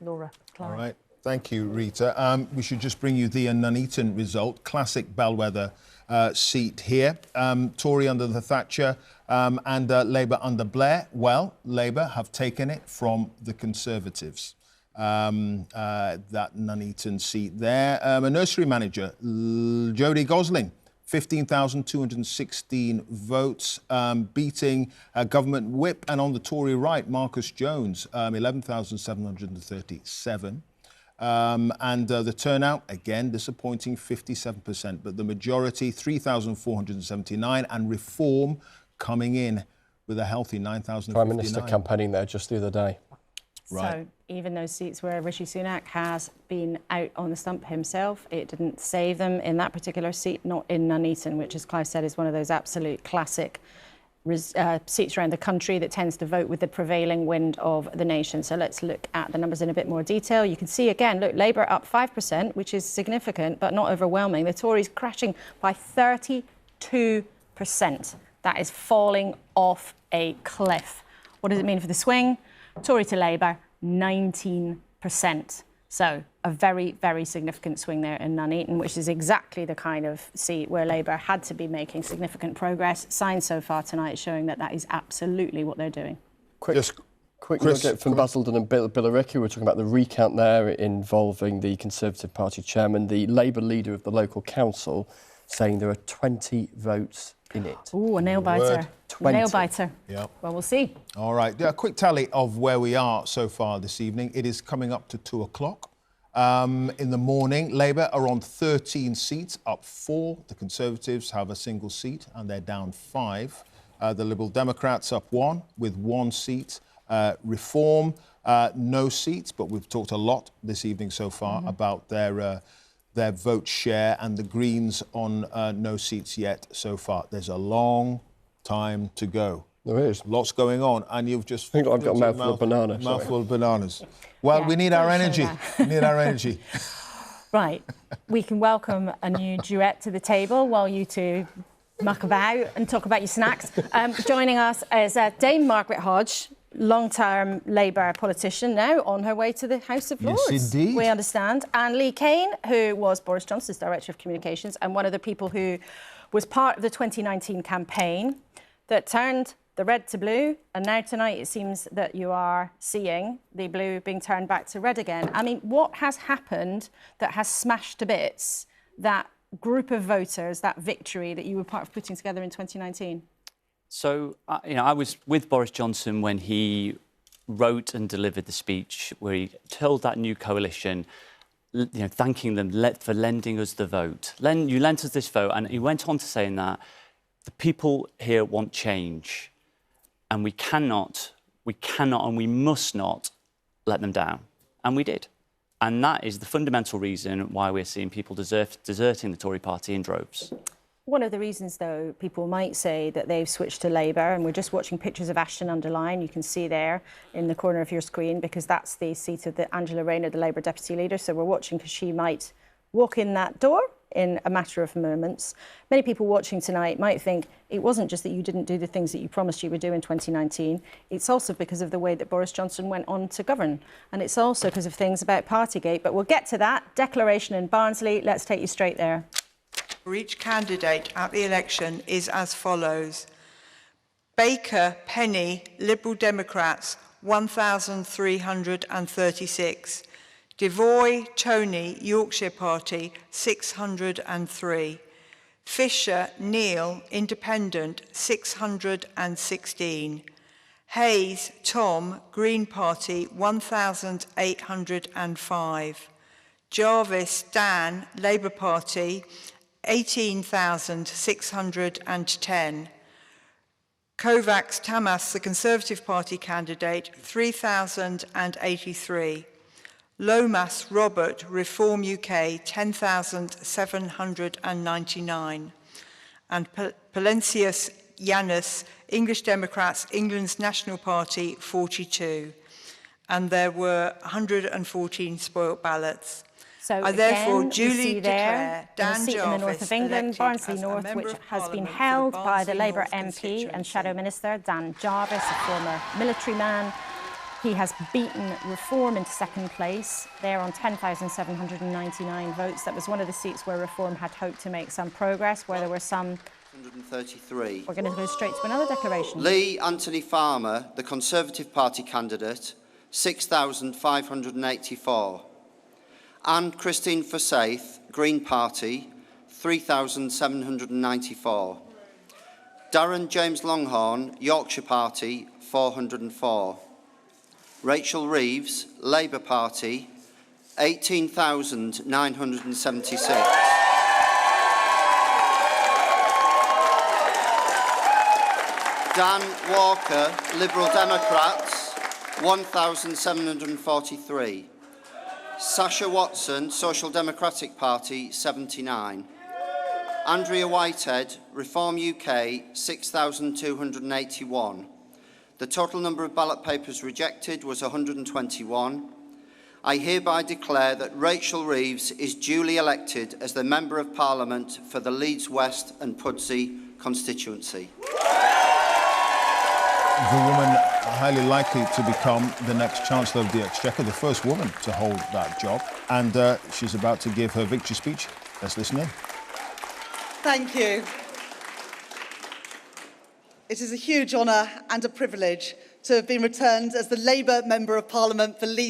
Laura, Clive. All right. Thank you, Reeta. We should just bring you the Nuneaton result. Classic bellwether seat here. Tory under the Thatcher and Labour under Blair. Well, Labour have taken it from the Conservatives. That Nuneaton seat there. A nursery manager, Jodie Gosling, 15,216 votes, beating government whip. And on the Tory right, Marcus Jones, 11,737. And the turnout, again, disappointing, 57%. But the majority, 3,479. And Reform coming in with a healthy 9,059. Prime Minister campaigning there just the other day. Right. So even those seats where Rishi Sunak has been out on the stump himself, it didn't save them in that particular seat, not in Nuneaton, which, as Clive said, is one of those absolute classic seats around the country that tends to vote with the prevailing wind of the nation. So let's look at the numbers in a bit more detail. You can see again, look, Labour up 5%, which is significant, but not overwhelming. The Tories crashing by 32%. That is falling off a cliff. What does it mean for the swing? Tory to Labour, 19%. So a very, very significant swing there in Nuneaton, which is exactly the kind of seat where Labour had to be making significant progress. Signs so far tonight showing that that is absolutely what they're doing. Quick nugget from Basildon and Billericay. We're talking about the recount there involving the Conservative Party chairman, the Labour leader of the local council, saying there are 20 votes in it. Ooh, a nail-biter. 20. Nail-biter. Yeah. Well, we'll see. All right. A quick tally of where we are so far this evening. It is coming up to 2 o'clock. In the morning, Labour are on 13 seats, up 4. The Conservatives have a single seat, and they're down 5. The Liberal Democrats up 1, with 1 seat. Reform, no seats, but we've talked a lot this evening so far about their vote share, and the Greens on no seats yet so far. There's a long time to go. There is. Lots going on, and you've just... I think I've got a mouthful of banana. Mouthful of bananas. Well, Yeah, we need our energy. We need our energy. Right, we can welcome a new duet to the table while you two muck about and talk about your snacks. Joining us is Dame Margaret Hodge, long-term Labour politician, now on her way to the House of Lords. Yes, indeed. We understand. And Lee Kane, who was Boris Johnson's Director of Communications and one of the people who was part of the 2019 campaign that turned the red to blue, and now tonight it seems that you are seeing the blue being turned back to red again. I mean, what has happened that has smashed to bits that group of voters, that victory that you were part of putting together in 2019? So, I was with Boris Johnson when he wrote and delivered the speech where he told that new coalition, thanking them for lending us the vote. You lent us this vote, and he went on to saying that the people here want change. And we cannot, and we must not let them down. And we did. And that is the fundamental reason why we're seeing people deserting the Tory party in droves. One of the reasons, though, people might say that they've switched to Labour, and we're just watching pictures of Ashton underline, you can see there in the corner of your screen, because that's the seat of Angela Rayner, the Labour Deputy Leader. So we're watching because she might walk in that door in a matter of moments. Many people watching tonight might think it wasn't just that you didn't do the things that you promised you would do in 2019. It's also because of the way that Boris Johnson went on to govern. And it's also because of things about Partygate. But we'll get to that. Declaration in Barnsley. Let's take you straight there. For each candidate at the election is as follows. Baker, Penny, Liberal Democrats, 1,336. Devoy, Tony, Yorkshire Party, 603. Fisher, Neil, Independent, 616. Hayes, Tom, Green Party, 1,805. Jarvis, Dan, Labour Party, 18,610. Kovacs, Tamas, the Conservative Party candidate, 3,083. Lomas, Robert, Reform UK, 10,799. And Palencius, Yanis, English Democrats, England's National Party, 42. And there were 114 spoilt ballots. So I therefore duly declare Dan Dan seat in the north Jarvis of England, Barnsley elected as a North, member which of has been Parliament held for the by the Barnsley Labour North MP and constituency. Shadow Minister, Dan Jarvis, a former military man. He has beaten Reform into second place. They're on 10,799 votes. That was one of the seats where Reform had hoped to make some progress, where there were some... 133. We're going to go straight to another declaration. Lee Anthony Farmer, the Conservative Party candidate, 6,584. Anne Christine Forsyth, Green Party, 3,794. Darren James Longhorn, Yorkshire Party, 404. Rachel Reeves, Labour Party, 18,976. Dan Walker, Liberal Democrats, 1,743. Sasha Watson, Social Democratic Party, 79. Andrea Whitehead, Reform UK, 6,281. The total number of ballot papers rejected was 121. I hereby declare that Rachel Reeves is duly elected as the Member of Parliament for the Leeds West and Pudsey constituency. The woman highly likely to become the next Chancellor of the Exchequer, the first woman to hold that job. And she's about to give her victory speech. Let's listen in. Thank you. It is a huge honour and a privilege to have been returned as the Labour Member of Parliament for Leeds